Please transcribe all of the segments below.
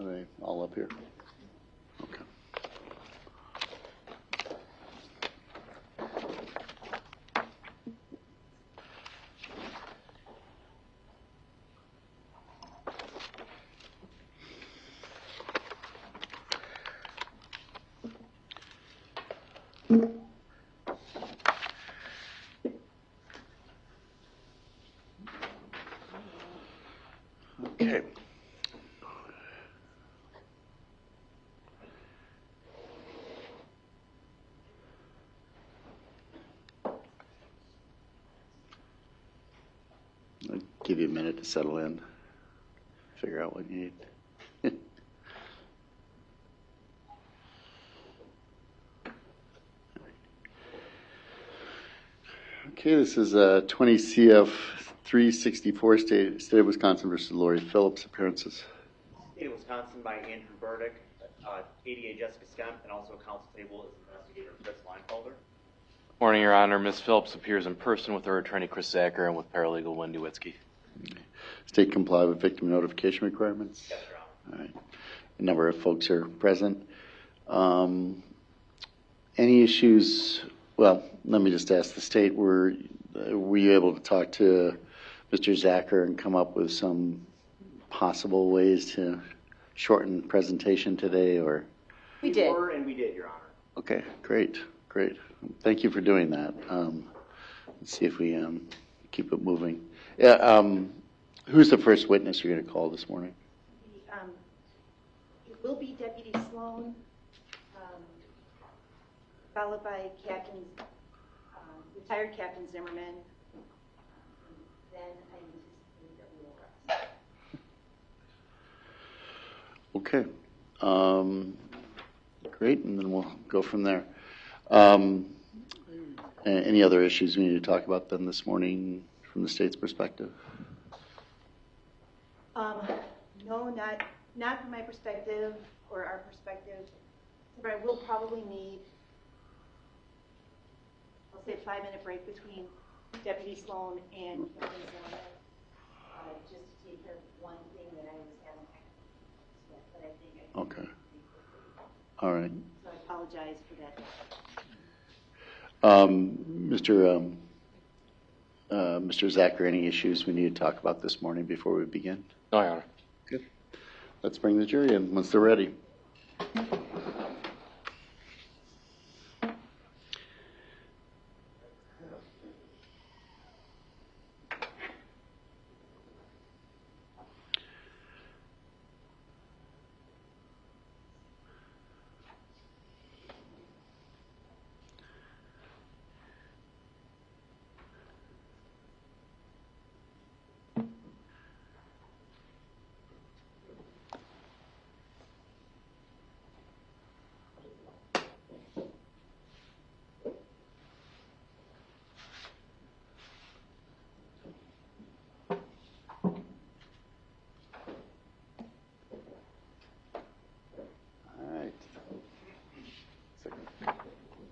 Are they all up here? Okay. Okay. I'll give you a minute to settle in, figure out what you need. Okay, this is 20 CF 364 State of Wisconsin versus Lori Phillips appearances. State of Wisconsin by Andrew Burdick, ADA Jessica Skemp, and also counsel table is investigator Chris Linefelder. Morning, Your Honor. Ms. Phillips appears in person with her attorney Chris Zacher and with paralegal Wendy Witzke. State comply with victim notification requirements? Yes, Your Honor. All right. A number of folks are present. Any issues? Well, let me just ask the state, were you able to talk to Mr. Zacher and come up with some possible ways to shorten presentation today, or? We did, Your Honor. Okay, great. Thank you for doing that. Let's see if we keep it moving. Yeah, who's the first witness you're going to call this morning? It will be Deputy Sloan, followed by retired Captain Zimmerman. Then I anticipate that we will rest. Okay. Great, and then we'll go from there. Any other issues we need to talk about then this morning from the state's perspective? No, not from my perspective or our perspective, but I will probably need, I'll say, a 5-minute break between Deputy Sloan and Captain Zimmerman, just to take care of one thing that I was having with, but I think I can. Okay. All right. So I apologize for that. Mr. Zacher, any issues we need to talk about this morning before we begin? No, Your Honor. Good. Let's bring the jury in once they're ready.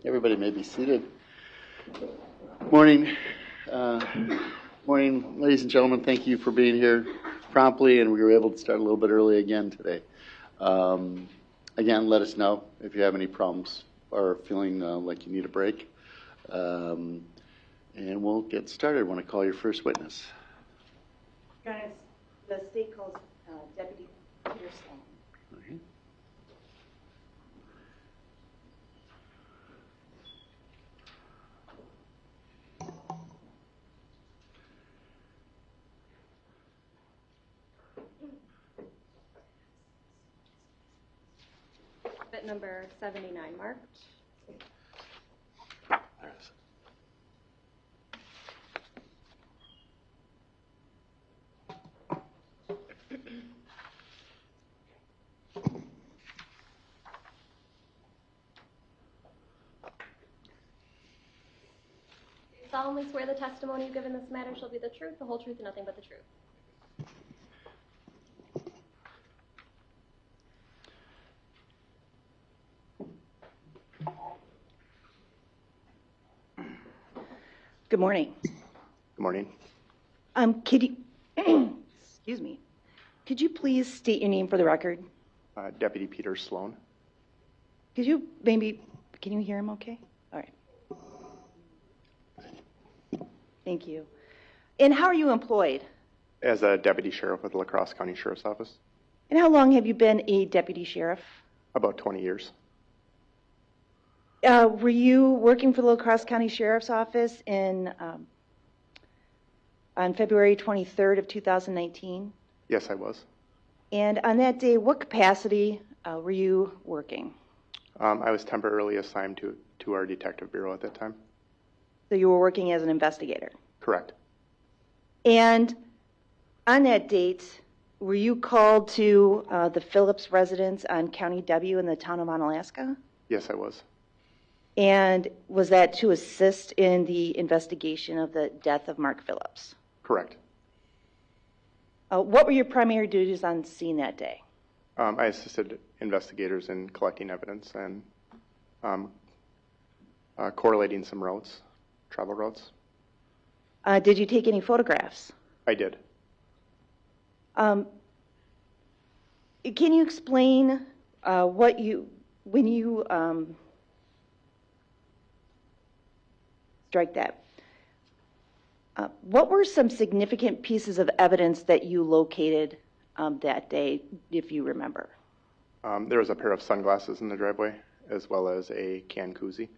Everybody may be seated. Morning. Morning, ladies and gentlemen. Thank you for being here promptly, and we were able to start a little bit early again today. Again, let us know if you have any problems or feeling like you need a break. And we'll get started. I want to call your first witness. Guys, the state calls Deputy Peter Sloan. Okay. Bit number 79 marked. There it is. Solemnly swear the testimony you give in this matter shall be the truth, the whole truth, and nothing but the truth. Good morning. Good morning. Could you, excuse me, could you please state your name for the record? Deputy Peter Sloan. Can you hear him okay? All right. Thank you. And how are you employed? As a Deputy Sheriff with the La Crosse County Sheriff's Office. And how long have you been a deputy sheriff? About 20 years. Were you working for the La Crosse County Sheriff's Office on February 23rd of 2019? Yes, I was. And on that day, what capacity were you working? I was temporarily assigned to our detective bureau at that time. So you were working as an investigator? Correct. And on that date, were you called to the Phillips residence on County W in the town of Onalaska? Yes, I was. And was that to assist in the investigation of the death of Mark Phillips? Correct. What were your primary duties on scene that day? I assisted investigators in collecting evidence and correlating some routes, travel routes. Did you take any photographs? I did. Can you explain when you strike that? What were some significant pieces of evidence that you located that day, if you remember? There was a pair of sunglasses in the driveway, as well as a can koozie.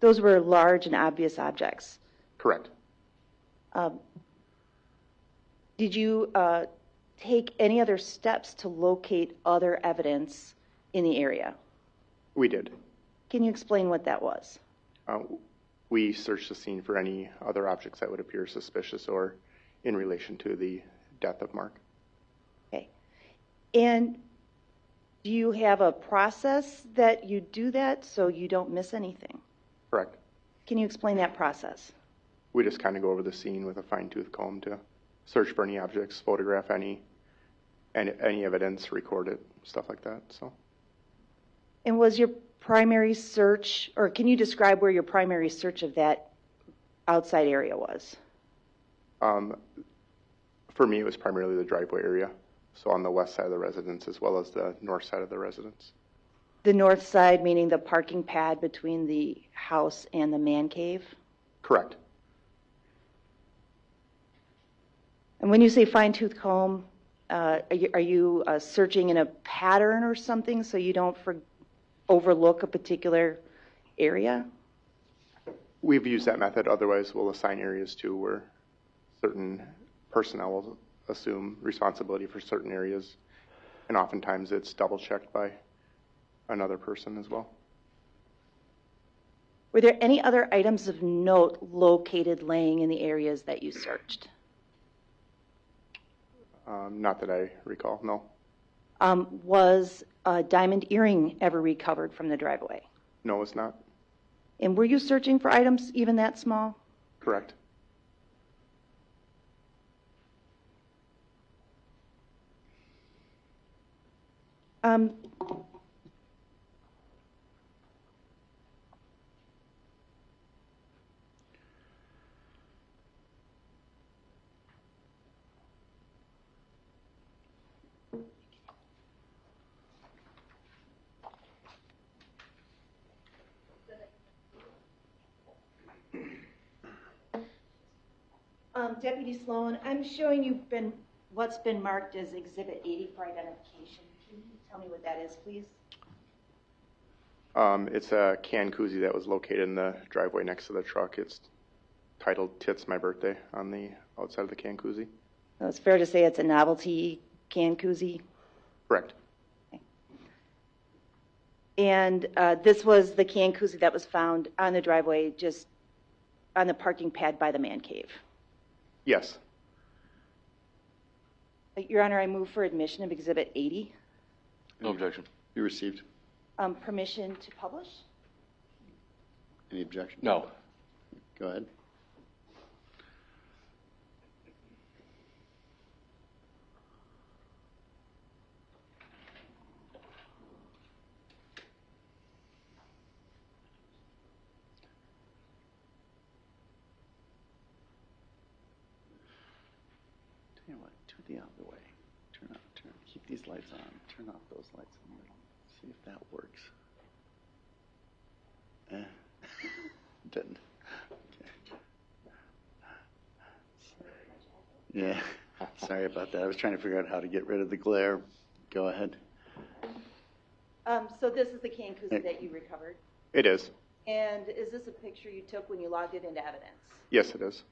Those were large and obvious objects. Correct. Did you take any other steps to locate other evidence in the area? We did. Can you explain what that was? We searched the scene for any other objects that would appear suspicious or in relation to the death of Mark. Okay. And do you have a process that you do that so you don't miss anything? Correct. Can you explain that process? We just kind of go over the scene with a fine-tooth comb to search for any objects, photograph any evidence, record it, stuff like that. So. And was your primary search, or can you describe where your primary search of that outside area was? For me, it was primarily the driveway area, so on the west side of the residence as well as the north side of the residence. The north side, meaning the parking pad between the house and the man cave? Correct. And when you say fine-tooth comb, are you searching in a pattern or something so you don't overlook a particular area? We've used that method. Otherwise, we'll assign areas to where certain personnel will assume responsibility for certain areas. And oftentimes it's double-checked by another person as well. Were there any other items of note located laying in the areas that you searched? Not that I recall, no. Was a diamond earring ever recovered from the driveway? No, it's not. And were you searching for items even that small? Correct. Deputy Sloan, I'm showing you what's been marked as Exhibit 80 for identification. Can you tell me what that is, please? It's a can koozie that was located in the driveway next to the truck. It's titled "Tits My Birthday" on the outside of the can koozie. So it's fair to say it's a novelty can koozie? Correct. Okay. And this was the can koozie that was found on the driveway, just on the parking pad by the man cave? Yes. Your Honor, I move for admission of Exhibit 80. No objection. You received. Permission to publish? Any objection? No. Go ahead. the other way. Keep these lights on. Turn off those lights in the middle. See if that works. Didn't. Okay. Yeah. Sorry about that. I was trying to figure out how to get rid of the glare. Go ahead. So this is the can koozie that you recovered? It is. And is this a picture you took when you logged it into evidence? Yes, it is.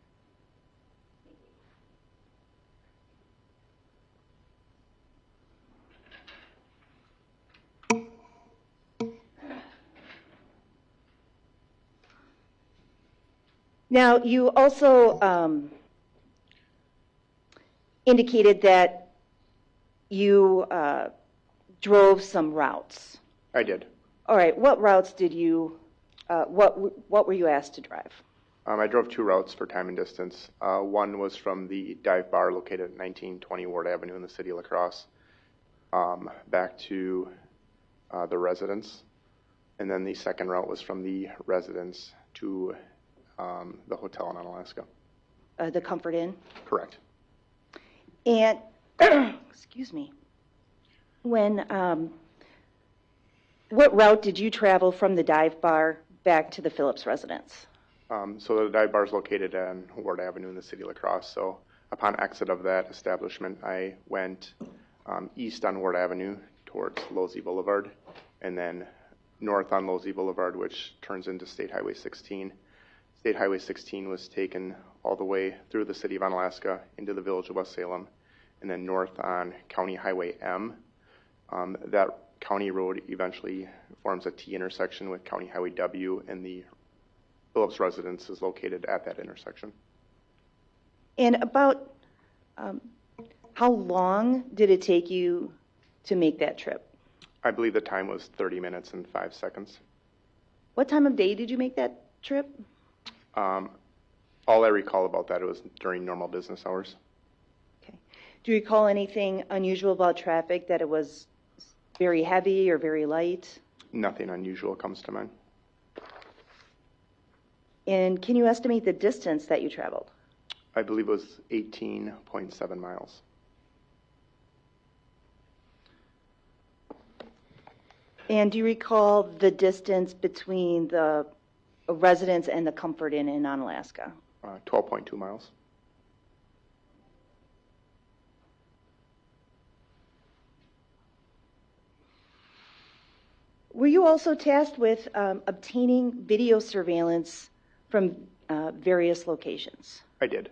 Now, you also indicated that you drove some routes. I did. All right, what routes did you, what were you asked to drive? I drove 2 routes for time and distance. One was from the dive bar located at 1920 Ward Avenue in the city of La Crosse back to the residence. And then the second route was from the residence to the hotel in Onalaska. The Comfort Inn? Correct. And, excuse me, when, what route did you travel from the dive bar back to the Phillips residence? So the dive bar is located on Ward Avenue in the city of La Crosse. So upon exit of that establishment, I went east on Ward Avenue towards Losey Boulevard, and then north on Losey Boulevard, which turns into State Highway 16. State Highway 16 was taken all the way through the city of Onalaska into the village of West Salem, and then north on County Highway M. That county road eventually forms a T intersection with County Highway W, and the Phillips residence is located at that intersection. And about how long did it take you to make that trip? I believe the time was 30 minutes and 5 seconds. What time of day did you make that trip? All I recall about that, it was during normal business hours. Okay. Do you recall anything unusual about traffic, that it was very heavy or very light? Nothing unusual comes to mind. And can you estimate the distance that you traveled? I believe it was 18.7 miles. And do you recall the distance between the residence and the Comfort Inn in Onalaska? 12.2 miles. Were you also tasked with obtaining video surveillance from various locations? I did.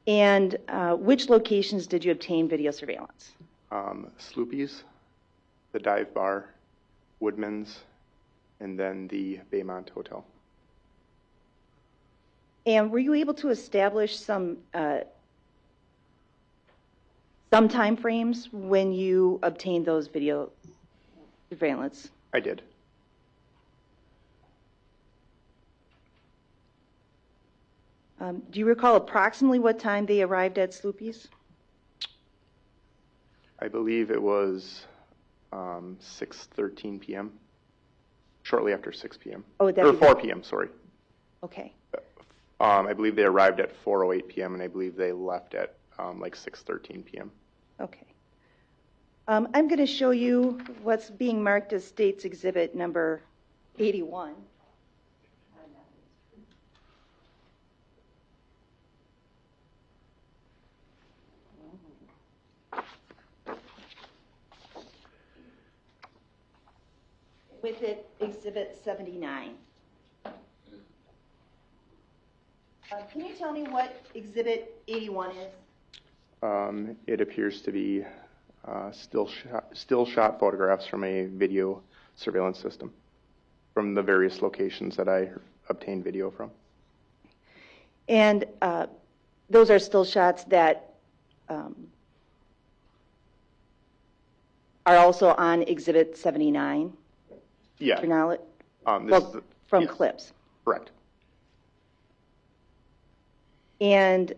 And which locations did you obtain video surveillance? Sloopy's, the dive bar, Woodman's, and then the Baymont Hotel. And were you able to establish some time frames when you obtained those video surveillance? I did. Do you recall approximately what time they arrived at Sloopy's? I believe it was 6:13 p.m. Shortly after 6 p.m. Oh, would that or be 4 p.m. Sorry. Okay. I believe they arrived at 4:08 p.m. and I believe they left at like 6:13 p.m. Okay. I'm going to show you what's being marked as State's Exhibit number 81. With it, Exhibit 79. Can you tell me what Exhibit 81 is? It appears to be still shot photographs from a video surveillance system from the various locations that I obtained video from. And those are still shots that are also on Exhibit 79? Yeah. For knowledge? From yes. clips? Correct. And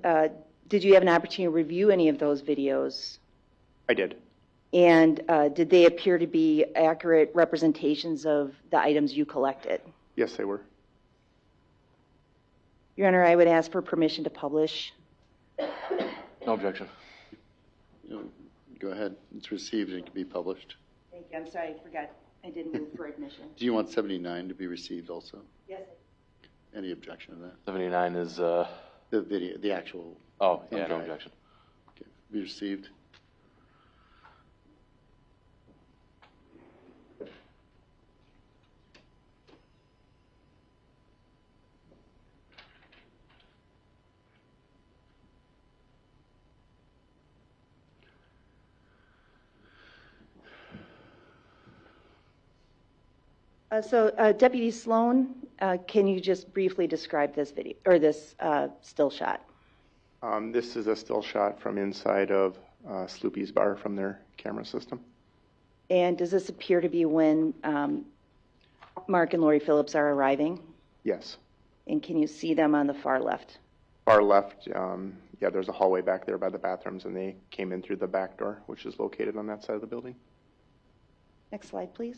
did you have an opportunity to review any of those videos? I did. And did they appear to be accurate representations of the items you collected? Yes, they were. Your Honor, I would ask for permission to publish. No objection. Go ahead. It's received and it can be published. Thank you. I'm sorry, I forgot. I didn't move for admission. Do you want 79 to be received also? Yes. Any objection to that? 79 is, The video, the actual. oh, yeah, no Okay. objection. Okay. Be received. Deputy Sloan, can you just briefly describe this video, or this still shot? This is a still shot from inside of Sloopy's bar from their camera system. And does this appear to be when Mark and Lori Phillips are arriving? Yes. And can you see them on the far left? Far left, yeah, there's a hallway back there by the bathrooms, and they came in through the back door, which is located on that side of the building. Next slide, please.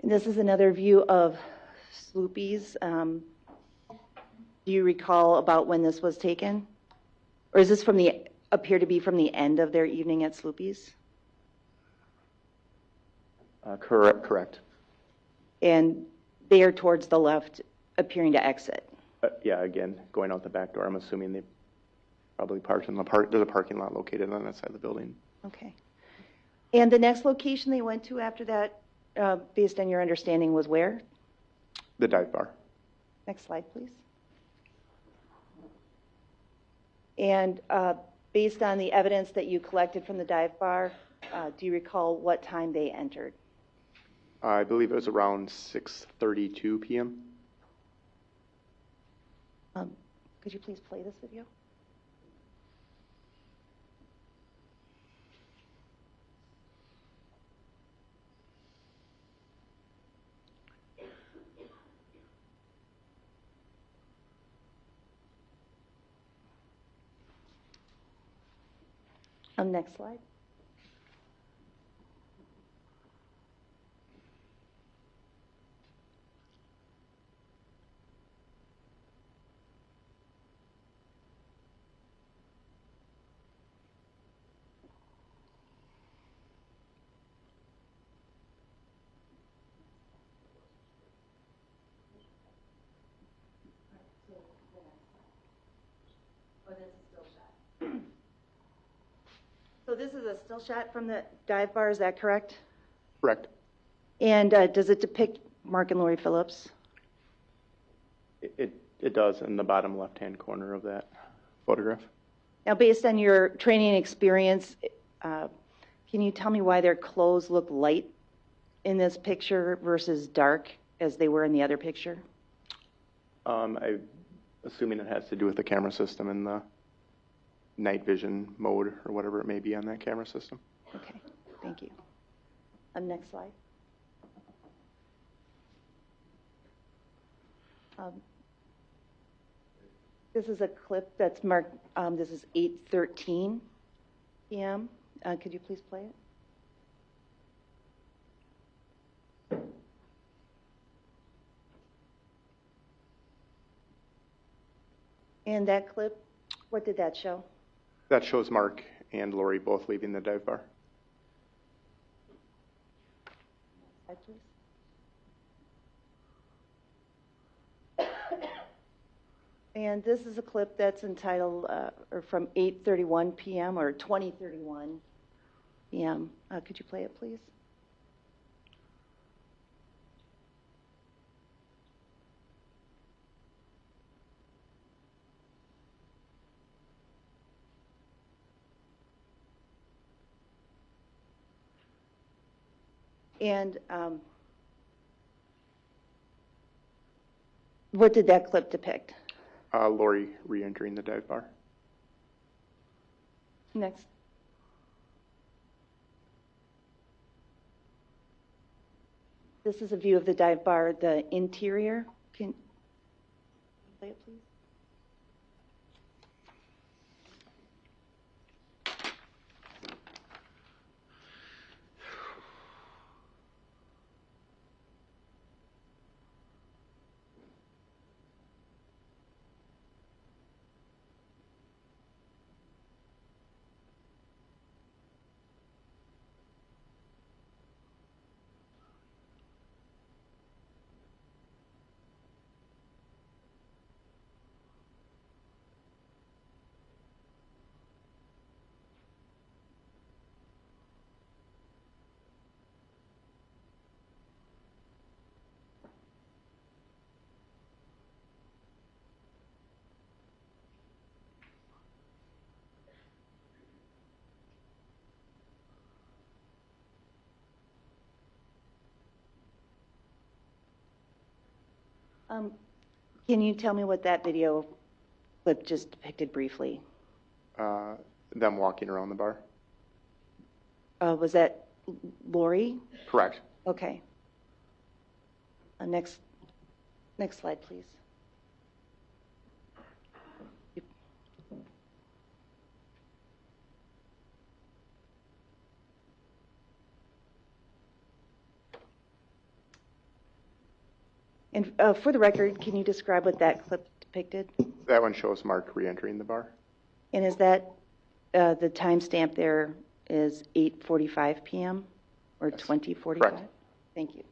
And this is another view of Sloopy's. Do you recall about when this was taken? Or is this appear to be from the end of their evening at Sloopy's? Correct. And they are towards the left, appearing to exit. Yeah, again, going out the back door, I'm assuming they probably parked in the park. There's a parking lot located on that side of the building. Okay. And the next location they went to after that, based on your understanding, was where? The dive bar. Next slide, please. And based on the evidence that you collected from the dive bar, do you recall what time they entered? I believe it was around 6:32 p.m. Could you please play this video? Next slide. So this is a still shot from the dive bar, is that correct? Correct. And does it depict Mark and Lori Phillips? It does in the bottom left-hand corner of that photograph. Now, based on your training and experience, can you tell me why their clothes look light in this picture versus dark as they were in the other picture? I'm assuming it has to do with the camera system and the night vision mode or whatever it may be on that camera system. Okay, thank you. Next slide. This is a clip that's marked, this is 8:13 p.m. Could you please play it? And that clip, what did that show? That shows Mark and Lori both leaving the dive bar. Slide, please. And this is a clip that's entitled, or from 8:31 p.m. or 20:31 p.m. Could you play it, please? And what did that clip depict? Lori re-entering the dive bar. Next. This is a view of the dive bar, the interior. Can you play it, please? Can you tell me what that video clip just depicted briefly? Them walking around the bar. Was that Lori? Correct. Okay. Next slide, please. And for the record, can you describe what that clip depicted? That one shows Mark re-entering the bar. And is that the timestamp there is 8:45 p.m. or Yes. 20:45? Correct. Thank you.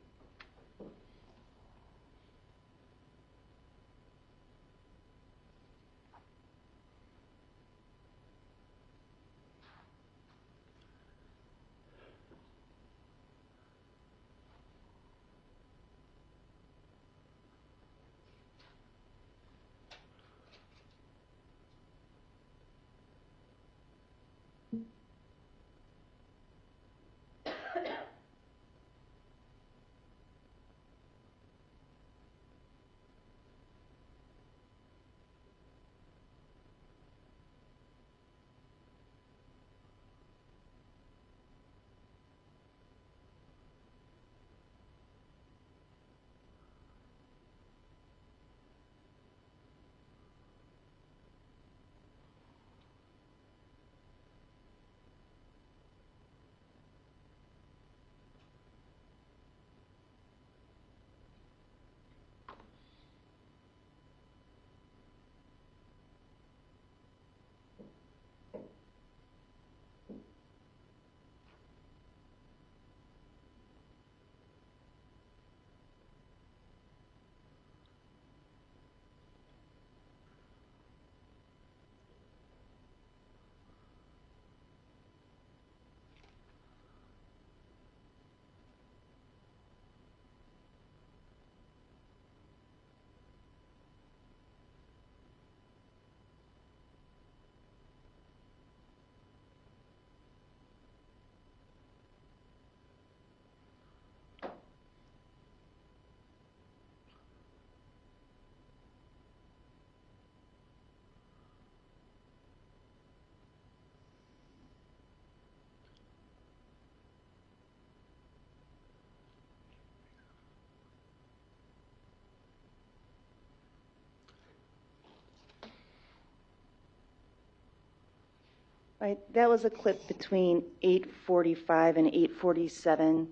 Right, that was a clip between 8:45 and 8:47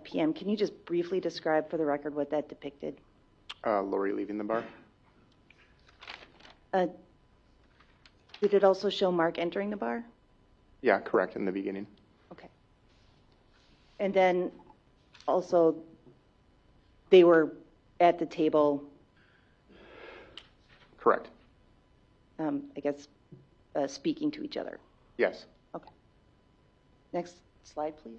p.m. Can you just briefly describe for the record what that depicted? Lori leaving the bar. Did it also show Mark entering the bar? Yeah, correct, in the beginning. Okay. And then also they were at the table, Correct. I guess, speaking to each other. Yes. Okay. Next slide, please.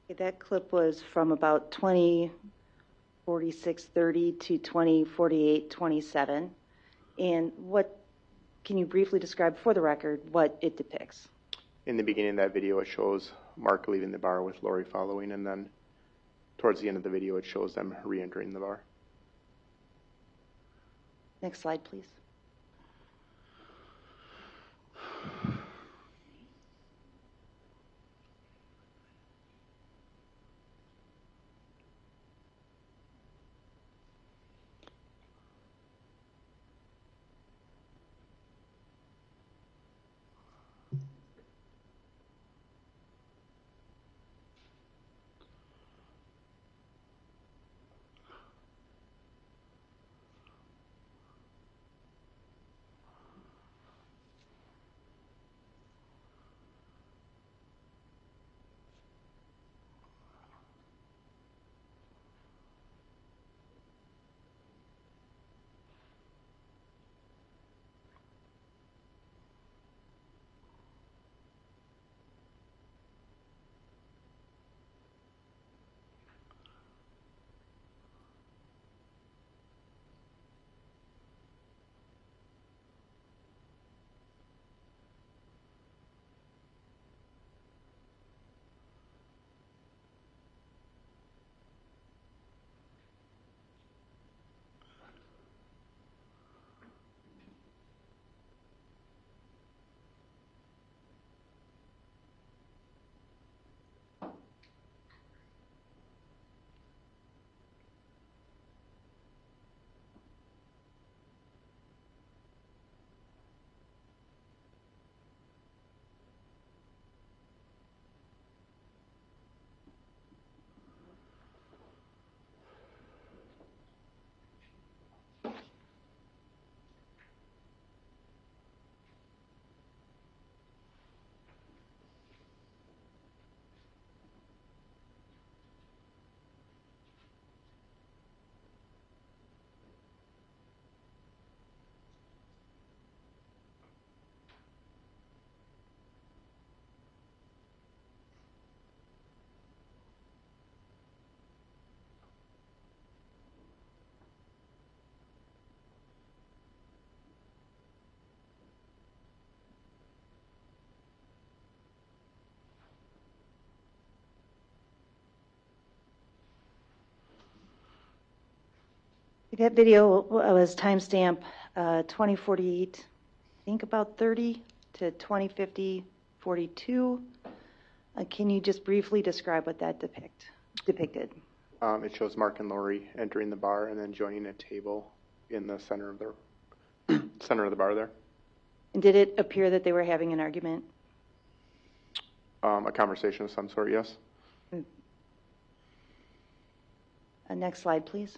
Okay, that clip was from about 20:46:30 to 20:48:27. And what, can you briefly describe for the record what it depicts? In the beginning of that video, it shows Mark leaving the bar with Lori following, and then towards the end of the video, it shows them re-entering the bar. Next slide, please. That video was timestamp 2048, I think about 30 to 2050:42. Can you just briefly describe what that depicted? It shows Mark and Lori entering the bar and then joining a table in the center of the center of the bar there. And did it appear that they were having an argument? A conversation of some sort, yes. Next slide, please.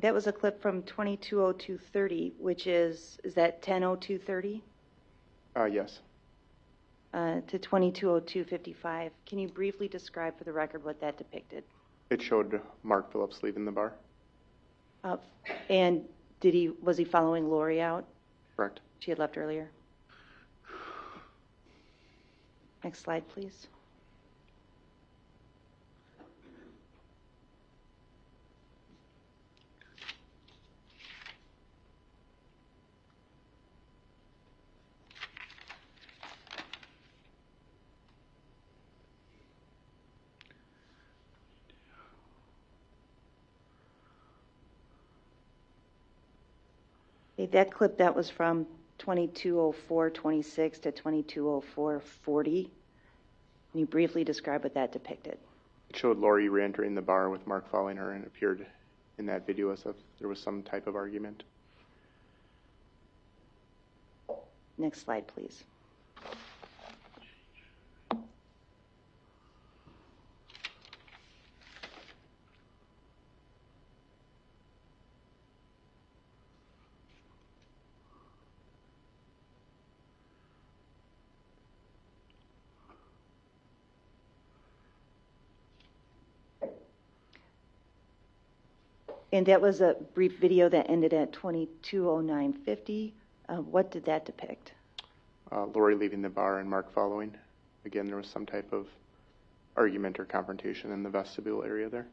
That was a clip from 22:02:30, which is that 10:02:30? Yes. To 22:02:55. Can you briefly describe for the record what that depicted? It showed Mark Phillips leaving the bar. And was he following Lori out? Correct. She had left earlier. Next slide, please. That clip, that was from 22:04:26 to 22:04:40. Can you briefly describe what that depicted? It showed Lori re-entering the bar with Mark following her, and appeared in that video as if there was some type of argument. Next slide, please. And that was a brief video that ended at 22:09:50. What did that depict? Lori leaving the bar and Mark following. Again, there was some type of argument or confrontation in the vestibule area there.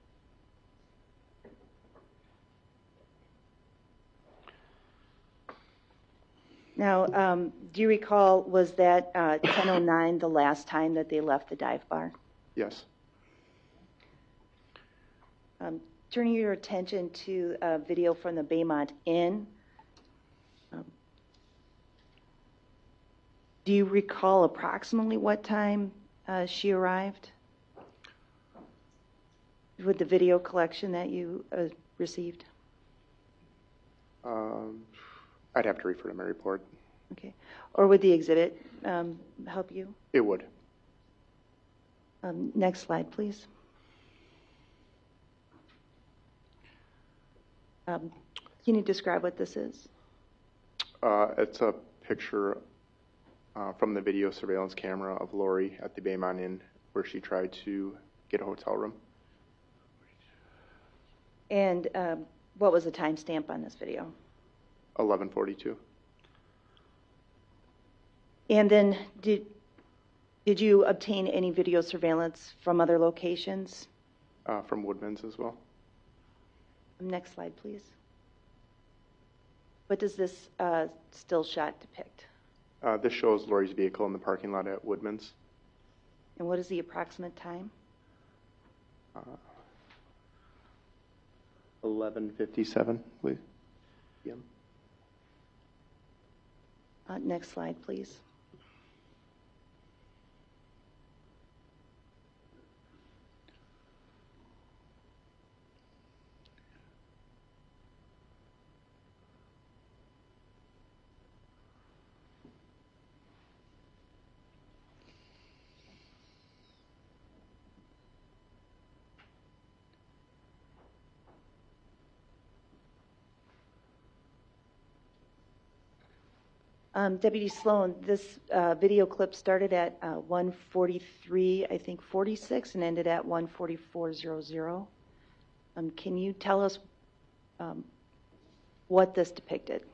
Now, do you recall, was that 10:09 the last time that they left the dive bar? Yes. Turning your attention to a video from the Baymont Inn, do you recall approximately what time she arrived with the video collection that you received? I'd have to refer to my report. Okay. Or would the exhibit help you? It would. Next slide, please. Can you describe what this is? It's a picture from the video surveillance camera of Lori at the Baymont Inn where she tried to get a hotel room. And what was the timestamp on this video? 11:42. And then did you obtain any video surveillance from other locations? From Woodman's as well. Next slide, please. What does this still shot depict? This shows Lori's vehicle in the parking lot at Woodman's. And what is the approximate time? 11:57, please. PM. Next slide, please. Deputy Sloan, this video clip started at 1:43, I think 46, and ended at 1:44:00. Can you tell us what this depicted?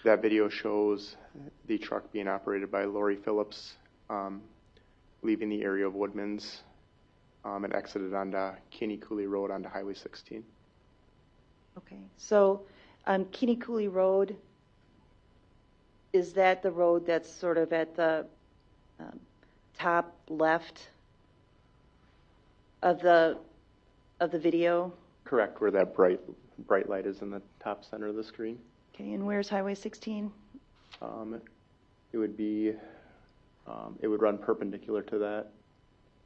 That video shows the truck being operated by Lori Phillips, leaving the area of Woodman's and exited onto Kinney Cooley Road onto Highway 16. Okay, so Kinney Cooley Road, is that the road that's sort of at the top left of the video? Correct, where that bright light is in the top center of the screen. Okay, and where's Highway 16? It would be, it would run perpendicular to that,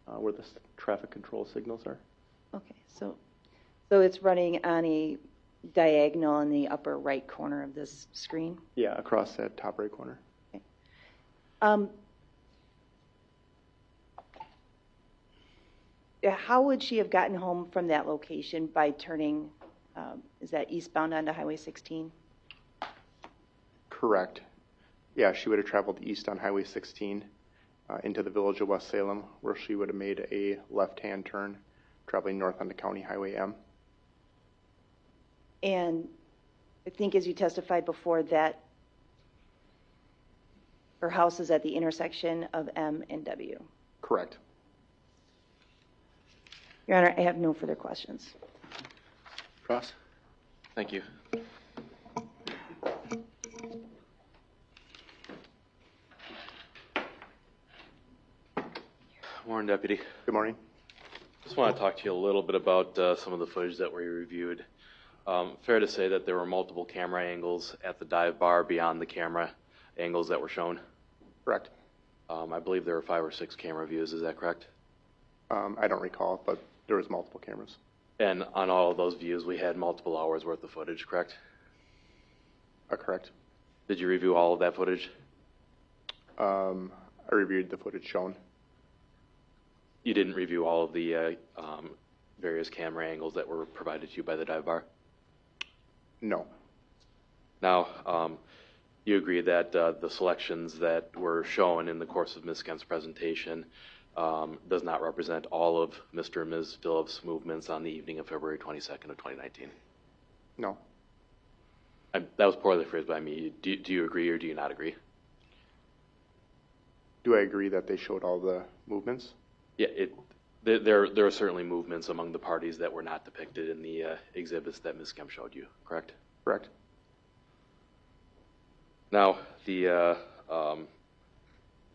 where the traffic control signals are. Okay, so it's running on a diagonal in the upper right corner of this screen? Yeah, across that top right corner. Okay. How would she have gotten home from that location by turning, is that eastbound onto Highway 16? Correct. Yeah, she would have traveled east on Highway 16 into the village of West Salem, where she would have made a left-hand turn, traveling north onto County Highway M. And I think as you testified before that her house is at the intersection of M and W. Correct. Your Honor, I have no further questions. Crosse? Thank you. Morning, Deputy. Good morning. Just want to talk to you a little bit about some of the footage that we reviewed. Fair to say that there were multiple camera angles at the dive bar beyond the camera angles that were shown? Correct. I believe there were 5 or 6 camera views, is that correct? I don't recall, but there was multiple cameras. And on all of those views, we had multiple hours worth of footage, correct? Correct. Did you review all of that footage? I reviewed the footage shown. You didn't review all of the various camera angles that were provided to you by the dive bar? No. Now, you agree that the selections that were shown in the course of Ms. Kent's presentation does not represent all of Mr. and Ms. Phillips' movements on the evening of February 22nd of 2019. No. That was poorly phrased by me. Do you agree or do you not agree? Do I agree that they showed all the movements? Yeah, there are certainly movements among the parties that were not depicted in the exhibits that Ms. Kemp showed you, correct? Correct. Now, you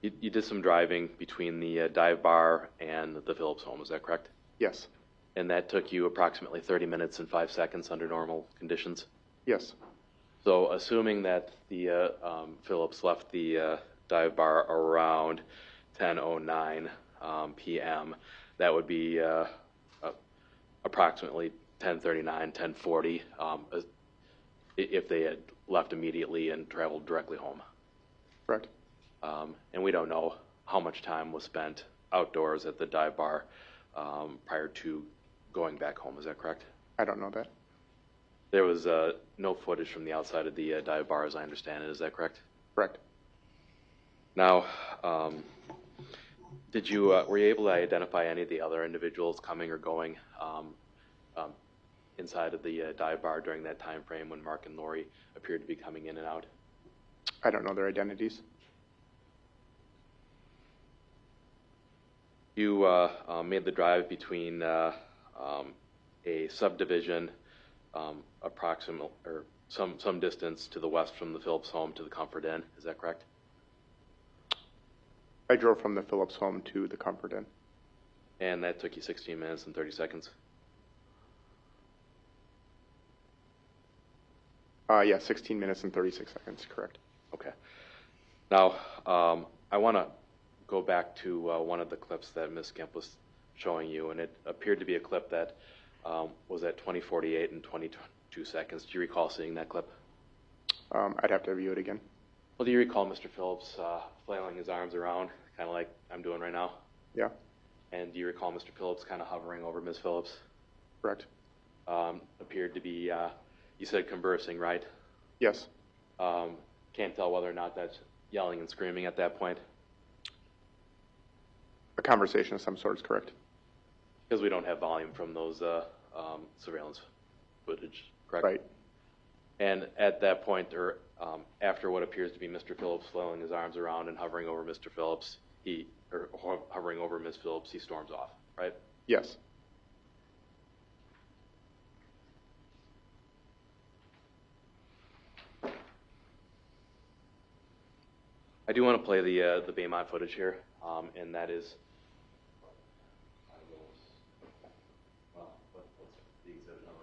did some driving between the dive bar and the Phillips home, is that correct? Yes. And that took you approximately 30 minutes and 5 seconds under normal conditions? Yes. So assuming that the Phillips left the dive bar around 10:09 p.m., that would be approximately 10:39, 10:40 if they had left immediately and traveled directly home. Correct. And we don't know how much time was spent outdoors at the dive bar prior to going back home. Is that correct? I don't know that. There was no footage from the outside of the dive bar, as I understand it. Is that correct? Correct. Now, were you able to identify any of the other individuals coming or going inside of the dive bar during that time frame when Mark and Lori appeared to be coming in and out? I don't know their identities. You made the drive between a subdivision approximate or some distance to the west from the Phillips home to the Comfort Inn. Is that correct? I drove from the Phillips home to the Comfort Inn. And that took you 16 minutes and 30 seconds? Yeah, 16 minutes and 36 seconds, correct. Okay. Now, I want to go back to one of the clips that Ms. Kemp was showing you, and it appeared to be a clip that was at 20:48 and 22 seconds. Do you recall seeing that clip? I'd have to view it again. Well, do you recall Mr. Phillips flailing his arms around, kind of like I'm doing right now? Yeah, And do you recall Mr. Phillips kind of hovering over Ms. Phillips? correct. Appeared to be, you said conversing, right? Yes, Can't tell whether or not that's yelling and screaming at that point, a conversation of some sort is correct. because we don't have volume from those surveillance footage, correct? Right. And at that point, or after what appears to be Mr. Phillips flailing his arms around and hovering over Mr. Phillips, hovering over Ms. Phillips, he storms off, right? Yes. I do want to play the Baymont footage here, and that is. Well, what's the exhibit number?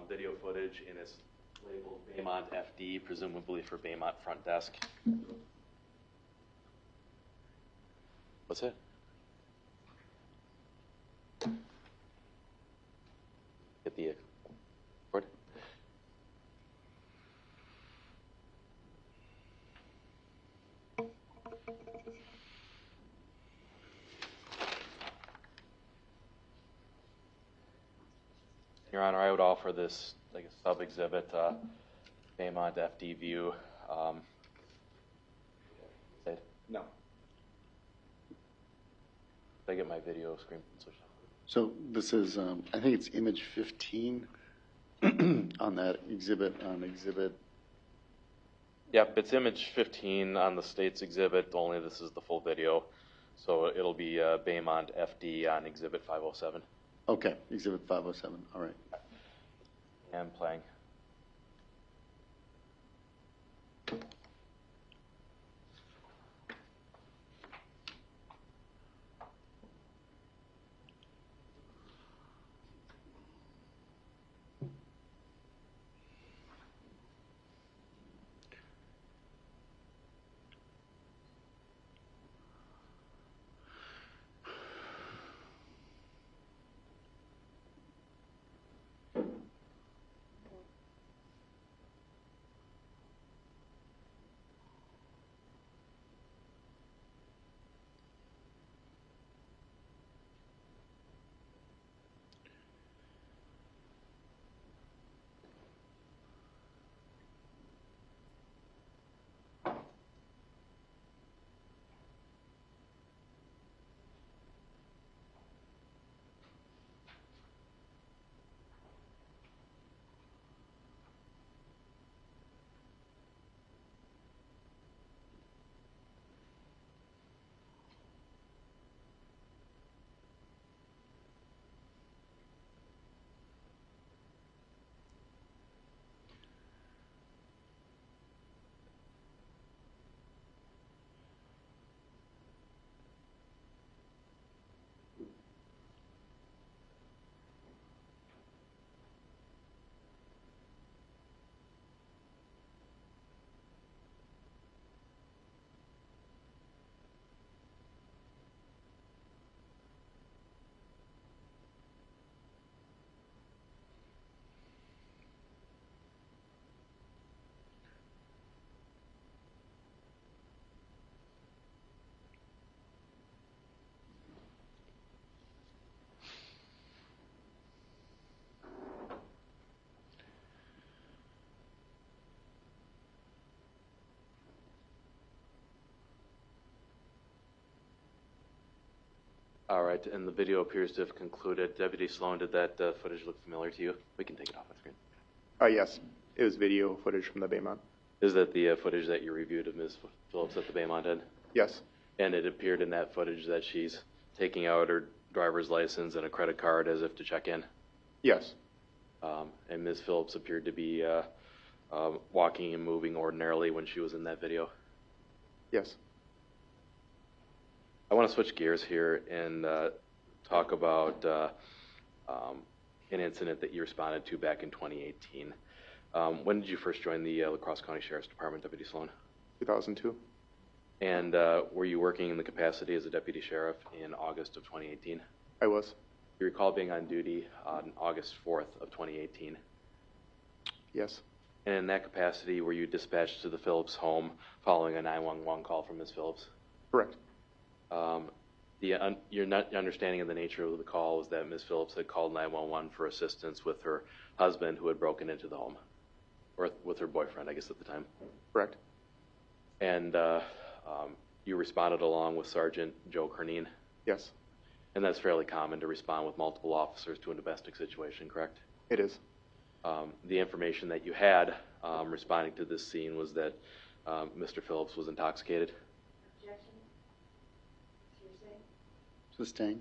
Video footage, and it's labeled Baymont FD, presumably for Baymont front desk. What's that? Get the word. Your Honor, I would offer this like a sub-exhibit, Baymont FD view. No. Did I get my video screen switched on? So this is, I think it's image 15 on that exhibit, Yep, it's image 15 on the state's exhibit, only this is the full video. So it'll be Baymont FD on exhibit 507. Okay, exhibit 507, all right. And playing. All right, and the video appears to have concluded. Deputy Sloan, did that footage look familiar to you? We can take it off the screen. Yes, it was video footage from the Baymont. Is that the footage that you reviewed of Ms. Phillips at the Baymont Inn? Yes, And it appeared in that footage that she's taking out her driver's license and a credit card as if to check in. yes, And Ms. Phillips appeared to be walking and moving ordinarily when she was in that video. yes. I want to switch gears here and talk about an incident that you responded to back in 2018. When did you first join the La Crosse County Sheriff's Department, Deputy Sloan? 2002. And were you working in the capacity as a deputy sheriff in August of 2018? I was. You recall being on duty on August 4th of 2018. Yes, And in that capacity, were you dispatched to the Phillips home following a 911 call from Ms. Phillips? correct. Your understanding of the nature of the call was that Ms. Phillips had called 911 for assistance with her husband who had broken into the home, or with her boyfriend, I guess, at the time. Correct. And you responded along with Sergeant Joe Kernine, Yes, and that's fairly common to respond with multiple officers to a domestic situation, correct? it is. The information that you had responding to this scene was that Mr. Phillips was intoxicated. Objection? Hearsay? Sustain.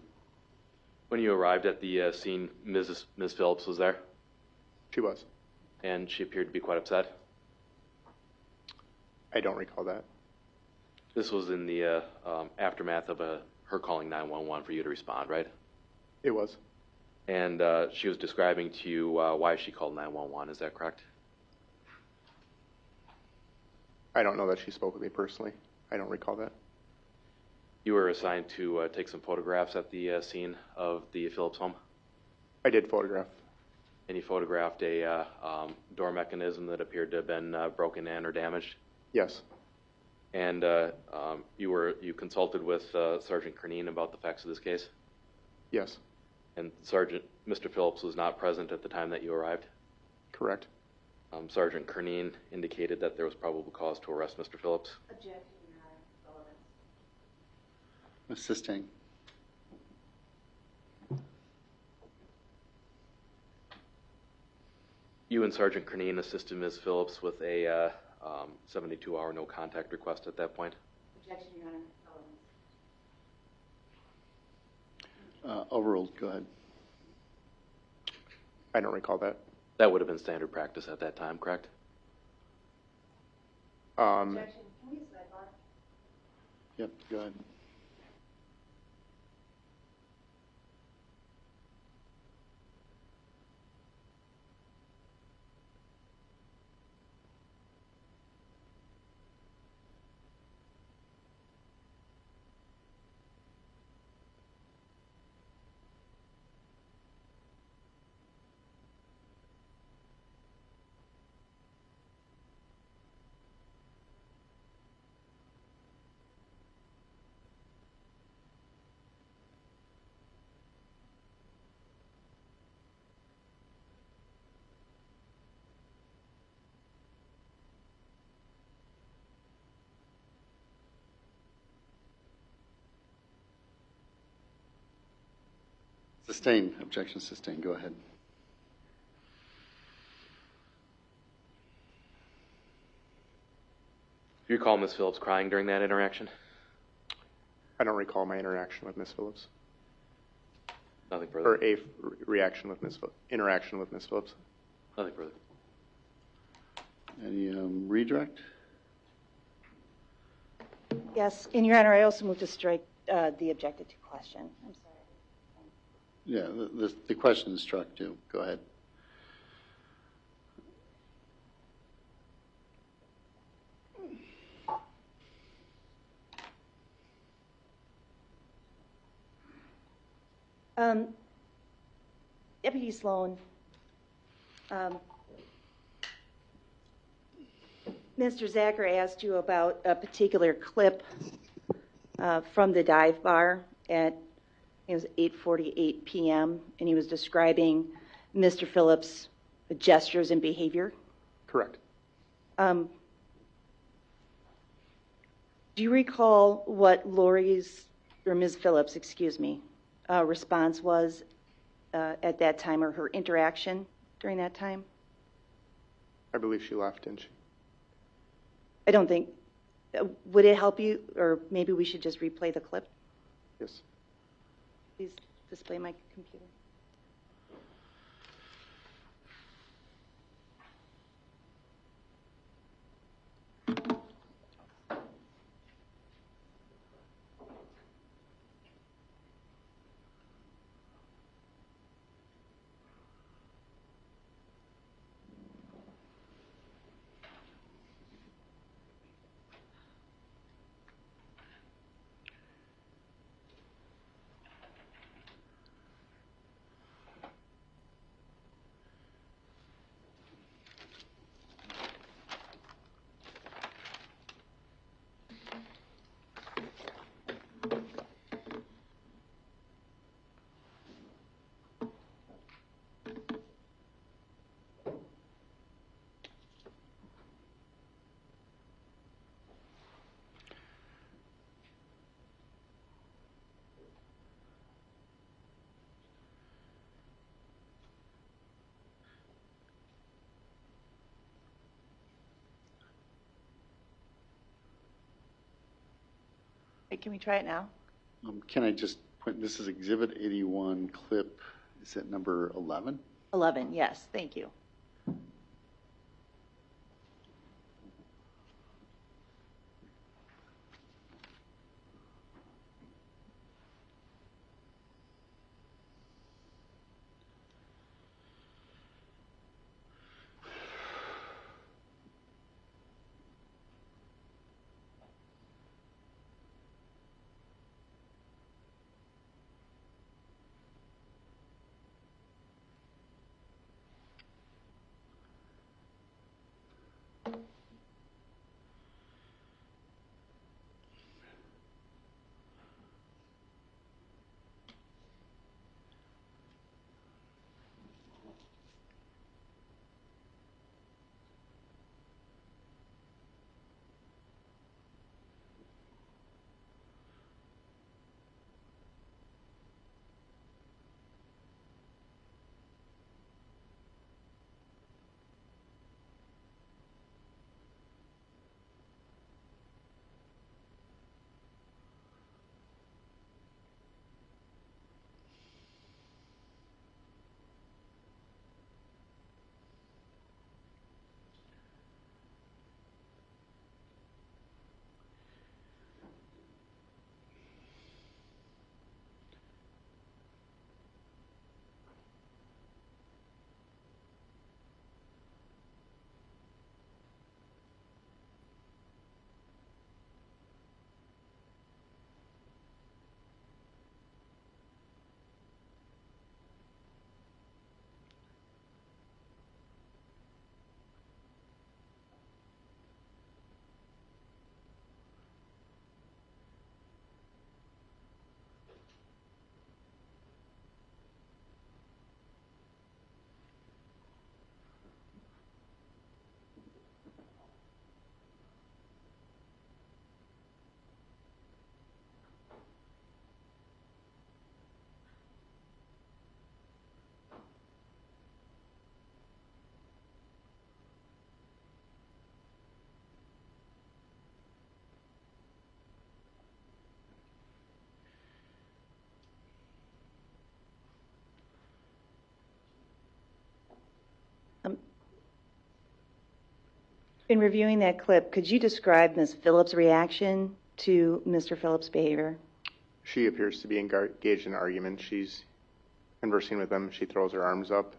When you arrived at the scene, Ms. Phillips was there, She was. and she appeared to be quite upset. I don't recall that. This was in the aftermath of her calling 911 for you to respond, right? It was. And she was describing to you why she called 911. Is that correct? I don't know that she spoke with me personally. I don't recall that. You were assigned to take some photographs at the scene of the Phillips home, I did photograph. and you photographed a door mechanism that appeared to have been broken in or damaged. Yes, And you consulted with Sergeant Kernine about the facts of this case, yes, and Mr. Phillips was not present at the time that you arrived. correct. Sergeant Kernine indicated that there was probable cause to arrest Mr. Phillips. Objection, Your Honor. Relevance. Sustain. You and Sergeant Kernine assisted Ms. Phillips with a 72-hour no contact request at that point. Objection, Your Honor. Relevance. Overruled. Go ahead. I don't recall that. That would have been standard practice at that time, correct? Objection. Can we sidebar? Yep. Go ahead. Sustain. Objection. Sustain. Go ahead. Do you recall Ms. Phillips crying during that interaction? I don't recall my interaction with Miss Phillips. Nothing further. Or a reaction with interaction with Miss Phillips. Nothing further. Any redirect? Yes, and Your Honor, I also move to strike the objected to question. I'm sorry. Yeah, the question is struck too. Go ahead. Deputy Sloan, Mr. Zacher asked you about a particular clip from the dive bar at, it was 8:48 p.m., and he was describing Mr. Phillips' gestures and behavior. Correct. Do you recall what Ms. Phillips, excuse me, response was at that time, or her interaction during that time? I believe she left, didn't she? I don't think, would it help you, or maybe we should just replay the clip? Yes. Please display my computer. Can we try it now? Can I just point, this is Exhibit 81 clip, is it number 11? 11, yes, thank you. In reviewing that clip, could you describe Ms. Phillips' reaction to Mr. Phillips' behavior? She appears to be engaged in an argument. She's conversing with him. She throws her arms up.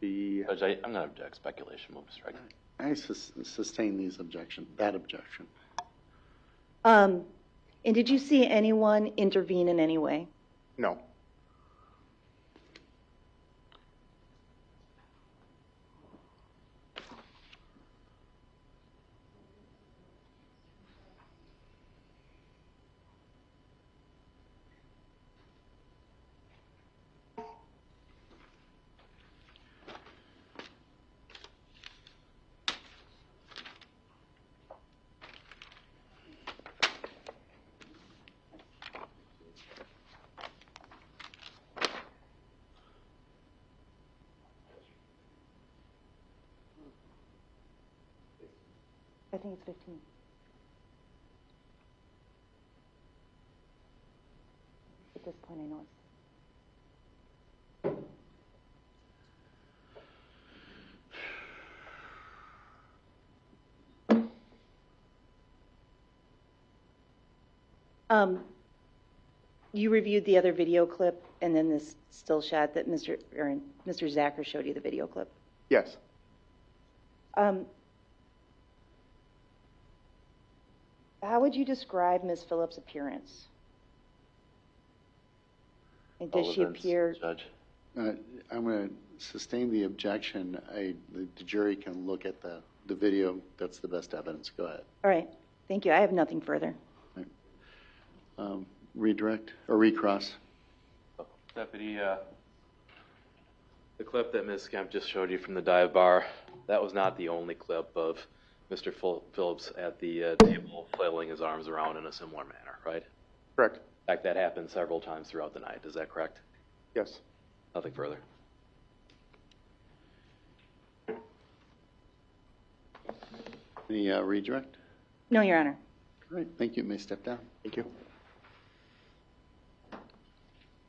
Judge, I'm going to object. Speculation will be stricken. I sustain that objection. And did you see anyone intervene in any way? No. think it's 15. At this point, I know it's. You reviewed the other video clip and then this still shot that Mr. Zacher showed you the video clip. Yes. How would you describe Ms. Phillips' appearance? And does she Relevance, appear? Judge. I'm going to sustain the objection. The jury can look at the video. That's the best evidence. Go ahead. All right. Thank you. I have nothing further. Redirect or recross. Deputy, the clip that Ms. Kemp just showed you from the dive bar, that was not the only clip of Mr. Phillips at the table flailing his arms around in a similar manner, right? Correct. In fact, that happened several times throughout the night. Is that correct? Yes. Nothing further. Any redirect? No, Your Honor. All right. Thank you. You may step down. Thank you.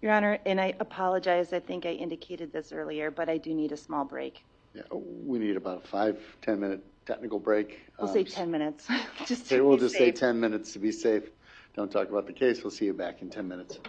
Your Honor, and I apologize. I think I indicated this earlier, but I do need a small break. Yeah, we need about a 5-10 minute technical break. We'll say 10 minutes. Just to Okay, we'll be just say safe. 10 minutes to be safe. Don't talk about the case. We'll see you back in 10 minutes.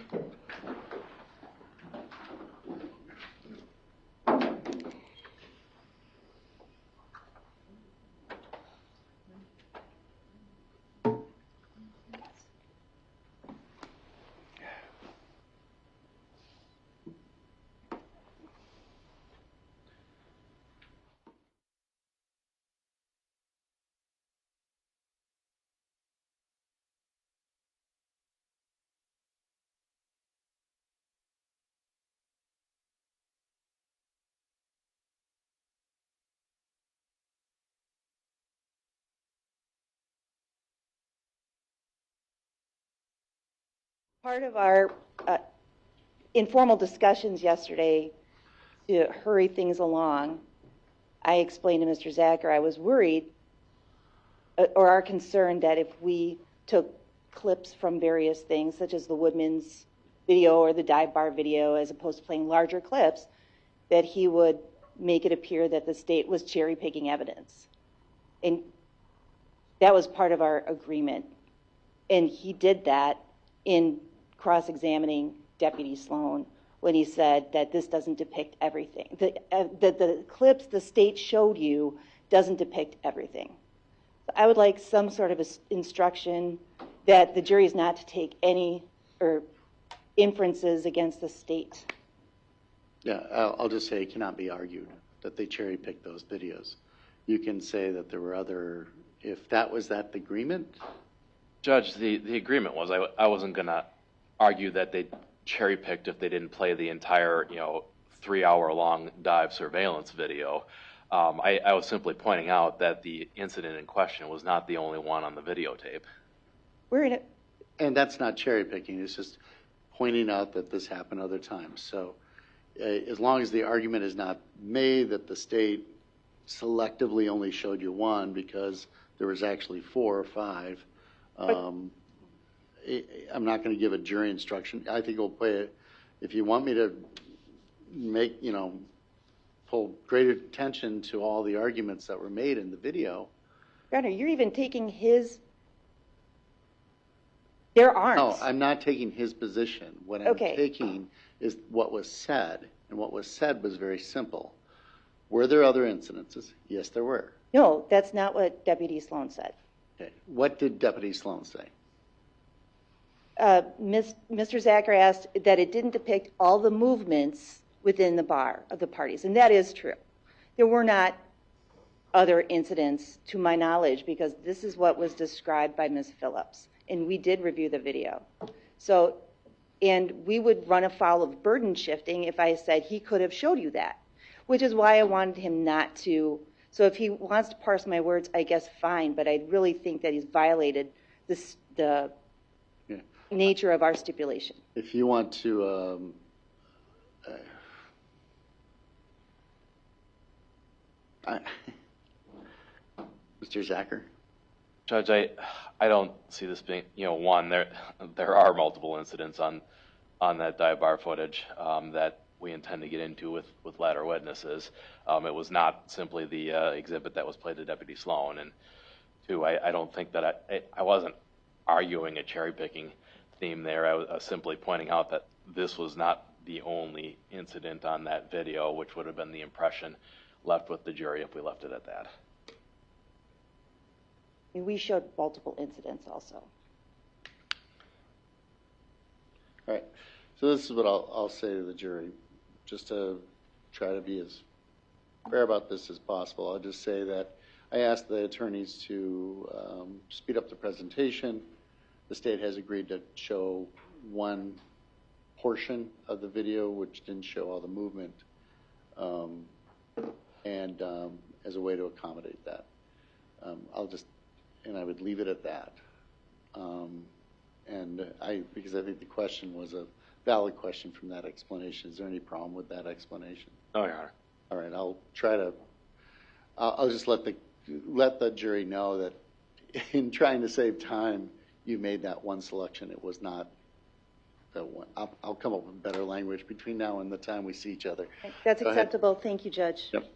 Part of our informal discussions yesterday to hurry things along, I explained to Mr. Zacher I was worried or are concerned that if we took clips from various things, such as the Woodman's video or the dive bar video, as opposed to playing larger clips, that he would make it appear that the state was cherry picking evidence. And that was part of our agreement. And he did that in cross-examining Deputy Sloan when he said that this doesn't depict everything. The clips the state showed you doesn't depict everything. So I would like some sort of instruction that the jury is not to take any inferences against the state. Yeah, I'll just say it cannot be argued that they cherry picked those videos. You can say that there were other, if that was that agreement. Judge, the agreement was I wasn't going to argue that they cherry picked if they didn't play the entire 3-hour-long dive surveillance video. I was simply pointing out that the incident in question was not the only one on the videotape. We're in it. And that's not cherry picking. It's just pointing out that this happened other times. So as long as the argument is not made that the state selectively only showed you one because there was actually 4 or 5, I'm not going to give a jury instruction. I think we'll play it. If you want me to make, pull greater attention to all the arguments that were made in the video. Your Honor, you're even taking his. There aren't. No, I'm not taking his position. What I'm taking is what was said, and what was said was very simple. Were there other incidences? Yes, there were. No, that's not what Deputy Sloan said. Okay. What did Deputy Sloan say? Mr. Zacher asked that it didn't depict all the movements within the bar of the parties, and that is true. There were not other incidents, to my knowledge, because this is what was described by Ms. Phillips, and we did review the video. So, and we would run afoul of burden shifting if I said he could have showed you that, which is why I wanted him not to. So if he wants to parse my words, I guess fine, but I really think that he's violated the nature of our stipulation. If you want to, Mr. Zacher, Judge, I don't see this being, one, there are multiple incidents on that dive bar footage that we intend to get into with latter witnesses. It was not simply the exhibit that was played to Deputy Sloan. And two, I don't think that I wasn't arguing a cherry picking theme there. I was simply pointing out that this was not the only incident on that video, which would have been the impression left with the jury if we left it at that. We showed multiple incidents also. All right. So this is what I'll say to the jury, just to try to be as fair about this as possible. I'll just say that I asked the attorneys to speed up the presentation. The state has agreed to show one portion of the video, which didn't show all the movement, and as a way to accommodate that. And I would leave it at that. Because I think the question was a valid question from that explanation. Is there any problem with that explanation? No, Your Honor. All right, I'll just let the jury know that in trying to save time, you made that one selection. It was not that one. I'll come up with better language between now and the time we see each other. That's Go ahead. acceptable. Thank you, Judge. Yep.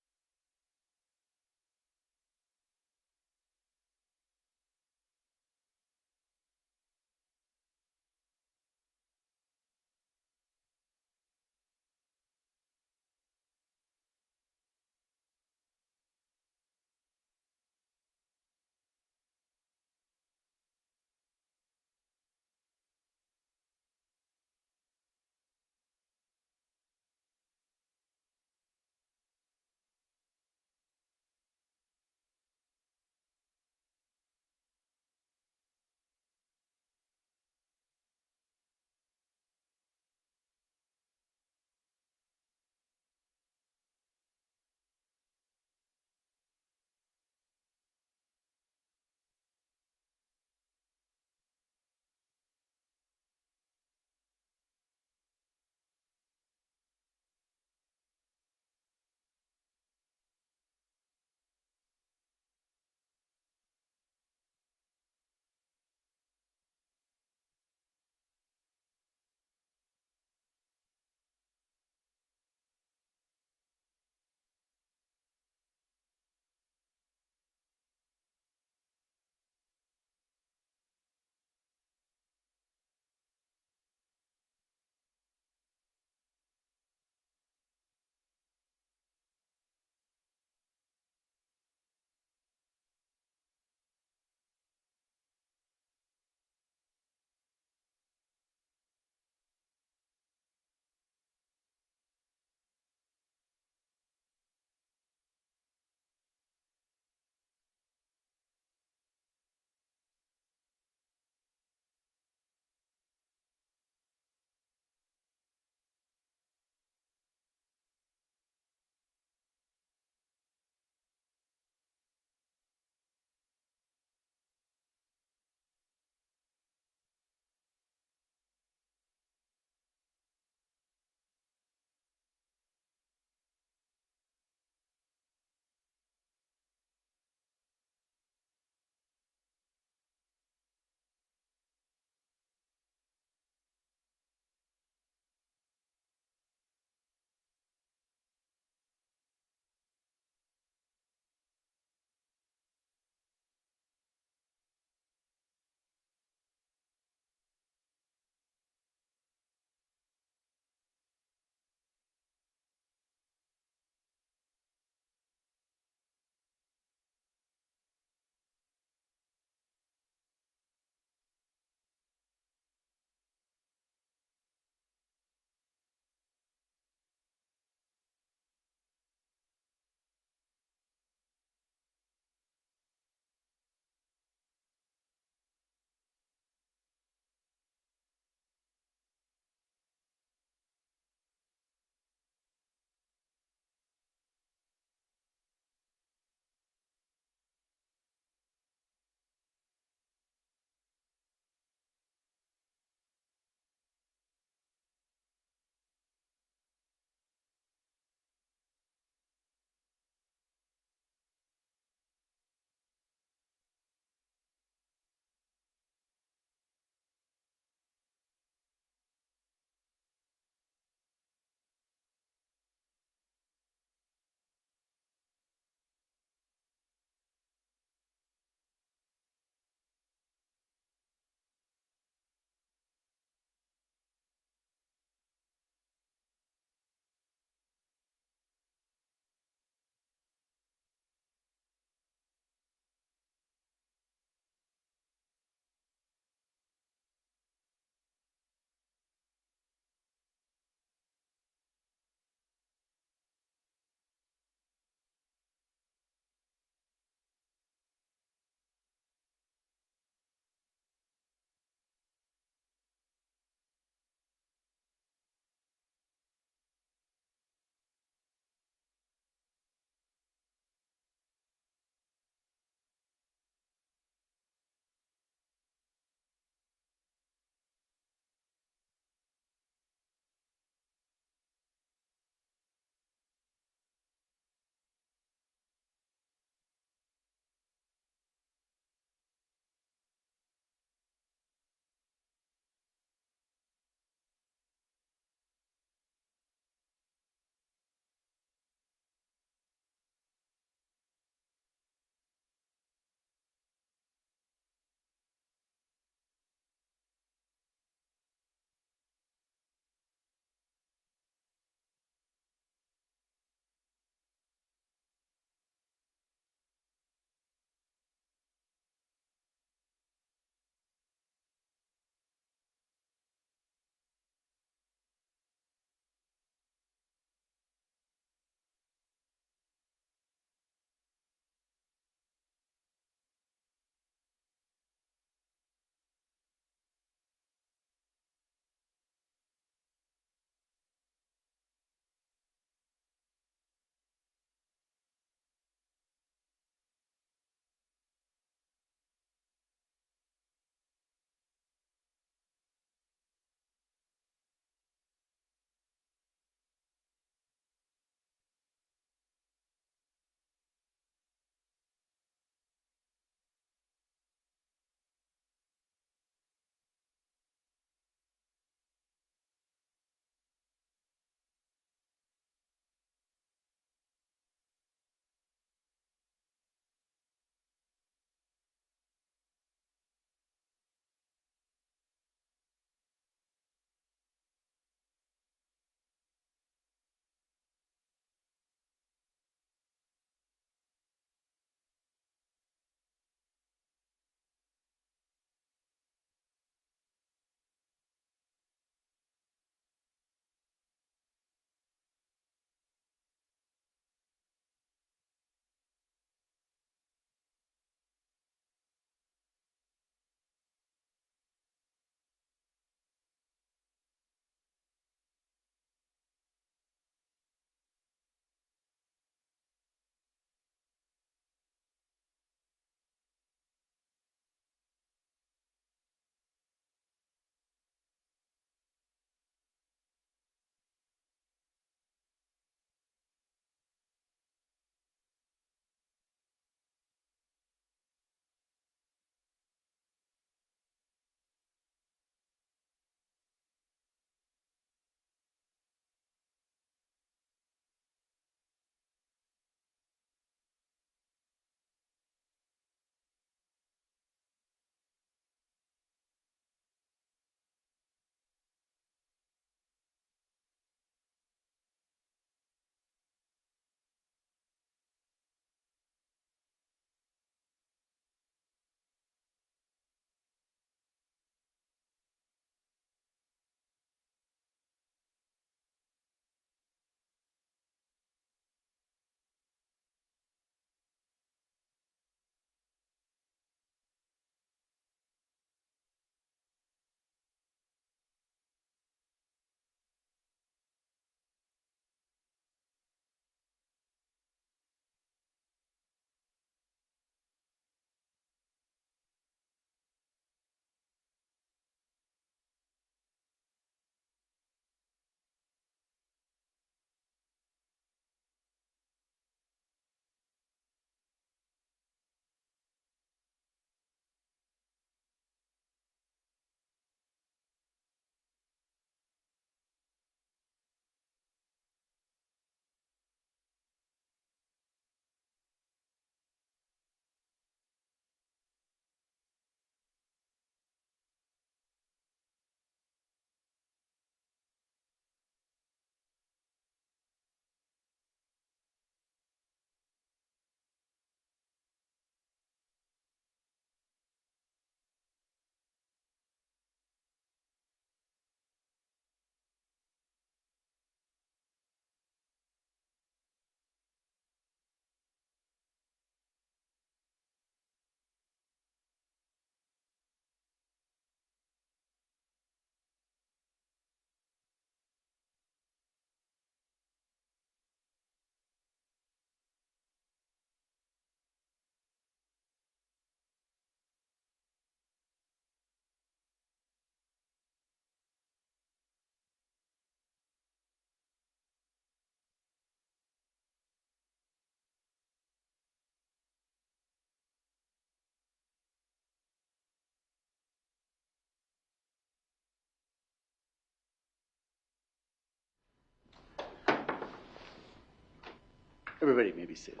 Everybody may be seated.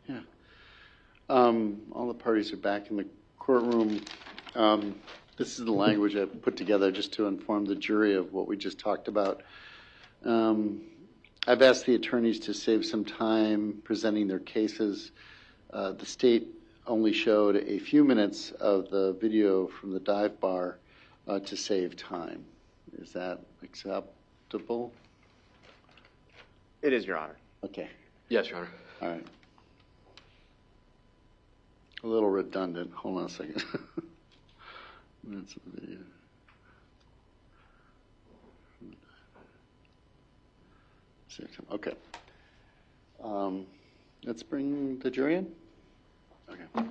Yeah. All the parties are back in the courtroom. This is the language I've put together just to inform the jury of what we just talked about. I've asked the attorneys to save some time presenting their cases. The state only showed a few minutes of the video from the dive bar to save time. Is that acceptable? It is, Your Honor. Okay. Yes, Your Honor. All right. A little redundant. Hold on a second. That's the video. Okay. Let's bring the jury in. Okay.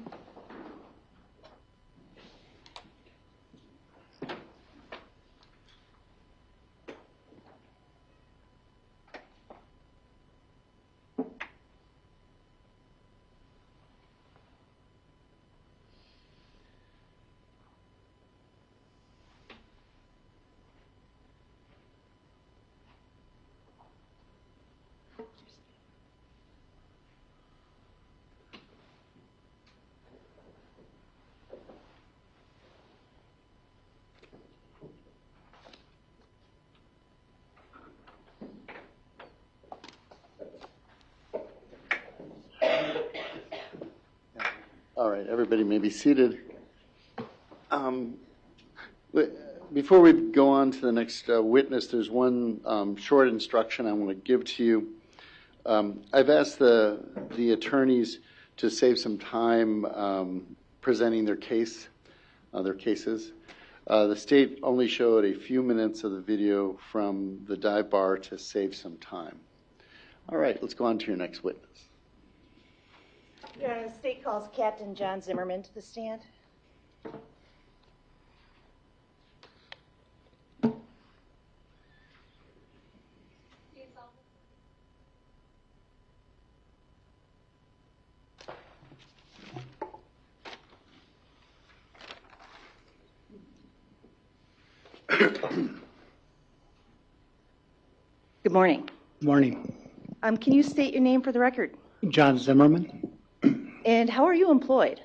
All right, everybody may be seated. Before we go on to the next witness, there's one short instruction I want to give to you. I've asked the attorneys to save some time presenting their cases. The state only showed a few minutes of the video from the dive bar to save some time. All right, let's go on to your next witness. Your Honor, the state calls Captain John Zimmerman to the stand. Good morning. Morning. Can you state your name for the record? John Zimmerman. And how are you employed?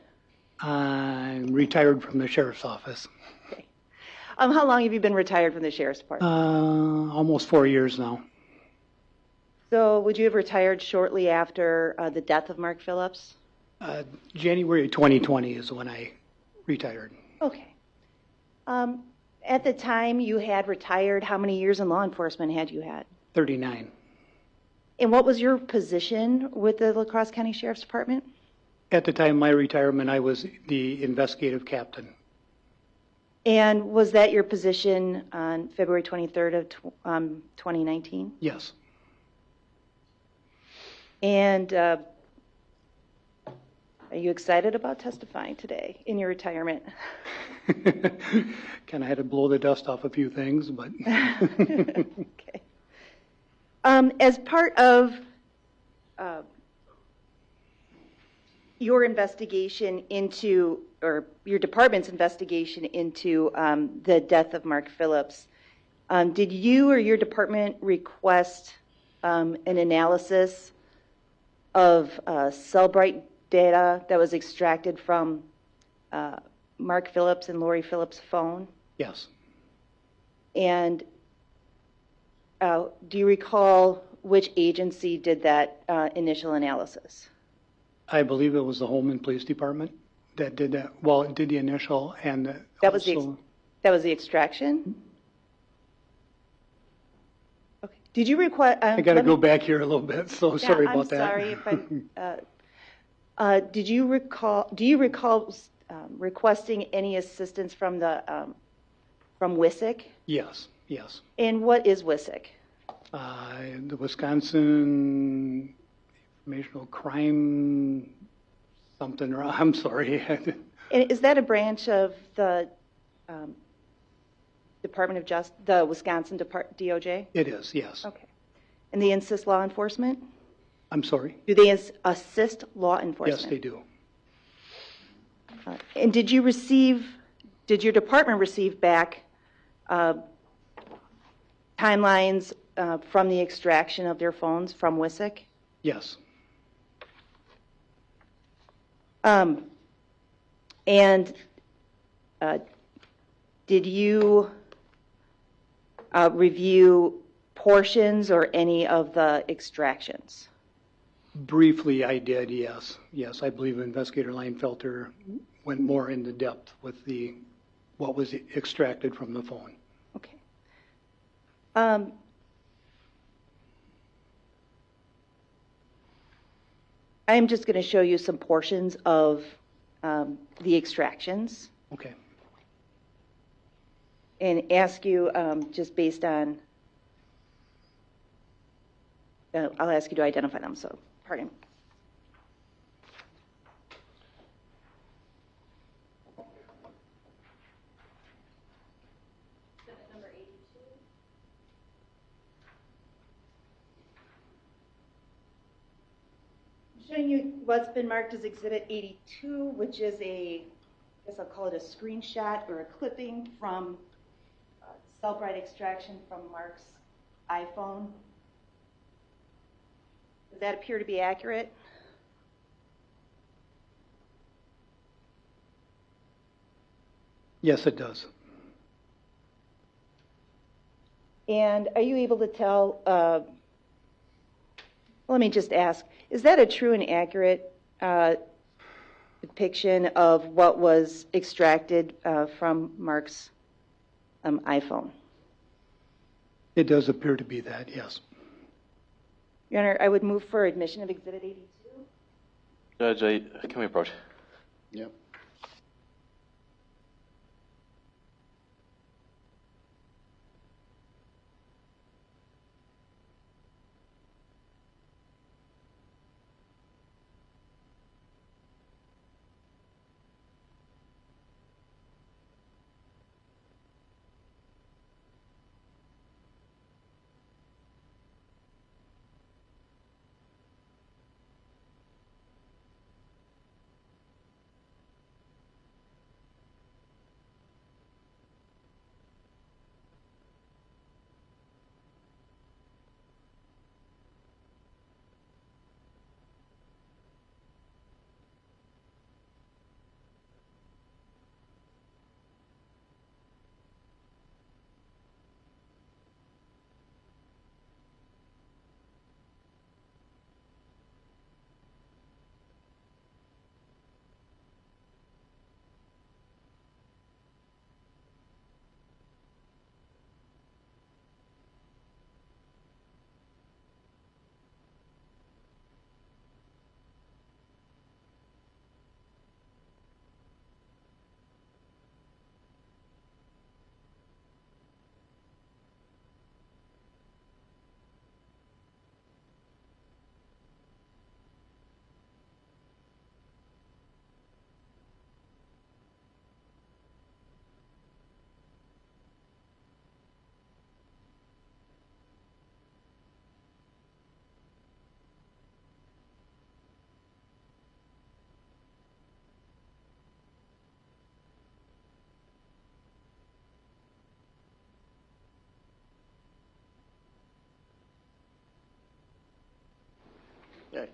I'm retired from the sheriff's office. Okay. How long have you been retired from the sheriff's department? Almost 4 years now. So would you have retired shortly after the death of Mark Phillips? January 2020 is when I retired. Okay. At the time you had retired, how many years in law enforcement had you had? 39. And what was your position with the La Crosse County Sheriff's Department? At the time of my retirement, I was the investigative captain. And was that your position on February 23rd of 2019? Yes. And are you excited about testifying today in your retirement? Kind of had to blow the dust off a few things, but Okay. As part of your investigation into, or your department's investigation into the death of Mark Phillips, did you or your department request an analysis of Cellbrite data that was extracted from Mark Phillips and Lori Phillips' phone? yes. And do you recall which agency did that initial analysis? I believe it was the Holman Police Department that did that. Well, it did the initial and That was also, that was the extraction? Okay. Did you request? I got to go back here a little bit, so sorry about that. I'm sorry if I'm. Do you recall requesting any assistance from the from WISIC? Yes, yes. And what is WISIC? The Wisconsin Informational Crime something, I'm sorry. And is that a branch of the Department of Justice, the Wisconsin DOJ? It is, yes. Okay. And they assist law enforcement? I'm sorry? Do they assist law enforcement? Yes, they do. And did your department receive back timelines from the extraction of their phones from WISIC? Yes. And did you review portions or any of the extractions? Briefly, I did, yes. Yes, I believe Investigator Leinfelter went more into depth with what was extracted from the phone. Okay. I'm just going to show you some portions of the extractions Okay. and ask you just based on, I'll ask you to identify them, so pardon. Number 82. I'm showing you what's been marked as Exhibit 82, which is I guess I'll call it a screenshot or a clipping from Cellbrite extraction from Mark's iPhone. Does that appear to be accurate? Yes, it does. And are you able to tell, let me just ask, is that a true and accurate depiction of what was extracted from Mark's iPhone? It does appear to be that, yes. Your Honor, I would move for admission of Exhibit 82. Judge, can we approach? Yep.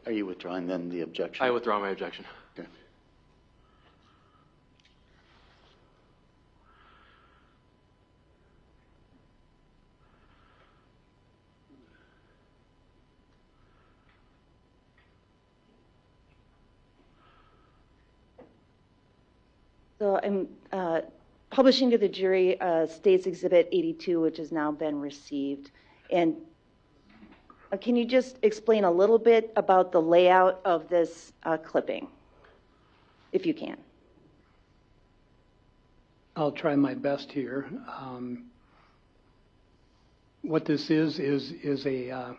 Are you withdrawing then the objection? I withdraw my objection. Okay. So I'm publishing to the jury State's Exhibit 82, which has now been received. And can you just explain a little bit about the layout of this clipping, if you can? I'll try my best here. What this is a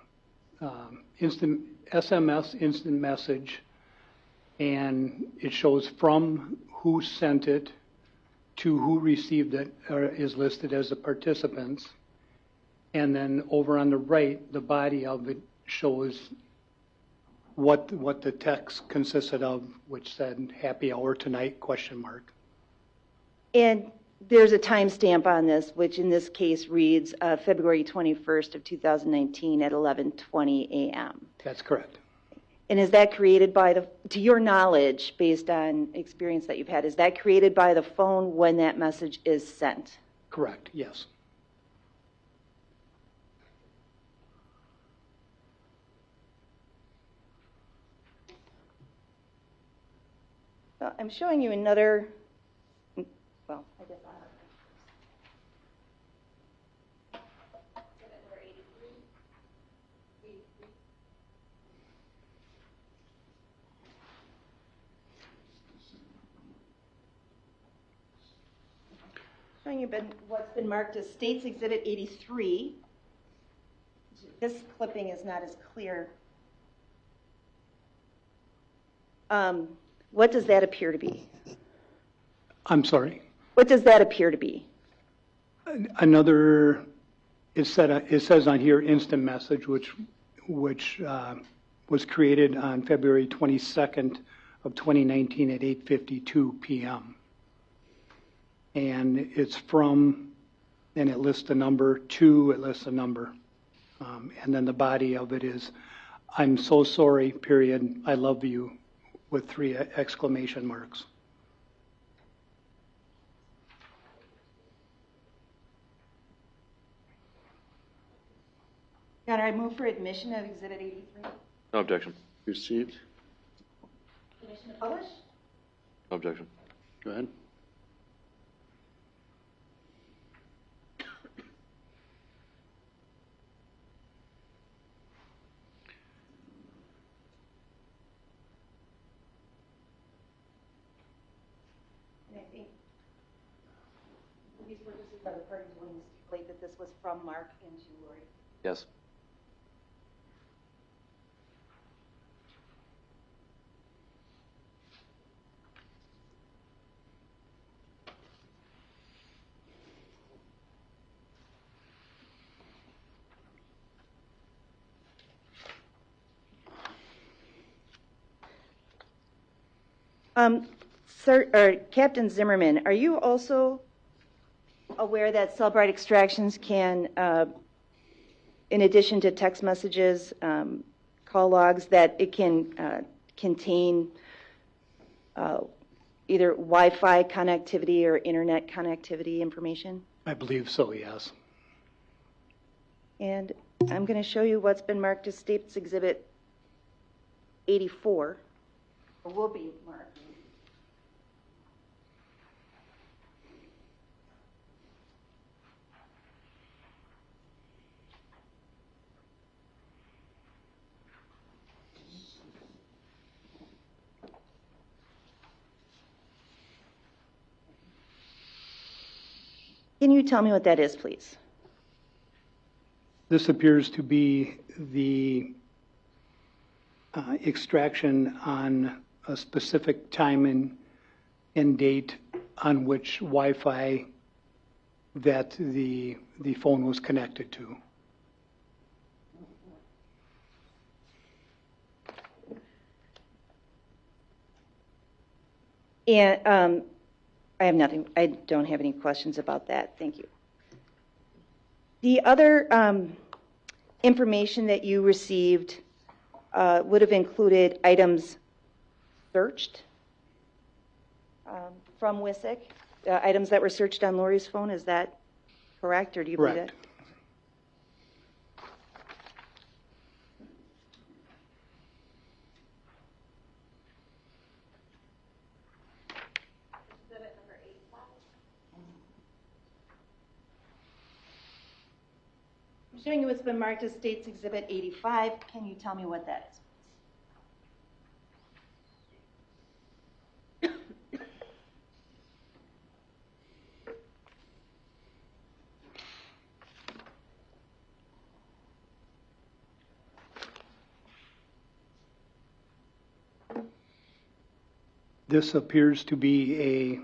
instant SMS instant message, and it shows from who sent it to who received it, or is listed as the participants. And then over on the right, the body of it shows what the text consisted of, which said "Happy hour tonight?" ? And there's a timestamp on this, which in this case reads February 21st of 2019 at 11:20 a.m. That's correct. And is that created by to your knowledge, based on experience that you've had, is that created by the phone when that message is sent? Correct, yes. I'm showing you another, well, I guess I'll have showing you what's been marked as State's Exhibit 83. This clipping is not as clear. What does that appear to be? I'm sorry? What does that appear to be? Another, it says on here instant message, which was created on February 22nd of 2019 at 8:52 p.m. And it's from, and it lists a number, to, it lists a number. And then the body of it is, "I'm so sorry, period, I love you," with 3 exclamation marks. Your Honor, I move for admission of Exhibit 83. No objection. Received. Permission to publish? No objection. Go ahead. And I think these witnesses are the parties willing to stipulate that this was from Mark and to Lori. Yes. Captain Zimmerman, are you also aware that Cellbrite extractions can, in addition to text messages, call logs, that it can contain either Wi-Fi connectivity or internet connectivity information? I believe so, yes. And I'm going to show you what's been marked as State's Exhibit 84, or will be marked. Can you tell me what that is, please? This appears to be the extraction on a specific time and date on which Wi-Fi that the phone was connected to. And I have nothing. I don't have any questions about that. Thank you. The other information that you received would have included items searched from WISIC, items that were searched on Lori's phone. Is that correct, or do you believe Correct. it? I'm showing you what's been marked as State's Exhibit 85. Can you tell me what that is? This appears to be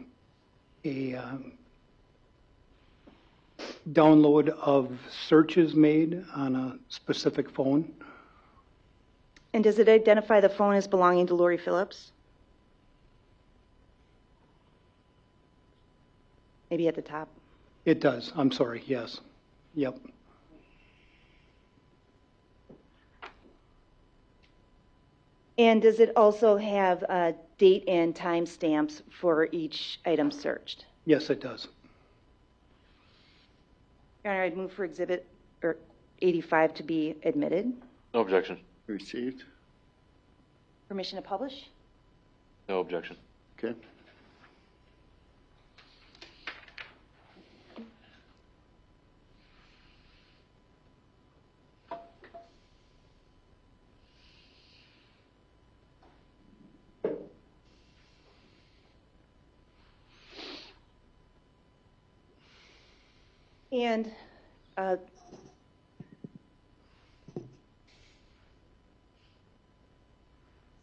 a download of searches made on a specific phone. And does it identify the phone as belonging to Lori Phillips? Maybe at the top. It does. I'm sorry. Yes. Yep. And does it also have date and time stamps for each item searched? Yes, it does. Your Honor, I'd move for Exhibit 85 to be admitted. No objection. Received. Permission to publish? No objection. Okay. And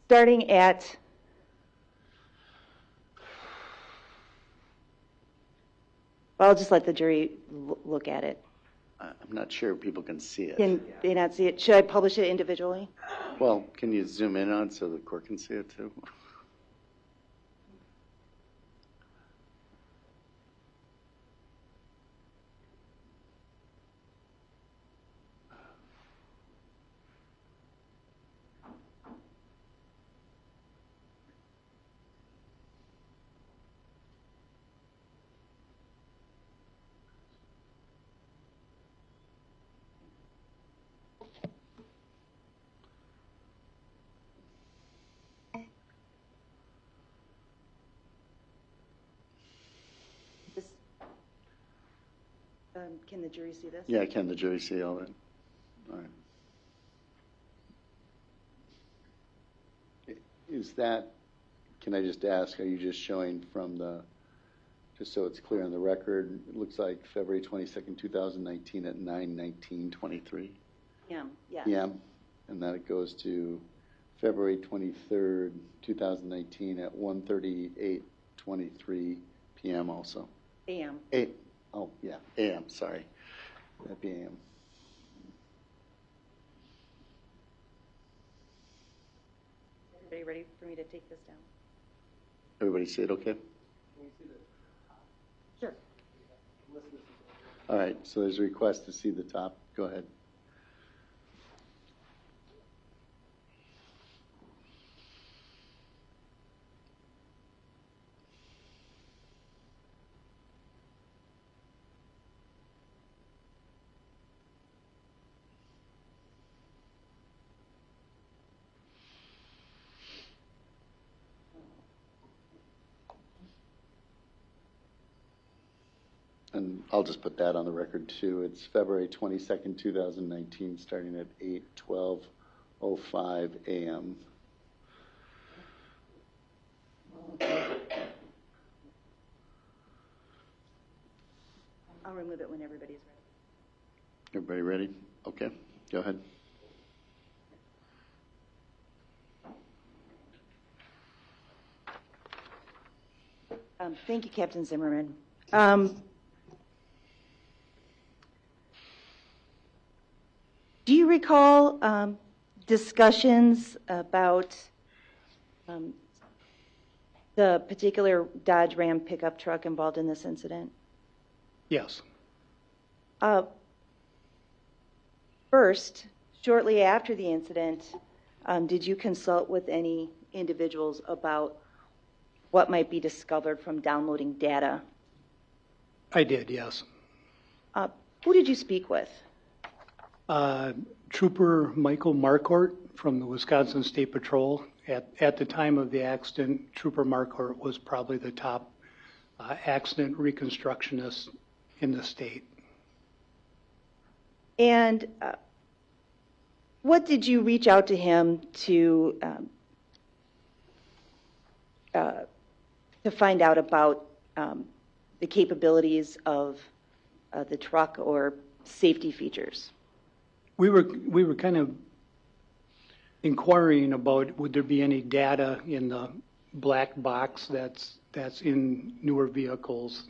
starting at well, I'll just let the jury look at it. I'm not sure people can see it. Can they not see it? Should I publish it individually? Well, can you zoom in on it so the court can see it too? This, can the jury see this? Yeah, can the jury see all that? All right. Is that, can I just ask, are you just showing from the, just so it's clear on the record, it looks like February 22nd, 2019 at 9:19:23 Yeah. Yeah. p.m. And then it goes to February 23rd, 2019 at 1:38:23 p.m. also. AM. Oh, yeah, AM, sorry. That'd be AM. Everybody ready for me to take this down? Everybody see it okay? Sure. All right, so there's a request to see the top. Go ahead. And I'll just put that on the record too. It's February 22nd, 2019, starting at 8:12:05 a.m. I'll remove it when everybody's ready. Everybody ready? Okay, go ahead. Thank you, Captain Zimmerman. Do you recall discussions about the particular Dodge Ram pickup truck involved in this incident? Yes. First, shortly after the incident, did you consult with any individuals about what might be discovered from downloading data? I did, yes. Who did you speak with? Trooper Michael Marcourt from the Wisconsin State Patrol. At the time of the accident, Trooper Marcourt was probably the top accident reconstructionist in the state. And what did you reach out to him to find out about the capabilities of the truck or safety features? We were kind of inquiring about would there be any data in the black box that's in newer vehicles,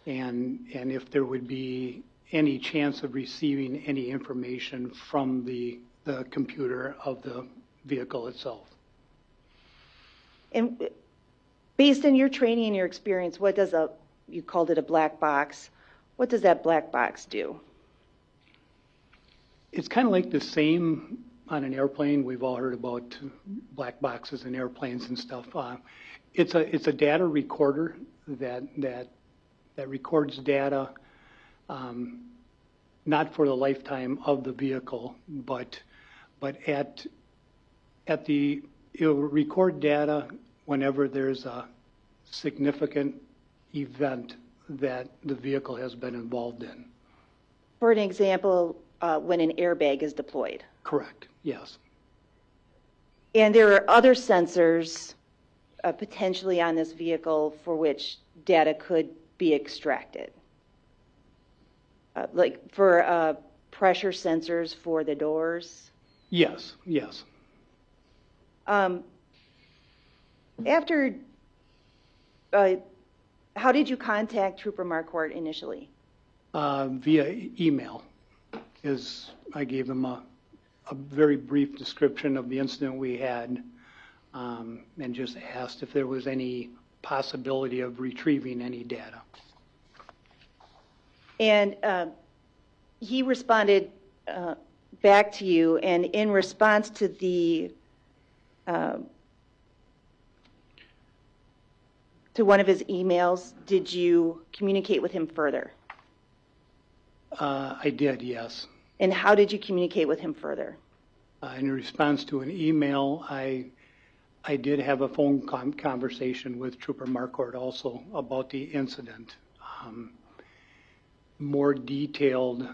and if there would be any chance of receiving any information from the computer of the vehicle itself. And based on your training and your experience, what does you called it a black box, what does that black box do? It's kind of like the same on an airplane. We've all heard about black boxes in airplanes and stuff. It's a data recorder that records data, not for the lifetime of the vehicle, but it'll record data whenever there's a significant event that the vehicle has been involved in. For an example, when an airbag is deployed. Correct, yes. And there are other sensors potentially on this vehicle for which data could be extracted. Like for pressure sensors for the doors? Yes, yes. How did you contact Trooper Marquardt initially? Via email. I gave them a very brief description of the incident we had, and just asked if there was any possibility of retrieving any data. And he responded back to you, and in response to one of his emails, did you communicate with him further? I did, yes. And how did you communicate with him further? In response to an email, I did have a phone conversation with Trooper Marquardt also about the incident. More detailed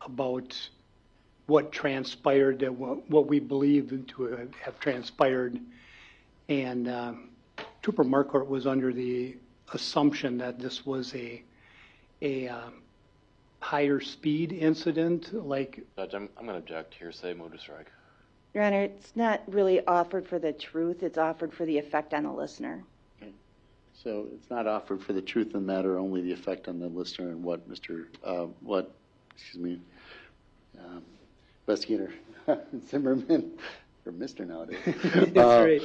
about what transpired, what we believe to have transpired. And Trooper Marquardt was under the assumption that this was a higher speed incident, like... Judge, I'm going to object. Hearsay, move to strike. Your Honor, it's not really offered for the truth. It's offered for the effect on the listener. Okay. So it's not offered for the truth of the matter, only the effect on the listener and what Investigator Zimmerman, or Mr. nowadays. That's right.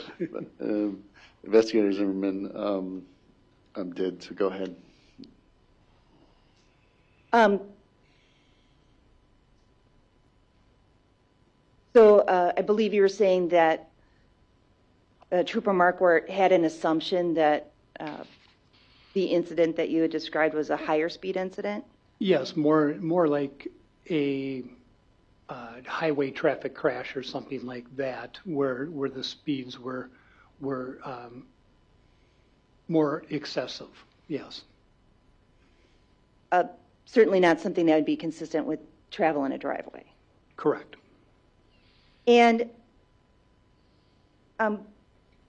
Investigator Zimmerman did, so go ahead. So I believe you were saying that Trooper Marquardt had an assumption that the incident that you had described was a higher speed incident? Yes, more like a highway traffic crash or something like that, where the speeds were more excessive, yes. Certainly not something that would be consistent with travel in a driveway. Correct. And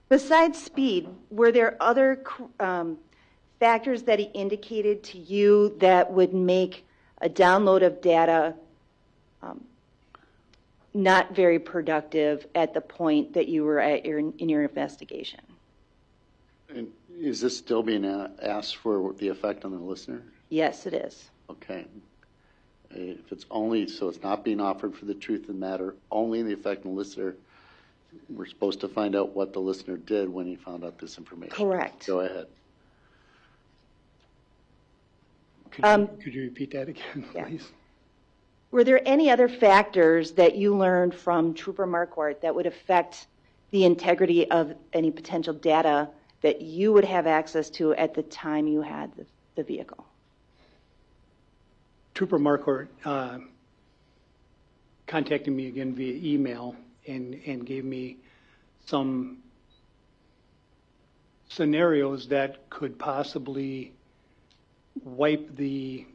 besides speed, were there other factors that he indicated to you that would make a download of data not very productive at the point that you were at in your investigation? And is this still being asked for the effect on the listener? Yes, it is. Okay. If it's only, so it's not being offered for the truth of the matter, only the effect on the listener, we're supposed to find out what the listener did when he found out this information. Correct. Go ahead. Could you repeat that again, please? Were there any other factors that you learned from Trooper Marquardt that would affect the integrity of any potential data that you would have access to at the time you had the vehicle? Trooper Marquardt contacted me again via email and gave me some scenarios that could possibly wipe the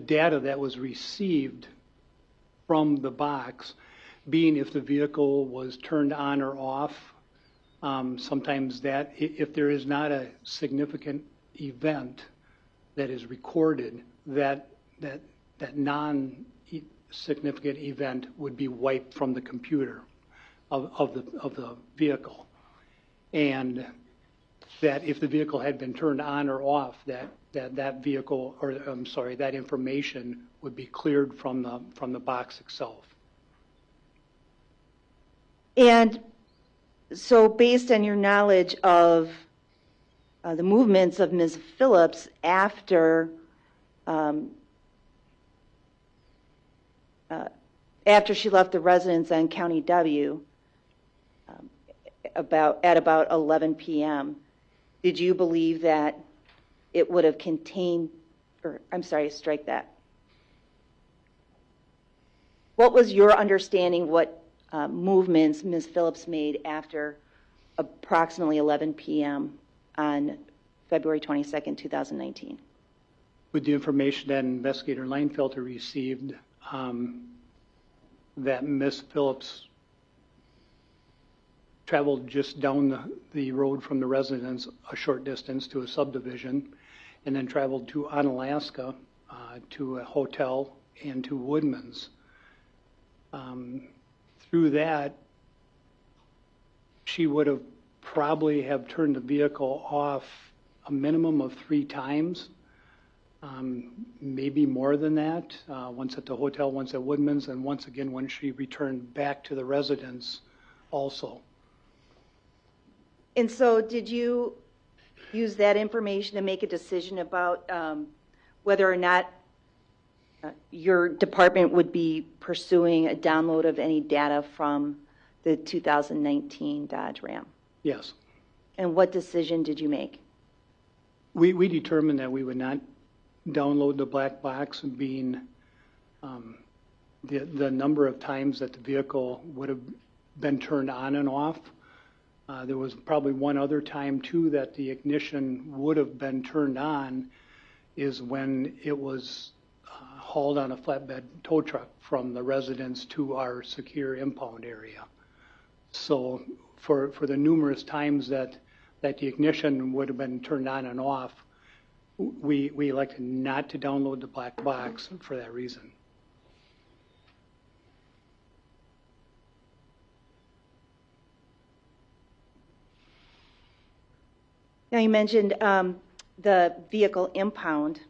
data that was received from the box, being if the vehicle was turned on or off. Sometimes that, if there is not a significant event that is recorded, that non-significant event would be wiped from the computer of the vehicle. And that if the vehicle had been turned on or off, that vehicle, or I'm sorry, that information would be cleared from the box itself. And so based on your knowledge of the movements of Ms. Phillips after she left the residence on County W at about 11 p.m., did you believe that it would have contained, or I'm sorry, strike that. What was your understanding what movements Ms. Phillips made after approximately 11 p.m. on February 22nd, 2019? With the information that Investigator Leinfelter received, that Ms. Phillips traveled just down the road from the residence a short distance to a subdivision, and then traveled to Onalaska to a hotel and to Woodman's. Through that, she would have probably have turned the vehicle off a minimum of 3 times, maybe more than that, once at the hotel, once at Woodman's, and once again when she returned back to the residence also. And so did you use that information to make a decision about whether or not your department would be pursuing a download of any data from the 2019 Dodge Ram? Yes. And what decision did you make? We determined that we would not download the black box, being the number of times that the vehicle would have been turned on and off. There was probably one other time too that the ignition would have been turned on, is when it was hauled on a flatbed tow truck from the residence to our secure impound area. So for the numerous times that the ignition would have been turned on and off, we elected not to download the black box for that reason. Now you mentioned the vehicle impound.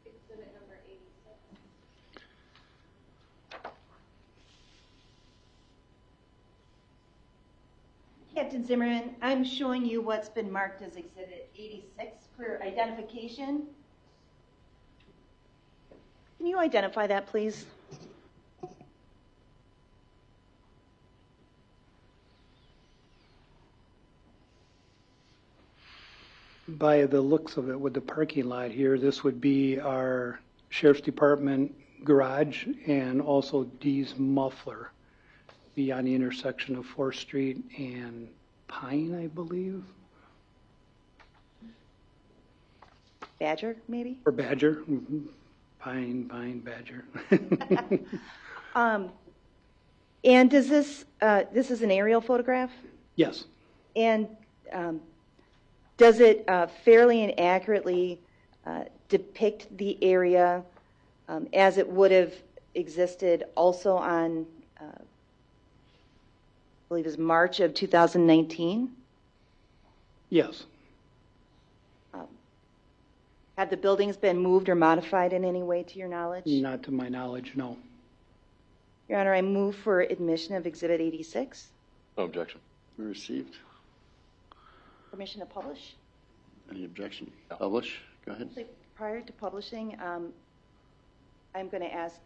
Exhibit number 86. Captain Zimmerman, I'm showing you what's been marked as Exhibit 86 for identification. Can you identify that, please? By the looks of it with the parking lot here, this would be our Sheriff's Department garage and also Dee's muffler. Be on the intersection of 4th Street and Pine, I believe. Badger, maybe? Or Badger. Mm-hmm. Pine, Badger. And does this is an aerial photograph? Yes. And does it fairly and accurately depict the area as it would have existed also on, I believe it was March of 2019? Yes. Have the buildings been moved or modified in any way to your knowledge? Not to my knowledge, no. Your Honor, I move for admission of Exhibit 86. No objection. Received. Permission to publish? Any objection? Publish? Go ahead. Actually, prior to publishing, I'm going to ask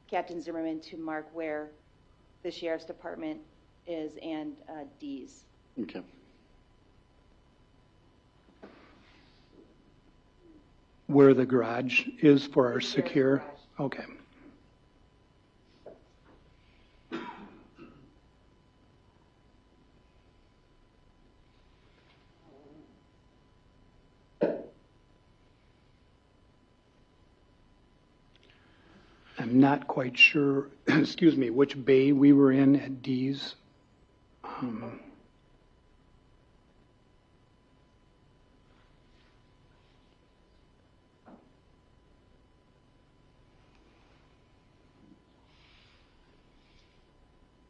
Captain Zimmerman to mark where the Sheriff's Department is and D's. Okay. Where the garage is for our secure? garage. Okay. I'm not quite sure, excuse me, which bay we were in at D's.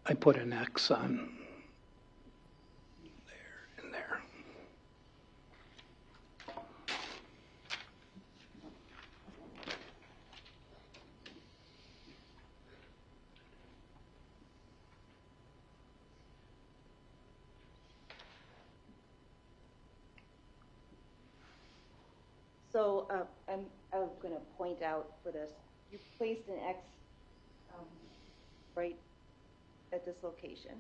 I put an X on there and there. So I'm going to point out for this, you placed an X right at this location.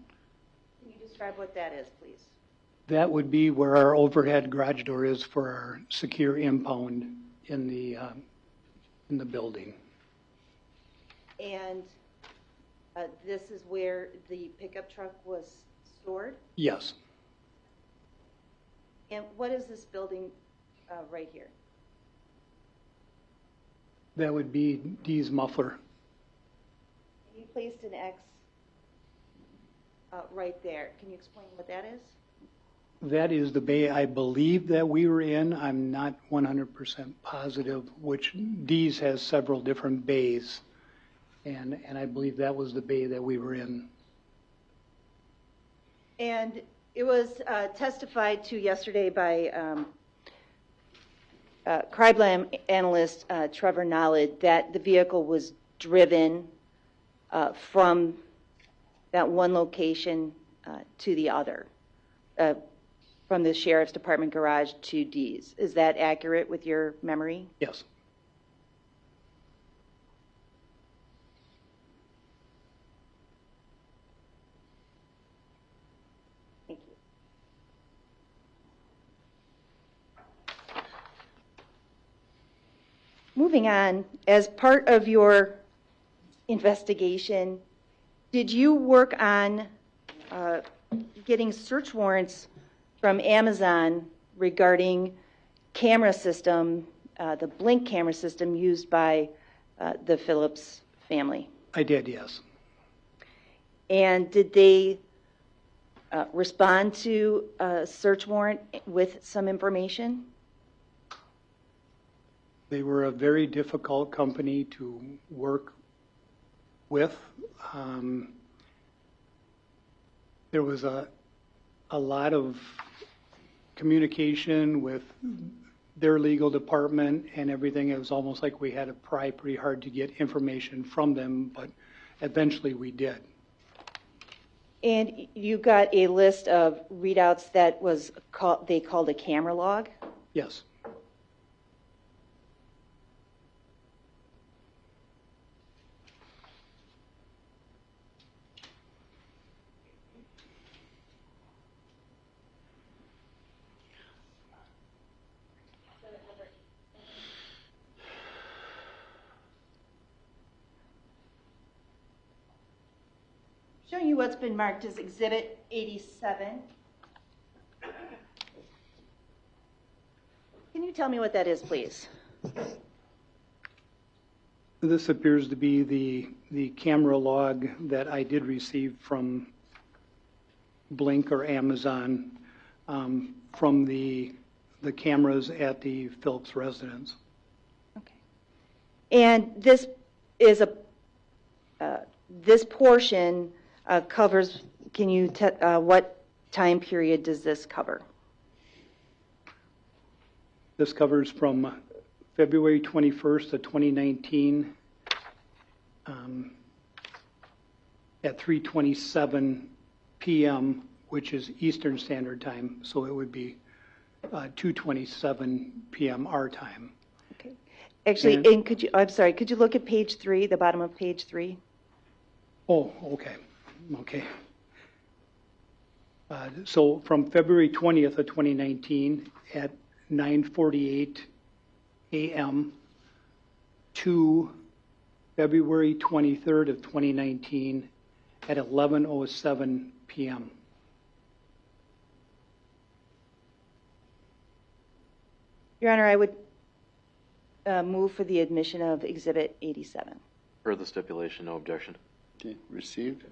Can you describe what that is, please? That would be where our overhead garage door is for our secure impound in the building. And this is where the pickup truck was stored? Yes. And what is this building right here? That would be D's muffler. You placed an X right there. Can you explain what that is? That is the bay I believe that we were in. I'm not 100% positive, which D's has several different bays. And I believe that was the bay that we were in. And it was testified to yesterday by crime analyst Trevor Nollett that the vehicle was driven from that one location to the other, from the Sheriff's Department garage to D's. Is that accurate with your memory? Yes. Thank you. Moving on, as part of your investigation, did you work on getting search warrants from Amazon regarding camera system, the Blink camera system used by the Phillips family? I did, yes. And did they respond to a search warrant with some information? They were a very difficult company to work with. There was a lot of communication with their legal department and everything. It was almost like we had to pry pretty hard to get information from them, but eventually we did. And you got a list of readouts that was they called a camera log? Yes. Showing you what's been marked as Exhibit 87. Can you tell me what that is, please? This appears to be the camera log that I did receive from Blink or Amazon from the cameras at the Phillips residence. Okay. And this is this portion covers, can you, what time period does this cover? This covers from February 21st of 2019 at 3:27 p.m., which is Eastern Standard Time, so it would be 2:27 p.m. our time. Okay. Actually, And- I'm sorry, could you look at page 3, the bottom of page 3? Oh, okay, okay. So from February 20th of 2019 at 9:48 a.m. to February 23rd of 2019 at 11:07 p.m. Your Honor, I would move for the admission of Exhibit 87. Per the stipulation, no objection. Okay, received.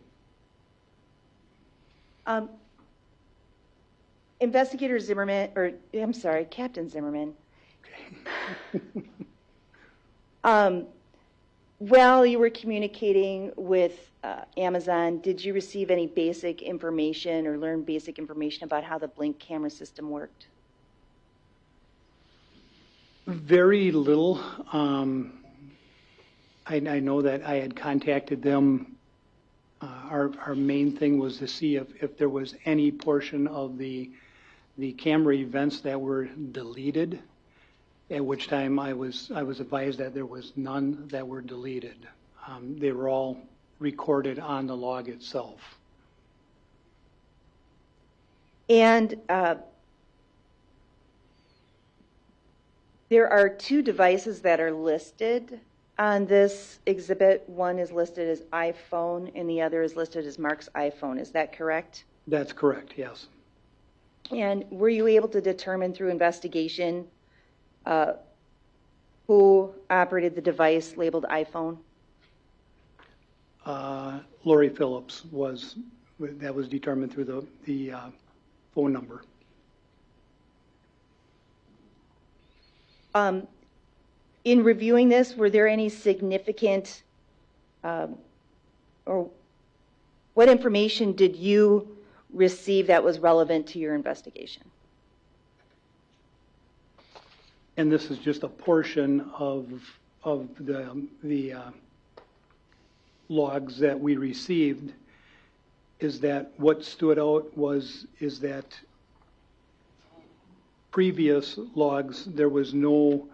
Investigator Zimmerman, or I'm sorry, Captain Zimmerman. While you were communicating with Amazon, did you receive any basic information or learn basic information about how the Blink camera system worked? Very little. I know that I had contacted them. Our main thing was to see if there was any portion of the camera events that were deleted, at which time I was advised that there was none that were deleted. They were all recorded on the log itself. And there are 2 devices that are listed on this exhibit. One is listed as iPhone and the other is listed as Mark's iPhone. Is that correct? That's correct, yes. And were you able to determine through investigation who operated the device labeled iPhone? Lori Phillips that was determined through the phone number. In reviewing this, were there any significant, or what information did you receive that was relevant to your investigation? And this is just a portion of the logs that we received. Is that what stood out is that previous logs, there was no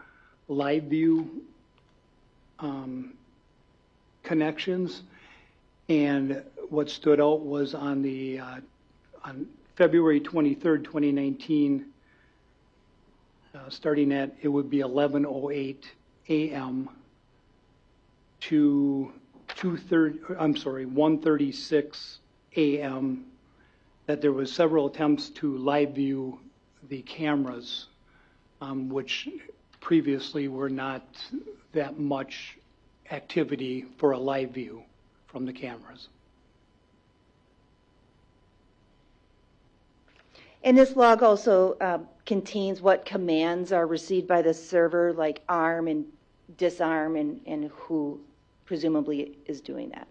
live view connections, and what stood out was on February 23rd, 2019, starting at, it would be 11:08 a.m. to 1:36 a.m. that there was several attempts to live view the cameras, which previously were not that much activity for a live view from the cameras. And this log also contains what commands are received by the server, like arm and disarm, and who presumably is doing that.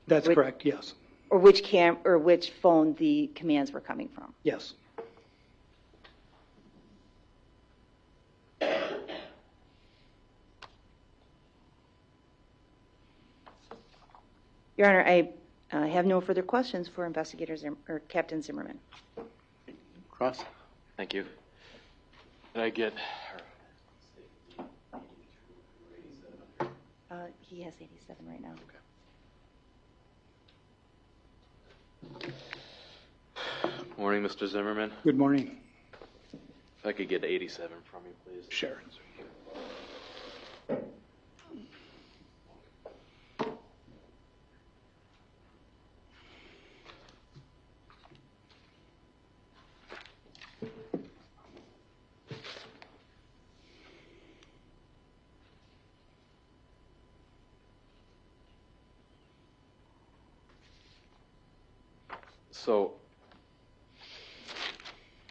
That's correct, yes. Or which phone the commands were coming from. Yes. Your Honor, I have no further questions for Captain Zimmerman. Crosse? Thank you. Did I get? He has 87 right now. Okay. Morning, Mr. Zimmerman. Good morning. If I could get 87 from you, please. Sure. So,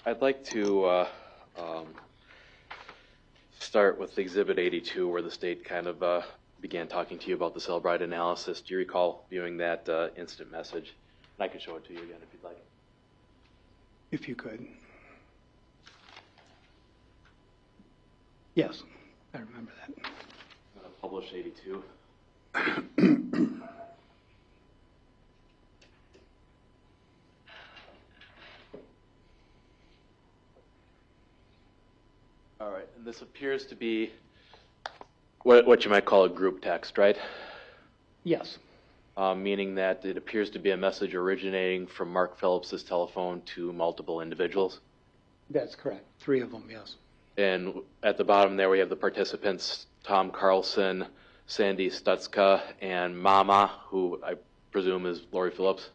I'd like to start with Exhibit 82, where the state kind of began talking to you about the Cellbrite analysis. Do you recall viewing that instant message? And I can show it to you again if you'd like. If you could. Yes, I remember that. I'm going to publish 82. All right, and this appears to be what you might call a group text, right? Yes, Meaning that it appears to be a message originating from Mark Phillips's telephone to multiple individuals. that's correct. 3 of them, yes. And at the bottom there, we have the participants, Tom Carlson, Sandy Stutska, and Mama, who I presume is Lori Phillips.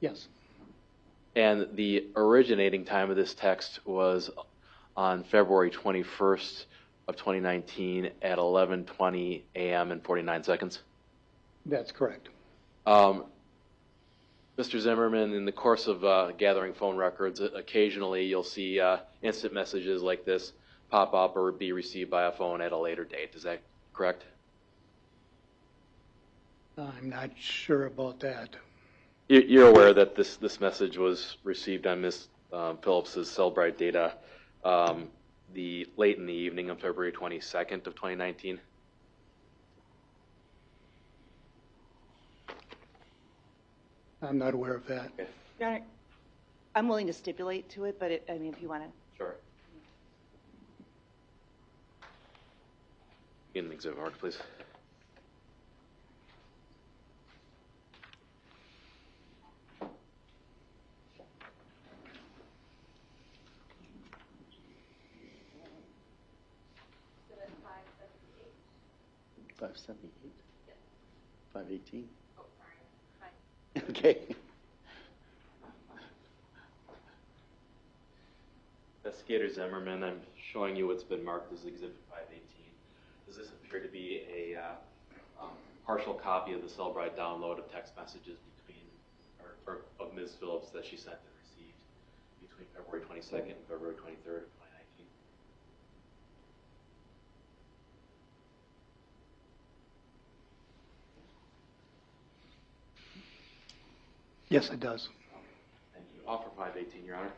Yes, And the originating time of this text was on February 21st of 2019 at 11:20 a.m. and 49 seconds. that's correct. Mr. Zimmerman, in the course of gathering phone records, occasionally you'll see instant messages like this pop up or be received by a phone at a later date. Is that correct? I'm not sure about that. You're aware that this message was received on Ms. Phillips's Cellbrite data the late in the evening of February 22nd of 2019? I'm not aware of that. Your Honor, I'm willing to stipulate to it, but I mean, if you want to. Sure. In the exhibit order, please. $578. 518. Oh, sorry. Okay. Investigator Zimmerman, I'm showing you what's been marked as Exhibit 518. Does this appear to be a partial copy of the Cellbrite download of text messages between, or of Ms. Phillips that she sent and received between February 22nd and February 23rd of 2019? Yes, it does. Thank you. Offer 518, Your Honor.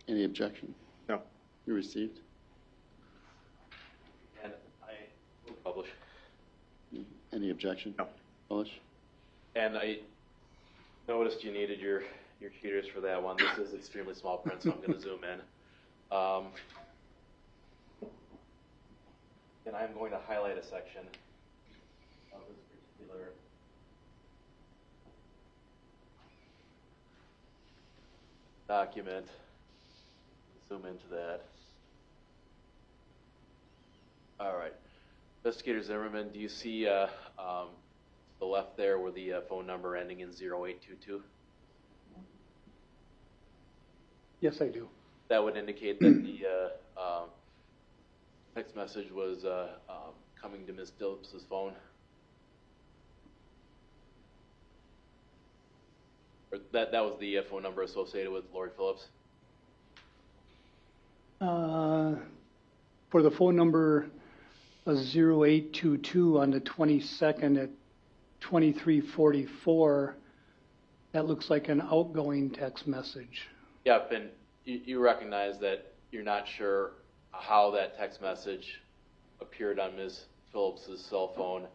Any objection? No. You received? And I will publish. Any objection? No. Publish? And I noticed you needed your cheaters for that one. This is extremely small print, so I'm going to zoom in. And I'm going to highlight a section of this particular document. Zoom into that. All right. Investigator Zimmerman, do you see the left there where the phone number ending in 0822? Yes, I do. That would indicate that the text message was coming to Ms. Phillips' phone. Or that was the phone number associated with Lori Phillips? For the phone number 0822 on the 22nd at 23:44, that looks like an outgoing text message. Yep, and you recognize that you're not sure how that text message appeared on Ms. Phillips' cell phone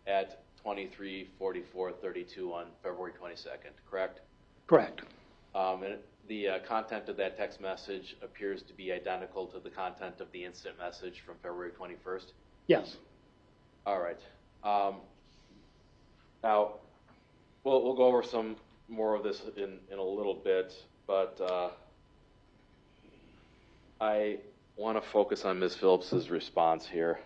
at 23:44:32 on February 22nd, correct? Correct. And the content of that text message appears to be identical to the content of the instant message from February 21st? Yes. All right. Now, we'll go over some more of this in a little bit, but I want to focus on Ms. Phillips's response here.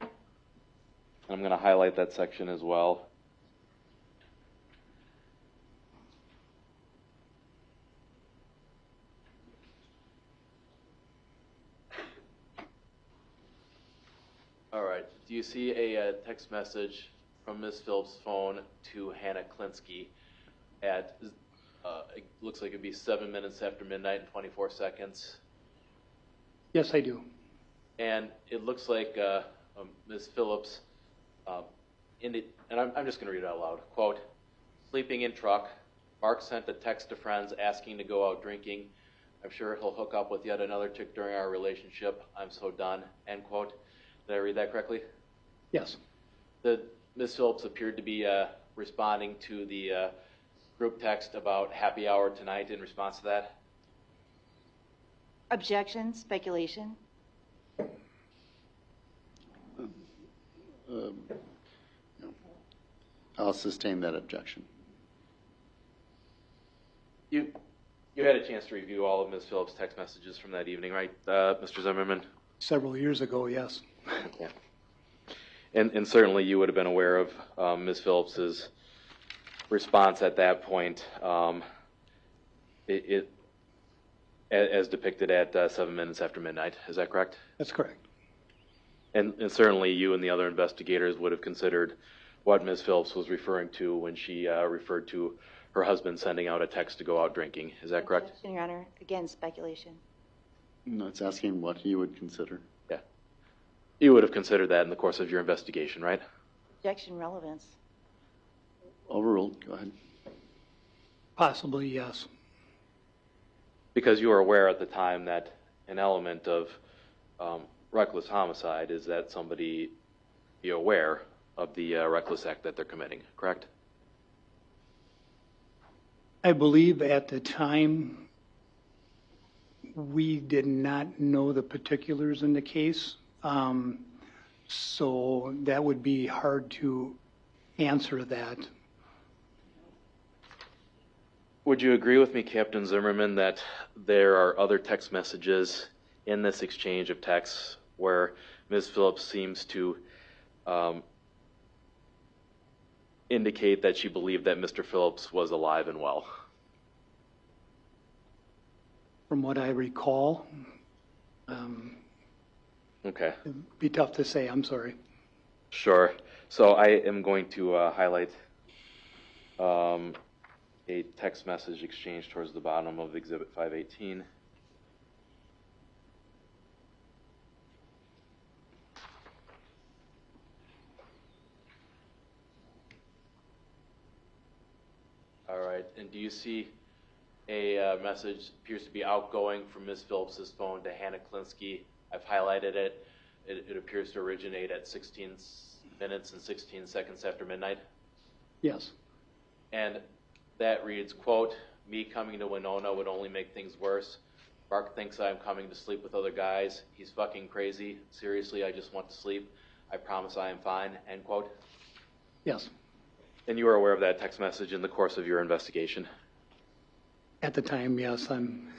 I'm going to highlight that section as well. All right. Do you see a text message from Ms. Phillips' phone to Hannah Klinsky at, it looks like it'd be 7 minutes after midnight and 24 seconds? Yes, I do. And it looks like Ms. Phillips, and I'm just going to read it out loud. Quote, sleeping in truck. Mark sent a text to friends asking to go out drinking. I'm sure he'll hook up with yet another chick during our relationship. I'm so done. End quote. Did I read that correctly? Yes. Ms. Phillips appeared to be responding to the group text about happy hour tonight in response to that? Objection, speculation. I'll sustain that objection. You had a chance to review all of Ms. Phillips' text messages from that evening, right, Mr. Zimmerman? Several years ago, yes. Yeah. And certainly you would have been aware of Ms. Phillips's response at that point, as depicted at 7 minutes after midnight. Is that correct? That's correct. And certainly you and the other investigators would have considered what Ms. Phillips was referring to when she referred to her husband sending out a text to go out drinking. Is that correct? Objection, Your Honor. Again, speculation. No, it's asking what he would consider. Yeah. You would have considered that in the course of your investigation, right? Objection, relevance. Overruled. Go ahead. Possibly, yes. Because you were aware at the time that an element of reckless homicide is that somebody be aware of the reckless act that they're committing, correct? I believe at the time we did not know the particulars in the case, so that would be hard to answer that. Would you agree with me, Captain Zimmerman, that there are other text messages in this exchange of texts where Ms. Phillips seems to indicate that she believed that Mr. Phillips was alive and well? From what I recall, Okay. it'd be tough to say, I'm sorry. Sure. So I am going to highlight a text message exchange towards the bottom of Exhibit 518. All right, and do you see a message appears to be outgoing from Ms. Phillips's phone to Hannah Klinsky? I've highlighted it. It appears to originate at 16 minutes and 16 seconds after midnight. Yes. And that reads, quote, "Me coming to Winona would only make things worse. Mark thinks I'm coming to sleep with other guys. He's fucking crazy. Seriously, I just want to sleep. I promise I am fine," end quote. Yes. And you were aware of that text message in the course of your investigation? At the time, yes, I'm.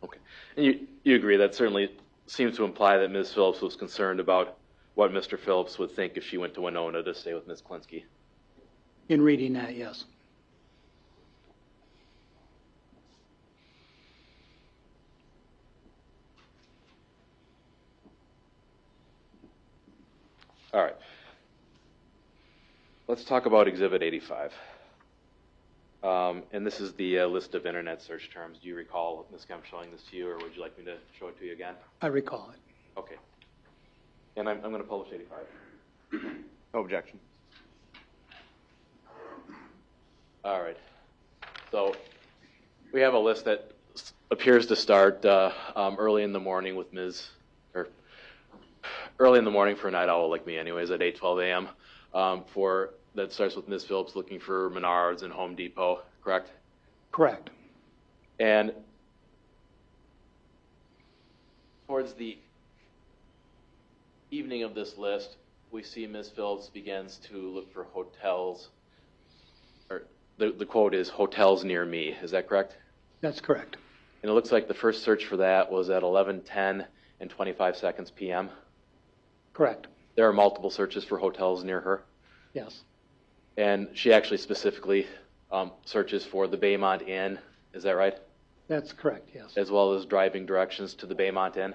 Okay. And you agree that certainly seems to imply that Ms. Phillips was concerned about what Mr. Phillips would think if she went to Winona to stay with Ms. Klinsky? In reading that, yes. All right. Let's talk about Exhibit 85. And this is the list of internet search terms. Do you recall Ms. Kemp showing this to you, or would you like me to show it to you again? I recall it. Okay. And I'm going to publish 85. No objection. All right. So we have a list that appears to start early in the morning with early in the morning for a night owl like me anyways, at 8:12 a.m. That starts with Ms. Phillips looking for Menards and Home Depot, correct? Correct. And towards the evening of this list, we see Ms. Phillips begins to look for hotels, or the quote is, "hotels near me." Is that correct? That's correct. And it looks like the first search for that was at 11:10 and 25 seconds p.m. Correct. There are multiple searches for hotels near her. Yes. And she actually specifically searches for the Baymont Inn. Is that right? That's correct, yes. As well as driving directions to the Baymont Inn.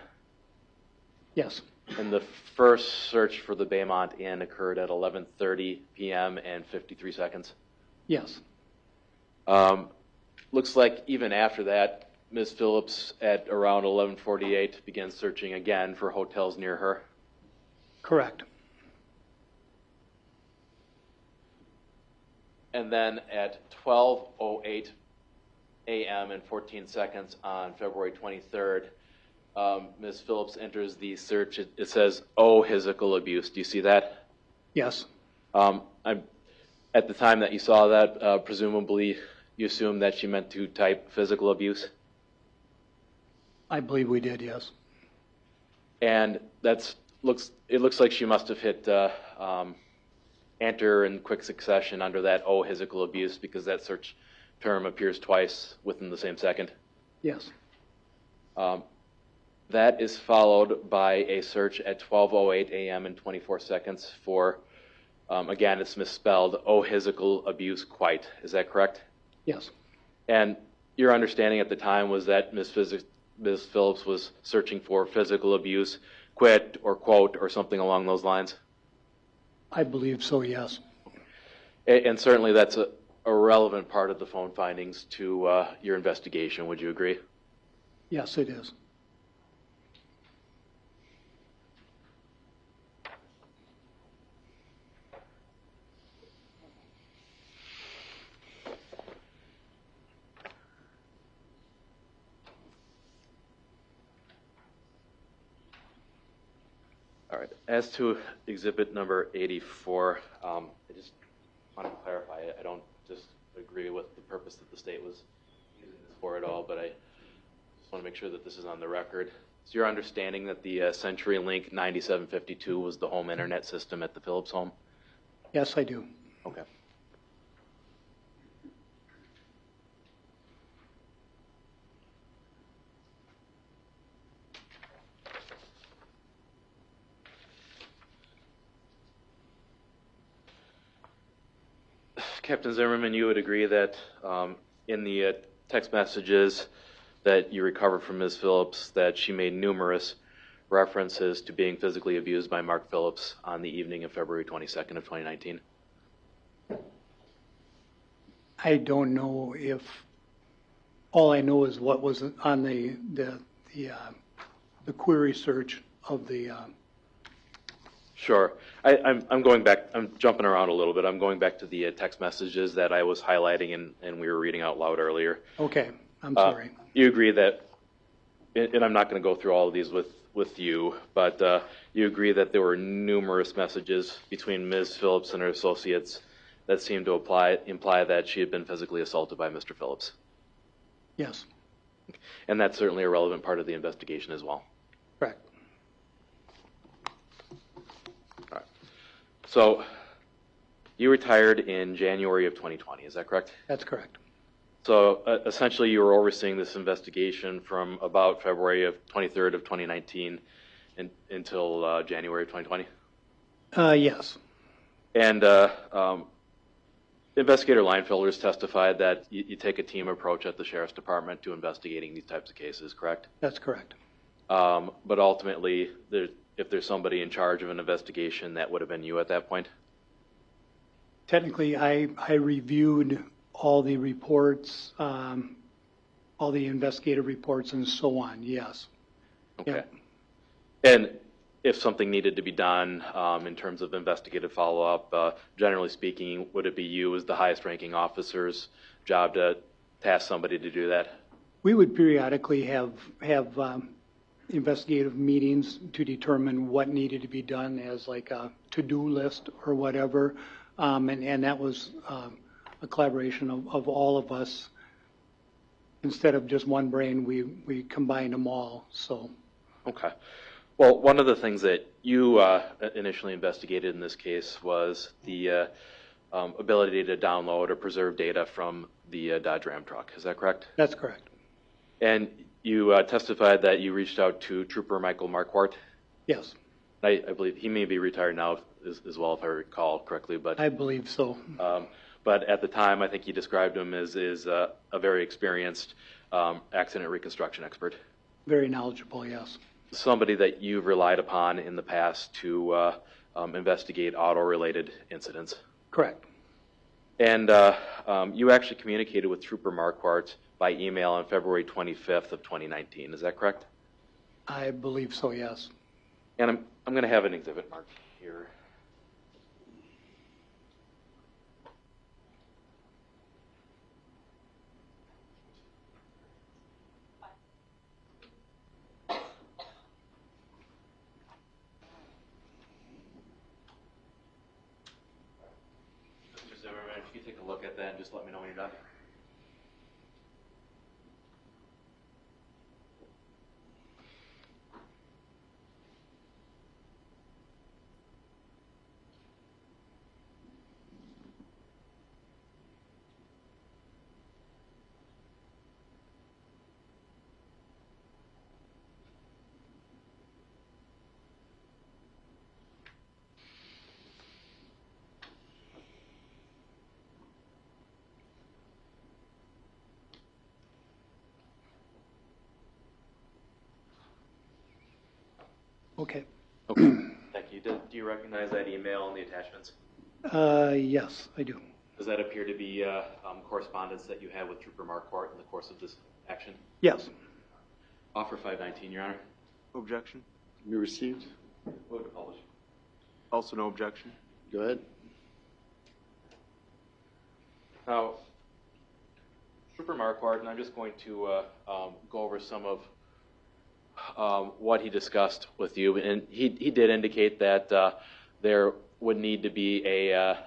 Yes. And the first search for the Baymont Inn occurred at 11:30 p.m. and 53 seconds. Yes. Looks like even after that, Ms. Phillips at around 11:48 began searching again for hotels near her. Correct. And then at 12:08 a.m. and 14 seconds on February 23rd, Ms. Phillips enters the search. It says, "Oh, physical abuse." Do you see that? Yes. At the time that you saw that, presumably you assumed that she meant to type physical abuse? I believe we did, yes. And it looks like she must have hit enter in quick succession under that physical abuse, because that search term appears twice within the same second. Yes. That is followed by a search at 12:08 a.m. and 24 seconds for, again, it's misspelled, physical abuse quite. Is that correct? Yes. And your understanding at the time was that Ms. Phillips was searching for physical abuse quit or quote or something along those lines? I believe so, yes. And certainly that's a relevant part of the phone findings to your investigation. Would you agree? Yes, it is. All right. As to exhibit number 84, I just want to clarify, I don't just agree with the purpose that the state was using this for at all, but I just want to make sure that this is on the record. Is your understanding that the CenturyLink 9752 was the home internet system at the Phillips home? Yes, I do. Okay. Captain Zimmerman, you would agree that in the text messages that you recovered from Ms. Phillips, that she made numerous references to being physically abused by Mark Phillips on the evening of February 22nd of 2019? I don't know if, all I know is what was on the query search of the. Sure. I'm going back, I'm jumping around a little bit. I'm going back to the text messages that I was highlighting and we were reading out loud earlier. Okay, I'm sorry. You agree that, and I'm not going to go through all of these with you, but you agree that there were numerous messages between Ms. Phillips and her associates that seemed to imply that she had been physically assaulted by Mr. Phillips? Yes. And that's certainly a relevant part of the investigation as well. Correct. All right. So you retired in January of 2020, is that correct? That's correct. So essentially you were overseeing this investigation from about February of 23rd of 2019 until January of 2020? Yes. And Investigator Leinfelder has testified that you take a team approach at the Sheriff's Department to investigating these types of cases, correct? That's correct. But ultimately, if there's somebody in charge of an investigation, that would have been you at that point? Technically, I reviewed all the reports, all the investigative reports and so on, yes. Okay. Yep. And if something needed to be done in terms of investigative follow-up, generally speaking, would it be you as the highest ranking officer's job to task somebody to do that? We would periodically have investigative meetings to determine what needed to be done as like a to-do list or whatever. And that was a collaboration of all of us. Instead of just one brain, we combined them all, so. Okay. Well, one of the things that you initially investigated in this case was the ability to download or preserve data from the Dodge Ram truck. Is that correct? That's correct. And you testified that you reached out to Trooper Michael Marquardt? Yes. I believe he may be retired now as well, if I recall correctly. But I believe so. But at the time, I think you described him as a very experienced accident reconstruction expert. Very knowledgeable, yes. Somebody that you've relied upon in the past to investigate auto-related incidents. Correct. And you actually communicated with Trooper Marquardt by email on February 25th of 2019. Is that correct? I believe so, yes. And I'm going to have an exhibit marked here. Mr. Zimmerman, if you could take a look at that and just let me know when you're done. Okay. Okay. Thank you. Do you recognize that email and the attachments? Yes, I do. Does that appear to be correspondence that you had with Trooper Marquardt in the course of this action? Yes. Offer 519, Your Honor. Objection. You received? Move to publish. Also no objection. Go ahead. Now, Trooper Marquardt, and I'm just going to go over some of what he discussed with you, and he did indicate that there would need to be a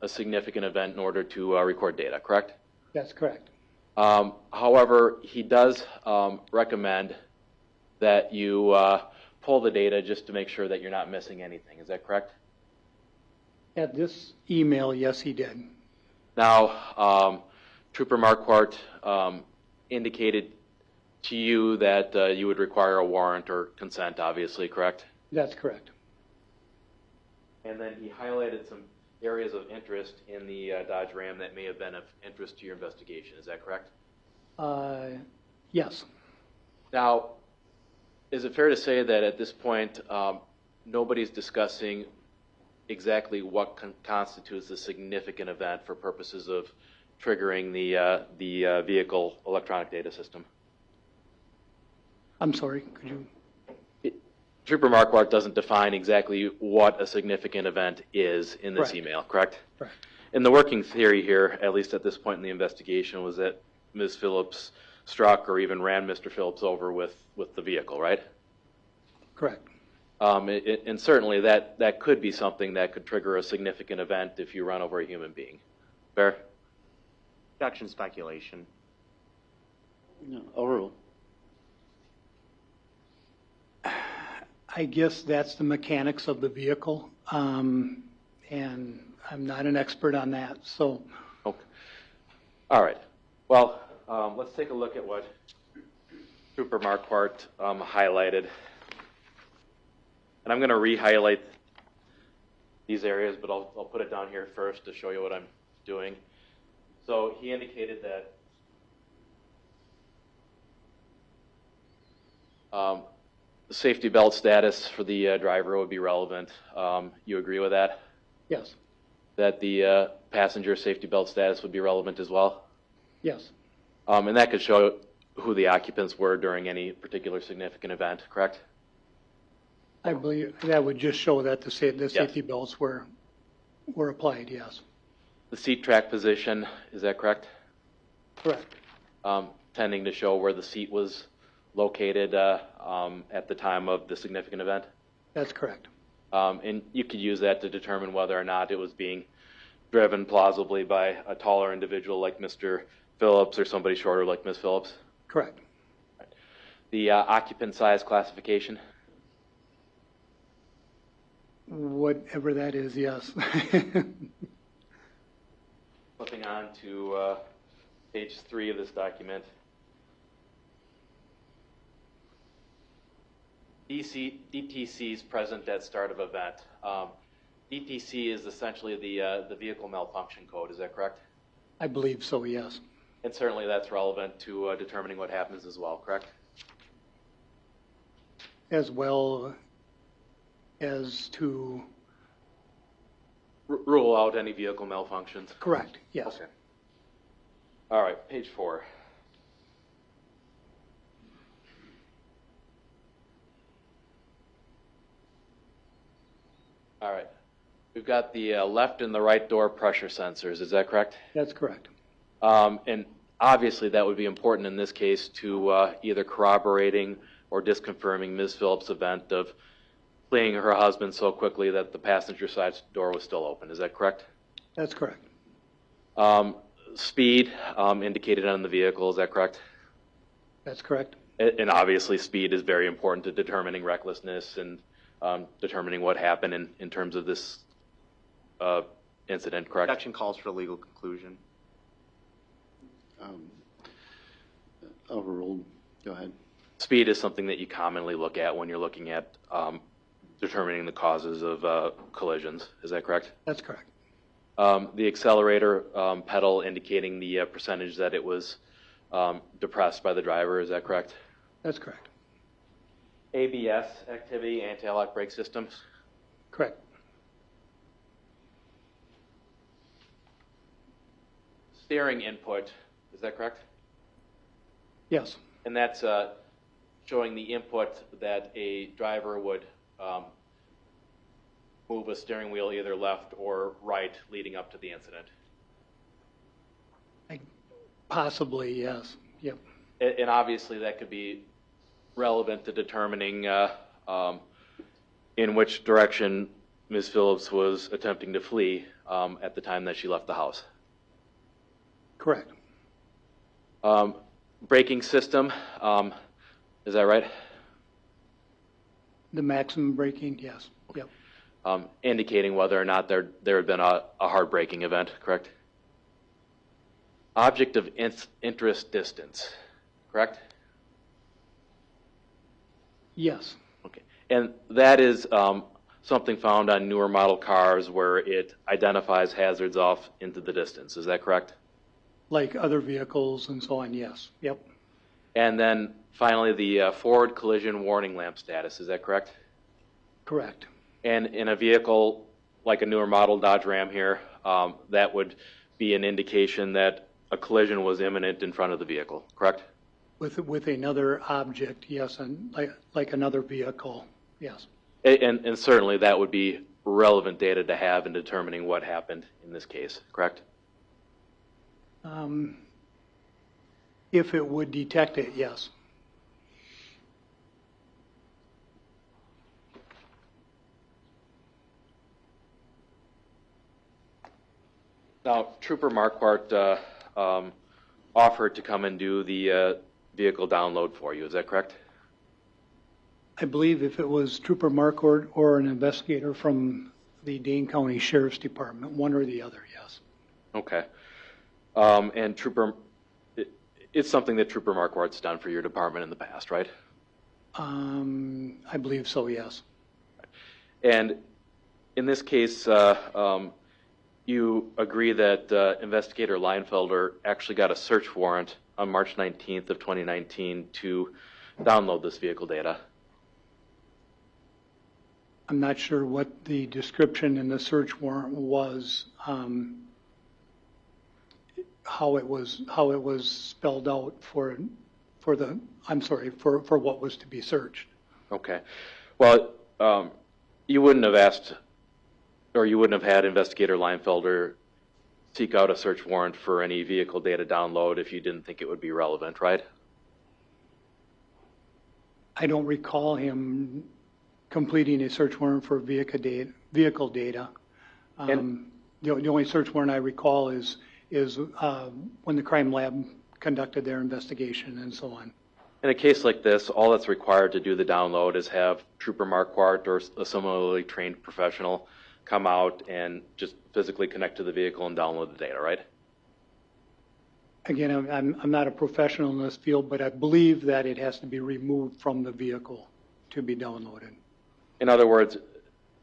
significant event in order to record data, correct? That's correct. However, he does recommend that you pull the data just to make sure that you're not missing anything. Is that correct? At this email, yes, he did. Now, Trooper Marquardt indicated to you that you would require a warrant or consent, obviously, correct? That's correct. And then he highlighted some areas of interest in the Dodge Ram that may have been of interest to your investigation. Is that correct? Yes. Now, is it fair to say that at this point, nobody's discussing exactly what constitutes a significant event for purposes of triggering the vehicle electronic data system? I'm sorry, could you? Trooper Marquardt doesn't define exactly what a significant event is in this email, correct? Correct. And the working theory here, at least at this point in the investigation, was that Ms. Phillips struck or even ran Mr. Phillips over with the vehicle, right? Correct. And certainly that could be something that could trigger a significant event if you run over a human being. Fair? Objection, speculation. No, overruled. I guess that's the mechanics of the vehicle, and I'm not an expert on that, so. Okay. All right. Well, let's take a look at what Trooper Marquardt highlighted. And I'm going to re-highlight these areas, but I'll put it down here first to show you what I'm doing. So he indicated that safety belt status for the driver would be relevant. You agree with that? Yes. That the passenger safety belt status would be relevant as well? Yes. And that could show who the occupants were during any particular significant event, correct? I believe that would just show that the safety belts were applied, yes. The seat track position, is that correct? Correct. Tending to show where the seat was located at the time of the significant event? That's correct. And you could use that to determine whether or not it was being driven plausibly by a taller individual like Mr. Phillips or somebody shorter like Ms. Phillips? Correct. The occupant size classification? Whatever that is, yes. Flipping on to page 3 of this document. DTC's present at start of event. DTC is essentially the vehicle malfunction code, is that correct? I believe so, yes. And certainly that's relevant to determining what happens as well, correct? As well as to... Rule out any vehicle malfunctions? Correct, yes. Okay. All right, page 4. All right. We've got the left and the right door pressure sensors, is that correct? That's correct. And obviously that would be important in this case to either corroborating or disconfirming Ms. Phillips' event of fleeing her husband so quickly that the passenger side door was still open, is that correct? That's correct. Speed indicated on the vehicle, is that correct? That's correct. And obviously speed is very important to determining recklessness and determining what happened in terms of this incident, correct? Objection calls for legal conclusion. Overruled. Go ahead. Speed is something that you commonly look at when you're looking at determining the causes of collisions, is that correct? That's correct. The accelerator pedal indicating the percentage that it was depressed by the driver, is that correct? That's correct. ABS activity, anti-lock brake systems. Correct. Steering input, is that correct? Yes. And that's showing the input that a driver would move a steering wheel either left or right leading up to the incident. Possibly, yes. Yep. And obviously that could be relevant to determining in which direction Ms. Phillips was attempting to flee at the time that she left the house. Correct. Braking system, is that right? The maximum braking, yes. Yep. Indicating whether or not there had been a hard braking event, correct? Object of interest distance, correct? Yes. Okay. And that is something found on newer model cars where it identifies hazards off into the distance, is that correct? Like other vehicles and so on, yes. Yep. And then finally, the forward collision warning lamp status, is that correct? Correct. And in a vehicle like a newer model Dodge Ram here, that would be an indication that a collision was imminent in front of the vehicle, correct? With another object, yes, and like another vehicle, yes. And certainly that would be relevant data to have in determining what happened in this case, correct? If it would detect it, yes. Now, Trooper Marquardt offered to come and do the vehicle download for you, is that correct? I believe if it was Trooper Marquardt or an investigator from the Dane County Sheriff's Department, one or the other, yes. Okay. And it's something that Trooper Marquardt's done for your department in the past, right? I believe so, yes. And in this case, you agree that Investigator Leinfelder actually got a search warrant on March 19th of 2019 to download this vehicle data. I'm not sure what the description in the search warrant was, how it was spelled out for what was to be searched. Okay. Well, you wouldn't have asked, or you wouldn't have had Investigator Leinfelder seek out a search warrant for any vehicle data download if you didn't think it would be relevant, right? I don't recall him completing a search warrant for vehicle data. The only search warrant I recall is when the crime lab conducted their investigation and so on. In a case like this, all that's required to do the download is have Trooper Marquardt or a similarly trained professional come out and just physically connect to the vehicle and download the data, right? Again, I'm not a professional in this field, but I believe that it has to be removed from the vehicle to be downloaded. In other words,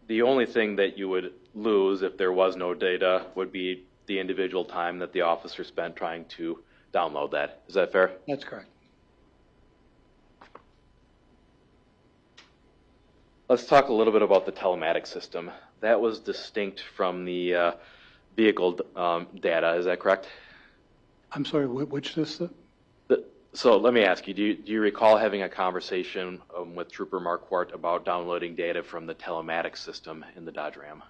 the only thing that you would lose if there was no data would be the individual time that the officer spent trying to download that. Is that fair? That's correct. Let's talk a little bit about the telematics system. That was distinct from the vehicle data, is that correct? I'm sorry, which system? So let me ask you, do you recall having a conversation with Trooper Marquardt about downloading data from the telematics system in the Dodge Ram?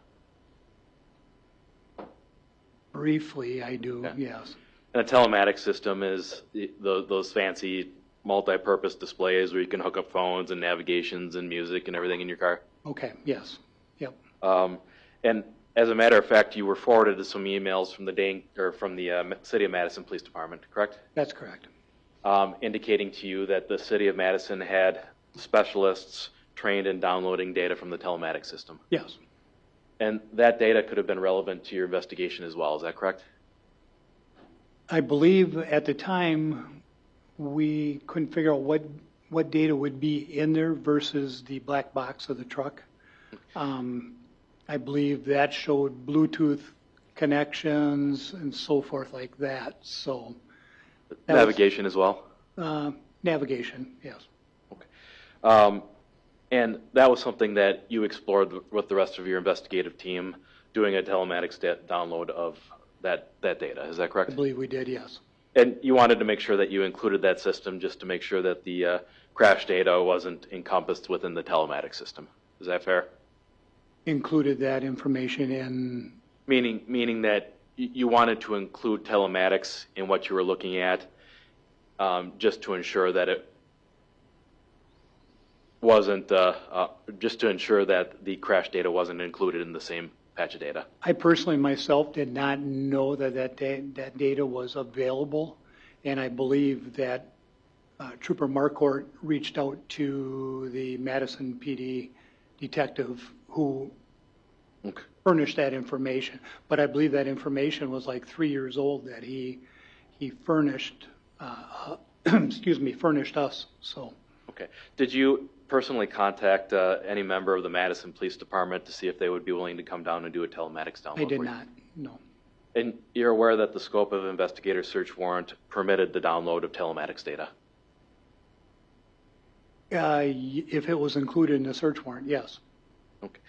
Briefly, I do, Okay. yes. And a telematics system is those fancy multi-purpose displays where you can hook up phones and navigations and music and everything in your car. Okay, yes, yep. And as a matter of fact, you were forwarded to some emails from the City of Madison Police Department, correct? That's correct. Indicating to you that the City of Madison had specialists trained in downloading data from the telematics system. Yes. And that data could have been relevant to your investigation as well, is that correct? I believe at the time we couldn't figure out what data would be in there versus the black box of the truck. I believe that showed Bluetooth connections and so forth like that. So navigation as well? Navigation, yes. Okay. And that was something that you explored with the rest of your investigative team, doing a telematics download of that data. Is that correct? I believe we did, yes. And you wanted to make sure that you included that system just to make sure that the crash data wasn't encompassed within the telematics system. Is that fair? Included that information in, Meaning that you wanted to include telematics in what you were looking at, just to ensure that it wasn't, just to ensure that the crash data wasn't included in the same patch of data. I personally myself did not know that data was available, and I believe that Trooper Marquardt reached out to the Madison PD detective who furnished that information. But I believe that information was like 3 years old that he furnished, furnished us. So. Okay. Did you personally contact any member of the Madison Police Department to see if they would be willing to come down and do a telematics download? I did not, no. And you're aware that the scope of investigator search warrant permitted the download of telematics data? If it was included in the search warrant, yes. Okay.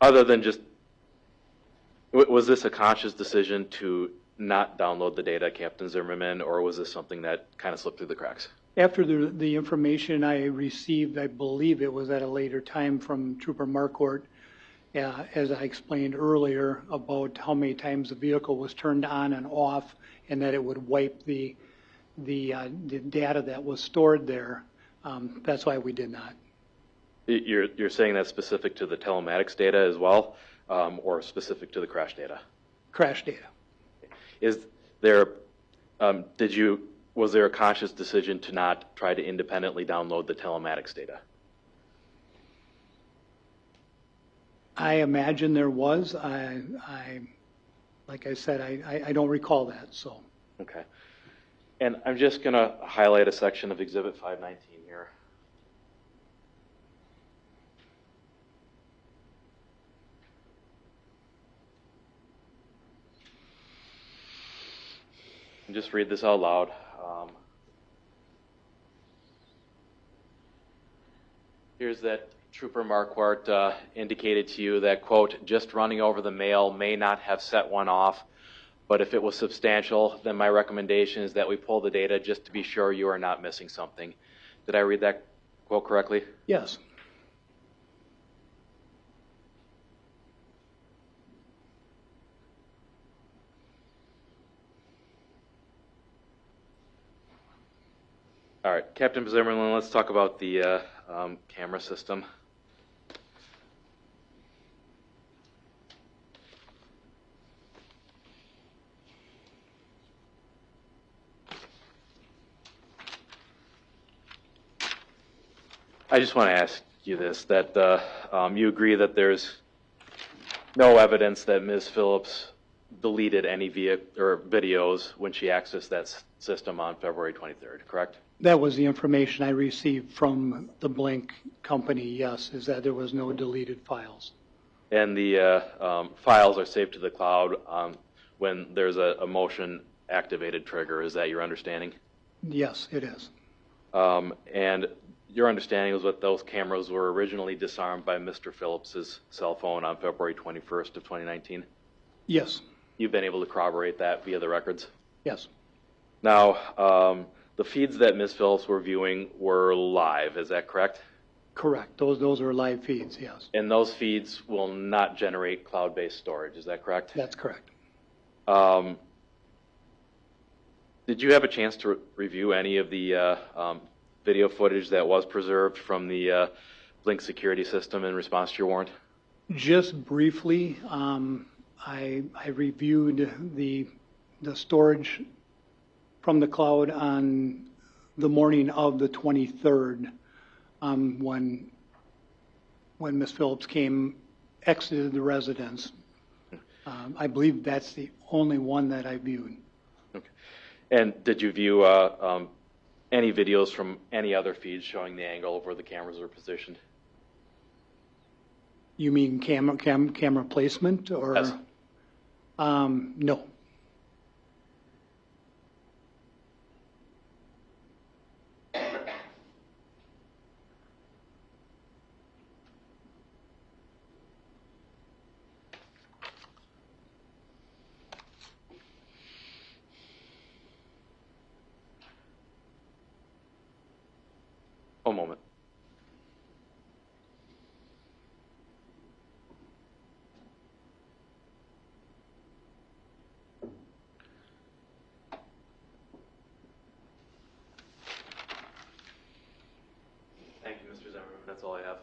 Other than just, was this a conscious decision to not download the data, Captain Zimmerman, or was this something that kind of slipped through the cracks? After the information I received, I believe it was at a later time from Trooper Marquardt, as I explained earlier, about how many times the vehicle was turned on and off, and that it would wipe the data that was stored there. That's why we did not. You're saying that's specific to the telematics data as well, or specific to the crash data? Crash data. Is there, was there a conscious decision to not try to independently download the telematics data? I imagine there was. Like I said, I don't recall that, so. Okay. And I'm just going to highlight a section of Exhibit 519 here. And just read this out loud. Here's that Trooper Marquardt indicated to you that, quote, just running over the mail may not have set one off, but if it was substantial, then my recommendation is that we pull the data just to be sure you are not missing something. Did I read that quote correctly? Yes. All right, Captain Zimmerman, let's talk about the camera system. I just want to ask you this, that you agree that there's no evidence that Ms. Phillips deleted any videos when she accessed that system on February 23rd, correct? That was the information I received from the Blink company, yes, is that there was no deleted files. And the files are saved to the cloud when there's a motion-activated trigger. Is that your understanding? Yes, it is. And your understanding was that those cameras were originally disarmed by Mr. Phillips's cell phone on February 21st of 2019? Yes. You've been able to corroborate that via the records? Yes. Now, the feeds that Ms. Phillips were viewing were live, is that correct? Correct. Those are live feeds, yes. And those feeds will not generate cloud-based storage, is that correct? That's correct. Did you have a chance to review any of the video footage that was preserved from the Blink security system in response to your warrant? Just briefly, I reviewed the storage from the cloud on the morning of the 23rd, when Ms. Phillips exited the residence. I believe that's the only one that I viewed. Okay. And did you view any videos from any other feeds showing the angle of where the cameras were positioned? You mean camera placement, or? Yes. No. One moment. Thank you, Mr. Zimmerman. That's all I have.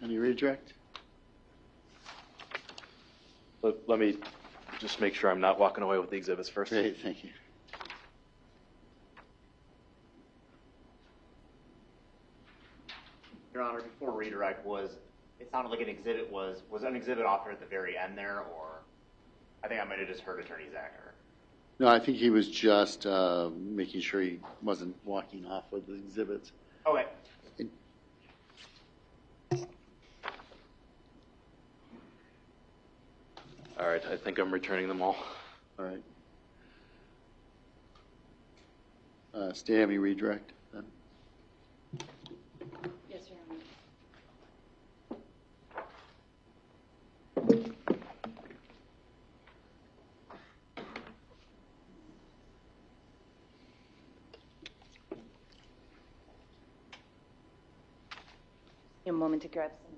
Any redirect? Let me just make sure I'm not walking away with the exhibits first. Great, thank you. Your Honor, before redirect it sounded like an exhibit was an exhibit offered at the very end there, or I think I might have just heard Attorney Zacher. No, I think he was just making sure he wasn't walking off with the exhibits. Okay. All right, I think I'm returning them all. All right. Stan, have you redirect then? Yes, Your Honor. A moment to grab some.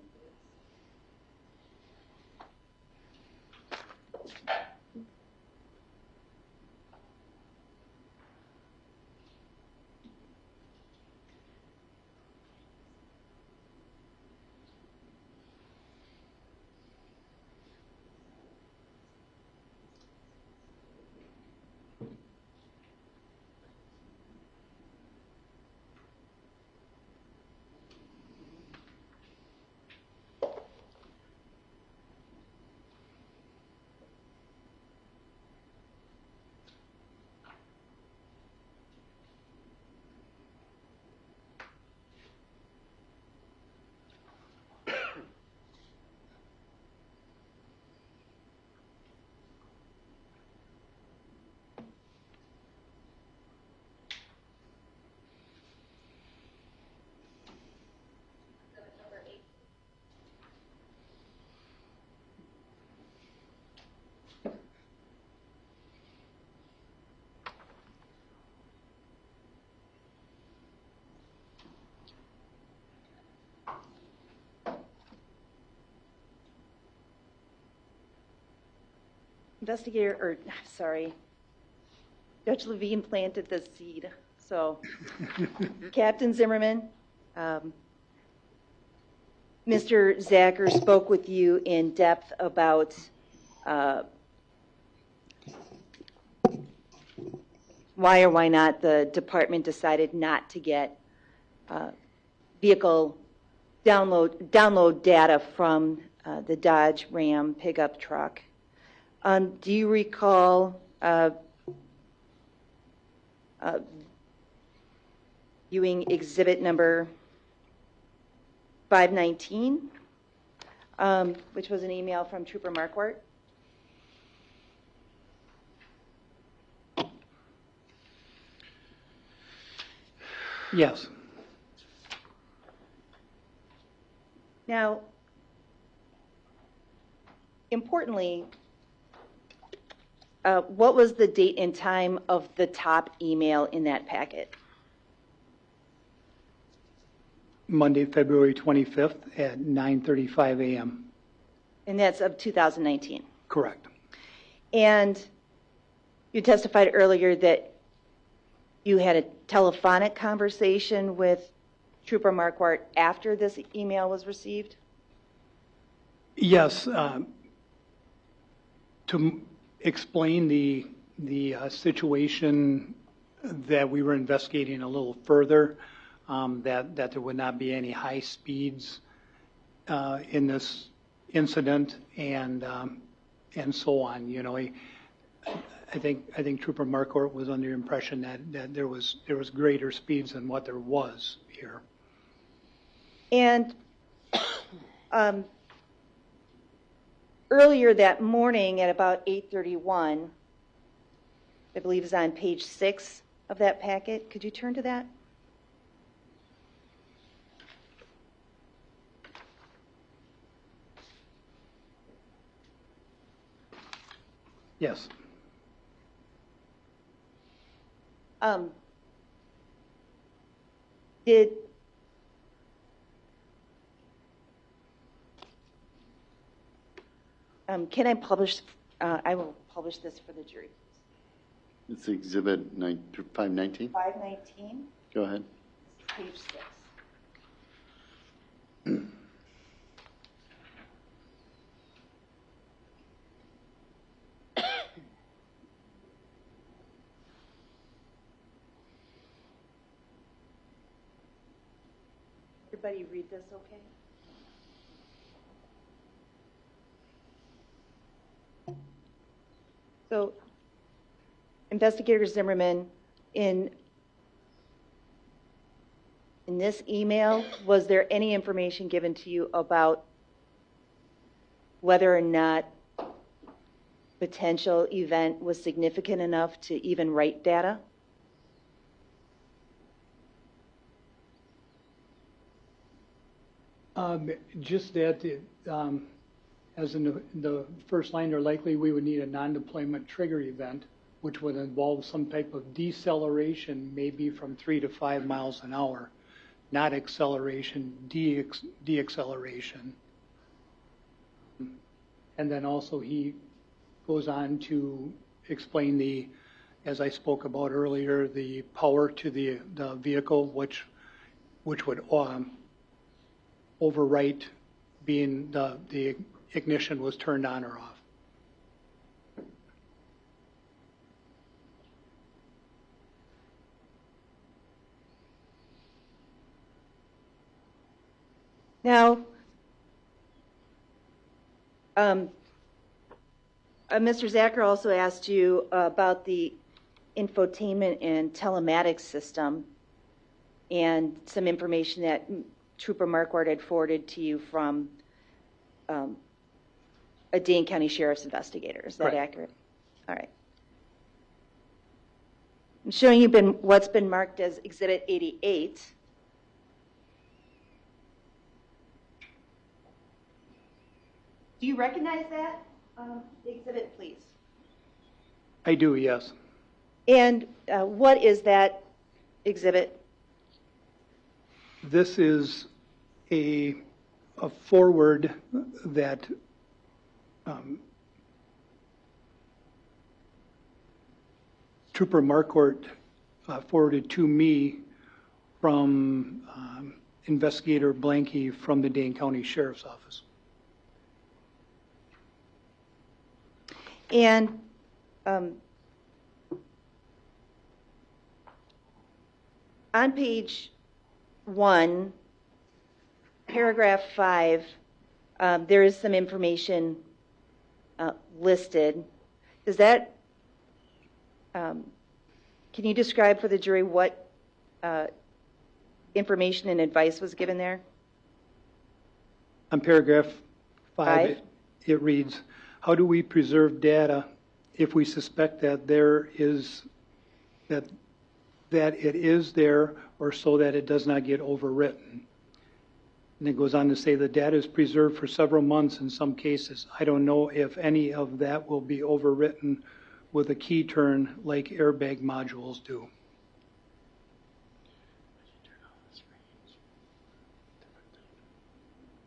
Judge Levine planted the seed. So, Captain Zimmerman, Mr. Zacher spoke with you in depth about why or why not the department decided not to get vehicle download data from the Dodge Ram pickup truck. Do you recall viewing exhibit number 519, which was an email from Trooper Marquardt? Yes. Now, importantly, what was the date and time of the top email in that packet? Monday, February 25th at 9:35 a.m. And that's of 2019. Correct. And you testified earlier that you had a telephonic conversation with Trooper Marquardt after this email was received? Yes. To explain the situation that we were investigating a little further, that there would not be any high speeds in this incident, and so on. You know, I think Trooper Marquardt was under the impression that there was greater speeds than what there was here. And earlier that morning at about 8:31, I believe is on page 6 of that packet. Could you turn to that? Yes. Did Can I publish, I will publish this for the jury. It's Exhibit 519. 519, Go ahead. page 6. Everybody read this okay? So, Investigator Zimmerman, in this email, was there any information given to you about whether or not potential event was significant enough to even write data? Just that, as in the first line, or likely we would need a non-deployment trigger event, which would involve some type of deceleration, maybe from 3 to 5 miles an hour, not acceleration, deacceleration. And then also he goes on to explain the, as I spoke about earlier, the power to the vehicle, which would overwrite being the ignition was turned on or off. Now, Mr. Zacher also asked you about the infotainment and telematics system and some information that Trooper Marquardt had forwarded to you from a Dane County Sheriff's investigator. Is that Right. accurate? All right. I'm showing you what's been marked as Exhibit 88. Do you recognize that exhibit, please? I do, yes. And what is that exhibit? This is a forward that Trooper Marquardt forwarded to me from Investigator Blanky from the Dane County Sheriff's Office. And on page 1, paragraph 5, there is some information listed. Is that, can you describe for the jury what information and advice was given there? On paragraph 5, Five. it reads, how do we preserve data if we suspect that there is, that it is there, or so that it does not get overwritten? And it goes on to say the data is preserved for several months in some cases. I don't know if any of that will be overwritten with a key turn like airbag modules do.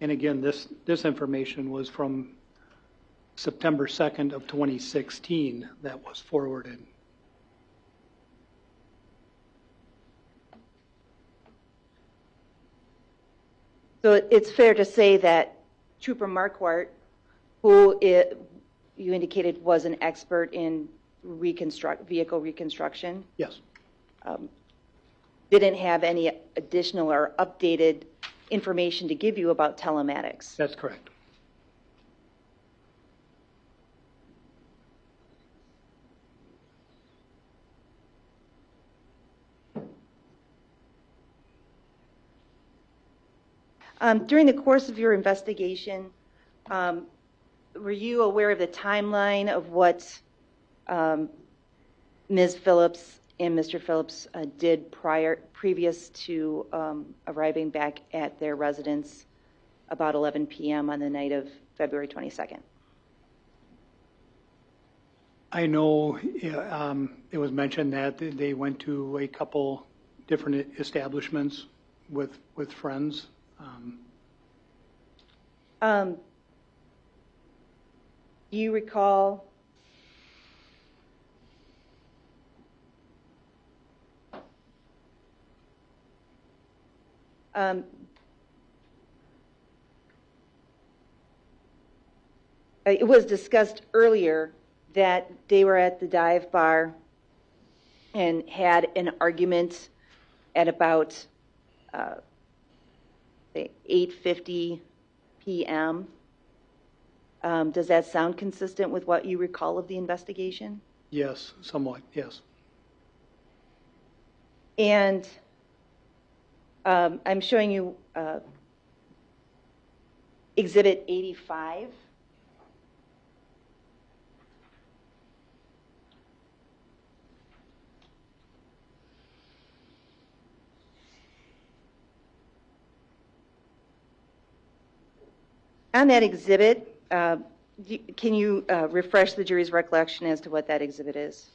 And again, this information was from September 2nd of 2016 that was forwarded. So it's fair to say that Trooper Marquardt, who you indicated was an expert in vehicle reconstruction, Yes. didn't have any additional or updated information to give you about telematics. That's correct. During the course of your investigation, were you aware of the timeline of what Ms. Phillips and Mr. Phillips did previous to arriving back at their residence about 11 p.m. on the night of February 22nd? I know it was mentioned that they went to a couple different establishments with friends. Do you recall it was discussed earlier that they were at the dive bar and had an argument at about say 8:50 p.m. Does that sound consistent with what you recall of the investigation? Yes, somewhat, yes. And I'm showing you Exhibit 85. On that exhibit, can you refresh the jury's recollection as to what that exhibit is?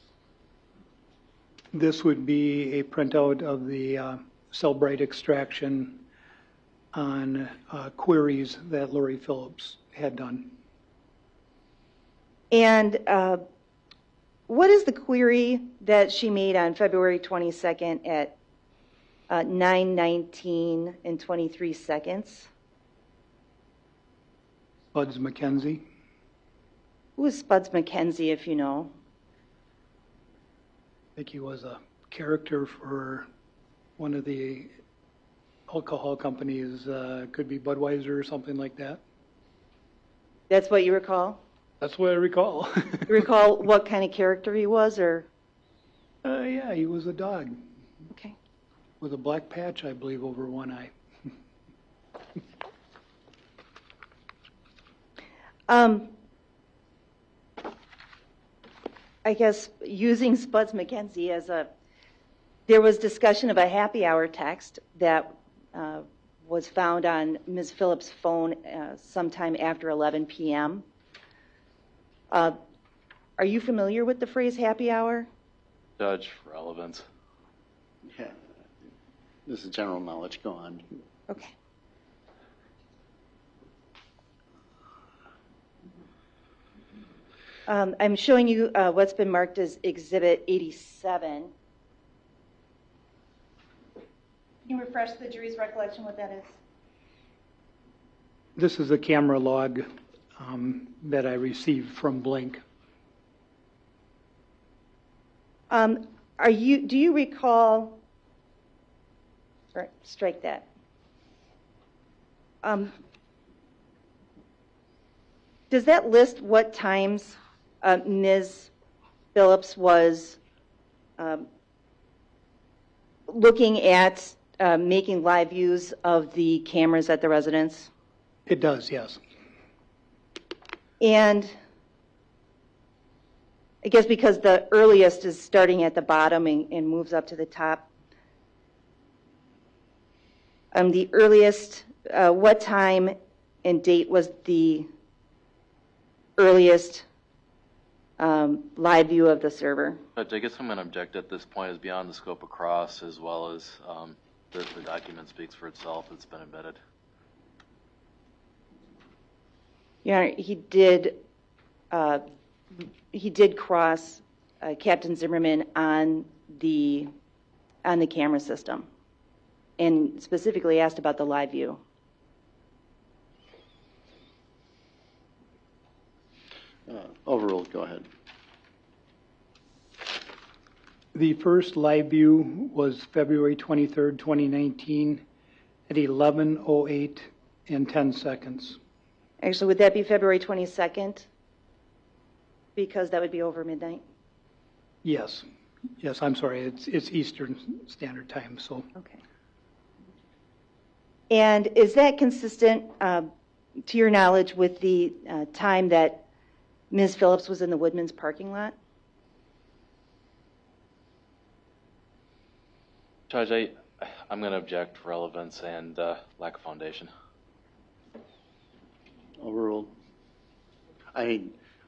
This would be a printout of the Cellbrite extraction on queries that Lori Phillips had done. And what is the query that she made on February 22nd at 9:19 and 23 seconds? Spuds McKenzie. Who is Spuds McKenzie, if you know? I think he was a character for one of the alcohol companies, could be Budweiser or something like that. That's what you recall? That's what I recall. You recall what kind of character he was, or? Yeah, he was a dog. Okay. With a black patch, I believe, over one eye. I guess using Spuds McKenzie as there was discussion of a happy hour text that was found on Ms. Phillips' phone sometime after 11 p.m. Are you familiar with the phrase happy hour? Judge, relevance. Yeah. This is general knowledge. Go on. Okay. I'm showing you what's been marked as Exhibit 87. Can you refresh the jury's recollection what that is? This is a camera log that I received from Blink. Do you recall, strike that. Does that list what times Ms. Phillips was looking at making live views of the cameras at the residence? It does, yes. And I guess because the earliest is starting at the bottom and moves up to the top. The earliest, what time and date was the earliest live view of the server? Judge, I guess I'm going to object at this point. Is beyond the scope of Crosse, as well as the document speaks for itself. It's been admitted. Yeah, he did cross Captain Zimmerman on the camera system, and specifically asked about the live view. Overruled. Go ahead. The first live view was February 23rd, 2019 at 11:08 and 10 seconds. Actually, would that be February 22nd? Because that would be over midnight? Yes. Yes, I'm sorry. It's Eastern Standard Time, so. Okay. And is that consistent, to your knowledge, with the time that Ms. Phillips was in the Woodman's parking lot? Judge, I'm going to object for relevance and lack of foundation. Overruled.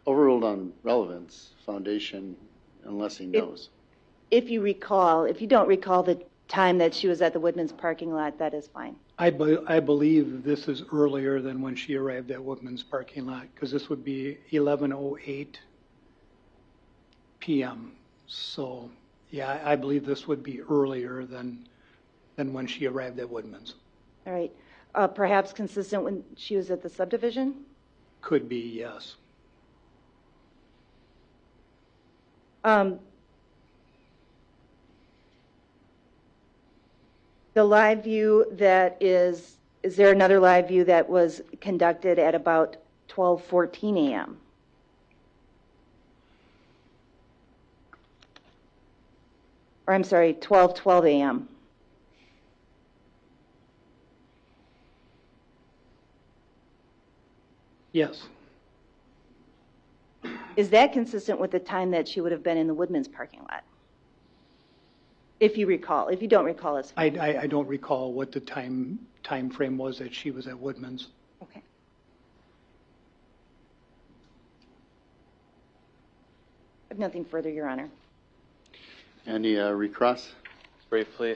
Overruled on relevance, foundation, unless he knows. If you don't recall the time that she was at the Woodman's parking lot, that is fine. I believe this is earlier than when she arrived at Woodman's parking lot, because this would be 11:08 p.m. So, yeah, I believe this would be earlier than when she arrived at Woodman's. All right. Perhaps consistent when she was at the subdivision? Could be, yes. The live view that is there another live view that was conducted at about 12:14 a.m.? Or I'm sorry, 12:12 a.m. Yes. Is that consistent with the time that she would have been in the Woodman's parking lot? If you recall. If you don't recall, it's fine. I don't recall what the time frame was that she was at Woodman's. Okay. I have nothing further, Your Honor. Any recross? Briefly.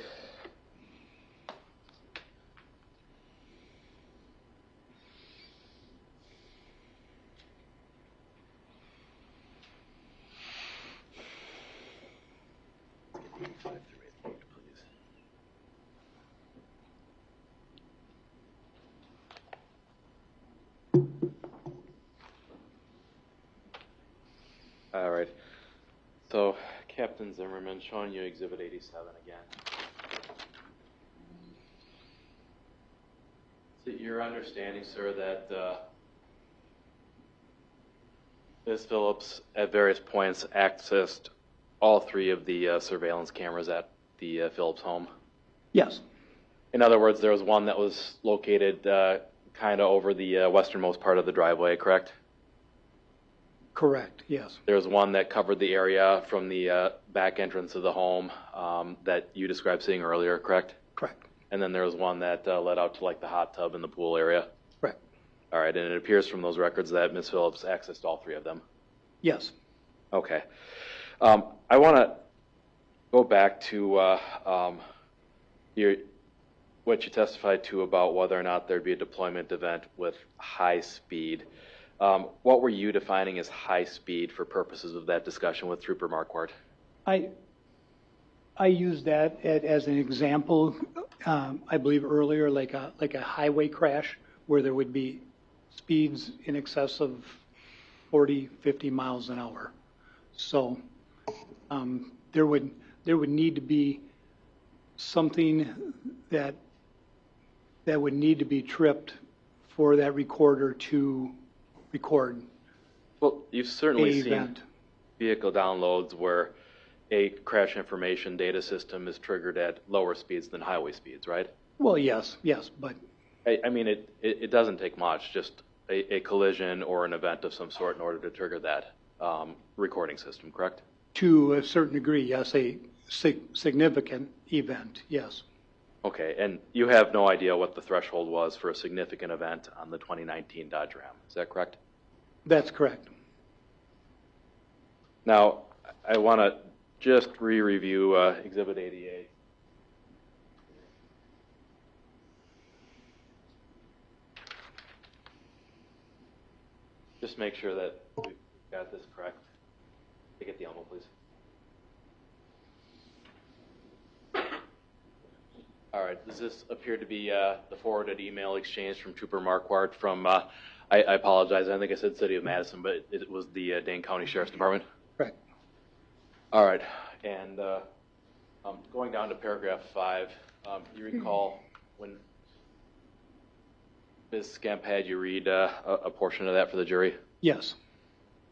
All right. So, Captain Zimmerman, showing you Exhibit 87 again. Is it your understanding, sir, that Ms. Phillips at various points accessed all three of the surveillance cameras at the Phillips home? Yes. In other words, there was one that was located kind of over the westernmost part of the driveway, correct? Correct, yes. There was one that covered the area from the back entrance of the home that you described seeing earlier, correct? Correct. And then there was one that led out to like the hot tub in the pool area? Correct. All right, and it appears from those records that Ms. Phillips accessed all three of them? Yes. Okay. I want to go back to what you testified to about whether or not there'd be a deployment event with high speed. What were you defining as high speed for purposes of that discussion with Trooper Marquardt? I used that as an example, I believe earlier, like a highway crash where there would be speeds in excess of 40, 50 miles an hour. So there would need to be something that would need to be tripped for that recorder to record. Well, you've certainly seen event. Vehicle downloads where a crash information data system is triggered at lower speeds than highway speeds, right? Well, yes, but I mean, it doesn't take much, just a collision or an event of some sort in order to trigger that recording system, correct? to a certain degree, yes, a significant event, yes. Okay, and you have no idea what the threshold was for a significant event on the 2019 Dodge Ram, is that correct? That's correct. Now, I want to just re-review Exhibit 88. Just make sure that we've got this correct. Get the envelope, please. All right, does this appear to be the forwarded email exchange from Trooper Marquardt from, I apologize, I think I said City of Madison, but it was the Dane County Sheriff's Department? Correct. All right, and going down to paragraph 5, you recall when Ms. Scamp had you read a portion of that for the jury? Yes.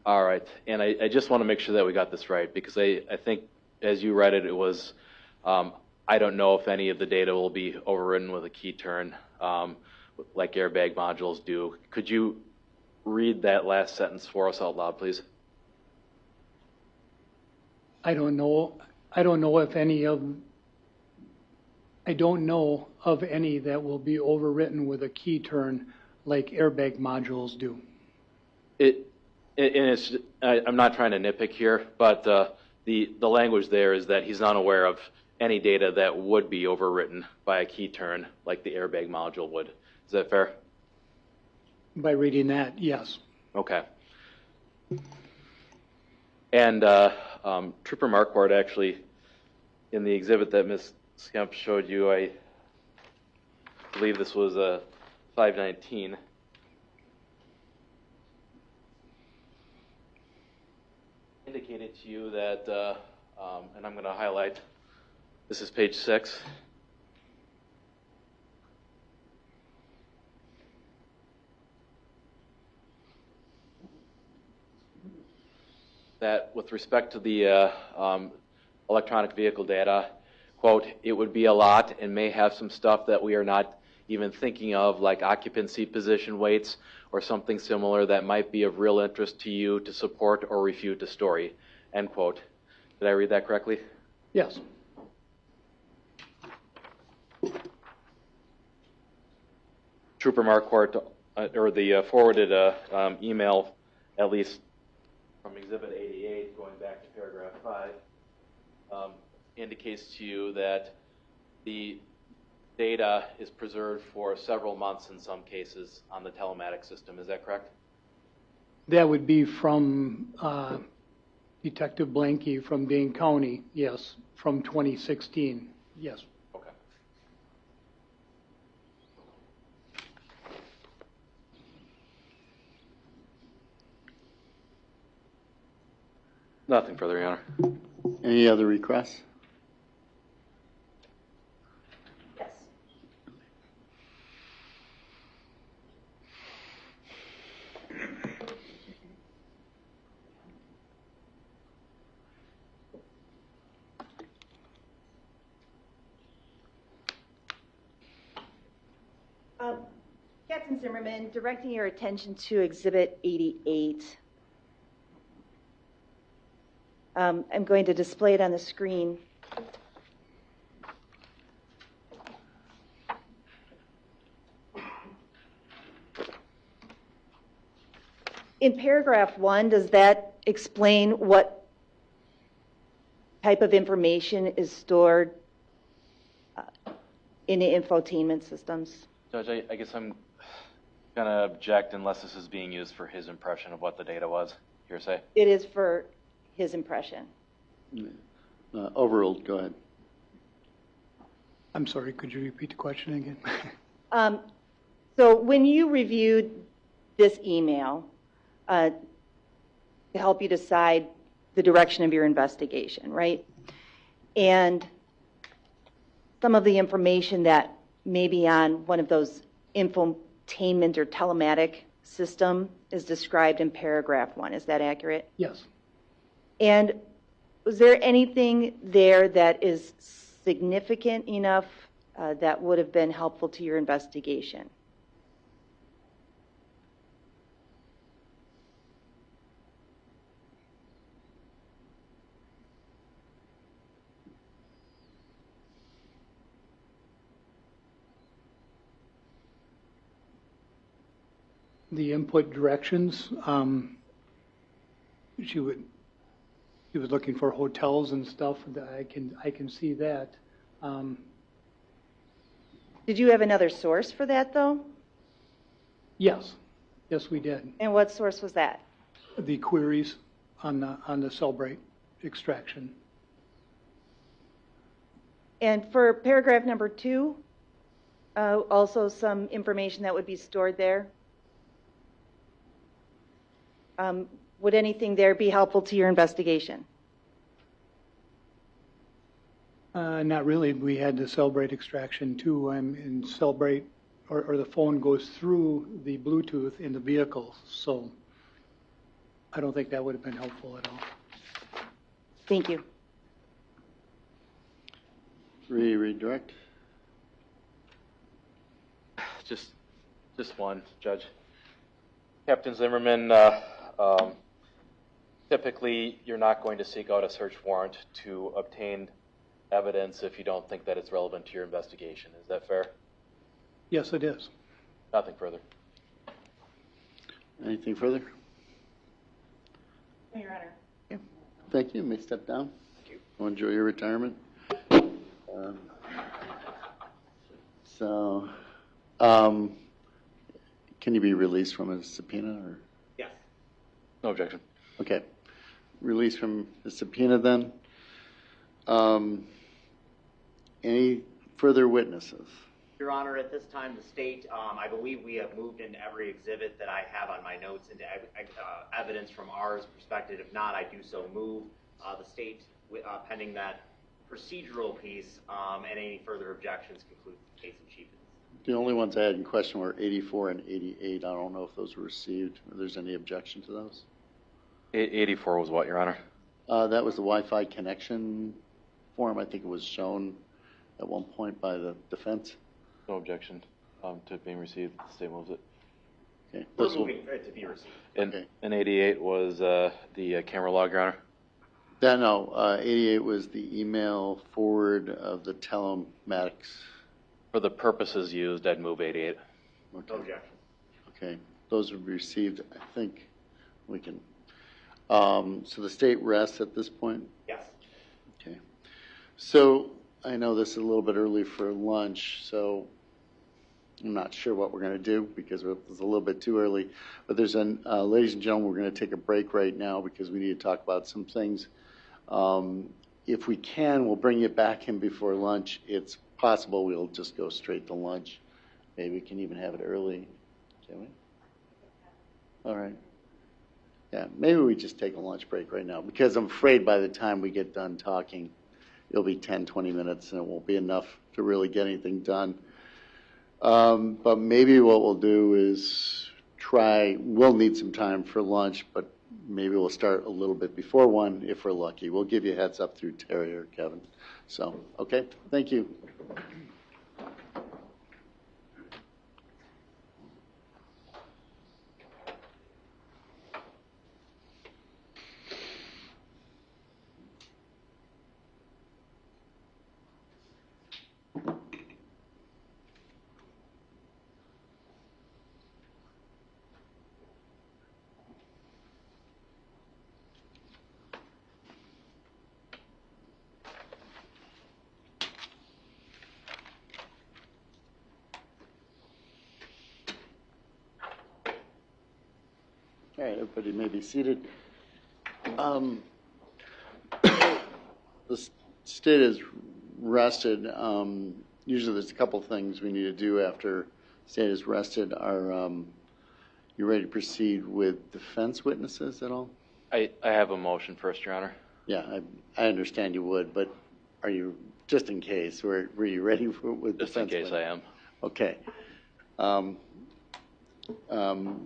All right, and I just want to make sure that we got this right, because I think as you read it, it was, I don't know if any of the data will be overridden with a key turn, like airbag modules do. Could you read that last sentence for us out loud, please? I don't know of any that will be overwritten with a key turn like airbag modules do. I'm not trying to nitpick here, but the language there is that he's unaware of any data that would be overwritten by a key turn like the airbag module would. Is that fair? By reading that, yes. Okay. And Trooper Marquardt actually, in the exhibit that Ms. Skemp showed you, I believe this was a 519. Indicated to you that, and I'm going to highlight, this is page 6. That with respect to the electronic vehicle data, quote, it would be a lot and may have some stuff that we are not even thinking of, like occupancy position weights or something similar that might be of real interest to you to support or refute a story, end quote. Did I read that correctly? Yes. Trooper Marquardt, or the forwarded email, at least from Exhibit 88, going back to paragraph 5, indicates to you that the data is preserved for several months in some cases on the telematics system. Is that correct? That would be from Detective Blanky from Dane County, yes, from 2016, yes. Okay. Nothing further, Your Honor. Any other requests? Yes. Captain Zimmerman, directing your attention to Exhibit 88. I'm going to display it on the screen. In paragraph 1, does that explain what type of information is stored in the infotainment systems? Judge, I guess I'm going to object unless this is being used for his impression of what the data was. Hearsay? It is for his impression. Overruled, go ahead. I'm sorry, could you repeat the question again? So when you reviewed this email to help you decide the direction of your investigation, right? And some of the information that may be on one of those infotainment or telematic system is described in paragraph 1. Is that accurate? Yes. And was there anything there that is significant enough that would have been helpful to your investigation? The input directions, she was looking for hotels and stuff. I can see that. Did you have another source for that, though? Yes, we did. And what source was that? The queries on the Celebrate extraction. And for paragraph number 2, also some information that would be stored there. Would anything there be helpful to your investigation? Not really. We had the Celebrate extraction too, and Celebrate, or the phone goes through the Bluetooth in the vehicle, so I don't think that would have been helpful at all. Thank you. Redirect. Just one, Judge. Captain Zimmerman, typically you're not going to seek out a search warrant to obtain evidence if you don't think that it's relevant to your investigation. Is that fair? Yes, it is. Nothing further. Anything further? Your Honor. Thank you. You may step down. Thank you. Enjoy your retirement. So, can you be released from a subpoena, or? Yes. No objection. Okay. Released from the subpoena then. Any further witnesses? Your Honor, at this time, the state, I believe we have moved into every exhibit that I have on my notes into evidence from ours perspective. If not, I do so move the state, pending that procedural piece, and any further objections, conclude the case in chief. The only ones I had in question were 84 and 88. I don't know if those were received, or there's any objection to those. 84 was what, Your Honor? That was the Wi-Fi connection form. I think it was shown at one point by the defense. No objection to it being received. The state moves it. Okay. We're moving it to be received. And 88 was the camera log, Your Honor? No, 88 was the email forward of the telematics. For the purposes used, I'd move 88. Okay. No objection. Okay, those were received. I think we can. So the state rests at this point? Yes. Okay. So I know this is a little bit early for lunch, so I'm not sure what we're going to do because it's a little bit too early. But there's ladies and gentlemen, we're going to take a break right now because we need to talk about some things. If we can, we'll bring you back in before lunch. It's possible we'll just go straight to lunch. Maybe we can even have it early. Can we? All right. Yeah, maybe we just take a lunch break right now because I'm afraid by the time we get done talking, it'll be 10, 20 minutes and it won't be enough to really get anything done. But maybe what we'll do is we'll need some time for lunch, but maybe we'll start a little bit before 1 if we're lucky. We'll give you a heads up through Terry or Kevin. So, okay, thank you. All right, everybody may be seated. The state is rested. Usually there's a couple things we need to do after the state is rested. Are you ready to proceed with defense witnesses at all? I have a motion first, Your Honor. Yeah, I understand you would, but are you, just in case, were you ready with Just defense in case witnesses? I am. Okay.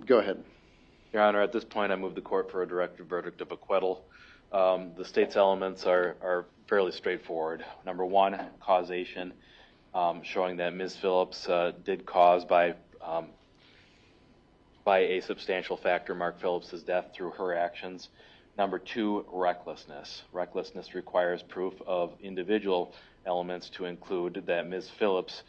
Go ahead. Your Honor, at this point, I move the court for a directed verdict of acquittal. The state's elements are fairly straightforward. Number one, causation, showing that Ms. Phillips did cause by a substantial factor Mark Phillips' death through her actions. Number two, recklessness. Recklessness requires proof of individual elements to include that Ms. Phillips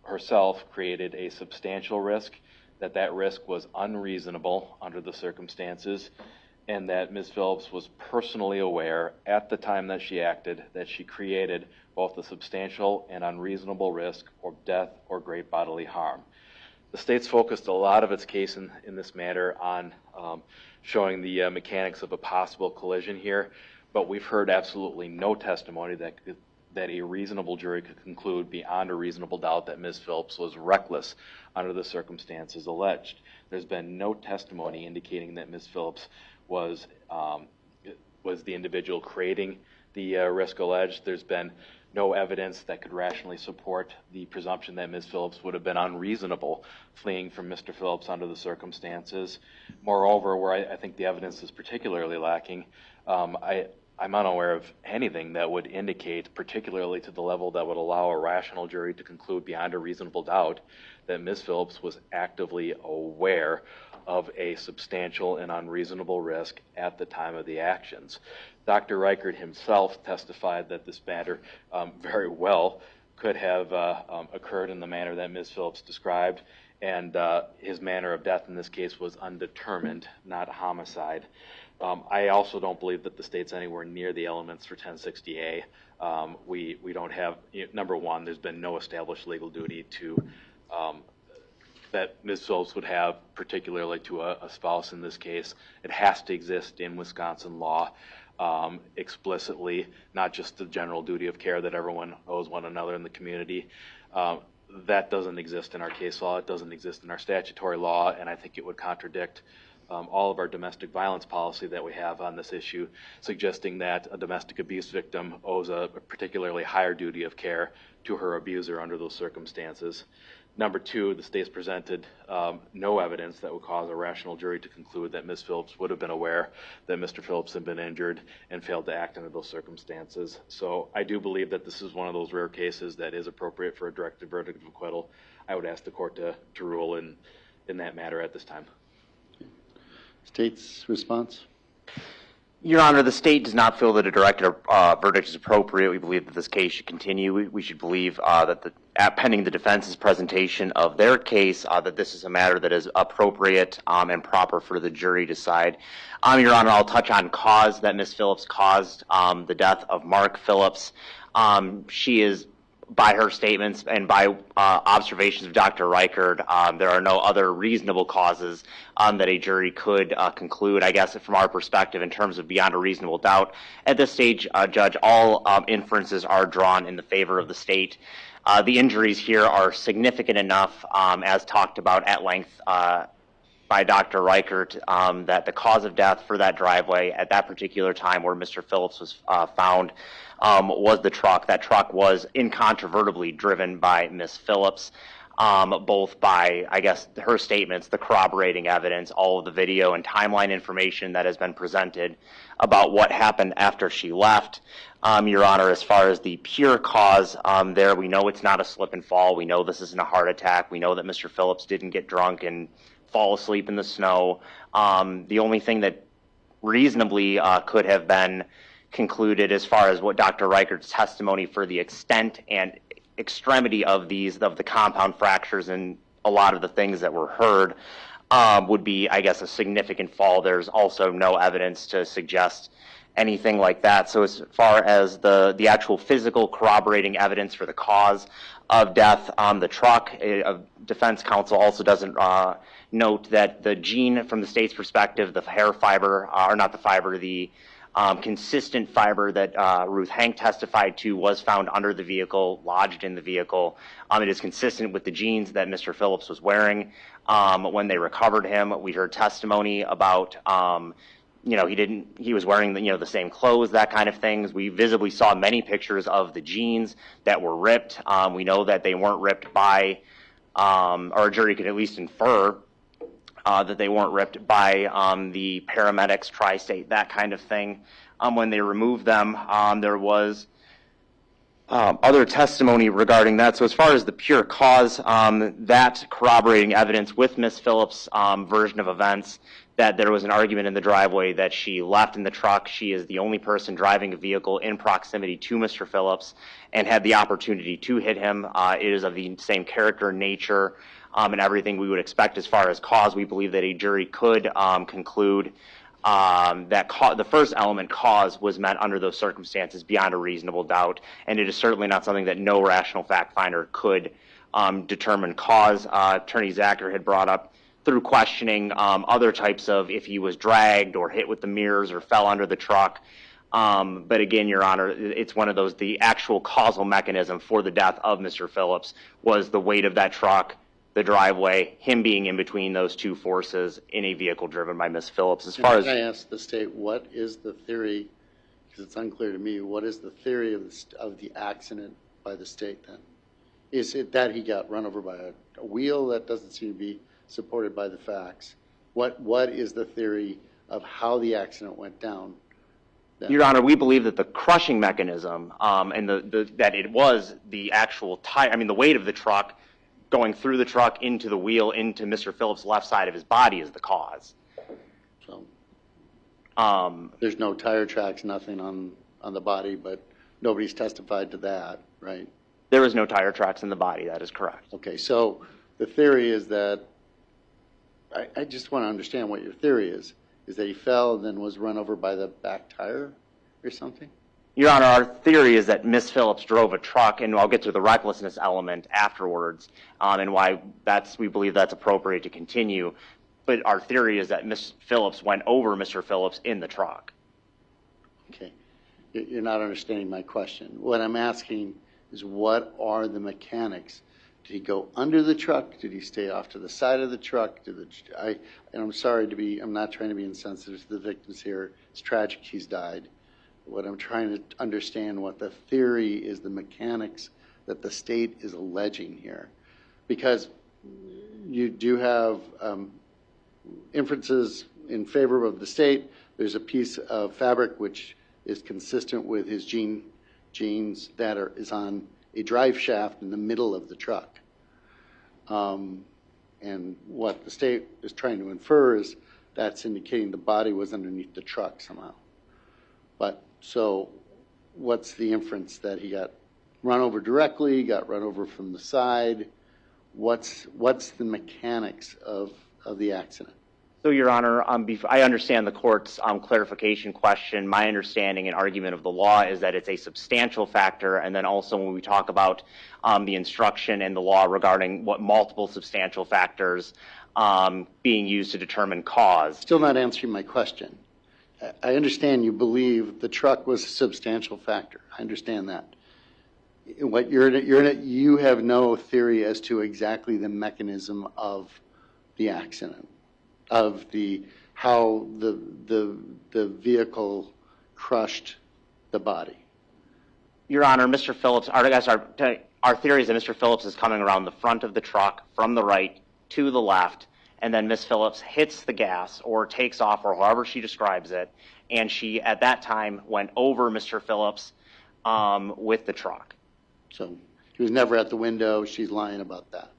herself created a substantial risk, that risk was unreasonable under the circumstances, and that Ms. Phillips was personally aware at the time that she acted that she created both a substantial and unreasonable risk of death or great bodily harm. The state's focused a lot of its case in this matter on showing the mechanics of a possible collision here, but we've heard absolutely no testimony that a reasonable jury could conclude beyond a reasonable doubt that Ms. Phillips was reckless under the circumstances alleged. There's been no testimony indicating that Ms. Phillips was the individual creating the risk alleged. There's been no evidence that could rationally support the presumption that Ms. Phillips would have been unreasonable fleeing from Mr. Phillips under the circumstances. Moreover, where I think the evidence is particularly lacking, I'm unaware of anything that would indicate, particularly to the level that would allow a rational jury to conclude beyond a reasonable doubt, that Ms. Phillips was actively aware of a substantial and unreasonable risk at the time of the actions. Dr. Reichert himself testified that this matter very well could have occurred in the manner that Ms. Phillips described, and his manner of death in this case was undetermined, not homicide. I also don't believe that the state's anywhere near the elements for 1060A. We don't have, number one, there's been no established legal duty to that Ms. Phillips would have, particularly to a spouse in this case. It has to exist in Wisconsin law explicitly, not just the general duty of care that everyone owes one another in the community. That doesn't exist in our case law. It doesn't exist in our statutory law, and I think it would contradict all of our domestic violence policy that we have on this issue, suggesting that a domestic abuse victim owes a particularly higher duty of care to her abuser under those circumstances. Number two, the state's presented no evidence that would cause a rational jury to conclude that Ms. Phillips would have been aware that Mr. Phillips had been injured and failed to act under those circumstances. So I do believe that this is one of those rare cases that is appropriate for a directed verdict of acquittal. I would ask the court to rule in that matter at this time. State's response? Your Honor, the state does not feel that a directed verdict is appropriate. We believe that this case should continue. We should believe that pending the defense's presentation of their case, that this is a matter that is appropriate and proper for the jury to decide. Your Honor, I'll touch on cause, that Ms. Phillips caused the death of Mark Phillips. She is, by her statements and by observations of Dr. Reichard, there are no other reasonable causes that a jury could conclude, I guess, from our perspective in terms of beyond a reasonable doubt. At this stage, Judge, all inferences are drawn in the favor of the state. The injuries here are significant enough, as talked about at length by Dr. Reichard, that the cause of death for that driveway at that particular time where Mr. Phillips was found was the truck. That truck was incontrovertibly driven by Ms. Phillips, both by, I guess, her statements, the corroborating evidence, all of the video and timeline information that has been presented about what happened after she left. Your Honor, as far as the pure cause there, we know it's not a slip and fall. We know this isn't a heart attack. We know that Mr. Phillips didn't get drunk and fall asleep in the snow. The only thing that reasonably could have been concluded as far as what Dr. Reichard's testimony for the extent and extremity of the compound fractures and a lot of the things that were heard would be, I guess, a significant fall. There's also no evidence to suggest anything like that. So as far as the actual physical corroborating evidence for the cause of death on the truck, defense counsel also doesn't note that the gene from the state's perspective, the hair fiber, or not the fiber, the consistent fiber that Ruth Hank testified to was found under the vehicle, lodged in the vehicle. It is consistent with the jeans that Mr. Phillips was wearing when they recovered him. We heard testimony about, he was wearing the same clothes, that kind of things. We visibly saw many pictures of the jeans that were ripped. We know that they weren't ripped by, or a jury could at least infer that they weren't ripped by the paramedics, tri-state, that kind of thing. When they removed them, there was other testimony regarding that. So as far as the pure cause, that corroborating evidence with Ms. Phillips' version of events, that there was an argument in the driveway that she left in the truck. She is the only person driving a vehicle in proximity to Mr. Phillips and had the opportunity to hit him. It is of the same character, nature, and everything we would expect as far as cause. We believe that a jury could conclude that the first element, cause, was met under those circumstances beyond a reasonable doubt, and it is certainly not something that no rational fact finder could determine cause. Attorney Zacher had brought up through questioning other types of if he was dragged or hit with the mirrors or fell under the truck. But again, Your Honor, it's one of those, the actual causal mechanism for the death of Mr. Phillips was the weight of that truck, the driveway, him being in between those two forces in a vehicle driven by Ms. Phillips. As far as I ask the state, what is the theory, because it's unclear to me, what is the theory of the accident by the state then? Is it that he got run over by a wheel? That doesn't seem to be supported by the facts. What is the theory of how the accident went down? Your Honor, we believe that the crushing mechanism and that it was the actual tire, the weight of the truck going through the truck into the wheel into Mr. Phillips' left side of his body is the cause. So there's no tire tracks, nothing on the body, but nobody's testified to that, right? There was no tire tracks in the body. That is correct. Okay, so the theory is that, I just want to understand what your theory is that he fell and then was run over by the back tire or something? Your Honor, our theory is that Miss Phillips drove a truck, and I'll get to the recklessness element afterwards, and why we believe that's appropriate to continue. But our theory is that Miss Phillips went over Mr. Phillips in the truck. Okay, you're not understanding my question. What I'm asking is, what are the mechanics? Did he go under the truck? Did he stay off to the side of the truck? And I'm sorry I'm not trying to be insensitive to the victims here. It's tragic he's died. What I'm trying to understand, what the theory is, the mechanics that the state is alleging here. Because you do have inferences in favor of the state. There's a piece of fabric which is consistent with his jeans that is on a drive shaft in the middle of the truck. And what the state is trying to infer is that's indicating the body was underneath the truck somehow. But so what's the inference, that he got run over directly, got run over from the side? What's the mechanics of the accident? So, Your Honor, I understand the court's clarification question. My understanding and argument of the law is that it's a substantial factor, and then also when we talk about the instruction and the law regarding what multiple substantial factors being used to determine cause. Still not answering my question. I understand you believe the truck was a substantial factor. I understand that. What you have no theory as to exactly the mechanism of the accident, of how the vehicle crushed the body. Your Honor, Mr. Phillips, our theory is that Mr. Phillips is coming around the front of the truck from the right to the left, and then Miss Phillips hits the gas or takes off, or however she describes it, and she at that time went over Mr. Phillips with the truck. So he was never at the window. She's lying about that.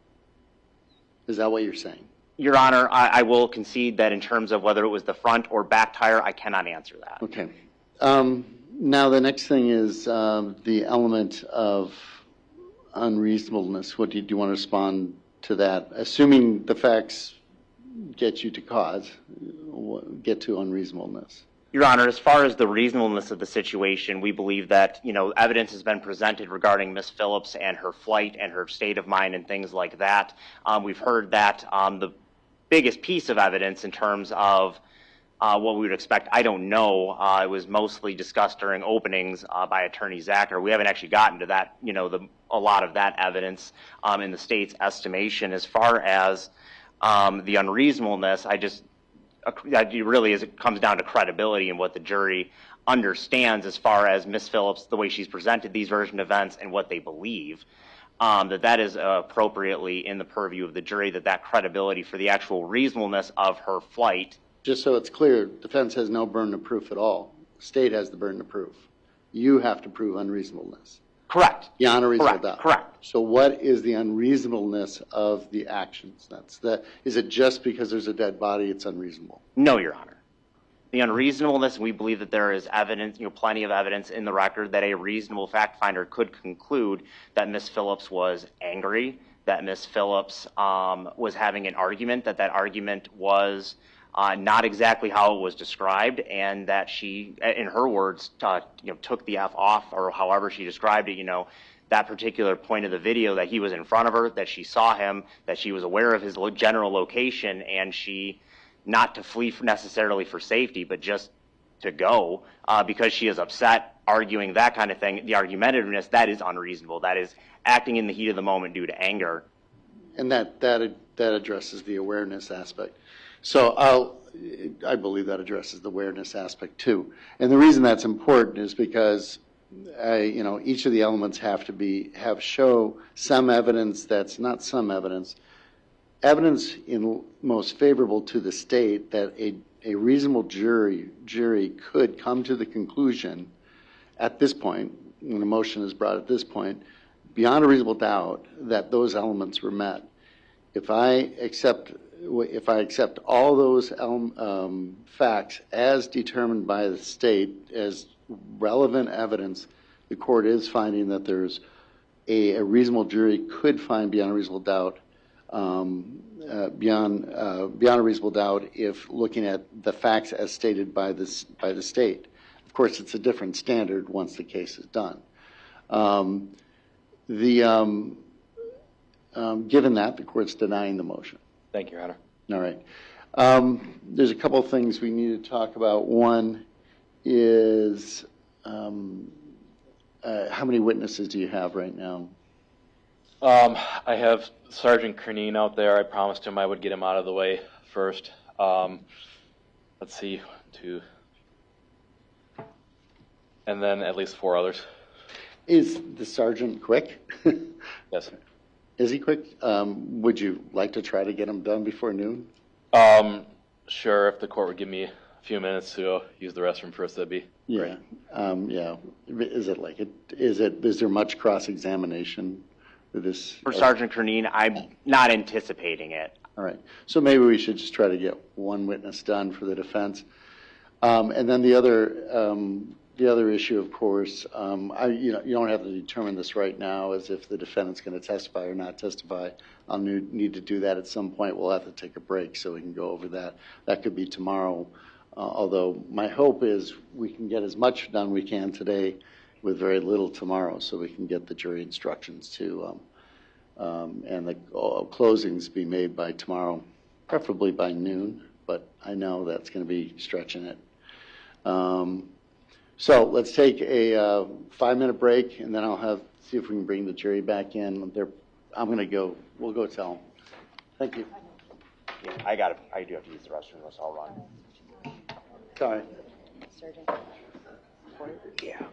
Is that what you're saying? Your Honor, I will concede that in terms of whether it was the front or back tire, I cannot answer that. Okay. Now the next thing is the element of unreasonableness. What do you want to respond to that? Assuming the facts get you to cause, get to unreasonableness. Your Honor, as far as the reasonableness of the situation, we believe that, evidence has been presented regarding Miss Phillips and her flight and her state of mind and things like that. We've heard that the biggest piece of evidence in terms of what we would expect, I don't know. It was mostly discussed during openings by Attorney Zacher. We haven't actually gotten to that, a lot of that evidence in the state's estimation. As far as the unreasonableness, it comes down to credibility and what the jury understands as far as Miss Phillips, the way she's presented these version events and what they believe. That is appropriately in the purview of the jury, that credibility for the actual reasonableness of her flight. Just so it's clear, defense has no burden of proof at all. The state has the burden of proof. You have to prove unreasonableness. Correct. Beyond a reasonable doubt. Correct. So what is the unreasonableness of the actions? Is it just because there's a dead body it's unreasonable? No, Your Honor. The unreasonableness, we believe that there is evidence, plenty of evidence in the record that a reasonable fact finder could conclude that Miss Phillips was angry, that Miss Phillips was having an argument, that argument was not exactly how it was described, and that she, in her words, took the F off, or however she described it, that particular point of the video, that he was in front of her, that she saw him, that she was aware of his general location, and she, not to flee necessarily for safety, but just to go, because she is upset, arguing that kind of thing. The argumentativeness, that is unreasonable. That is acting in the heat of the moment due to anger. And that addresses the awareness aspect. So I believe that addresses the awareness aspect too. And the reason that's important is because each of the elements have to show some evidence that's not some evidence. Evidence most favorable to the state that a reasonable jury could come to the conclusion at this point, when a motion is brought at this point, beyond a reasonable doubt that those elements were met. If I accept all those facts as determined by the state as relevant evidence, the court is finding that there's a reasonable jury could find beyond a reasonable doubt, beyond a reasonable doubt if looking at the facts as stated by the state. Of course, it's a different standard once the case is done. Given that, the court's denying the motion. Thank you, Your Honor. All right. There's a couple of things we need to talk about. One is how many witnesses do you have right now? I have Sergeant Cernine out there. I promised him I would get him out of the way first. Let's see, 2. And then at least 4 others. Is the sergeant quick? Yes. Is he quick? Would you like to try to get him done before noon? Sure, if the court would give me a few minutes to use the restroom first, that'd be great. Yeah. Is there much cross-examination for this? For Sergeant Cernine, I'm not anticipating it. All right. So maybe we should just try to get one witness done for the defense. And then the other issue, of course, you don't have to determine this right now as if the defendant's going to testify or not testify. I'll need to do that at some point. We'll have to take a break so we can go over that. That could be tomorrow. Although my hope is we can get as much done we can today with very little tomorrow so we can get the jury instructions to and the closings be made by tomorrow, preferably by noon, but I know that's going to be stretching it. So let's take a 5-minute break, and then see if we can bring the jury back in. We'll go tell them. Thank you. Yeah, I do have to use the restroom, so I'll run. Sorry. Surgeon. Yeah.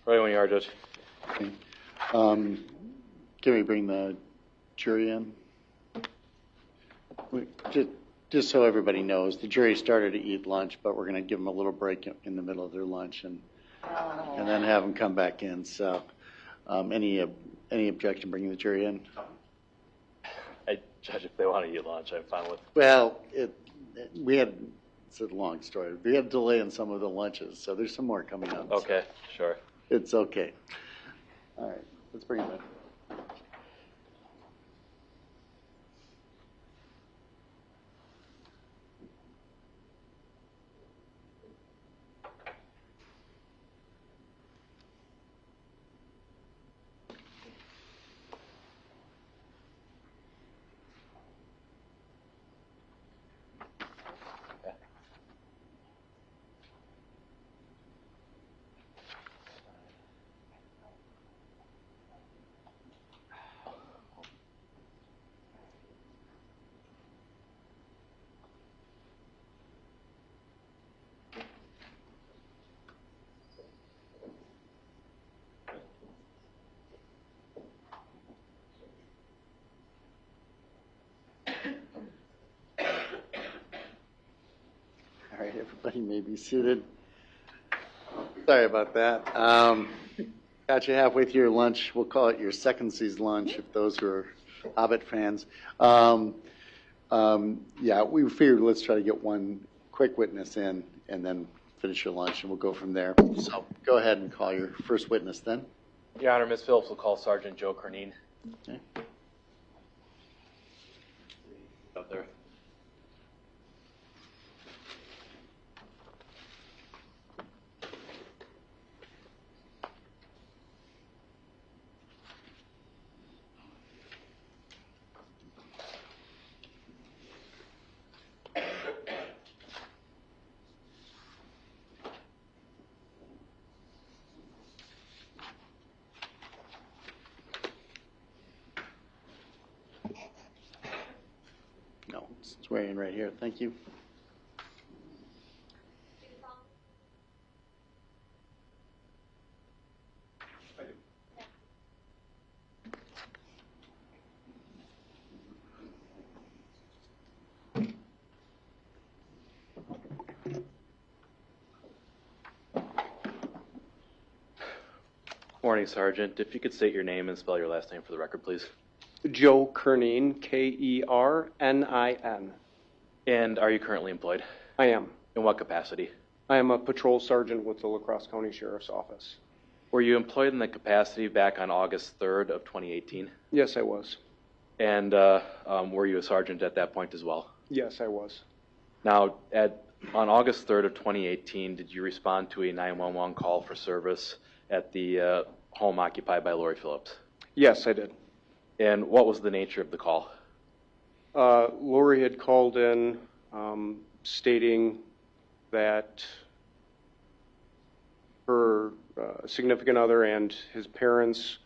Ready when you are, Judge. Okay. Can we bring the jury in? Just so everybody knows, the jury started to eat lunch, but we're going to give them a little break in the middle of their lunch and then have them come back in. So, any objection bringing the jury in? Judge, if they want to eat lunch, I'm fine with. Well, it's a long story. We had a delay in some of the lunches, so there's some more coming up. Okay, sure. It's okay. All right, let's bring it in. All right, everybody may be seated. Sorry about that. Got you halfway through your lunch. We'll call it your second season lunch if those who are Hobbit fans. Yeah, we figured let's try to get one quick witness in and then finish your lunch, and we'll go from there. So go ahead and call your first witness then. Your Honor, Ms. Phillips will call Sergeant Joe Cernine. Okay. Up there. No, swearing right here. Thank you. Morning, Sergeant. If you could state your name and spell your last name for the record, please. Joe Cernine, K-E-R-N-I-N. And are you currently employed? I am. In what capacity? I am a patrol sergeant with the La Crosse County Sheriff's Office. Were you employed in that capacity back on August 3rd of 2018? Yes, I was. And were you a sergeant at that point as well? Yes, I was. Now, on August 3rd of 2018, did you respond to a 911 call for service at the home occupied by Lori Phillips? Yes, I did. And what was the nature of the call? Lori had called in stating that her significant other and his parents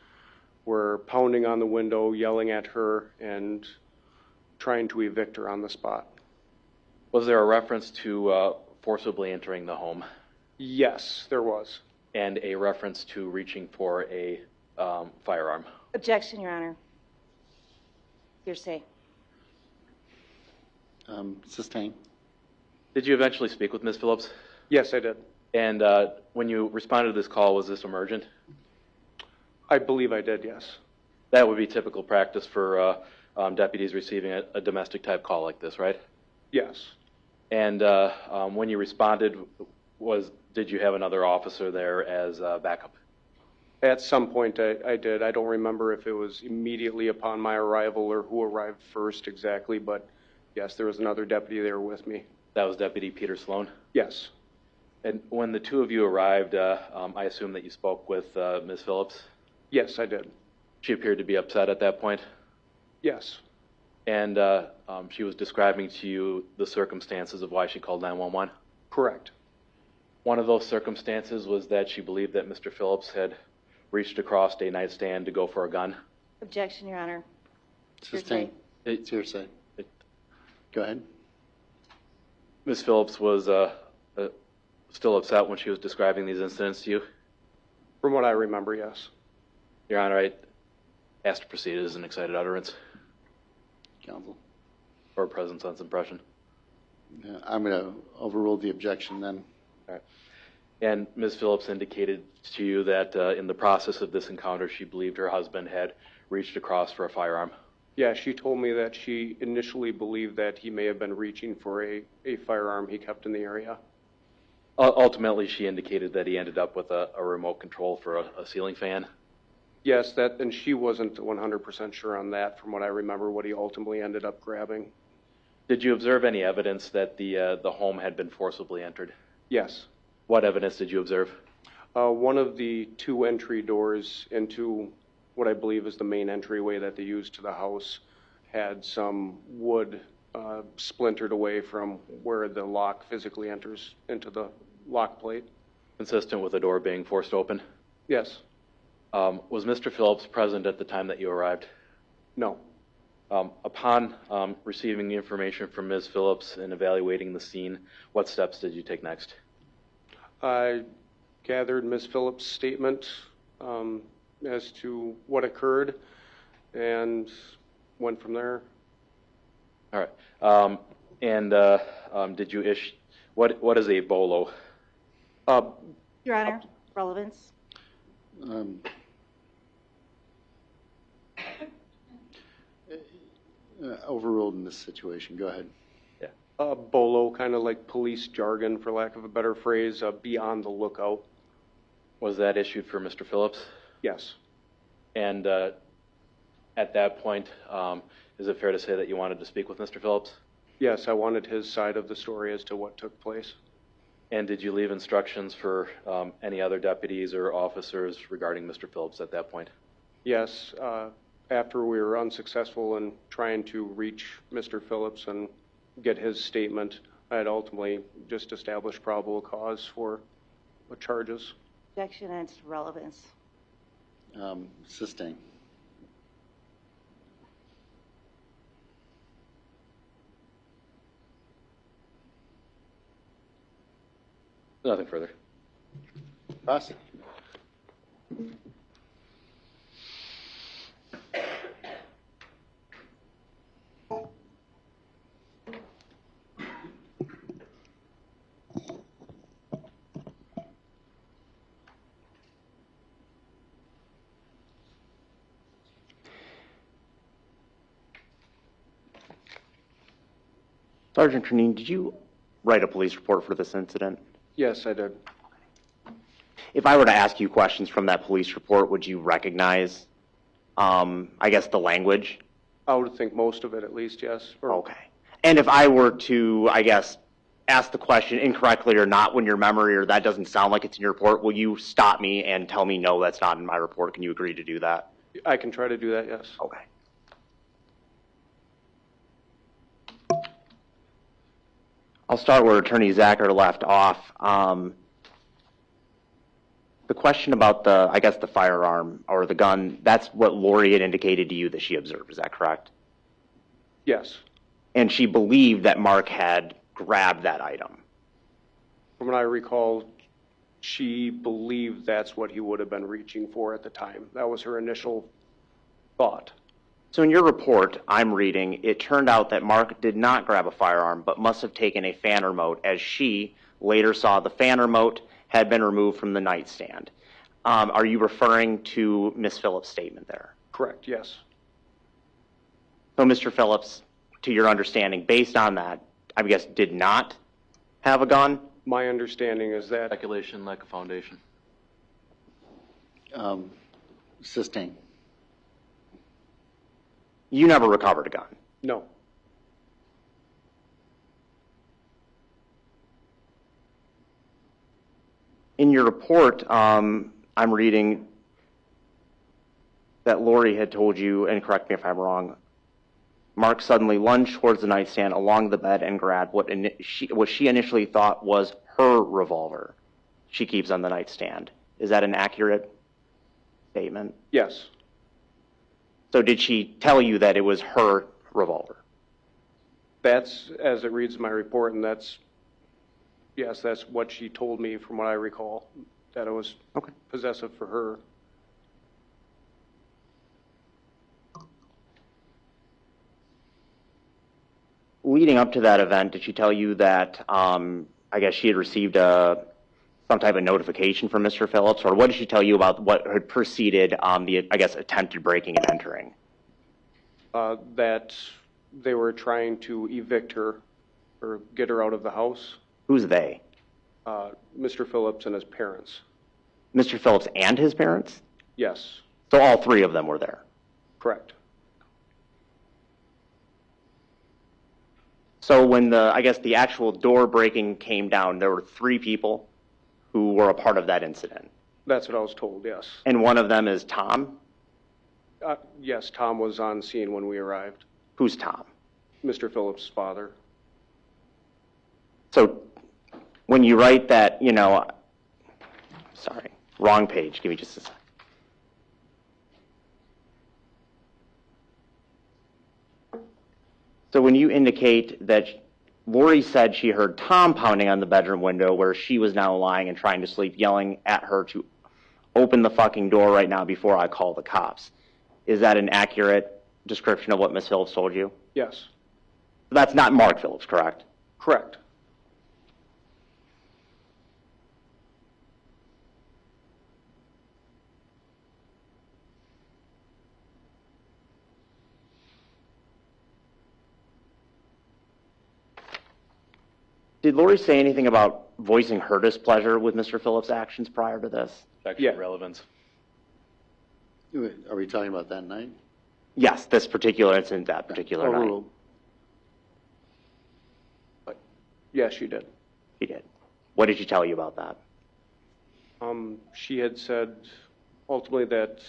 were pounding on the window, yelling at her, and trying to evict her on the spot. Was there a reference to forcibly entering the home? Yes, there was. And a reference to reaching for a firearm? Objection, Your Honor. Hearsay. Sustain. Did you eventually speak with Ms. Phillips? Yes, I did. And when you responded to this call, was this emergent? I believe I did, yes. That would be typical practice for deputies receiving a domestic type call like this, right? Yes. And when you responded, did you have another officer there as backup? At some point I did. I don't remember if it was immediately upon my arrival or who arrived first exactly, but yes, there was another deputy there with me. That was Deputy Peter Sloan? Yes. And when the two of you arrived, I assume that you spoke with Ms. Phillips? Yes, I did. She appeared to be upset at that point? Yes. And she was describing to you the circumstances of why she called 911? Correct. One of those circumstances was that she believed that Mr. Phillips had reached across a nightstand to go for a gun? Objection, Your Honor. Sustain. It's hearsay. Go ahead. Ms. Phillips was still upset when she was describing these incidents to you? From what I remember, yes. Your Honor, I ask to proceed as an excited utterance Counsel. or present sense impression. Yeah, I'm going to overrule the objection then. All right. And Ms. Phillips indicated to you that in the process of this encounter, she believed her husband had reached across for a firearm. Yeah, she told me that she initially believed that he may have been reaching for a firearm he kept in the area. Ultimately, she indicated that he ended up with a remote control for a ceiling fan. Yes, and she wasn't 100% sure on that from what I remember, what he ultimately ended up grabbing. Did you observe any evidence that the home had been forcibly entered? Yes. What evidence did you observe? One of the two entry doors into what I believe is the main entryway that they used to the house had some wood splintered away from where the lock physically enters into the lock plate. Consistent with the door being forced open? Yes. Was Mr. Phillips present at the time that you arrived? No. Upon receiving the information from Ms. Phillips and evaluating the scene, what steps did you take next? I gathered Ms. Phillips' statement as to what occurred and went from there. All right. Did you issue, what is a BOLO? Your Honor, relevance. Overruled in this situation. Go ahead. Yeah. BOLO, kind of like police jargon, for lack of a better phrase, be on the lookout. Was that issued for Mr. Phillips? Yes. And at that point, is it fair to say that you wanted to speak with Mr. Phillips? Yes, I wanted his side of the story as to what took place. And did you leave instructions for any other deputies or officers regarding Mr. Phillips at that point? Yes. After we were unsuccessful in trying to reach Mr. Phillips and get his statement, I had ultimately just established probable cause for the charges. Objection and it's relevance. Sustain. Nothing further. Crosse. Sergeant Trinine, did you write a police report for this incident? Yes, I did. If I were to ask you questions from that police report, would you recognize, I guess, the language? I would think most of it, at least, yes. Okay. And if I were to, I guess, ask the question incorrectly or not when your memory or that doesn't sound like it's in your report, will you stop me and tell me, no, that's not in my report? Can you agree to do that? I can try to do that, yes. Okay. I'll start where Attorney Zacher left off. The question about the, I guess, the firearm or the gun, that's what Lori had indicated to you that she observed. Is that correct? Yes. And she believed that Mark had grabbed that item. From what I recall, she believed that's what he would have been reaching for at the time. That was her initial thought. So in your report, I'm reading, it turned out that Mark did not grab a firearm, but must have taken a fan remote, as she later saw the fan remote had been removed from the nightstand. Are you referring to Ms. Phillips' statement there? Correct, yes. So Mr. Phillips, to your understanding, based on that, I guess did not have a gun? My understanding is that... Speculation, lack of foundation. Sustain. You never recovered a gun? No. In your report, I'm reading that Lori had told you, and correct me if I'm wrong, Mark suddenly lunged towards the nightstand along the bed and grabbed what she initially thought was her revolver she keeps on the nightstand. Is that an accurate statement? Yes. So did she tell you that it was her revolver? That's, as it reads in my report, and that's, yes, that's what she told me from what I recall. that it was possessive for her. Leading up to that event, did she tell you that, I guess she had received some type of notification from Mr. Phillips, or what did she tell you about what had preceded the, I guess, attempted breaking and entering? That they were trying to evict her or get her out of the house. Who's they? Mr. Phillips and his parents. Mr. Phillips and his parents? Yes. So all three of them were there? Correct. So when I guess the actual door breaking came down, there were three people who were a part of that incident? That's what I was told, yes. And one of them is Tom? Yes, Tom was on scene when we arrived. Who's Tom? Mr. Phillips' father. So when you write that, sorry, wrong page, give me just a sec. So when you indicate that Lori said she heard Tom pounding on the bedroom window where she was now lying and trying to sleep, yelling at her to open the fucking door right now before I call the cops, is that an accurate description of what Ms. Phillips told you? Yes. That's not Mark Phillips, correct? Correct. Did Lori say anything about voicing her displeasure with Mr. Phillips' actions prior to this? Sexual relevance. Are we talking about that night? Yes, this particular incident, that particular night. Overruled. Yes, she did. She did. What did she tell you about that? She had said ultimately that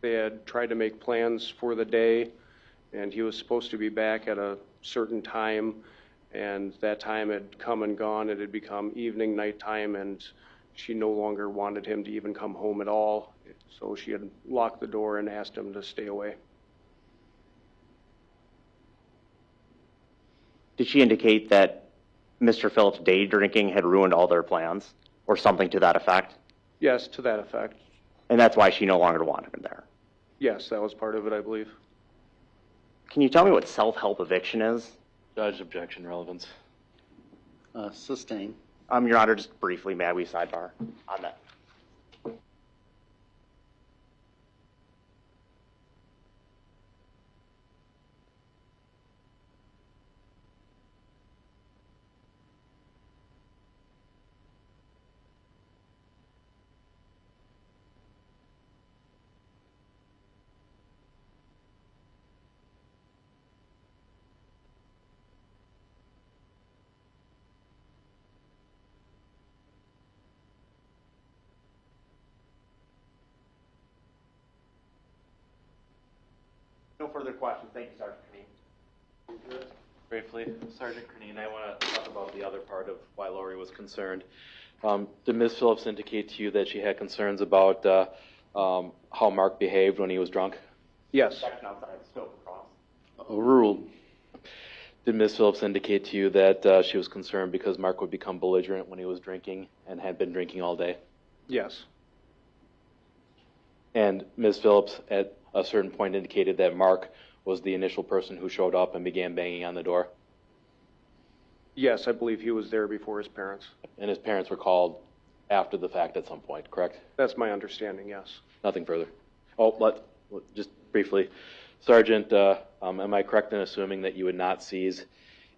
they had tried to make plans for the day, and he was supposed to be back at a certain time, and that time had come and gone. It had become evening, nighttime, and she no longer wanted him to even come home at all. So she had locked the door and asked him to stay away. Did she indicate that Mr. Phillips' day drinking had ruined all their plans, or something to that effect? Yes, to that effect. And that's why she no longer wanted him there? Yes, that was part of it, I believe. Can you tell me what self-help eviction is? Judge, objection, relevance. Sustain. Your Honor, just briefly, may we sidebar on that? No further questions. Thank you, Sergeant Kenny. Briefly, Sergeant Crenine, I want to talk about the other part of why Lori was concerned. Did Ms. Phillips indicate to you that she had concerns about how Mark behaved when he was drunk? Yes. Overruled. Did Ms. Phillips indicate to you that she was concerned because Mark would become belligerent when he was drinking and had been drinking all day? Yes. And Ms. Phillips at a certain point indicated that Mark was the initial person who showed up and began banging on the door? Yes, I believe he was there before his parents. And his parents were called after the fact at some point, correct? That's my understanding, yes. Nothing further. Oh, just briefly. Sergeant, am I correct in assuming that you would not seize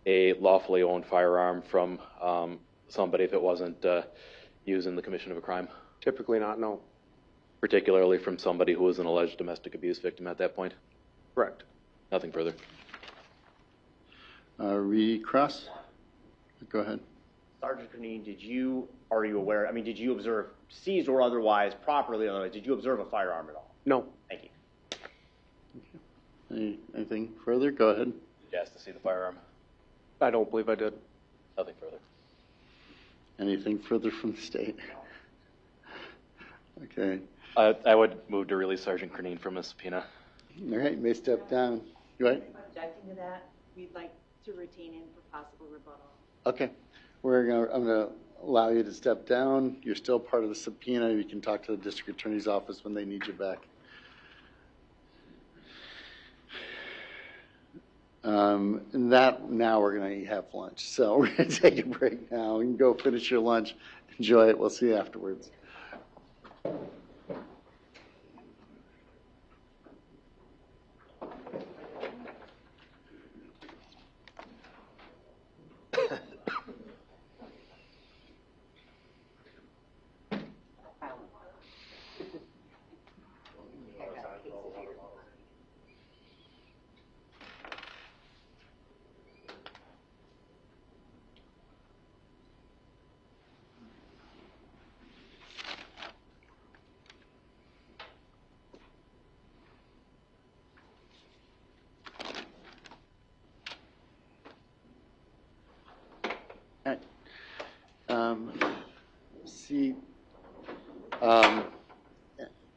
a lawfully owned firearm from somebody if it wasn't used in the commission of a crime? Typically not, no. Particularly from somebody who was an alleged domestic abuse victim at that point? Correct. Nothing further. Crosse? Go ahead. Sergeant Crenine, are you aware, did you observe, seized or otherwise, properly, did you observe a firearm at all? No. Thank you. Anything further? Go ahead. Did you ask to see the firearm? I don't believe I did. Nothing further. Anything further from the state? Okay. I would move to release Sergeant Crenine from his subpoena. All right, may step down. Go ahead. Objecting to that, we'd like to retain him for possible rebuttal. Okay. I'm gonna allow you to step down. You're still part of the subpoena. You can talk to the district attorney's office when they need you back. And that, now we're going to have lunch. So we're going to take a break now. You can go finish your lunch. Enjoy it. We'll see you afterwards.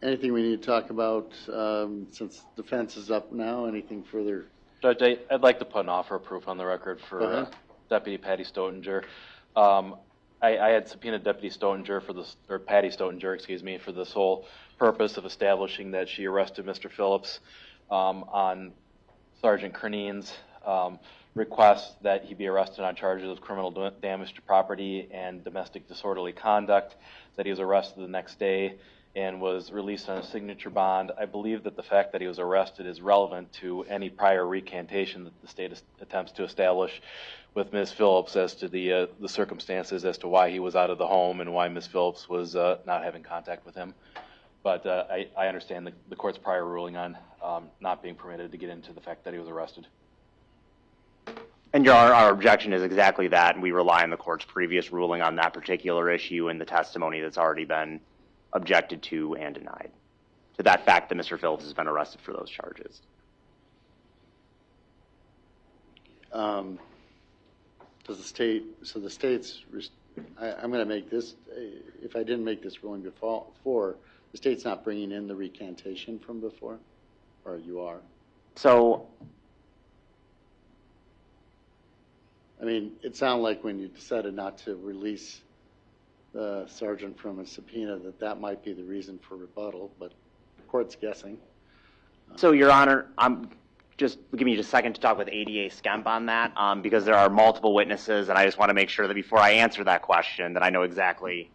Anything we need to talk about since defense is up now? Anything further? Judge, I'd like to put an offer of proof on the record for Deputy Patty Stoetinger. I had subpoenaed Deputy Stoetinger for this, or Patty Stoetinger, excuse me, for the sole purpose of establishing that she arrested Mr. Phillips on Sergeant Cernein's request that he be arrested on charges of criminal damage to property and domestic disorderly conduct, that he was arrested the next day and was released on a signature bond. I believe that the fact that he was arrested is relevant to any prior recantation that the state attempts to establish with Ms. Phillips as to the circumstances as to why he was out of the home and why Ms. Phillips was not having contact with him. But I understand the court's prior ruling on not being permitted to get into the fact that he was arrested. And our objection is exactly that, and we rely on the court's previous ruling on that particular issue and the testimony that's already been objected to and denied, to that fact that Mr. Phillips has been arrested for those charges. Does the state, so the state's, I'm going to make this, if I didn't make this ruling before, the state's not bringing in the recantation from before, or you are? So, I mean, it sounded like when you decided not to release the sergeant from a subpoena that might be the reason for rebuttal, but the court's guessing. So, Your Honor, just give me just a second to talk with ADA Skemp on that, because there are multiple witnesses, and I just want to make sure that before I answer that question that I know exactly.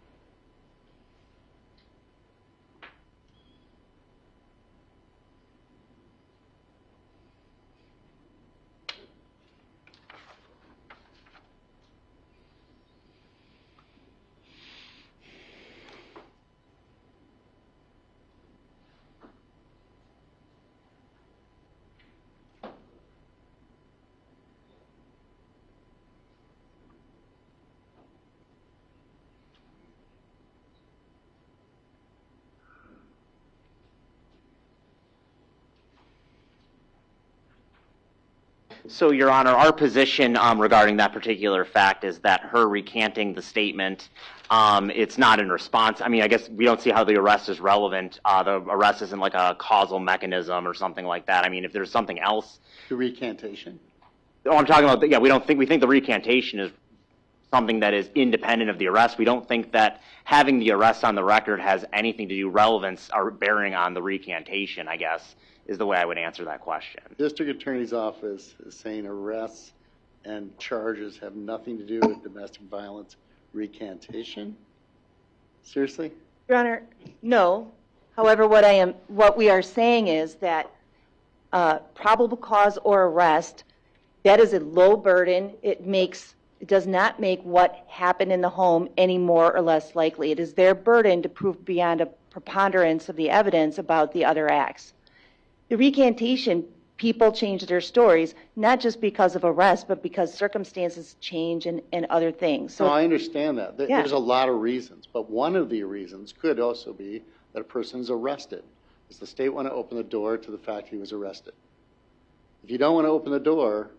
So, Your Honor, our position regarding that particular fact is that her recanting the statement, it's not in response. I mean, I guess we don't see how the arrest is relevant. The arrest isn't like a causal mechanism or something like that. I mean, if there's something else. The recantation? Oh, I'm talking about, yeah, we think the recantation is something that is independent of the arrest. We don't think that having the arrest on the record has anything to do relevance or bearing on the recantation, I guess, is the way I would answer that question. District Attorney's Office is saying arrests and charges have nothing to do with domestic violence recantation? Seriously? Your Honor, no. However, what we are saying is that probable cause or arrest, that is a low burden. It does not make what happened in the home any more or less likely. It is their burden to prove beyond a preponderance of the evidence about the other acts. The recantation, people change their stories, not just because of arrest, but because circumstances change and other things. So, no, I understand that. Yeah. There's a lot of reasons, but one of the reasons could also be that a person is arrested. Does the state want to open the door to the fact he was arrested? If you don't want to open the door,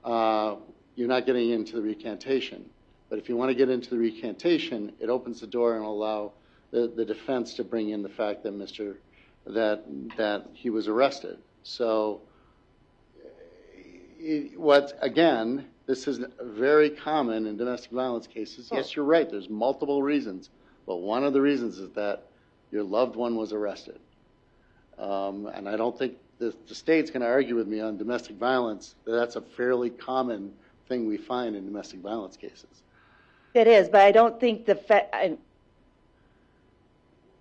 you're not getting into the recantation. But if you want to get into the recantation, it opens the door and will allow the defense to bring in the fact that that he was arrested. So, again, This is very common in domestic violence cases. Yes, you're right, there's multiple reasons, but one of the reasons is that your loved one was arrested. And I don't think the state's going to argue with me on domestic violence that that's a fairly common thing we find in domestic violence cases. It is, but I don't think the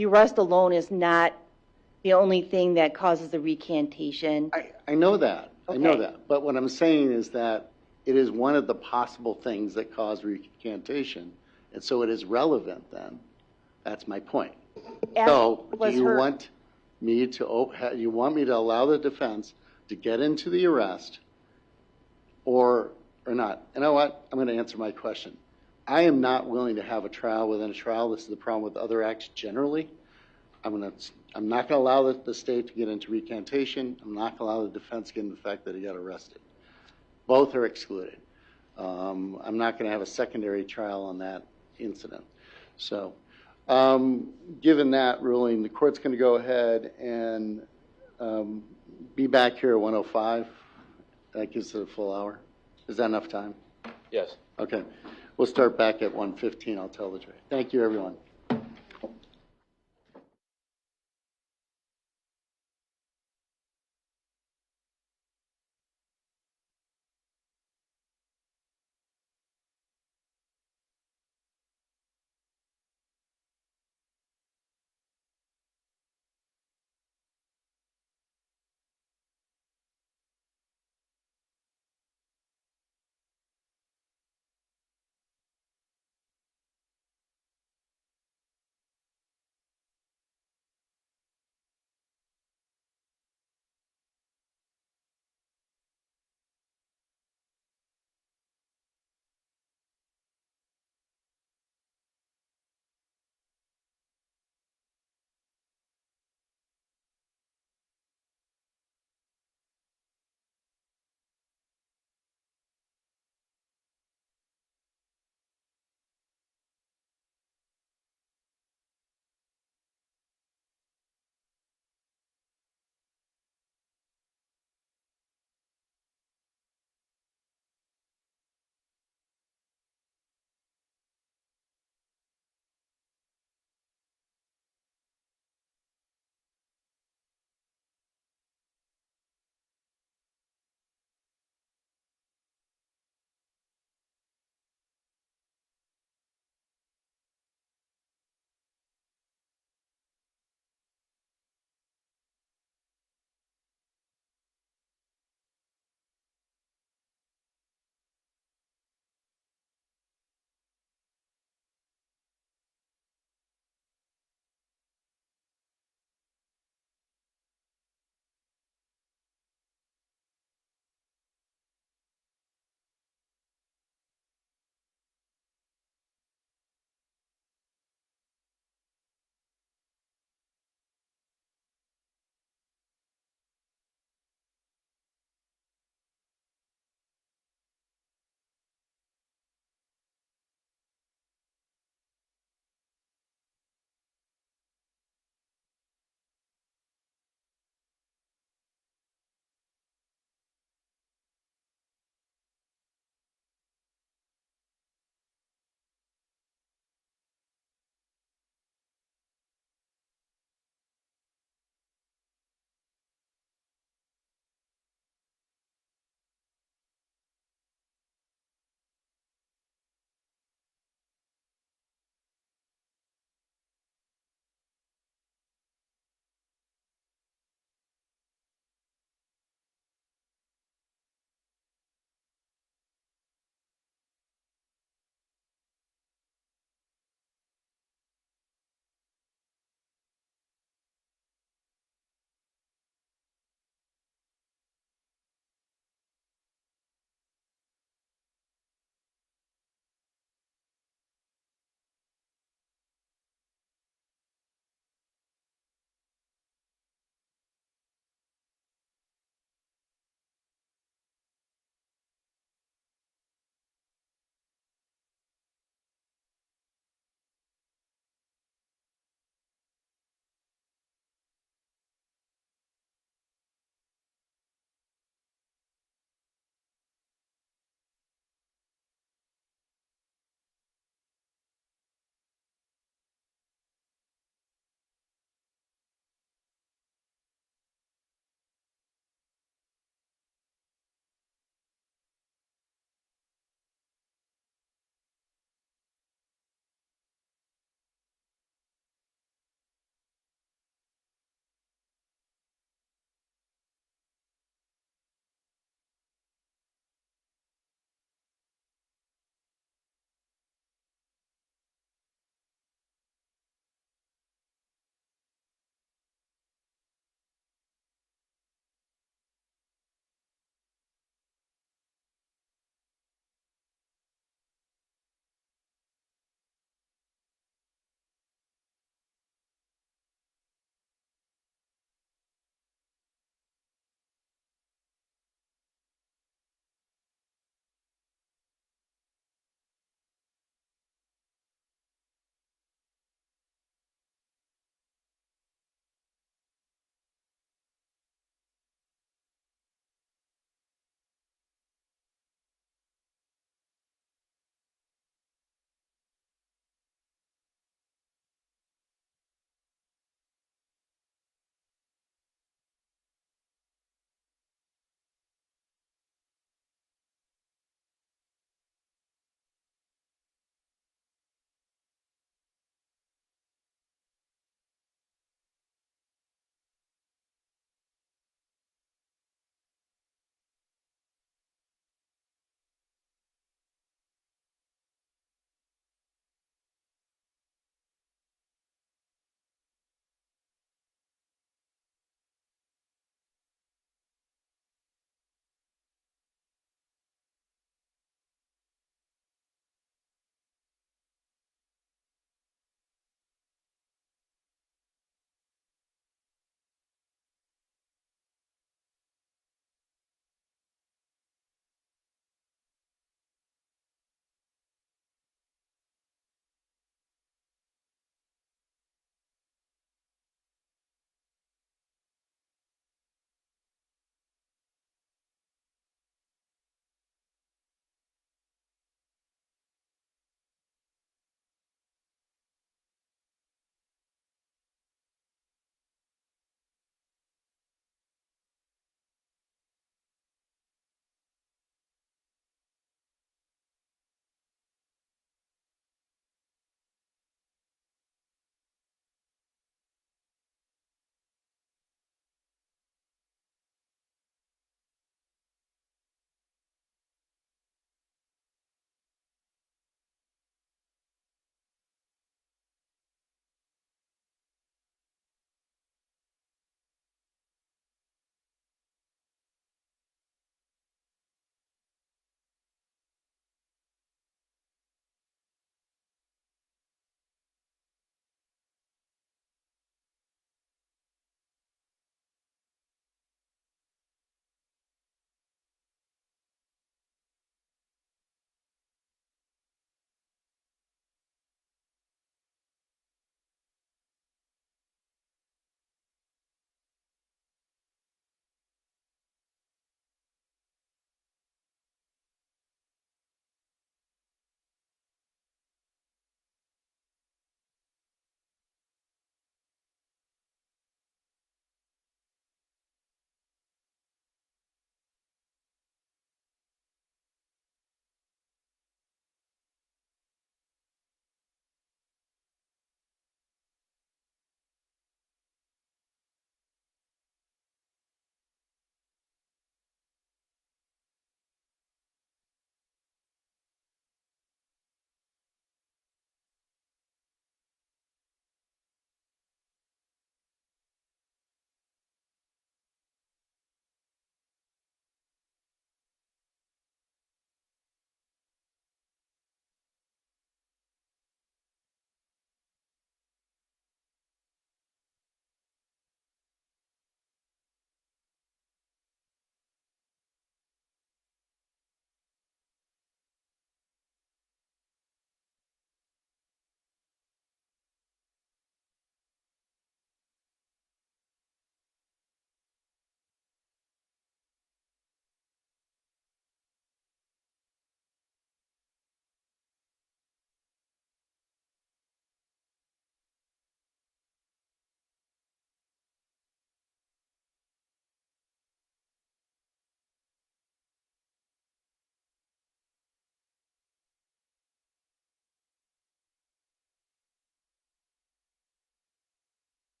arrest alone is not the only thing that causes the recantation. I know that. I know Okay. that. But what I'm saying is that it is one of the possible things that cause recantation. And so it is relevant then. That's my point. So do you want me to allow the defense to get into the arrest or not? You know what? I'm going to answer my question. I am not willing to have a trial within a trial. This is the problem with other acts generally. I'm not going to allow the state to get into recantation. I'm not going to allow the defense to get into the fact that he got arrested. Both are excluded. I'm not going to have a secondary trial on that incident. So given that ruling, the court's going to go ahead and be back here at 1:05. That gives it a full hour. Is that enough time? Yes. Okay. We'll start back at 1:15. I'll tell the jury. Thank you, everyone.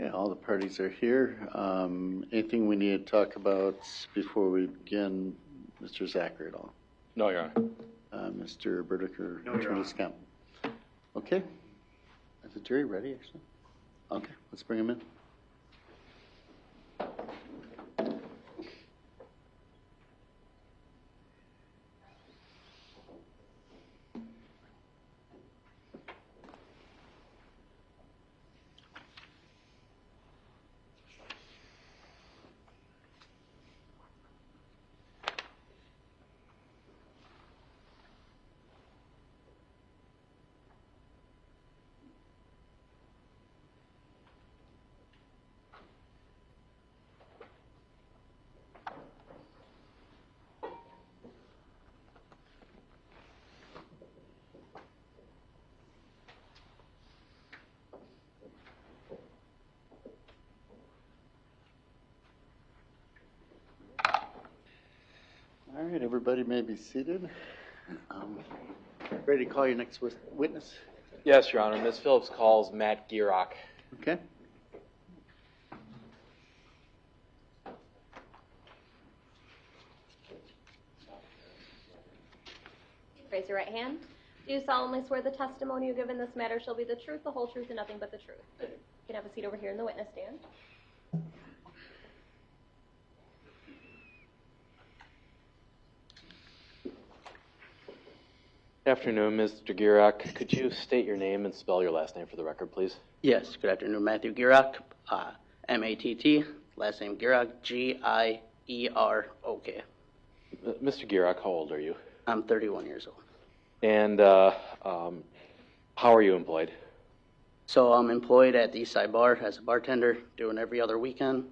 Okay, all the parties are here. Anything we need to talk about before we begin, Mr. Zachary at all? No, Your Honor. Mr. Burdick or Attorney Scamp? Okay. Is the jury ready, actually? Okay, let's bring him in. All right, everybody may be seated. Ready to call your next witness? Yes, Your Honor. Ms. Phillips calls Matt Gierock. Okay. Raise your right hand. Do you solemnly swear the testimony you give in this matter shall be the truth, the whole truth, and nothing but the truth? You can have a seat over here in the witness stand. Afternoon, Mr. Gierock. Could you state your name and spell your last name for the record, please? Yes, good afternoon, Matthew Gierock, M-A-T-T, last name Gierock, G-I-E-R-O-K. Mr. Gierock, how old are you? I'm 31 years old. And how are you employed? So I'm employed at the Eastside Bar as a bartender, doing every other weekend,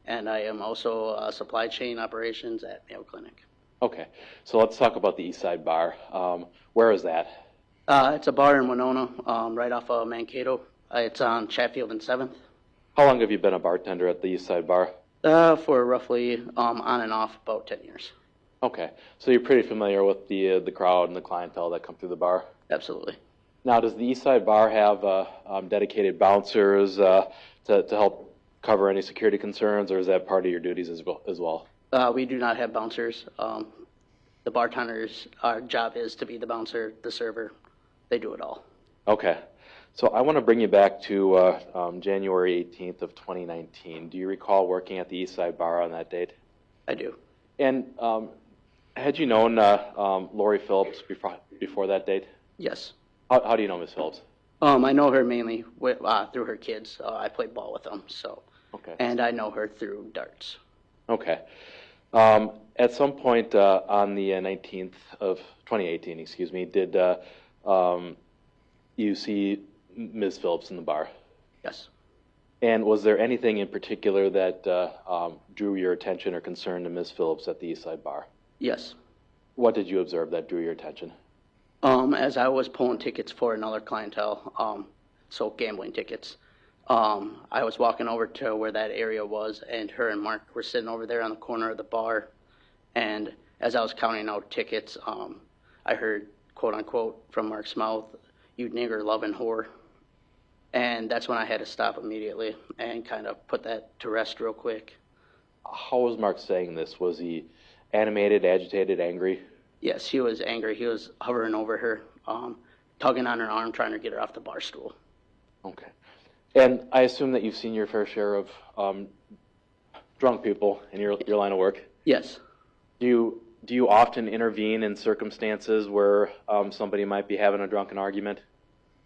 and I am also supply chain operations at Mayo Clinic. Okay, so let's talk about the Eastside Bar. Where is that? It's a bar in Winona, right off of Mankato. It's on Chatfield and 7th. How long have you been a bartender at the Eastside Bar? For roughly on and off about 10 years. Okay, so you're pretty familiar with the crowd and the clientele that come through the bar? Absolutely. Now, does the Eastside Bar have dedicated bouncers to help cover any security concerns, or is that part of your duties as well? We do not have bouncers. The bartenders, our job is to be the bouncer, the server. They do it all. Okay. So I want to bring you back to January 18th of 2019. Do you recall working at the Eastside Bar on that date? I do. And had you known Lori Phillips before that date? Yes. How do you know Ms. Phillips? I know her mainly through her kids. I played ball with them, so. Okay. And I know her through darts. Okay. At some point on the 19th of 2018, did you see Ms. Phillips in the bar? Yes. And was there anything in particular that drew your attention or concern to Ms. Phillips at the Eastside Bar? Yes. What did you observe that drew your attention? As I was pulling tickets for another clientele, so gambling tickets, I was walking over to where that area was, and her and Mark were sitting over there on the corner of the bar. And as I was counting out tickets, I heard, quote unquote, from Mark's mouth, "You nigger loving whore." And that's when I had to stop immediately and kind of put that to rest real quick. How was Mark saying this? Was he animated, agitated, angry? Yes, he was angry. He was hovering over her, tugging on her arm, trying to get her off the bar stool. Okay. And I assume that you've seen your fair share of drunk people in your line of work? Yes. Do you often intervene in circumstances where somebody might be having a drunken argument?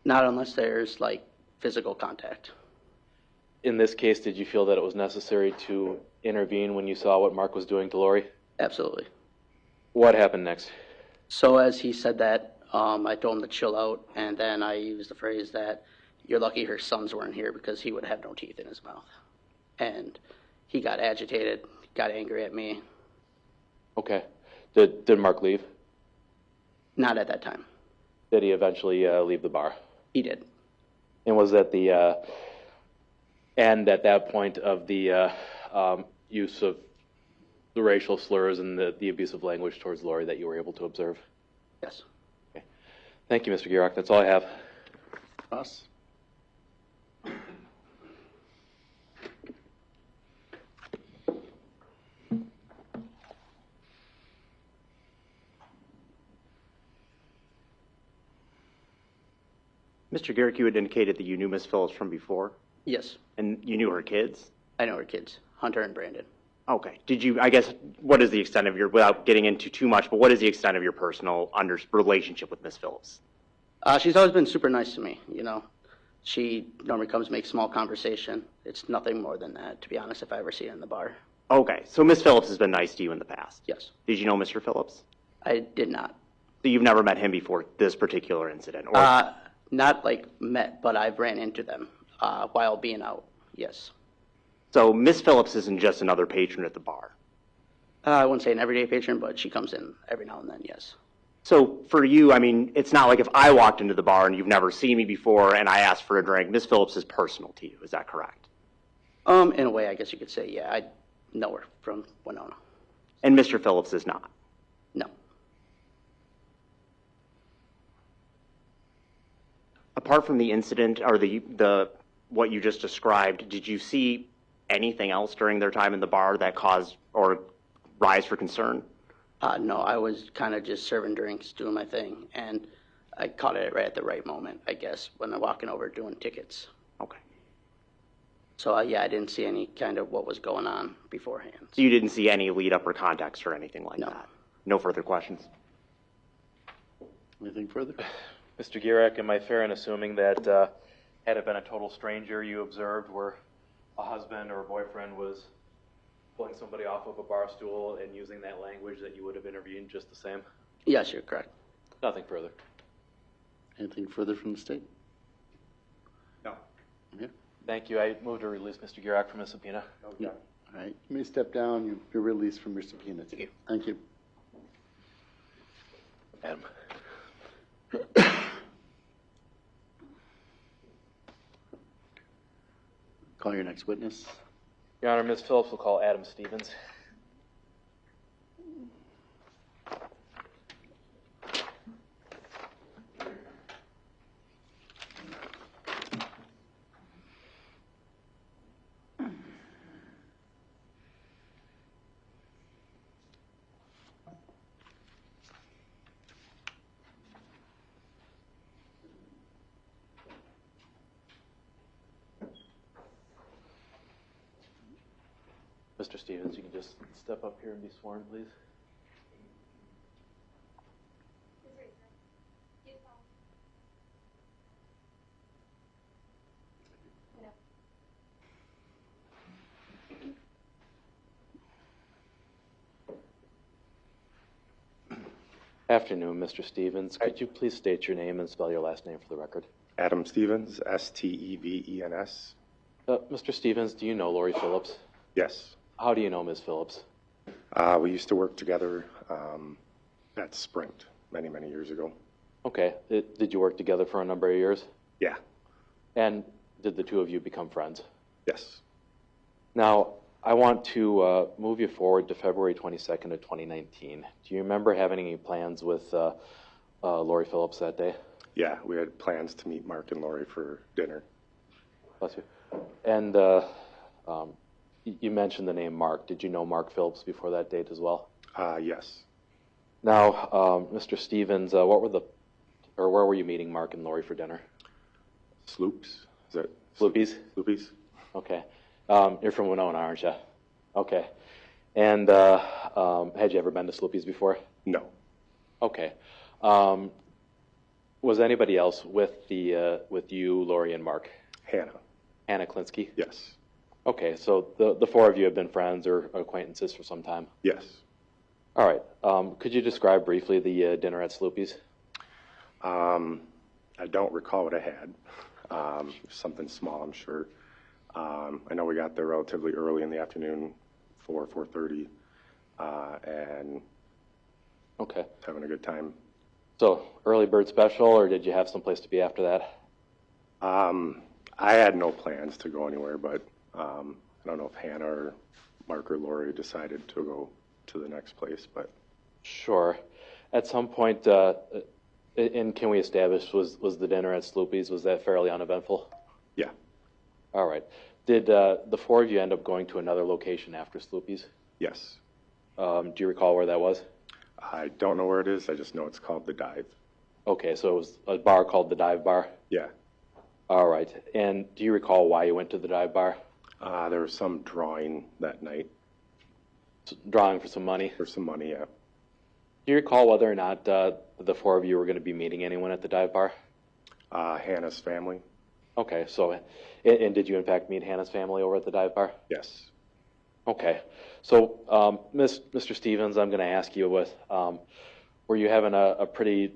Not unless there's, physical contact. In this case, did you feel that it was necessary to intervene when you saw what Mark was doing to Lori? Absolutely. What happened next? So as he said that, I told him to chill out, and then I used the phrase that you're lucky her sons weren't here because he would have no teeth in his mouth. And he got agitated, got angry at me. Okay. Did Mark leave? Not at that time. Did he eventually leave the bar? He did. And was that the end at that point of the use of the racial slurs and the abusive language towards Lori that you were able to observe? Yes. Okay. Thank you, Mr. Gierock. That's all I have. Crosse? Mr. Garrick, you had indicated that you knew Miss Phillips from before, Yes, and you knew her kids? I know her kids, Hunter and Brandon. Okay. Did you, I guess, what is the extent of your, without getting into too much, but what is the extent of your personal relationship with Miss Phillips? She's always been super nice to me, you know. She normally comes make small conversation. It's nothing more than that, to be honest, if I ever see her in the bar. Okay. So Miss Phillips has been nice to you in the past? Yes. Did you know Mr. Phillips? I did not. So you've never met him before this particular incident? Or... Not like met, but I've ran into them while being out, yes. So Miss Phillips isn't just another patron at the bar? I wouldn't say an everyday patron, but she comes in every now and then, yes. So for you, I mean, it's not like if I walked into the bar and you've never seen me before and I asked for a drink, Miss Phillips is personal to you, is that correct? In a way, I guess you could say, yeah, I know her from Winona. And Mr. Phillips is not? No. Apart from the incident or the what you just described, did you see anything else during their time in the bar that caused or rise for concern? No, I was kind of just serving drinks, doing my thing, and I caught it right at the right moment, I guess, when I'm walking over doing tickets. Okay. So, yeah, I didn't see any kind of what was going on beforehand. So you didn't see any lead up or context or anything like that? No further questions? Anything further? Mr. Gierek, am I fair in assuming that had it been a total stranger you observed where a husband or a boyfriend was pulling somebody off of a bar stool and using that language that you would have intervened just the same? Yes, you're correct. Nothing further. Anything further from the state? No. Okay. Thank you. I move to release Mr. Gierek from his subpoena. Yeah. All right. You may step down. You're released from your subpoena. Thank you. Thank you. Adam. Call your next witness. Your Honor, Ms. Phillips will call Adam Stevens. Mr. Stevens, you can just step up here and be sworn, please. Afternoon, Mr. Stevens. Could you please state your name and spell your last name for the record? Adam Stevens, Stevens. Mr. Stevens, do you know Lori Phillips? Yes. How do you know Ms. Phillips? We used to work together at Sprint many, many years ago. Okay. Did you work together for a number of years? Yeah. And did the two of you become friends? Yes. Now, I want to move you forward to February 22nd of 2019. Do you remember having any plans with Lori Phillips that day? Yeah, we had plans to meet Mark and Lori for dinner. Bless you. And you mentioned the name Mark. Did you know Mark Phillips before that date as well? Yes. Now, Mr. Stevens, where were you meeting Mark and Lori for dinner? Sloops. Is that Sloopies? Sloopies. Okay. You're from Winona, aren't you? Okay. And had you ever been to Sloopies before? No. Okay. Was anybody else with you, Lori, and Mark? Hannah. Hannah Klinsky? Yes. Okay, so the four of you have been friends or acquaintances for some time? Yes. All right. Could you describe briefly the dinner at Sloopies? I don't recall what I had. Something small, I'm sure. I know we got there relatively early in the afternoon, 4:30, and okay, having a good time. So early bird special, or did you have someplace to be after that? I had no plans to go anywhere, but I don't know if Hannah or Mark or Lori decided to go to the next place, but sure. At some point, and can we establish, was the dinner at Sloopies, was that fairly uneventful? Yeah. All right. Did the four of you end up going to another location after Sloopies? Yes. Do you recall where that was? I don't know where it is. I just know it's called The Dive. Okay, so it was a bar called The Dive Bar? Yeah. All right. And do you recall why you went to the dive bar? There was some drawing that night. Drawing for some money? For some money, yeah. Do you recall whether or not the four of you were going to be meeting anyone at the dive bar? Hannah's family. Okay, so, and did you in fact meet Hannah's family over at the dive bar? Yes. Okay, so Mr. Stevens, I'm going to ask you were you having a pretty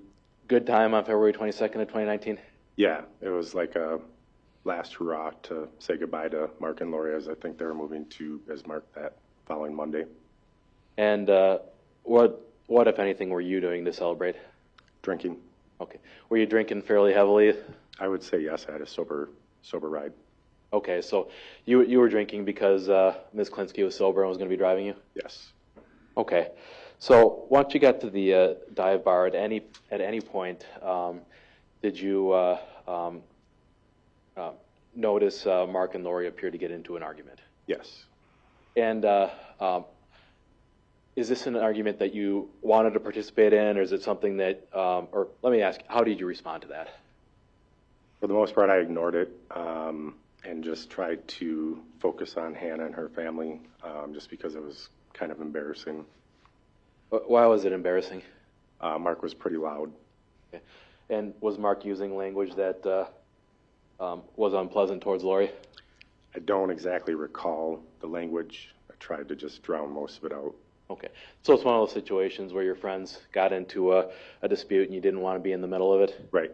good time on February 22nd of 2019? Yeah, it was like a last hurrah to say goodbye to Mark and Lori, as I think they were moving to Bismarck that following Monday. And what, if anything, were you doing to celebrate? Drinking. Okay. Were you drinking fairly heavily? I would say yes. I had a sober ride. Okay, so you were drinking because Ms. Klinsky was sober and was going to be driving you? Yes. Okay. So once you got to the dive bar, at any point, did you notice Mark and Lori appear to get into an argument? Yes. And is this an argument that you wanted to participate in, or is it something that, or let me ask, how did you respond to that? For the most part, I ignored it and just tried to focus on Hannah and her family, just because it was kind of embarrassing. Why was it embarrassing? Mark was pretty loud. Okay. And was Mark using language that was unpleasant towards Lori? I don't exactly recall the language. I tried to just drown most of it out. Okay. So it's one of those situations where your friends got into a dispute and you didn't want to be in the middle of it? Right.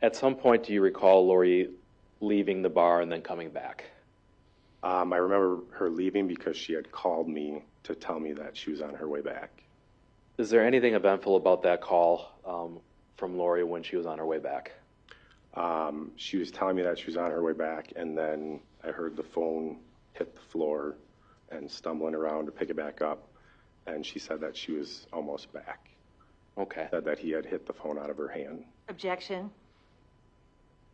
At some point, do you recall Lori leaving the bar and then coming back? I remember her leaving because she had called me to tell me that she was on her way back. Is there anything eventful about that call from Lori when she was on her way back? She was telling me that she was on her way back, and then I heard the phone hit the floor and stumbling around to pick it back up, and she said that she was almost back. Okay. Said that he had hit the phone out of her hand. Objection.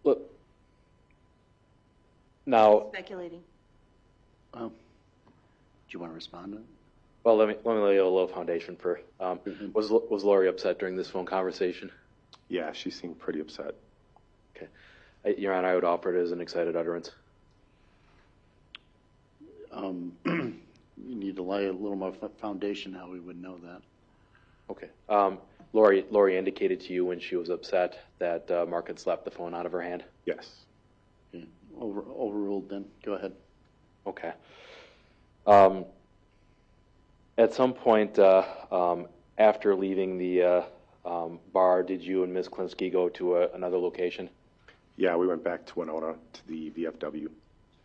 Look, now, Speculating. Do you want to respond to that? well, let me lay a little foundation for. Was Lori upset during this phone conversation? Yeah, she seemed pretty upset. Okay, Your Honor, I would offer it as an excited utterance. You need to lay a little more foundation how we would know that. Okay. Lori indicated to you when she was upset that Mark had slapped the phone out of her hand? Yes. Okay. Overruled then. Go ahead. Okay. At some point after leaving the bar, did you and Ms. Klinsky go to another location? Yeah, we went back to Winona to the VFW.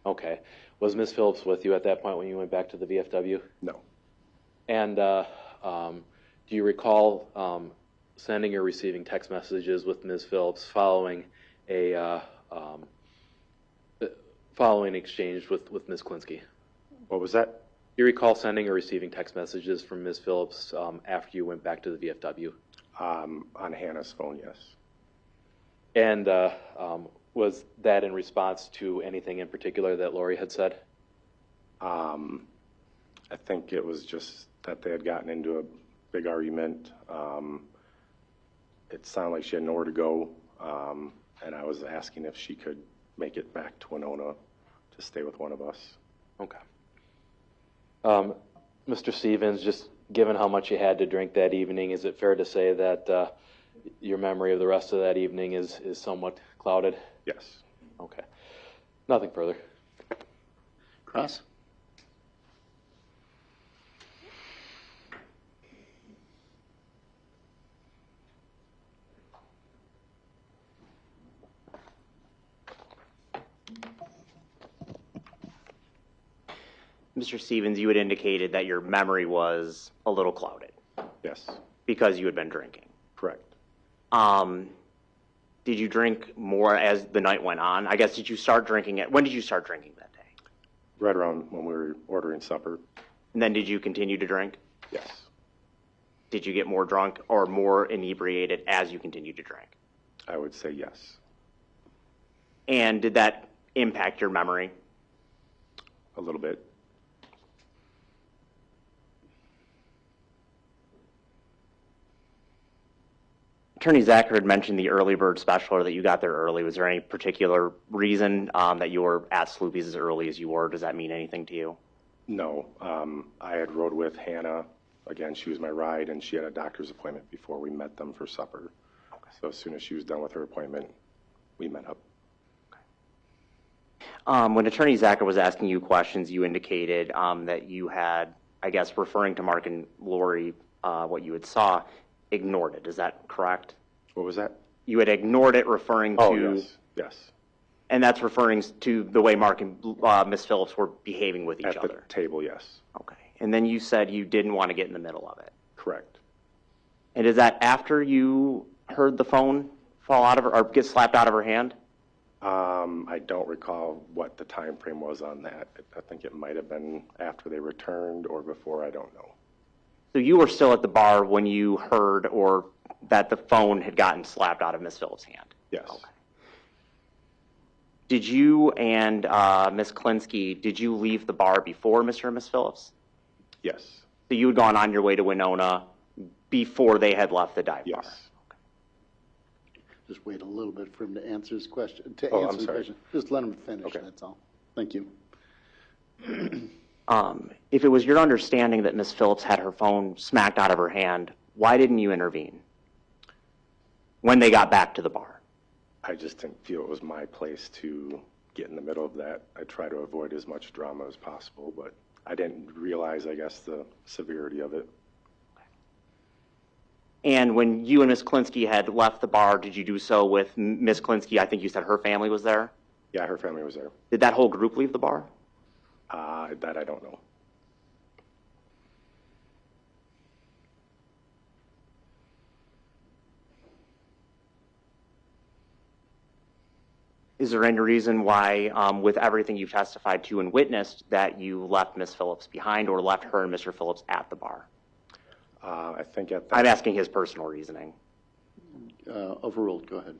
Okay. Was Ms. Phillips with you at that point when you went back to the VFW? No. And do you recall sending or receiving text messages with Ms. Phillips following an exchange with Ms. Klinsky? What was that? Do you recall sending or receiving text messages from Ms. Phillips after you went back to the VFW? On Hannah's phone, yes. And was that in response to anything in particular that Lori had said? I think it was just that they had gotten into a big argument. It sounded like she had nowhere to go, and I was asking if she could make it back to Winona to stay with one of us. Okay. Mr. Stevens, just given how much you had to drink that evening, is it fair to say that your memory of the rest of that evening is somewhat clouded? Yes. Okay. Nothing further. Crosse? Mr. Stevens, you had indicated that your memory was a little clouded. Yes. Because you had been drinking. Correct. Did you drink more as the night went on? I guess, when did you start drinking that day? Right around when we were ordering supper. And then did you continue to drink? Yes. Did you get more drunk or more inebriated as you continued to drink? I would say yes. And did that impact your memory? A little bit. Attorney Zacher had mentioned the early bird special, or that you got there early. Was there any particular reason that you were at Sloopy's as early as you were? Does that mean anything to you? No, I had rode with Hannah. Again, she was my ride, and she had a doctor's appointment before we met them for supper. Okay. So as soon as she was done with her appointment, we met up. When Attorney Zacher was asking you questions, you indicated that you had, I guess, referring to Mark and Lori, what you had saw, ignored it. Is that correct? What was that? You had ignored it, referring to... Oh, yes, yes. And that's referring to the way Mark and Ms. Phillips were behaving with each other? At the table, yes. Okay. And then you said you didn't want to get in the middle of it? Correct. And is that after you heard the phone fall out of her, or get slapped out of her hand? I don't recall what the time frame was on that. I think it might have been after they returned or before, I don't know. So you were still at the bar when you heard or that the phone had gotten slapped out of Ms. Phillips' hand? Yes. Okay. Did you and Ms. Klinsky, did you leave the bar before Mr. and Ms. Phillips? Yes. So you had gone on your way to Winona before they had left the dive bar? Yes. Just wait a little bit for him to answer his question. I'm sorry. Just let him finish, okay. That's all. Thank you. If it was your understanding that Ms. Phillips had her phone smacked out of her hand, why didn't you intervene when they got back to the bar? I just didn't feel it was my place to get in the middle of that. I try to avoid as much drama as possible, but I didn't realize, I guess, the severity of it. And when you and Ms. Klinsky had left the bar, did you do so with Ms. Klinsky? I think you said her family was there? Yeah, her family was there. Did that whole group leave the bar? That I don't know. Is there any reason why, with everything you've testified to and witnessed, that you left Ms. Phillips behind or left her and Mr. Phillips at the bar? I think at that... I'm asking his personal reasoning. Overruled. Go ahead.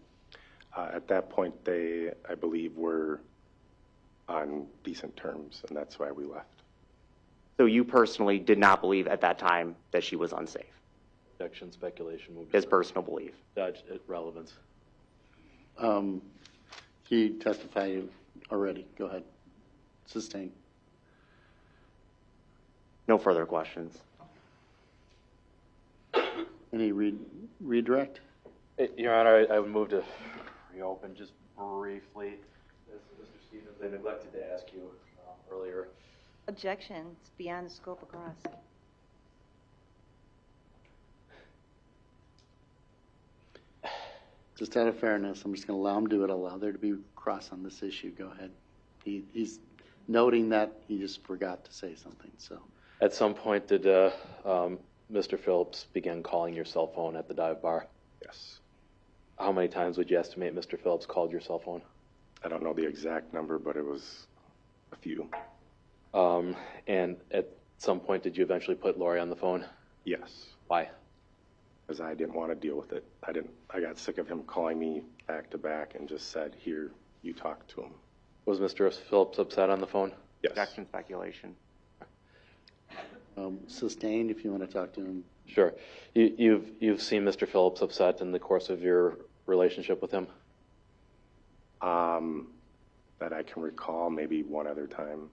At that point, they, I believe, were on decent terms, and that's why we left. So you personally did not believe at that time that she was unsafe? Objection, speculation. His personal belief. Judge, relevance. He testified already. Go ahead. Sustain. No further questions. Any redirect? Your Honor, I would move to reopen just briefly. Mr. Stevens, I neglected to ask you earlier. Objection. It's beyond the scope of Crosse. Just out of fairness, I'm just going to allow him to do it. Allow there to be cross on this issue. Go ahead. He's noting that he just forgot to say something. So, at some point, did Mr. Phillips begin calling your cell phone at the dive bar? Yes. How many times would you estimate Mr. Phillips called your cell phone? I don't know the exact number, but it was a few. And at some point, did you eventually put Lori on the phone? Yes. Why? Because I didn't want to deal with it. I got sick of him calling me back to back and just said, here, you talk to him. Was Mr. Phillips upset on the phone? Yes. Objection, speculation. Sustained, if you want to talk to him. Sure. You've seen Mr. Phillips upset in the course of your relationship with him? That I can recall, maybe one other time.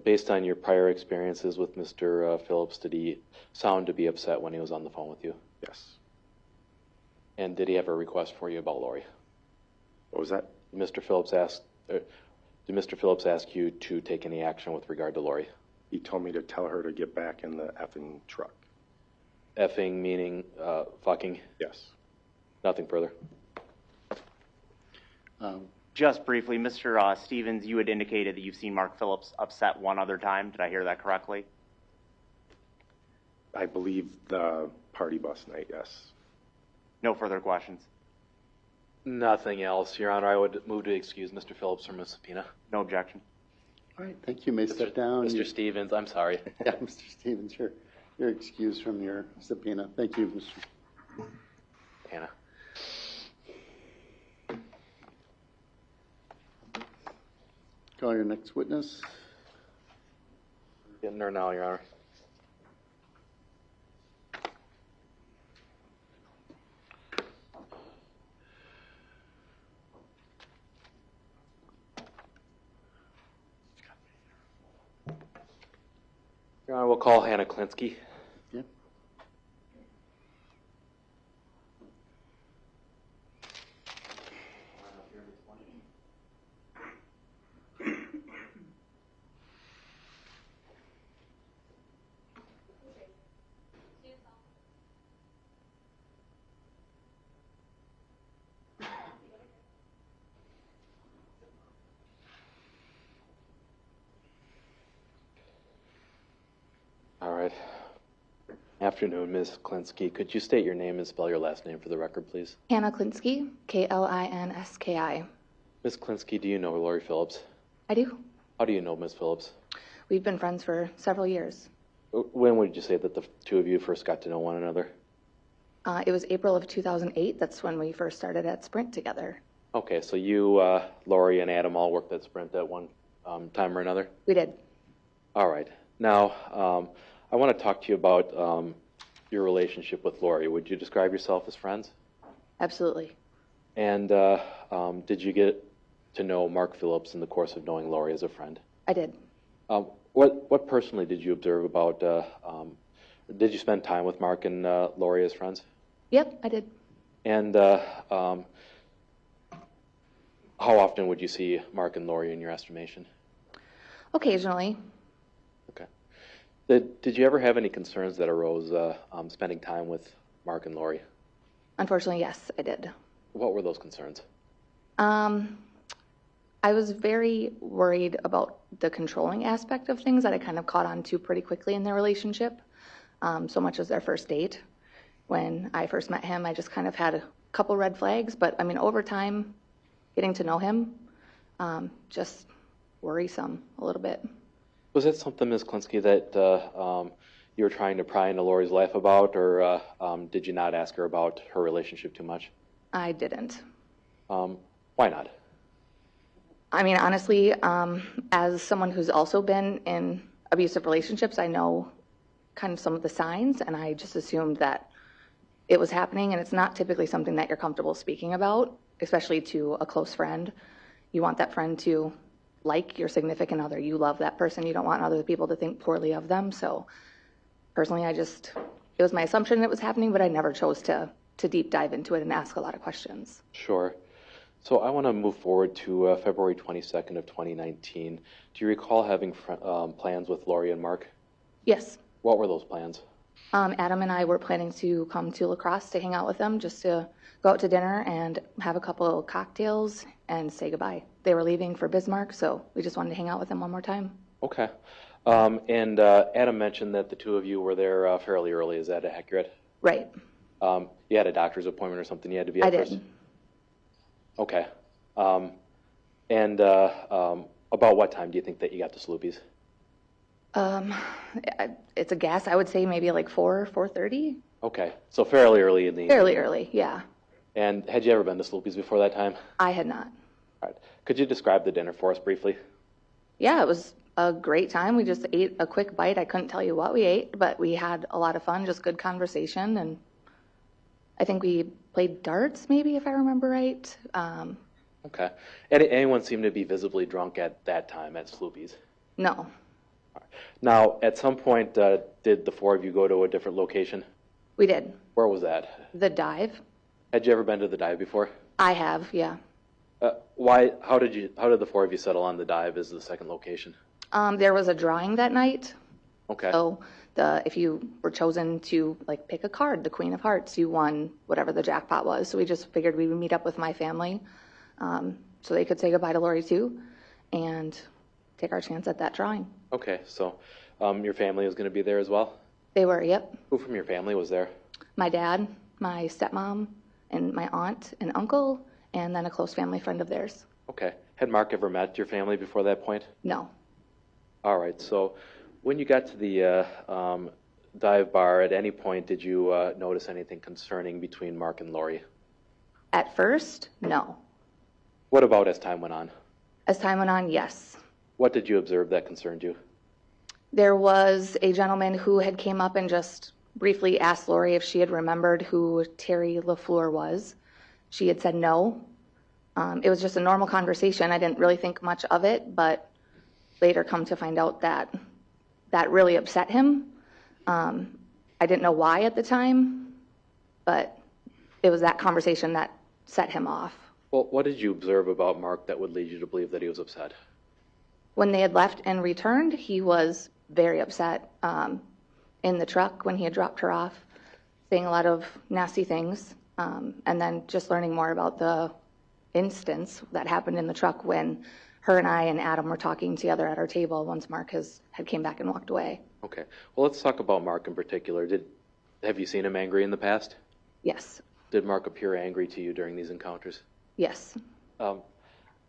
Based on your prior experiences with Mr. Phillips, did he sound to be upset when he was on the phone with you? Yes. And did he have a request for you about Lori? What was that? Did Mr. Phillips ask you to take any action with regard to Lori? He told me to tell her to get back in the effing truck. Effing meaning fucking? Yes. Nothing further. Just briefly, Mr. Stevens, you had indicated that you've seen Mark Phillips upset one other time. Did I hear that correctly? I believe the party bus night, yes. No further questions. Nothing else, Your Honor. I would move to excuse Mr. Phillips from his subpoena. No objection. All right, thank you. May step down. Mr. Stevens, I'm sorry. Yeah, Mr. Stevens, you're excused from your subpoena. Thank you, Mr. Hannah. Call your next witness. Getting there now, Your Honor. Your Honor, we'll call Hannah Klinsky. Yep. All right. Afternoon, Ms. Klinsky. Could you state your name and spell your last name for the record, please? Hannah Klinsky, Klinski. Ms. Klinsky, do you know Lori Phillips? I do. How do you know Ms. Phillips? We've been friends for several years. When would you say that the two of you first got to know one another? It was April of 2008. That's when we first started at Sprint together. Okay, so you, Lori, and Adam all worked at Sprint at one time or another? We did. All right. Now, I want to talk to you about your relationship with Lori. Would you describe yourself as friends? Absolutely. And did you get to know Mark Phillips in the course of knowing Lori as a friend? I did. What personally did you observe about, did you spend time with Mark and Lori as friends? Yep, I did. And how often would you see Mark and Lori in your estimation? Occasionally. Okay. Did you ever have any concerns that arose spending time with Mark and Lori? Unfortunately, yes, I did. What were those concerns? I was very worried about the controlling aspect of things that I kind of caught on to pretty quickly in their relationship, so much as their first date. When I first met him, I just kind of had a couple red flags, but I mean, over time, getting to know him, just worrisome a little bit. Was that something, Ms. Klinsky, that you were trying to pry into Lori's life about, or did you not ask her about her relationship too much? I didn't. Why not? I mean, honestly, as someone who's also been in abusive relationships, I know kind of some of the signs, and I just assumed that it was happening, and it's not typically something that you're comfortable speaking about, especially to a close friend. You want that friend to like your significant other. You love that person. You don't want other people to think poorly of them. So personally, it was my assumption it was happening, but I never chose to deep dive into it and ask a lot of questions. Sure. So I want to move forward to February 22nd of 2019. Do you recall having plans with Lori and Mark? Yes. What were those plans? Adam and I were planning to come to La Crosse to hang out with them, just to go out to dinner and have a couple of cocktails and say goodbye. They were leaving for Bismarck, so we just wanted to hang out with them one more time. Okay. And Adam mentioned that the two of you were there fairly early. Is that accurate? Right. You had a doctor's appointment or something you had to be at first? I did. Okay. And about what time do you think that you got to Sloopy's? It's a guess. I would say maybe like 4:30. Okay. So fairly early in the evening. Fairly early, yeah. And had you ever been to Sloopy's before that time? I had not. All right. Could you describe the dinner for us briefly? Yeah, it was a great time. We just ate a quick bite. I couldn't tell you what we ate, but we had a lot of fun, just good conversation, and I think we played darts, maybe, if I remember right. Okay. Anyone seem to be visibly drunk at that time at Sloopy's? No. Now, at some point, did the four of you go to a different location? We did. Where was that? The Dive. Had you ever been to the Dive before? I have, yeah. Why? How did the four of you settle on the Dive as the second location? There was a drawing that night. Okay. So if you were chosen to like pick a card, the Queen of Hearts, you won whatever the jackpot was. So we just figured we would meet up with my family, so they could say goodbye to Lori too, and take our chance at that drawing. Okay. So, your family was going to be there as well? They were, yep. Who from your family was there? My dad, my stepmom, and my aunt and uncle, and then a close family friend of theirs. Okay. Had Mark ever met your family before that point? No. All right. So when you got to the dive bar, at any point did you notice anything concerning between Mark and Lori? At first, no. What about as time went on? As time went on, yes. What did you observe that concerned you? There was a gentleman who had came up and just briefly asked Lori if she had remembered who Terry LaFleur was. She had said no. It was just a normal conversation. I didn't really think much of it, but later come to find out that that really upset him. I didn't know why at the time, but it was that conversation that set him off. Well, what did you observe about Mark that would lead you to believe that he was upset? When they had left and returned, he was very upset in the truck when he had dropped her off, saying a lot of nasty things, and then just learning more about the instance that happened in the truck when her and I and Adam were talking together at our table once Mark had came back and walked away. Okay. Well, let's talk about Mark in particular. Have you seen him angry in the past? Yes. Did Mark appear angry to you during these encounters? Yes.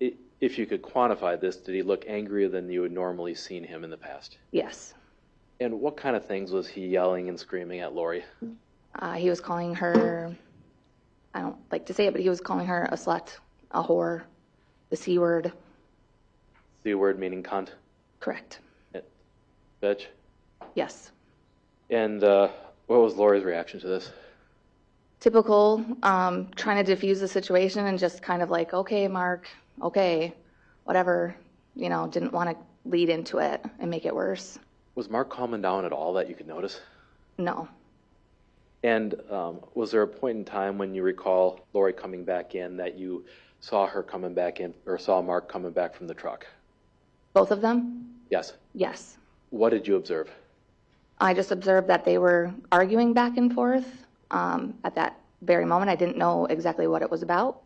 If you could quantify this, did he look angrier than you had normally seen him in the past? Yes. And what kind of things was he yelling and screaming at Lori? He was calling her, I don't like to say it, but he was calling her a slut, a whore, the C word. C word meaning cunt? Correct. Bitch? Yes. And what was Lori's reaction to this? Typical, trying to diffuse the situation and just kind of like, okay, Mark, okay, whatever, didn't want to lead into it and make it worse. Was Mark calming down at all that you could notice? No. And was there a point in time when you recall Lori coming back in that you saw her coming back in or saw Mark coming back from the truck? Both of them? Yes. Yes. What did you observe? I just observed that they were arguing back and forth at that very moment. I didn't know exactly what it was about,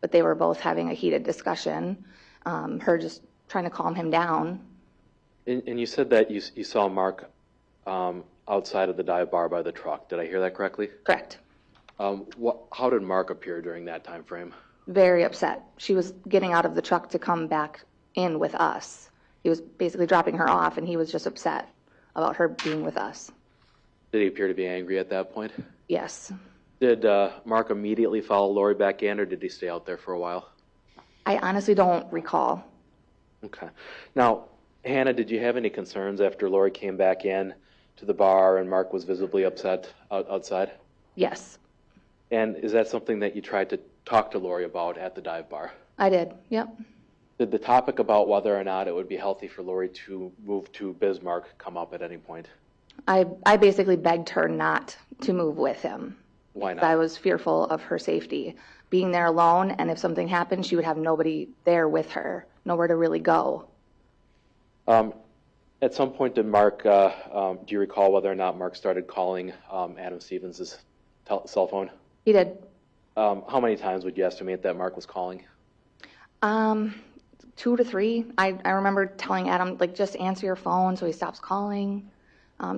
but they were both having a heated discussion, her just trying to calm him down. And you said that you saw Mark outside of the dive bar by the truck. Did I hear that correctly? Correct. How did Mark appear during that time frame? Very upset. She was getting out of the truck to come back in with us. He was basically dropping her off, and he was just upset about her being with us. Did he appear to be angry at that point? Yes. Did Mark immediately follow Lori back in, or did he stay out there for a while? I honestly don't recall. Okay. Now, Hannah, did you have any concerns after Lori came back in to the bar and Mark was visibly upset outside? Yes. And is that something that you tried to talk to Lori about at the dive bar? I did, yep. Did the topic about whether or not it would be healthy for Lori to move to Bismarck come up at any point? I basically begged her not to move with him. Why not? I was fearful of her safety. Being there alone, and if something happened, she would have nobody there with her, nowhere to really go. At some point, did Mark, do you recall whether or not Mark started calling Adam Stevens' cell phone? He did. How many times would you estimate that Mark was calling? 2 to 3. I remember telling Adam, just answer your phone so he stops calling.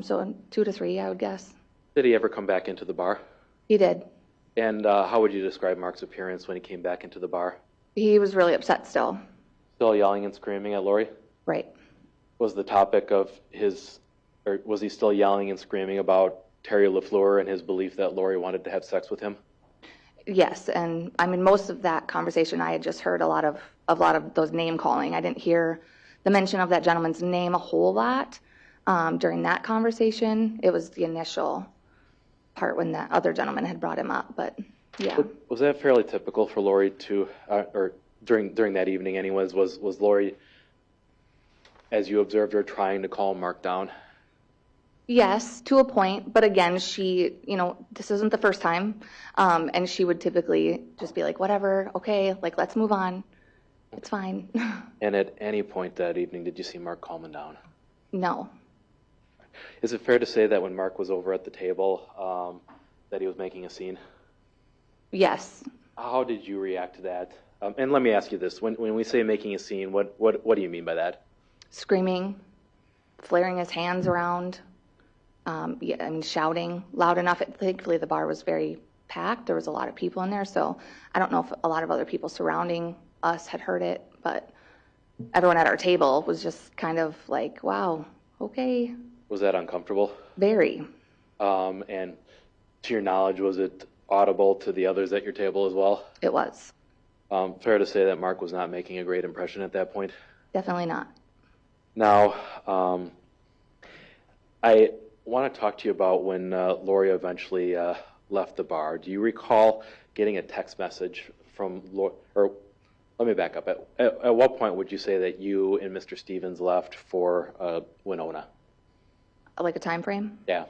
So 2 to 3, I would guess. Did he ever come back into the bar? He did. And how would you describe Mark's appearance when he came back into the bar? He was really upset still. Still yelling and screaming at Lori? Right. Was the topic of or was he still yelling and screaming about Terry LaFleur and his belief that Lori wanted to have sex with him? Yes, and most of that conversation I had just heard a lot of those name calling. I didn't hear the mention of that gentleman's name a whole lot during that conversation. It was the initial part when that other gentleman had brought him up, but yeah. Was that fairly typical for Lori to, or during that evening anyways, was Lori, as you observed her, trying to calm Mark down? Yes, to a point, but again, she, this isn't the first time, and she would typically just be like, whatever, okay, let's move on. It's fine. And at any point that evening, did you see Mark calming down? No. Is it fair to say that when Mark was over at the table, that he was making a scene? Yes. How did you react to that? And let me ask you this: when we say making a scene, what do you mean by that? Screaming, flaring his hands around, shouting loud enough. Thankfully, the bar was very packed. There was a lot of people in there, so I don't know if a lot of other people surrounding us had heard it, but everyone at our table was just kind of like, wow, okay. Was that uncomfortable? Very. And to your knowledge, was it audible to the others at your table as well? It was. Fair to say that Mark was not making a great impression at that point? Definitely not. Now, I want to talk to you about when Lori eventually left the bar. Do you recall getting a text message from Lori, or let me back up. At what point would you say that you and Mr. Stevens left for Winona? Like a time frame? Yeah.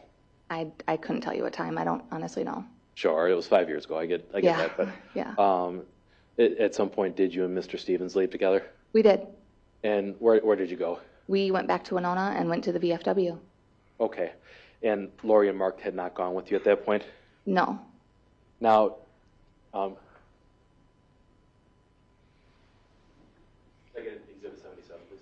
I couldn't tell you a time. I don't honestly know. Sure, it was 5 years ago. I get Yeah. that. But Yeah. at some point, did you and Mr. Stevens leave together? We did. And where did you go? We went back to Winona and went to the VFW. Okay. And Lori and Mark had not gone with you at that point? No. Now, I get Exhibit 77, please.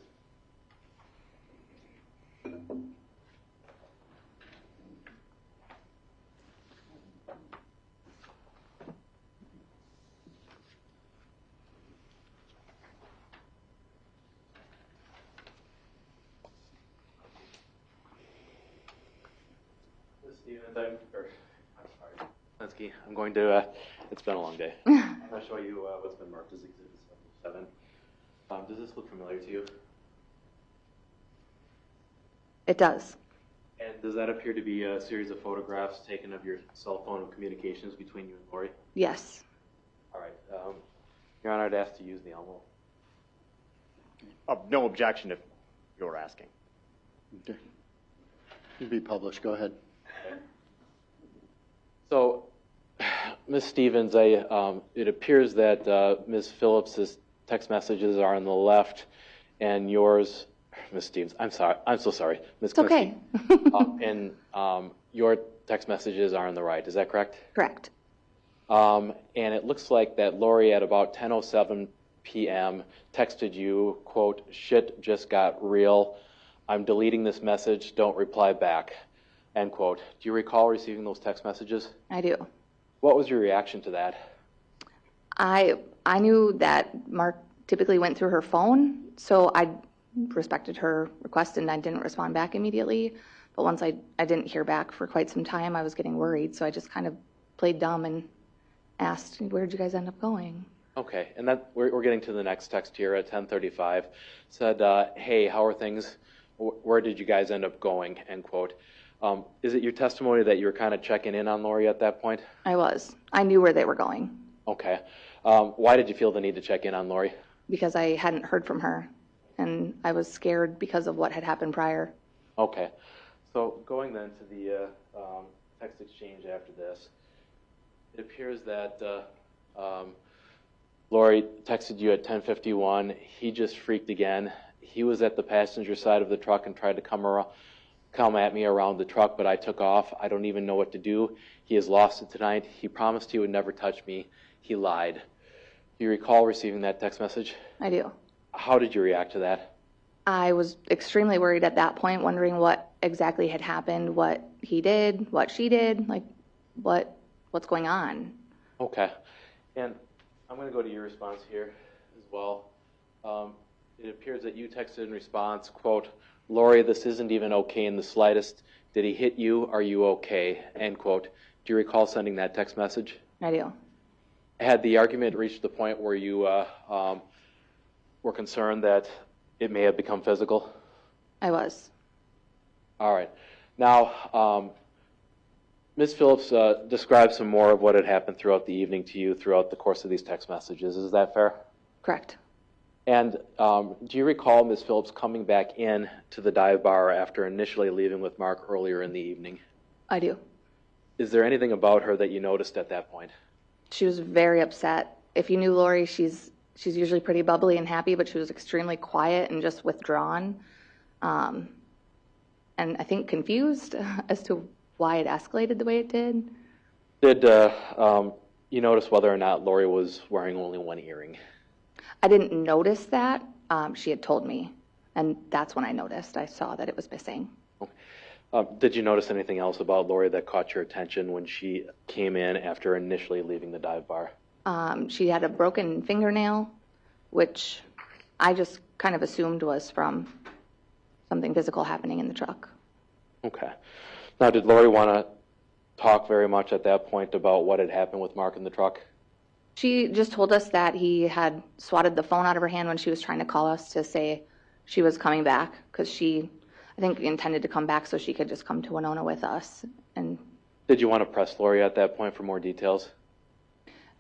I'm sorry, Lensky, I'm going to, it's been a long day. I'm going to show you what's been marked as Exhibit 77. Does this look familiar to you? It does. And does that appear to be a series of photographs taken of your cell phone and communications between you and Lori? Yes. All right. Your Honor, I'd ask to use the envelope. No objection if you're asking. Okay. It'll be published. Go ahead. Okay. So, Ms. Stevens, it appears that Ms. Phillips' text messages are on the left, and yours, Ms. Stevens, I'm so sorry, Ms. It's okay. and your text messages are on the right. Is that correct? Correct. And it looks like that Lori at about 10:07 p.m. texted you, quote, "Shit just got real. I'm deleting this message. Don't reply back." End quote. Do you recall receiving those text messages? I do. What was your reaction to that? I knew that Mark typically went through her phone, so I respected her request and I didn't respond back immediately. But once I didn't hear back for quite some time, I was getting worried, so I just kind of played dumb and asked, "Where'd you guys end up going?" Okay, and that we're getting to the next text here at 10:35. Said, "Hey, how are things? Where did you guys end up going?" End quote. Is it your testimony that you were kind of checking in on Lori at that point? I was. I knew where they were going. Okay. Why did you feel the need to check in on Lori? Because I hadn't heard from her, and I was scared because of what had happened prior. Okay. So going then to the text exchange after this, it appears that Lori texted you at 10:51. He just freaked again. He was at the passenger side of the truck and tried to come at me around the truck, but I took off. I don't even know what to do. He has lost it tonight. He promised he would never touch me. He lied. Do you recall receiving that text message? I do. How did you react to that? I was extremely worried at that point, wondering what exactly had happened, what he did, what she did, like what's going on. Okay. And I'm going to go to your response here as well. It appears that you texted in response, quote, "Lori, this isn't even okay in the slightest. Did he hit you? Are you okay?" End quote. Do you recall sending that text message? I do. Had the argument reached the point where you were concerned that it may have become physical? I was. All right. Now, Ms. Phillips described some more of what had happened throughout the evening to you throughout the course of these text messages. Is that fair? Correct. And do you recall Ms. Phillips coming back in to the dive bar after initially leaving with Mark earlier in the evening? I do. Is there anything about her that you noticed at that point? She was very upset. If you knew Lori, she's usually pretty bubbly and happy, but she was extremely quiet and just withdrawn, and I think confused as to why it escalated the way it did. Did you notice whether or not Lori was wearing only one earring? I didn't notice that. She had told me, and that's when I noticed. I saw that it was missing. Did you notice anything else about Lori that caught your attention when she came in after initially leaving the dive bar? She had a broken fingernail, which I just kind of assumed was from something physical happening in the truck. Okay. Now, did Lori want to talk very much at that point about what had happened with Mark in the truck? She just told us that he had swatted the phone out of her hand when she was trying to call us to say she was coming back, because she, I think, intended to come back so she could just come to Winona with us. And did you want to press Lori at that point for more details?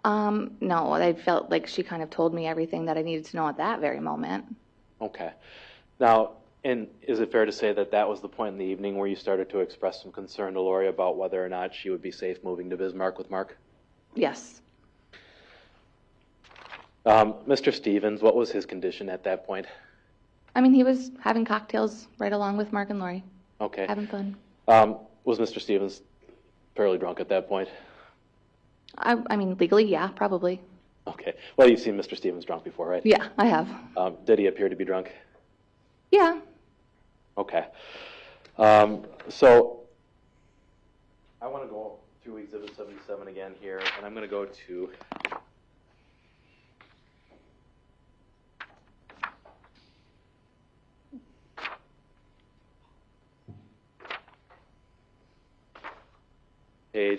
No, I felt like she kind of told me everything that I needed to know at that very moment. Okay. Now, And is it fair to say that that was the point in the evening where you started to express some concern to Lori about whether or not she would be safe moving to Bismarck with Mark? Yes. Mr. Stevens, what was his condition at that point? I mean, he was having cocktails right along with Mark and Lori. Okay. Having fun. Was Mr. Stevens fairly drunk at that point? I mean, legally, yeah, probably. Okay. Well, you've seen Mr. Stevens drunk before, right? Yeah, I have. Did he appear to be drunk? Yeah. Okay. So I want to go through Exhibit 77 again here, and I'm going to go to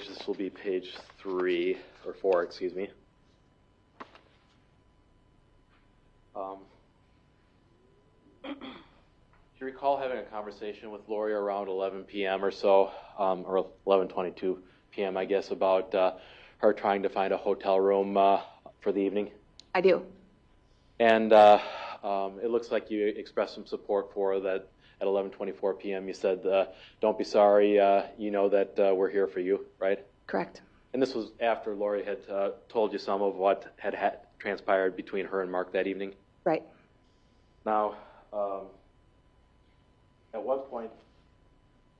this will be page 3, or 4, excuse me. Do you recall having a conversation with Lori around 11 p.m. or so, or 11:22 p.m., I guess, about her trying to find a hotel room for the evening? I do. And it looks like you expressed some support for her that at 11:24 p.m. you said, don't be sorry, you know that we're here for you, right? Correct. And this was after Lori had told you some of what had transpired between her and Mark that evening? Right. Now, at what point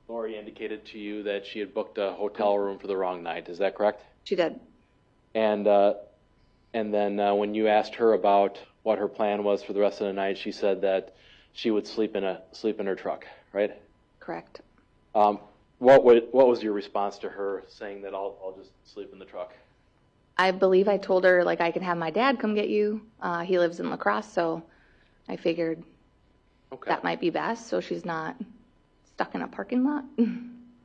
Lori indicated to you that she had booked a hotel room for the wrong night, is that correct? She did. And then when you asked her about what her plan was for the rest of the night, she said that she would sleep in her truck, right? Correct. What was your response to her saying that I'll just sleep in the truck? I believe I told her, like, I can have my dad come get you. He lives in La Crosse, so I figured that might be best, so she's not stuck in a parking lot.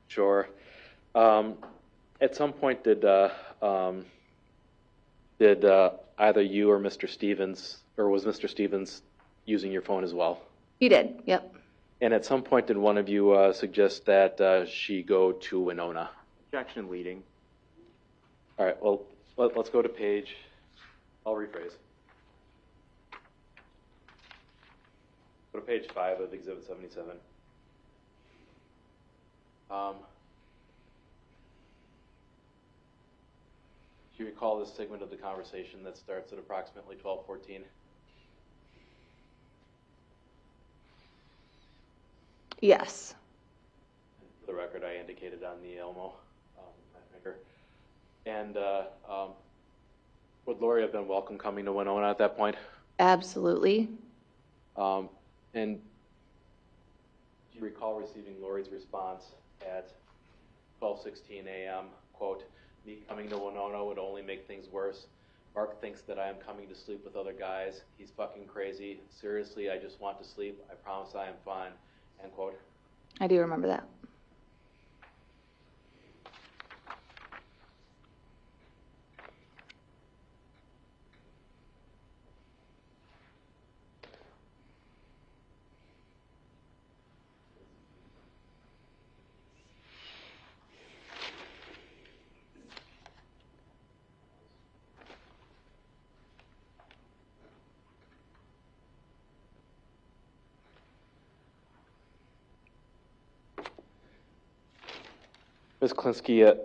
Sure. At some point, did either you or Mr. Stevens, or was Mr. Stevens using your phone as well? He did, yep. And at some point, did one of you suggest that she go to Winona? Objection leading. All right, well, let's go to page, I'll rephrase. Go to page 5 of Exhibit 77. Do you recall this segment of the conversation that starts at approximately 12:14? Yes. For the record, I indicated on the Elmo, my finger. And would Lori have been welcome coming to Winona at that point? Absolutely. And do you recall receiving Lori's response at 12:16 a.m., quote, "Me coming to Winona would only make things worse. Mark thinks that I am coming to sleep with other guys. He's fucking crazy. Seriously, I just want to sleep. I promise I am fine," end quote. I do remember that. Ms. Klinsky,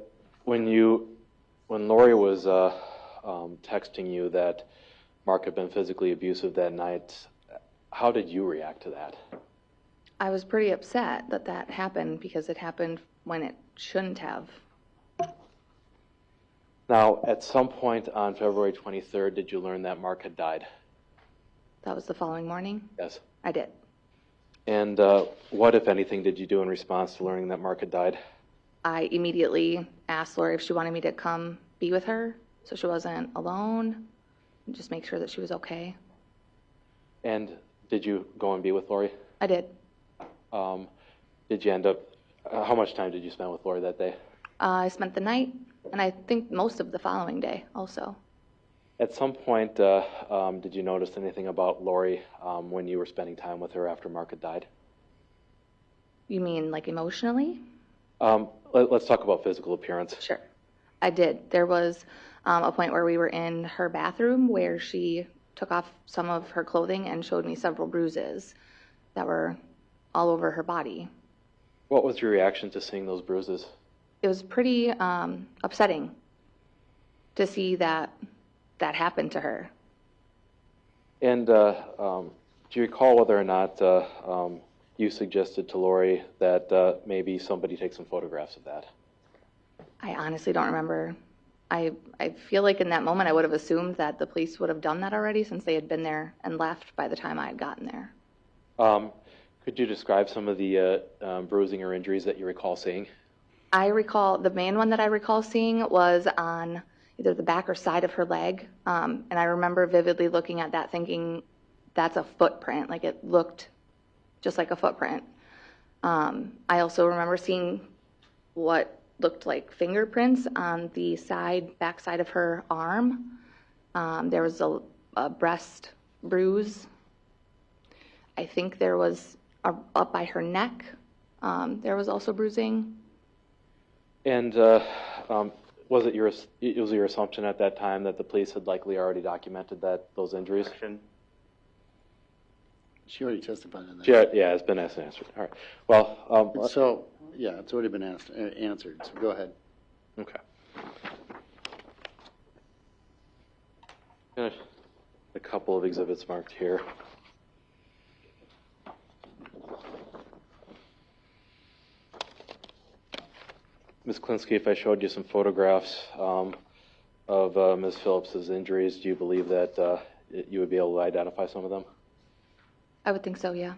when Lori was texting you that Mark had been physically abusive that night, how did you react to that? I was pretty upset that that happened because it happened when it shouldn't have. Now, at some point on February 23rd, did you learn that Mark had died? That was the following morning? Yes. I did. And what, if anything, did you do in response to learning that Mark had died? I immediately asked Lori if she wanted me to come be with her so she wasn't alone and just make sure that she was okay. And did you go and be with Lori? I did. Did you end up, how much time did you spend with Lori that day? I spent the night and I think most of the following day also. At some point, did you notice anything about Lori when you were spending time with her after Mark had died? You mean like emotionally? Let's talk about physical appearance. Sure. I did. There was a point where we were in her bathroom where she took off some of her clothing and showed me several bruises that were all over her body. What was your reaction to seeing those bruises? It was pretty upsetting to see that happened to her. And do you recall whether or not you suggested to Lori that maybe somebody take some photographs of that? I honestly don't remember. I feel like in that moment I would have assumed that the police would have done that already since they had been there and left by the time I had gotten there. Could you describe some of the bruising or injuries that you recall seeing? I recall, the main one that I recall seeing was on either the back or side of her leg. And I remember vividly looking at that thinking, that's a footprint. Like it looked just like a footprint. I also remember seeing what looked like fingerprints on the back side of her arm. There was a breast bruise. I think there was up by her neck. There was also bruising. And was it your assumption at that time that the police had likely already documented those injuries? She already testified on that. Yeah, it's been asked and answered. All right. Well, so yeah, it's already been answered. So go ahead. Okay. A couple of exhibits marked here. Ms. Klinsky, if I showed you some photographs of Ms. Phillips's injuries, do you believe that you would be able to identify some of them? I would think so, yeah.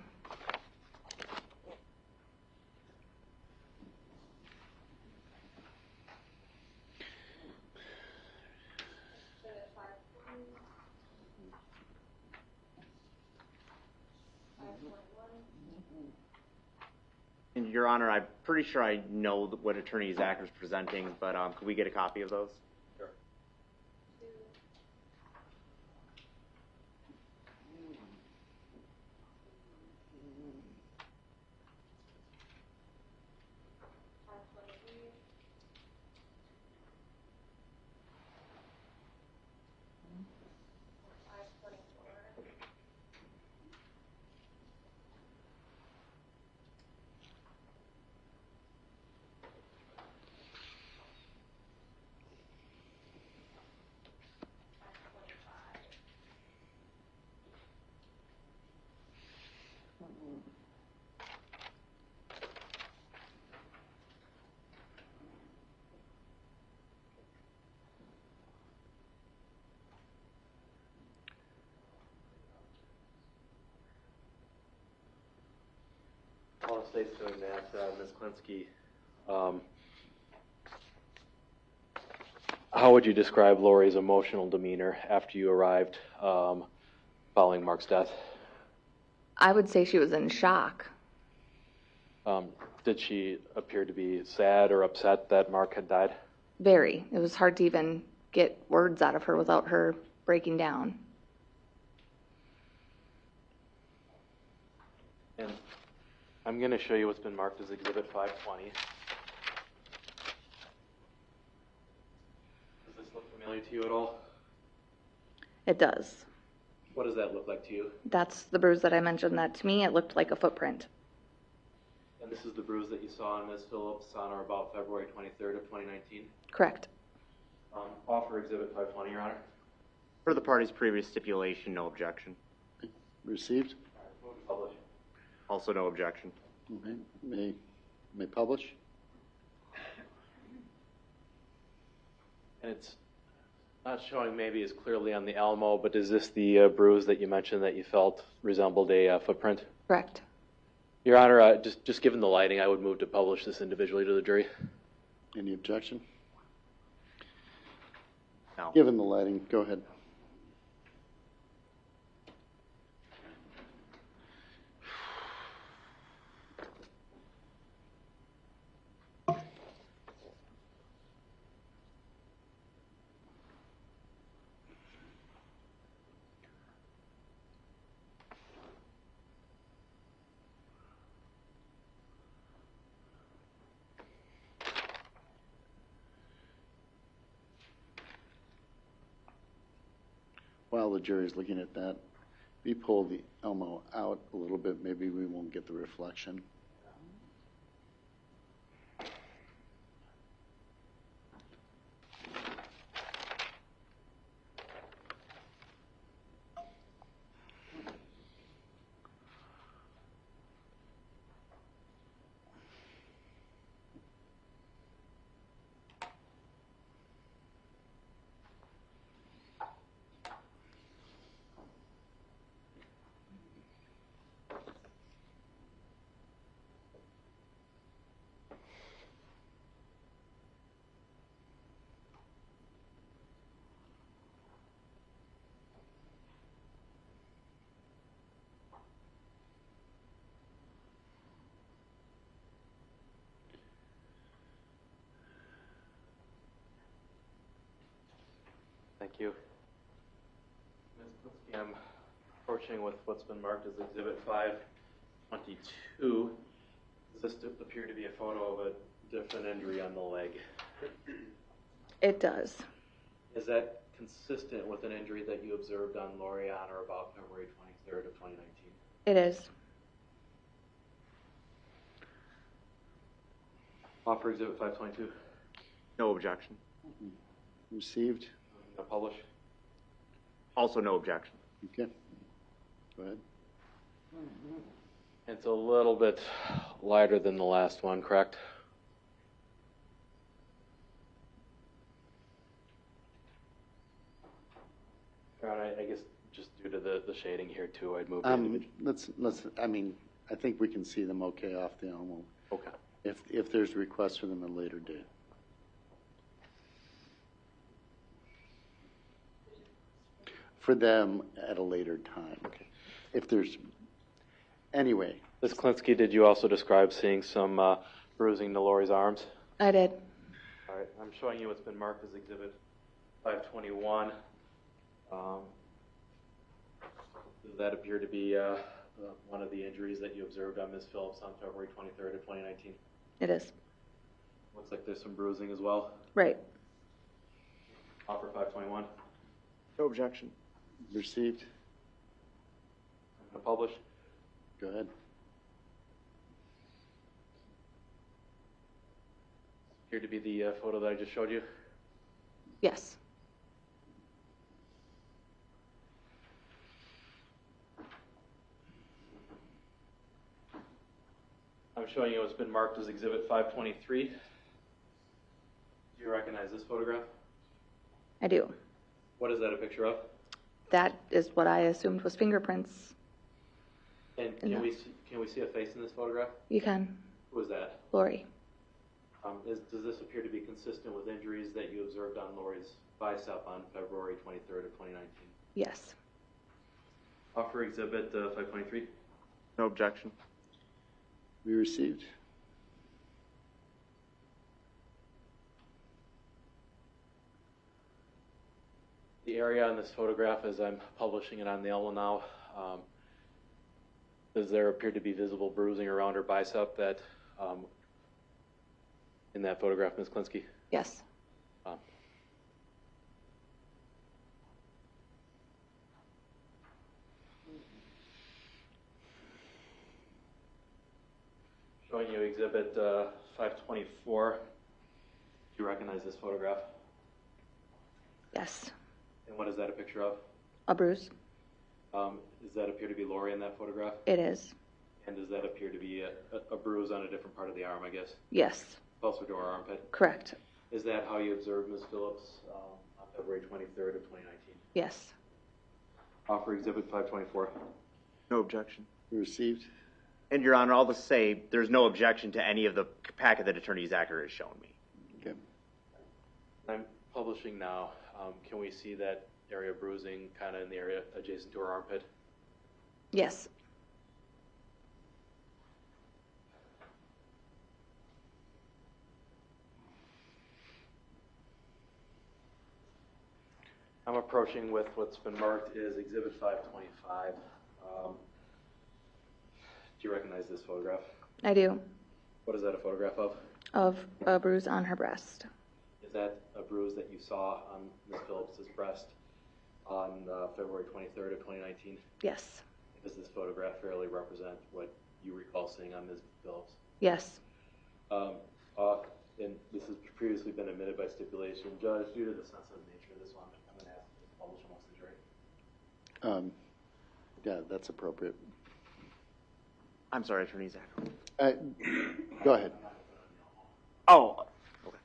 And Your Honor, I'm pretty sure I know what Attorney Zach is presenting, but could we get a copy of those? Sure. While the state's doing that, Ms. Klinsky, how would you describe Lori's emotional demeanor after you arrived following Mark's death? I would say she was in shock. Did she appear to be sad or upset that Mark had died? Very. It was hard to even get words out of her without her breaking down. And I'm going to show you what's been marked as Exhibit 520. Does this look familiar to you at all? It does. What does that look like to you? That's the bruise that I mentioned. That to me, it looked like a footprint. And this is the bruise that you saw on Ms. Phillips on or about February 23rd of 2019? Correct. Offer Exhibit 520, Your Honor. For the party's previous stipulation, no objection. Received. Move to publish. Also no objection. Okay. May publish. And it's not showing maybe as clearly on the Alamo, but is this the bruise that you mentioned that you felt resembled a footprint? Correct. Your Honor, just given the lighting, I would move to publish this individually to the jury. Any objection? No. Given the lighting, go ahead. While the jury's looking at that, We pull the Elmo out a little bit, maybe we won't get the reflection. Thank you. Ms. Klinsky, I'm approaching with what's been marked as Exhibit 522. Does this appear to be a photo of a different injury on the leg? It does. Is that consistent with an injury that you observed on Lori Ann or about February 23rd of 2019? It is. Offer Exhibit 522. No objection. Received. No publish. Also no objection. Okay. Go ahead. It's a little bit lighter than the last one, correct? I guess just due to the shading here too, I'd move. I mean, I think we can see them okay off the Elmo. Okay. If there's requests for them at a later date. For them at a later time. Okay. If there's, anyway. Ms. Klinsky, did you also describe seeing some bruising to Lori's arms? I did. All right, I'm showing you what's been marked as Exhibit 521. Does that appear to be one of the injuries that you observed on Ms. Phillips on February 23rd of 2019? It is. Looks like there's some bruising as well. Right. Offer 521. No objection. Received. I'm going to publish. Go ahead. Appear to be the photo that I just showed you. Yes. I'm showing you what's been marked as Exhibit 523. Do you recognize this photograph? I do. What is that a picture of? That is what I assumed was fingerprints. And can we see a face in this photograph? You can. Who is that? Lori. Does this appear to be consistent with injuries that you observed on Lori's bicep on February 23rd of 2019? Yes. Offer Exhibit 523. No objection. We received. The area on this photograph, as I'm publishing it on the Elmo now, does there appear to be visible bruising around her bicep that in that photograph, Ms. Klinsky? Yes. Showing you Exhibit 524. Do you recognize this photograph? Yes. And what is that a picture of? A bruise. Does that appear to be Lori in that photograph? It is. And does that appear to be a bruise on a different part of the arm, I guess? Yes. Closer to her armpit? Correct. Is that how you observed Ms. Phillips on February 23rd of 2019? Yes. Offer Exhibit 524. No objection. Received. And Your Honor, I'll just say there's no objection to any of the packet that Attorney Zacher has shown me. Okay. I'm publishing now. Can we see that area of bruising kind of in the area adjacent to her armpit? Yes. I'm approaching with what's been marked as Exhibit 525. Do you recognize this photograph? I do. What is that a photograph of? Of a bruise on her breast. Is that a bruise that you saw on Ms. Phillips' breast on February 23rd of 2019? Yes. Does this photograph fairly represent what you recall seeing on Ms. Phillips? Yes. And this has previously been admitted by stipulation. Judge, due to the sensitive nature of this one, I'm going to ask you to publish amongst the jury. Yeah, that's appropriate. I'm sorry, Attorney Zach. Go ahead. Oh, okay.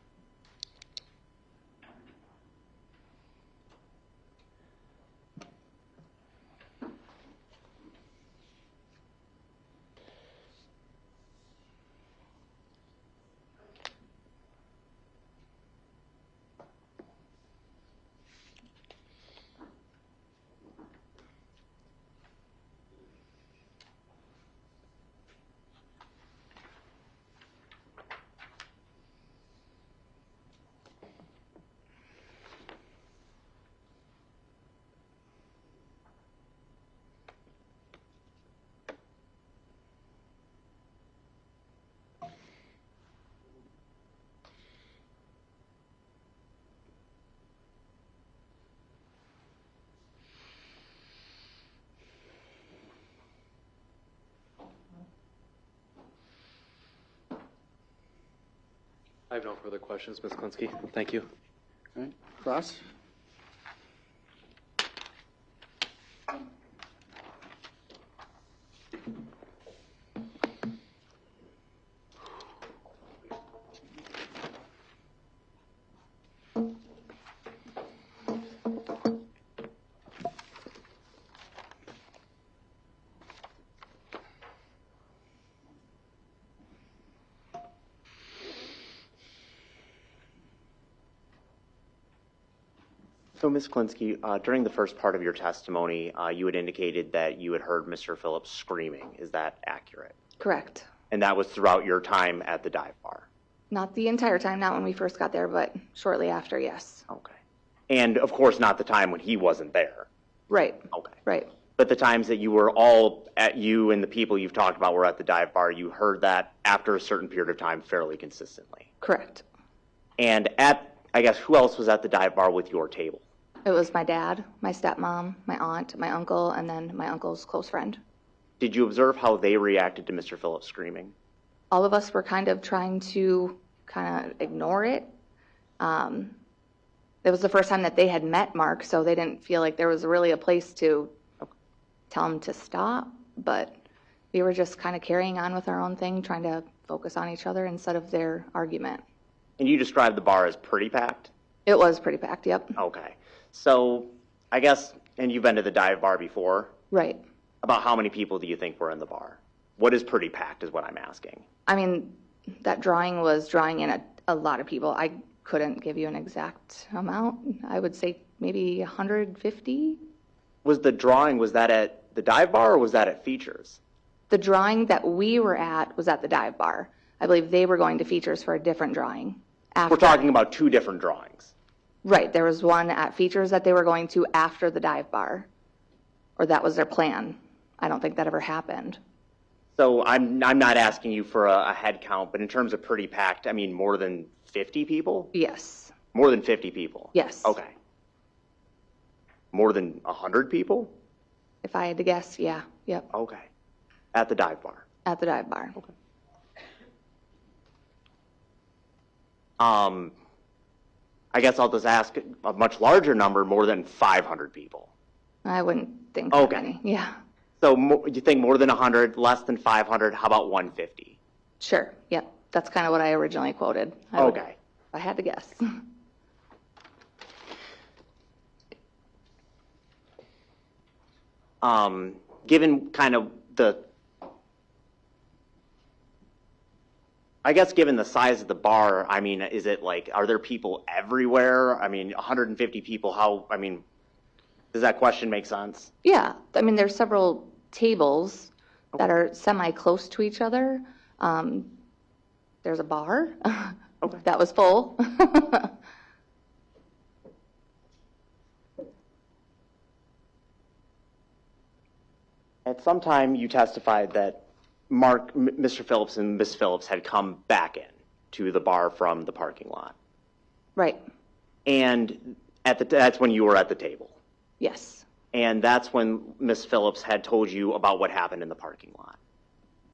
I have no further questions, Ms. Klinsky. Thank you. All right. Crosse? So, Ms. Klinsky, during the first part of your testimony, you had indicated that you had heard Mr. Phillips screaming. Is that accurate? Correct. And that was throughout your time at the dive bar? Not the entire time, not when we first got there, but shortly after, yes. Okay. And, of course, not the time when he wasn't there? Right. Okay. Right. But the times that you were all at, you and the people you've talked about were at the dive bar, you heard that after a certain period of time fairly consistently? Correct. And I guess, who else was at the dive bar with your table? It was my dad, my stepmom, my aunt, my uncle, and then my uncle's close friend. Did you observe how they reacted to Mr. Phillips screaming? All of us were kind of trying to ignore it. It was the first time that they had met Mark, so they didn't feel like there was really a place to tell him to stop, but we were just kind of carrying on with our own thing, trying to focus on each other instead of their argument. And you described the bar as pretty packed? It was pretty packed, yep. Okay. So, I guess, and you've been to the dive bar before? Right. About how many people do you think were in the bar? What is pretty packed is what I'm asking. I mean, that drawing was drawing in a lot of people. I couldn't give you an exact amount. I would say maybe 150. Was the drawing, was that at the dive bar or was that at Features? The drawing that we were at was at the dive bar. I believe they were going to Features for a different drawing. We're talking about two different drawings. Right. There was one at Features that they were going to after the dive bar, or that was their plan. I don't think that ever happened. So I'm not asking you for a head count, but in terms of pretty packed, I mean more than 50 people? Yes. More than 50 people? Yes. Okay. More than 100 people? If I had to guess, yeah. Yep. Okay. At the dive bar? At the dive bar. Okay. I guess I'll just ask a much larger number, more than 500 people. I wouldn't think that many. Yeah. So you think more than 100, less than 500, how about 150? Sure. Yep. That's kind of what I originally quoted. Okay. If I had to guess. Given kind of I guess given the size of the bar, I mean, is it like, are there people everywhere? I mean, 150 people, does that question make sense? Yeah. I mean, there's several tables that are semi-close to each other. There's a bar that was full. At some time, you testified that Mr. Phillips and Ms. Phillips had come back in to the bar from the parking lot. Right. And that's when you were at the table. Yes. And that's when Miss Phillips had told you about what happened in the parking lot.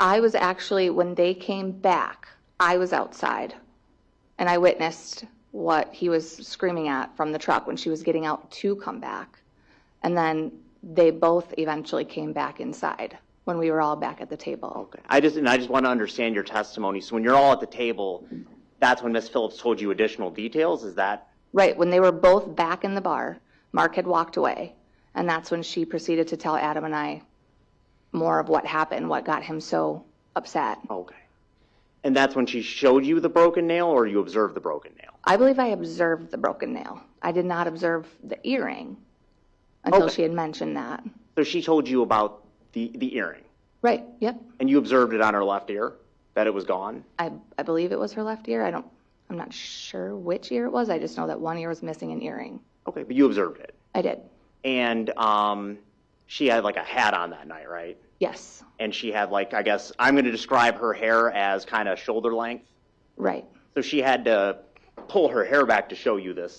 I was actually, when they came back, I was outside, and I witnessed what he was screaming at from the truck when she was getting out to come back. And then they both eventually came back inside when we were all back at the table. Okay. I just want to understand your testimony. So when you're all at the table, that's when Miss Phillips told you additional details? Is that? Right. When they were both back in the bar, Mark had walked away, and that's when she proceeded to tell Adam and I more of what happened, what got him so upset. Okay. And that's when she showed you the broken nail, or you observed the broken nail? I believe I observed the broken nail. I did not observe the earring until she had mentioned that. So she told you about the earring? Right, yep. And you observed it on her left ear, that it was gone? I believe it was her left ear. I'm not sure which ear it was. I just know that one ear was missing an earring. Okay, but you observed it? I did. And she had like a hat on that night, right? Yes. And she had like, I guess, I'm going to describe her hair as kind of shoulder length. Right. So she had to pull her hair back to show you the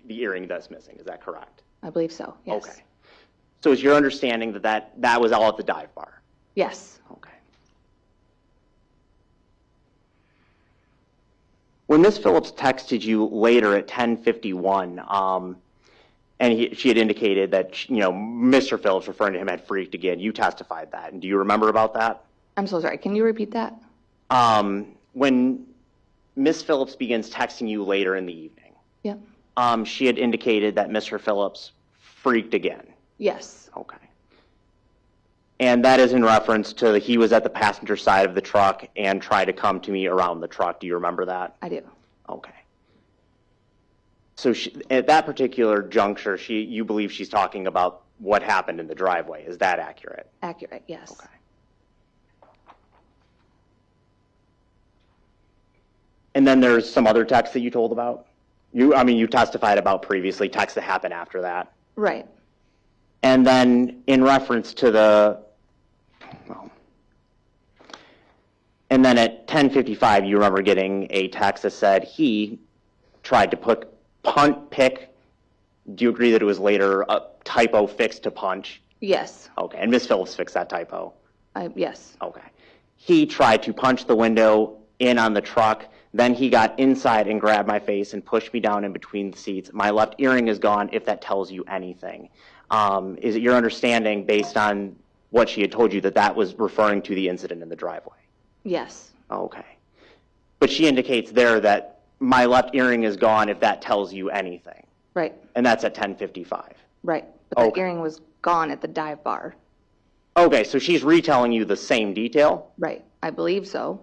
earring that's missing. Is that correct? I believe so, yes. Okay. So is your understanding that was all at the dive bar? Yes. Okay. When Ms. Phillips texted you later at 10:51, and she had indicated that, Mr. Phillips, referring to him, had freaked again, you testified that. And do you remember about that? I'm so sorry. Can you repeat that? When Ms. Phillips begins texting you later in the evening, Yep. She had indicated that Mr. Phillips freaked again. Yes. Okay. And that is in reference to he was at the passenger side of the truck and tried to come to me around the truck. Do you remember that? I do. Okay. So at that particular juncture, you believe she's talking about what happened in the driveway. Is that accurate? Accurate, yes. Okay. And then there's some other texts that you told about? You testified about previously, texts that happened after that. Right. And then in reference to and then at 10:55, you remember getting a text that said he tried to put pick. Do you agree that it was later a typo fixed to punch? Yes. Okay, and Ms. Phillips fixed that typo? Yes. Okay. He tried to punch the window in on the truck. Then he got inside and grabbed my face and pushed me down in between the seats. My left earring is gone, if that tells you anything. Is it your understanding, based on what she had told you, that was referring to the incident in the driveway? Yes. Okay. But she indicates there that my left earring is gone, if that tells you anything. Right. And that's at 10:55. Right. But the earring was gone at the dive bar. Okay, so she's retelling you the same detail? Right. I believe so.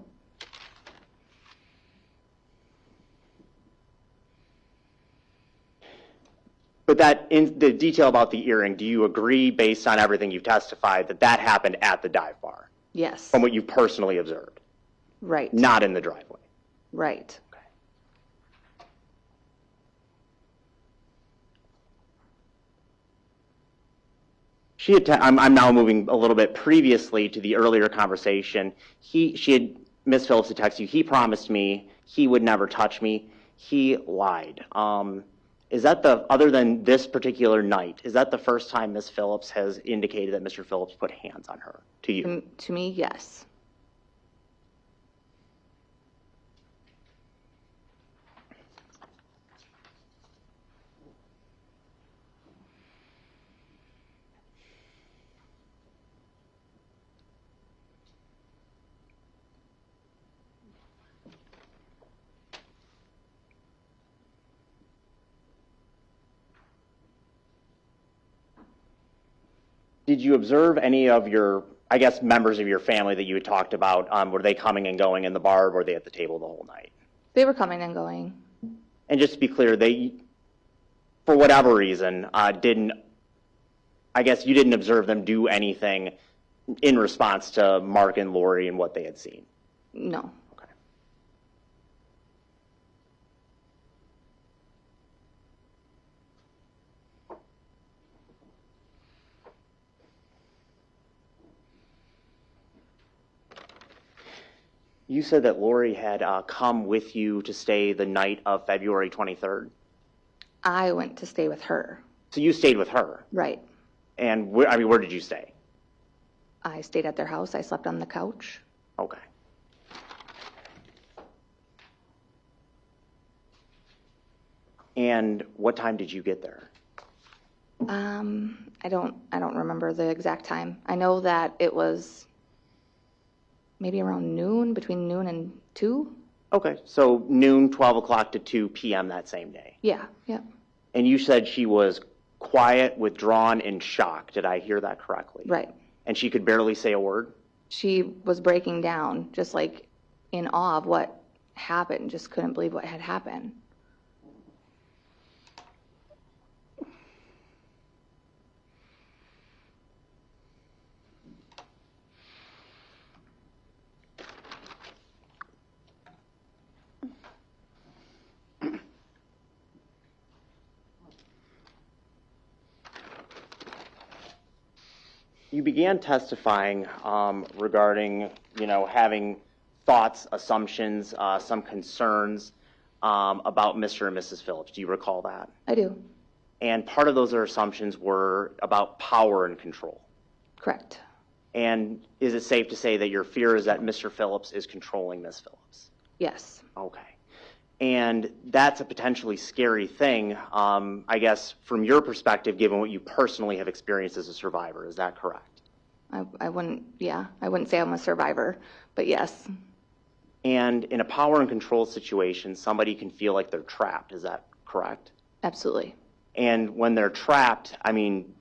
But the detail about the earring, do you agree, based on everything you've testified, that happened at the dive bar? Yes. From what you've personally observed? Right. Not in the driveway? Right. Okay. I'm now moving a little bit previously to the earlier conversation. Ms. Phillips had texted you, he promised me he would never touch me. He lied. Is that other than this particular night, is that the first time Ms. Phillips has indicated that Mr. Phillips put hands on her, to you? To me, yes. Did you observe any of your, I guess, members of your family that you had talked about? Were they coming and going in the bar, or were they at the table the whole night? They were coming and going. And just to be clear, they, for whatever reason, I guess you didn't observe them do anything in response to Mark and Lori and what they had seen? No. Okay. You said that Lori had come with you to stay the night of February 23rd? I went to stay with her. So you stayed with her? Right. And where did you stay? I stayed at their house. I slept on the couch. Okay. And what time did you get there? I don't remember the exact time. I know that it was maybe around noon, between noon and 2. Okay, so noon, 12 o'clock to 2 p.m. that same day. Yeah, yeah. And you said she was quiet, withdrawn, and shocked. Did I hear that correctly? Right. And she could barely say a word? She was breaking down, just like in awe of what happened, just couldn't believe what had happened. You began testifying regarding, having thoughts, assumptions, some concerns about Mr. and Mrs. Phillips. Do you recall that? I do. And part of those assumptions were about power and control. Correct. And is it safe to say that your fear is that Mr. Phillips is controlling Ms. Phillips? Yes. Okay. And that's a potentially scary thing, I guess, from your perspective, given what you personally have experienced as a survivor. Is that correct? I wouldn't say I'm a survivor, but yes. And in a power and control situation, somebody can feel like they're trapped. Is that correct? Absolutely. And when they're trapped, I mean,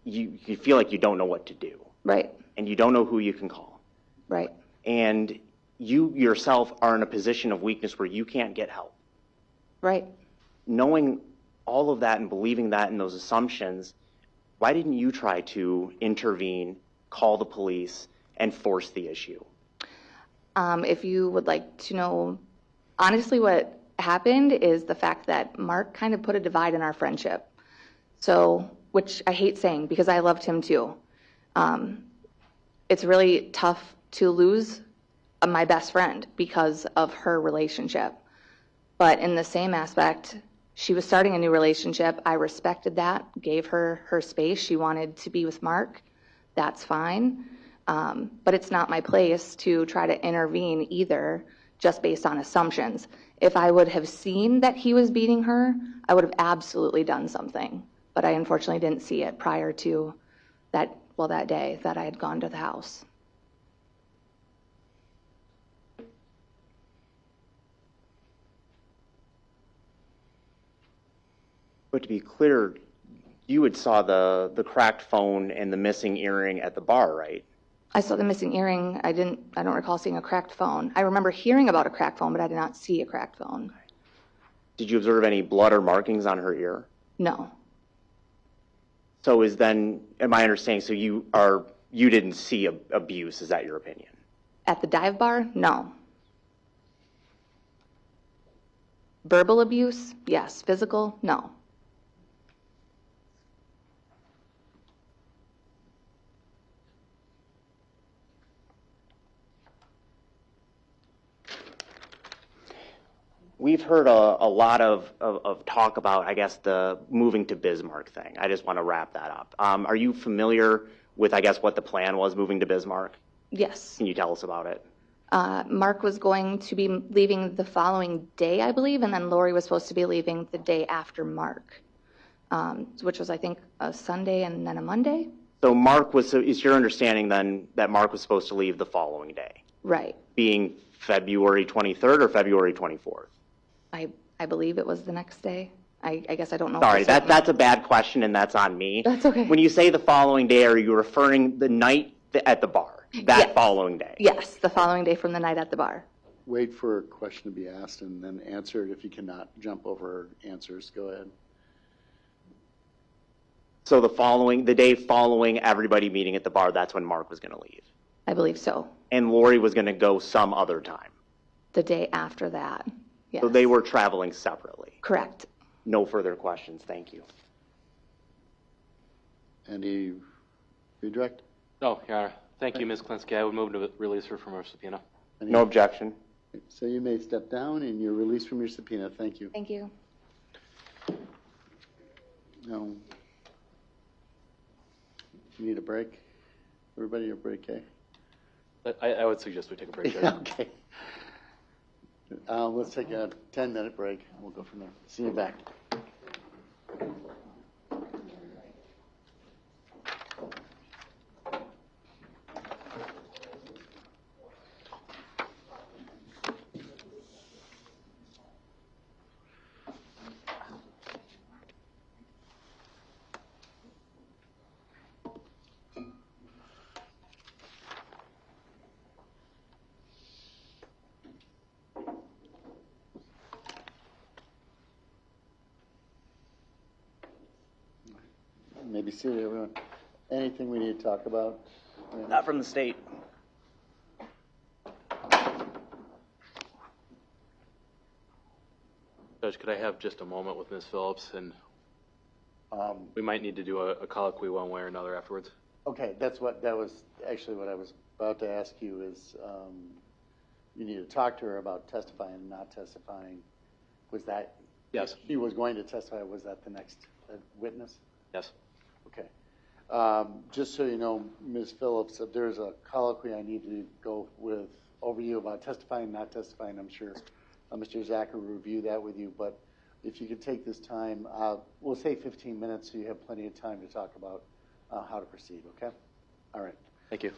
you feel like you don't know what to do. Right. And you don't know who you can call. Right. And you yourself are in a position of weakness where you can't get help. Right. Knowing all of that and believing that in those assumptions, why didn't you try to intervene, call the police, and force the issue? If you would like to know, honestly, what happened is the fact that Mark kind of put a divide in our friendship. So, which I hate saying because I loved him too. It's really tough to lose my best friend because of her relationship. But in the same aspect, she was starting a new relationship. I respected that, gave her her space. She wanted to be with Mark. That's fine. But it's not my place to try to intervene either, just based on assumptions. If I would have seen that he was beating her, I would have absolutely done something. But I unfortunately didn't see it prior to that day that I had gone to the house. But to be clear, you had saw the cracked phone and the missing earring at the bar, right? I saw the missing earring. I don't recall seeing a cracked phone. I remember hearing about a cracked phone, but I did not see a cracked phone. Did you observe any blood or markings on her ear? No. So am I understanding, so you didn't see abuse, is that your opinion? At the dive bar? No. Verbal abuse? Yes. Physical? No. We've heard a lot of talk about, I guess, the moving to Bismarck thing. I just want to wrap that up. Are you familiar with, I guess, what the plan was moving to Bismarck? Yes. Can you tell us about it? Mark was going to be leaving the following day, I believe, and then Lori was supposed to be leaving the day after Mark, which was, I think, a Sunday and then a Monday. So is your understanding then that Mark was supposed to leave the following day? Right. Being February 23rd or February 24th? I believe it was the next day. I guess I don't know. Sorry, that's a bad question, and that's on me. That's okay. When you say the following day, are you referring the night at the bar, that following day? Yes, the following day from the night at the bar. Wait for a question to be asked and then answer it. If you cannot jump over answers, go ahead. So the day following everybody meeting at the bar, that's when Mark was going to leave? I believe so. And Lori was going to go some other time? The day after that, yes. So they were traveling separately? Correct. No further questions. Thank you. Any redirect? No, Your Honor. Thank you, Ms. Klinsky. I would move to release her from her subpoena. No objection. So you may step down and you're released from your subpoena. Thank you. Thank you. Now, You need a break? Everybody a break, eh? I would suggest we take a break. Yeah, okay. Let's take a 10-minute break. We'll go from there. See you back. Maybe seated, everyone. Anything we need to talk about? Not from the state. Judge, could I have just a moment with Ms. Phillips? And we might need to do a colloquy one way or another afterwards. Okay, that was actually what I was about to ask you is, you need to talk to her about testifying and not testifying. Was that? Yes. She was going to testify. Was that the next witness? Yes. Okay. Just so you know, Ms. Phillips, if there's a colloquy I need to go with over you about testifying, not testifying, I'm sure Mr. Zach will review that with you. But if you could take this time, we'll say 15 minutes so you have plenty of time to talk about how to proceed, okay? All right. Thank you.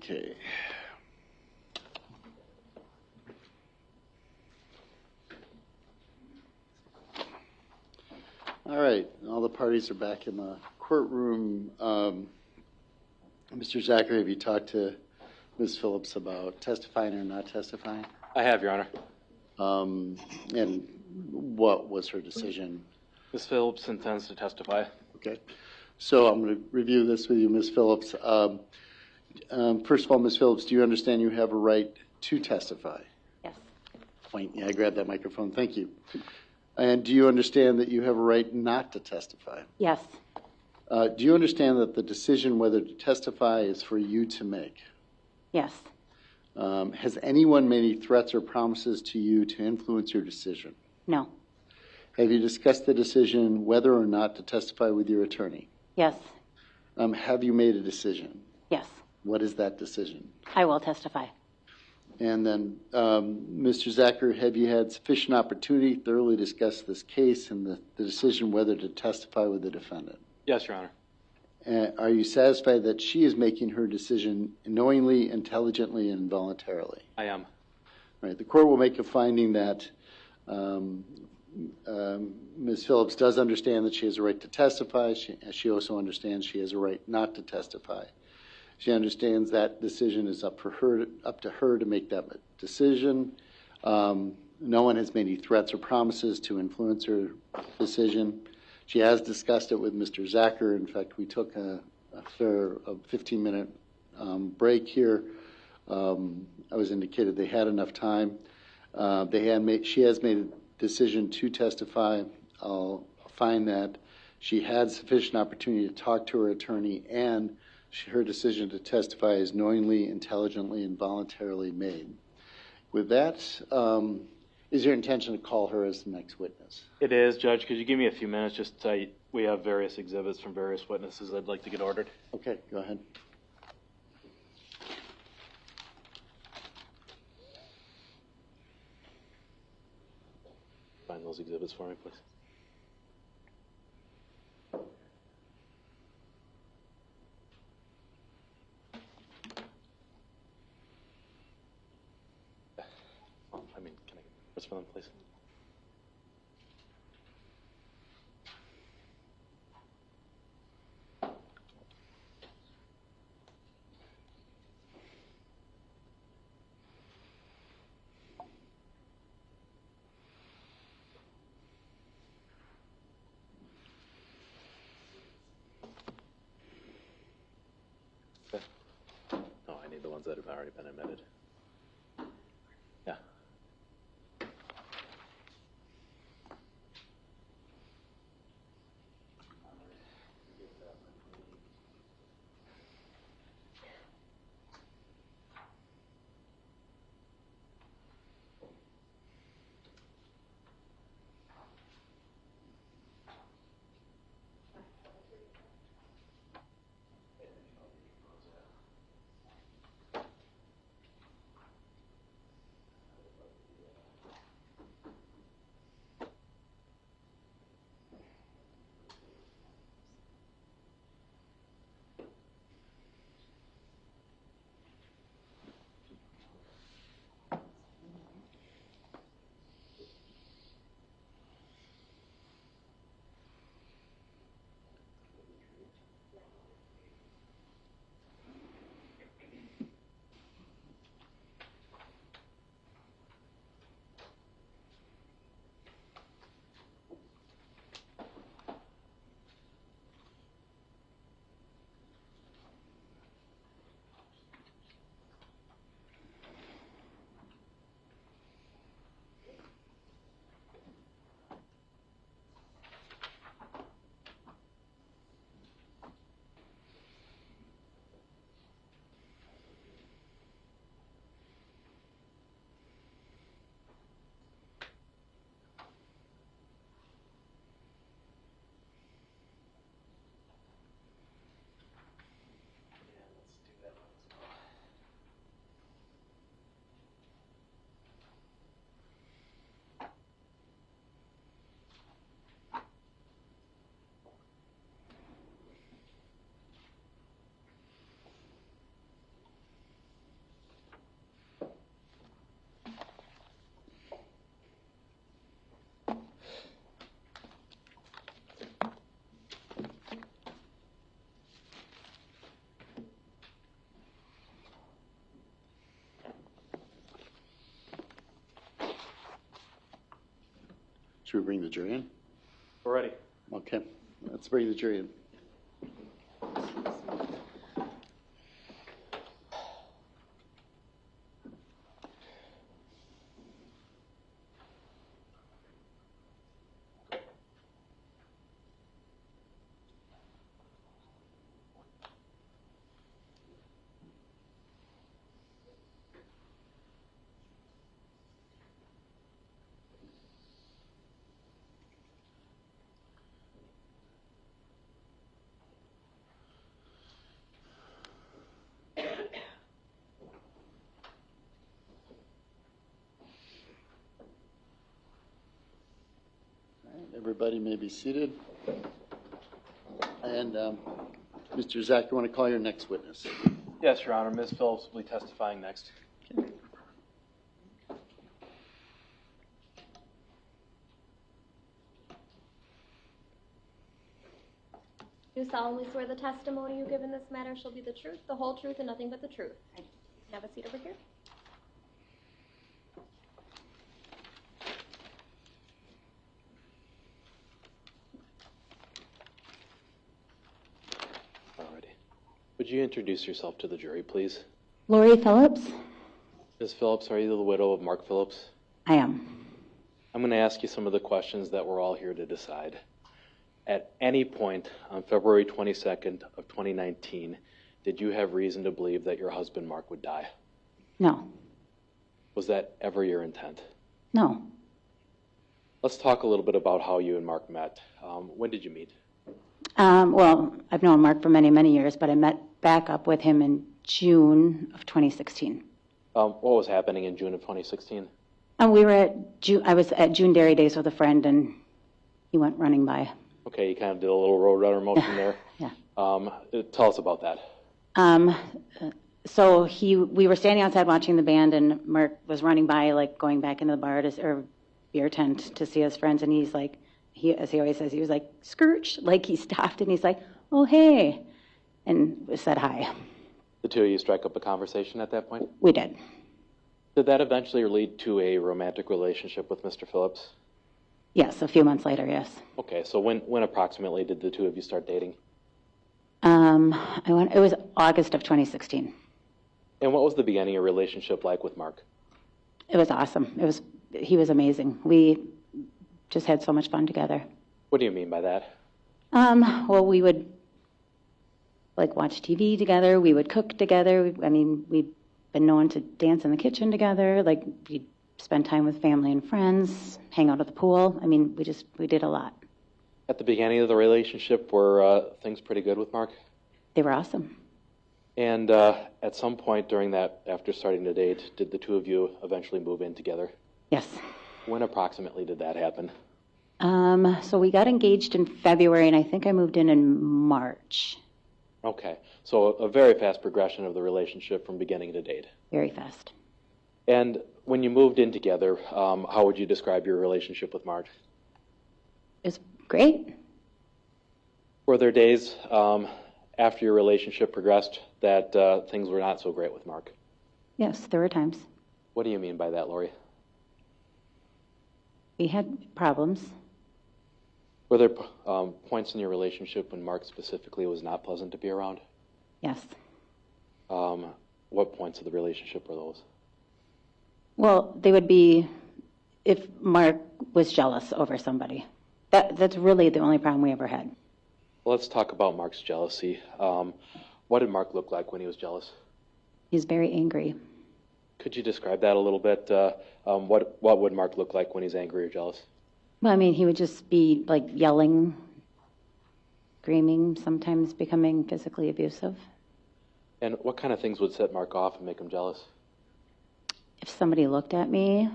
Okay. All right, all the parties are back in the courtroom. Mr. Zachary, have you talked to Ms. Phillips about testifying or not testifying? I have, Your Honor. And what was her decision? Ms. Phillips intends to testify. Okay, so I'm going to review this with you, Ms. Phillips. First of all, Ms. Phillips, do you understand you have a right to testify? Yes. Point. Yeah, I grabbed that microphone. Thank you. And do you understand that you have a right not to testify? Yes. Do you understand that the decision whether to testify is for you to make? Yes. Has anyone made any threats or promises to you to influence your decision? No. Have you discussed the decision whether or not to testify with your attorney? Yes. Have you made a decision? Yes. What is that decision? I will testify. And then, Mr. Zacher, have you had sufficient opportunity to thoroughly discuss this case and the decision whether to testify with the defendant? Yes, Your Honor. Are you satisfied that she is making her decision knowingly, intelligently, and voluntarily? I am. All right. The court will make a finding that Ms. Phillips does understand that she has a right to testify. She also understands she has a right not to testify. She understands that decision is up to her to make that decision. No one has made any threats or promises to influence her decision. She has discussed it with Mr. Zacher. In fact, we took a 15-minute break here. I was indicated they had enough time. She has made a decision to testify. I'll find that she had sufficient opportunity to talk to her attorney, and her decision to testify is knowingly, intelligently, and voluntarily made. With that, is your intention to call her as the next witness? It is, Judge. Could you give me a few minutes? Just we have various exhibits from various witnesses I'd like to get ordered. Okay, go ahead. Find those exhibits for me, please. Can I get this for them, please? Okay. No, I need the ones that have already been admitted. Yeah. Should we bring the jury in? We're ready. Okay, let's bring the jury in. Everybody may be seated. And Mr. Zach, you want to call your next witness? Yes, Your Honor. Ms. Phillips will be testifying next. Okay. Do solemnly swear the testimony you give in this matter shall be the truth, the whole truth, and nothing but the truth. Have a seat over here. Alrighty. Would you introduce yourself to the jury, please? Lori Phillips? Ms. Phillips, are you the widow of Mark Phillips? I am. I'm going to ask you some of the questions that we're all here to decide. At any point on February 22nd of 2019, did you have reason to believe that your husband, Mark, would die? No. Was that ever your intent? No. Let's talk a little bit about how you and Mark met. When did you meet? Well, I've known Mark for many, many years, but I met back up with him in June of 2016. What was happening in June of 2016? We were at I was at June Dairy Days with a friend, and he went running by. Okay, you kind of did a little roadrunner motion there. Yeah. Tell us about that. So we were standing outside watching the band, and Mark was running by, like going back into the bar or beer tent to see his friends, and he's like, as he always says, he was like, "Skirch," like he stopped, and he's like, "Oh, hey," and said hi. The two of you strike up a conversation at that point? We did. Did that eventually lead to a romantic relationship with Mr. Phillips? Yes, a few months later, yes. Okay, so when approximately did the two of you start dating? It was August of 2016. And what was the beginning of your relationship like with Mark? It was awesome. He was amazing. We just had so much fun together. What do you mean by that? Well, we would like watch TV together. We would cook together. I mean, we'd been known to dance in the kitchen together. Like we'd spend time with family and friends, hang out at the pool. I mean, we did a lot. At the beginning of the relationship, were things pretty good with Mark? They were awesome. And at some point during that, after starting to date, did the two of you eventually move in together? Yes. When approximately did that happen? So we got engaged in February, and I think I moved in March. Okay, so a very fast progression of the relationship from beginning to date. Very fast. And when you moved in together, how would you describe your relationship with Mark? It was great. Were there days after your relationship progressed that things were not so great with Mark? Yes, there were times. What do you mean by that, Lori? We had problems. Were there points in your relationship when Mark specifically was not pleasant to be around? Yes. What points of the relationship were those? Well, they would be if Mark was jealous over somebody. That's really the only problem we ever had. Well, let's talk about Mark's jealousy. What did Mark look like when he was jealous? He's very angry. Could you describe that a little bit? What would Mark look like when he's angry or jealous? Well, I mean, he would just be like yelling, screaming, sometimes becoming physically abusive. And what kind of things would set Mark off and make him jealous? If somebody looked at me,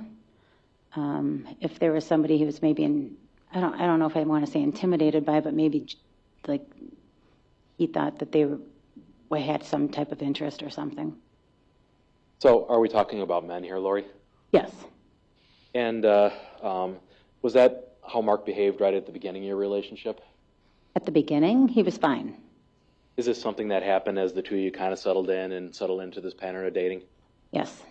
if there was somebody who was maybe I don't know if I want to say intimidated by, but maybe like he thought that they had some type of interest or something. So are we talking about men here, Lori? Yes. And was that how Mark behaved right at the beginning of your relationship? At the beginning, he was fine. Is this something that happened as the two of you kind of settled into this pattern of dating? Yes.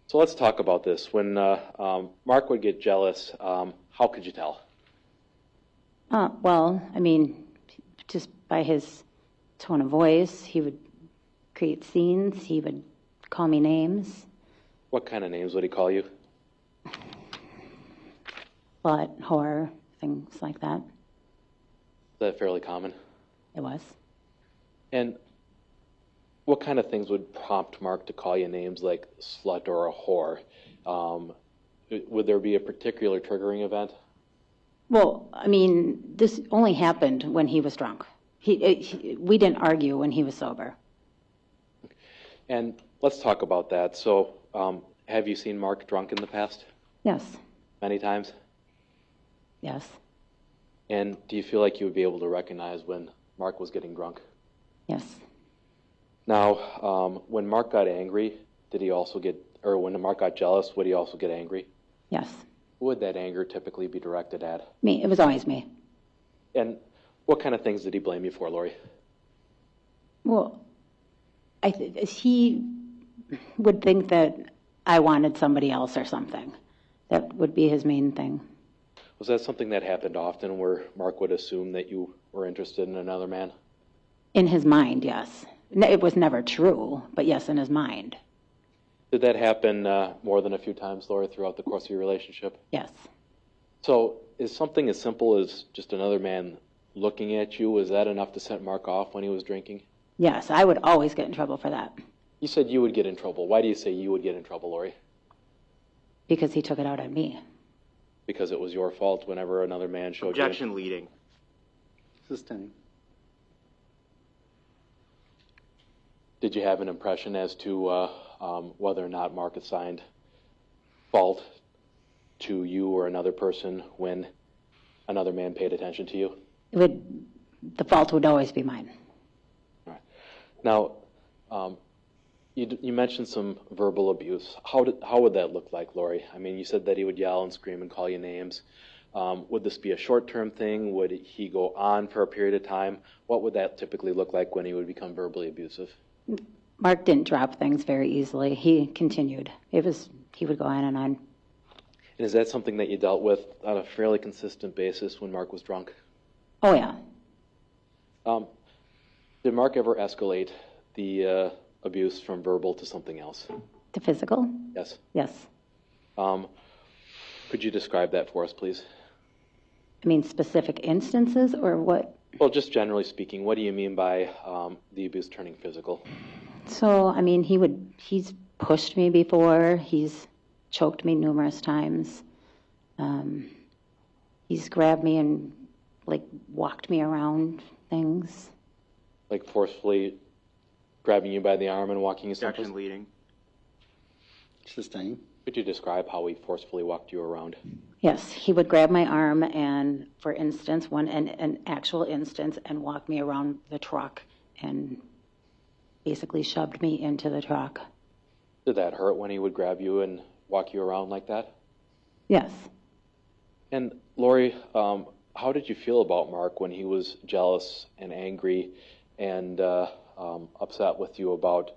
So let's talk about this. When Mark would get jealous, how could you tell? Well, I mean, just by his tone of voice, he would create scenes. He would call me names. What kind of names would he call you? Slut, whore, things like that. Is that fairly common? It was. And what kind of things would prompt Mark to call you names like slut or a whore? Would there be a particular triggering event? Well, I mean, this only happened when he was drunk. We didn't argue when he was sober. And let's talk about that. So, have you seen Mark drunk in the past? Yes. Many times? Yes. And do you feel like you would be able to recognize when Mark was getting drunk? Yes. Now, when Mark got angry, did he also get, or when Mark got jealous, would he also get angry? Yes. Who would that anger typically be directed at? Me. It was always me. And what kind of things did he blame you for, Lori? Well, he would think that I wanted somebody else or something. That would be his main thing. Was that something that happened often where Mark would assume that you were interested in another man? In his mind, yes. It was never true, but yes, in his mind. Did that happen more than a few times, Lori, throughout the course of your relationship? Yes. So is something as simple as just another man looking at you, is that enough to set Mark off when he was drinking? Yes, I would always get in trouble for that. You said you would get in trouble. Why do you say you would get in trouble, Lori? Because he took it out on me. Because it was your fault whenever another man showed Objection you. leading. Sustaining. Did you have an impression as to whether or not Mark assigned fault to you or another person when another man paid attention to you? The fault would always be mine. All right. Now, you mentioned some verbal abuse. How would that look like, Lori? I mean, you said that he would yell and scream and call you names. Would this be a short-term thing? Would he go on for a period of time? What would that typically look like when he would become verbally abusive? Mark didn't drop things very easily. He continued. He would go on and on. And is that something that you dealt with on a fairly consistent basis when Mark was drunk? Oh, yeah. Did Mark ever escalate the abuse from verbal to something else? To physical? Yes. Yes. Could you describe that for us, please? I mean, specific instances or what? Well, just generally speaking, what do you mean by the abuse turning physical? So, I mean, he's pushed me before. He's choked me numerous times. He's grabbed me and, walked me around things. Like forcefully grabbing you by the arm and walking you someplace? Objection leading. Sustaining. Could you describe how he forcefully walked you around? Yes, he would grab my arm and, for instance, an actual instance, and walk me around the truck and basically shoved me into the truck. Did that hurt when he would grab you and walk you around like that? Yes. And Lori, how did you feel about Mark when he was jealous and angry and upset with you about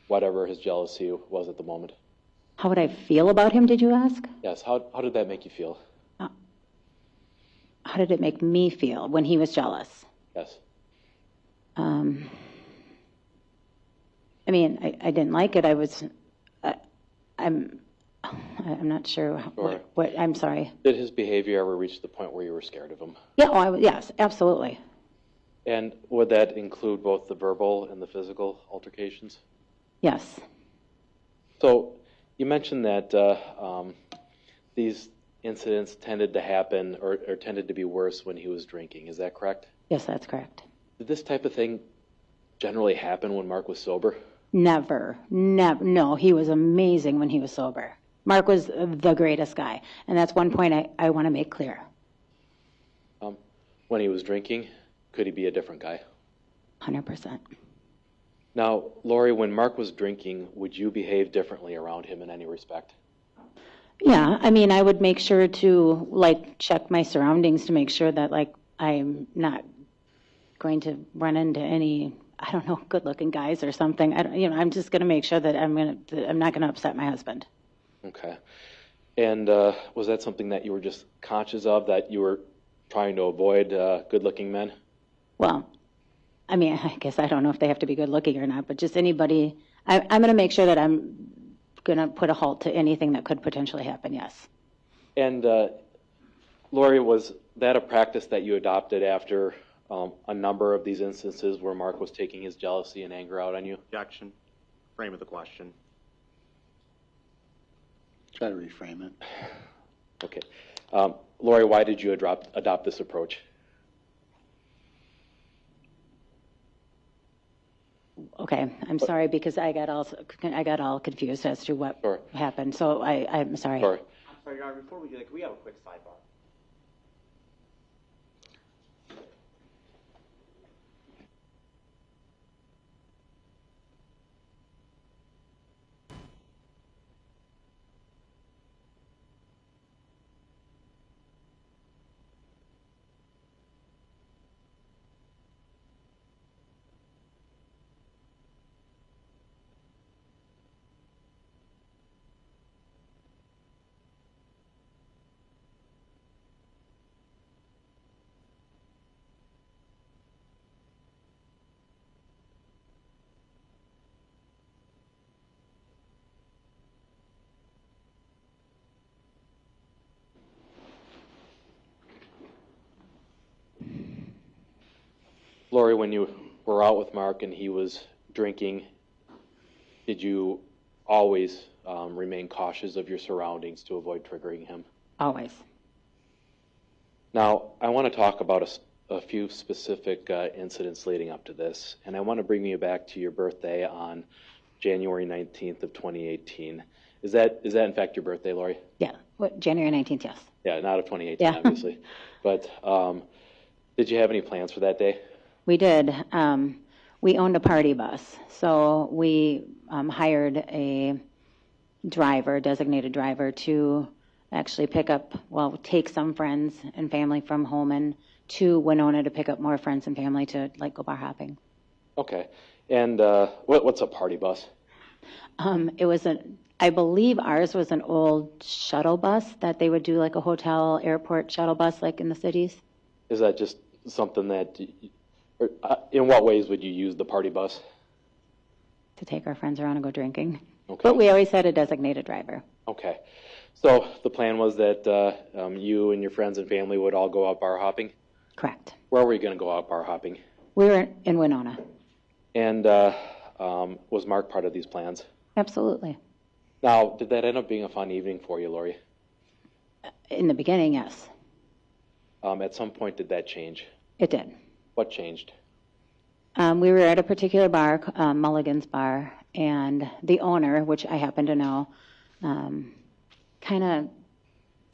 whatever his jealousy was at the moment? How would I feel about him, did you ask? Yes, how did that make you feel? How did it make me feel when he was jealous? Yes. I mean, I didn't like it. I'm not sure what I'm sorry. Did his behavior ever reach the point where you were scared of him? Yeah, yes, absolutely. And would that include both the verbal and the physical altercations? Yes. So you mentioned that these incidents tended to happen or tended to be worse when he was drinking. Is that correct? Yes, that's correct. Did this type of thing generally happen when Mark was sober? Never. No, he was amazing when he was sober. Mark was the greatest guy, and that's one point I want to make clear. When he was drinking, could he be a different guy? 100%. Now, Lori, when Mark was drinking, would you behave differently around him in any respect? Yeah, I mean, I would make sure to, check my surroundings to make sure that, I'm not going to run into any, I don't know, good-looking guys or something. I'm just going to make sure that I'm not going to upset my husband. Okay. And was that something that you were just conscious of, that you were trying to avoid good-looking men? Well, I mean, I guess I don't know if they have to be good looking or not, but just anybody, I'm going to make sure that I'm going to put a halt to anything that could potentially happen, yes. And Lori, was that a practice that you adopted after a number of these instances where Mark was taking his jealousy and anger out on you? Objection. Frame of the question. Try to reframe it. Okay. Lori, why did you adopt this approach? Okay, I'm sorry because I got all confused as to what happened. So I'm sorry. Sorry. I'm sorry, Your Honor, before we do that, can we have a quick sidebar? Lori, when you were out with Mark and he was drinking, did you always remain cautious of your surroundings to avoid triggering him? Always. Now, I want to talk about a few specific incidents leading up to this, and I want to bring you back to your birthday on January 19th of 2018. Is that in fact your birthday, Lori? Yeah, January 19th, yes. Yeah, not of 2018, Yeah. obviously. But did you have any plans for that day? We did. We owned a party bus, so we hired a driver, designated driver, to actually take some friends and family from Holman to Winona to pick up more friends and family to go bar hopping. Okay. And what's a party bus? I believe ours was an old shuttle bus that they would do like a hotel airport shuttle bus like in the cities. Is that just something that, in what ways would you use the party bus? To take our friends around and go drinking. Okay. But we always had a designated driver. Okay. So the plan was that you and your friends and family would all go out bar hopping? Correct. Where were you going to go out bar hopping? We were in Winona. And was Mark part of these plans? Absolutely. Now, did that end up being a fun evening for you, Lori? In the beginning, yes. At some point, did that change? It did. What changed? We were at a particular bar, Mulligan's Bar, and the owner, which I happen to know, kind of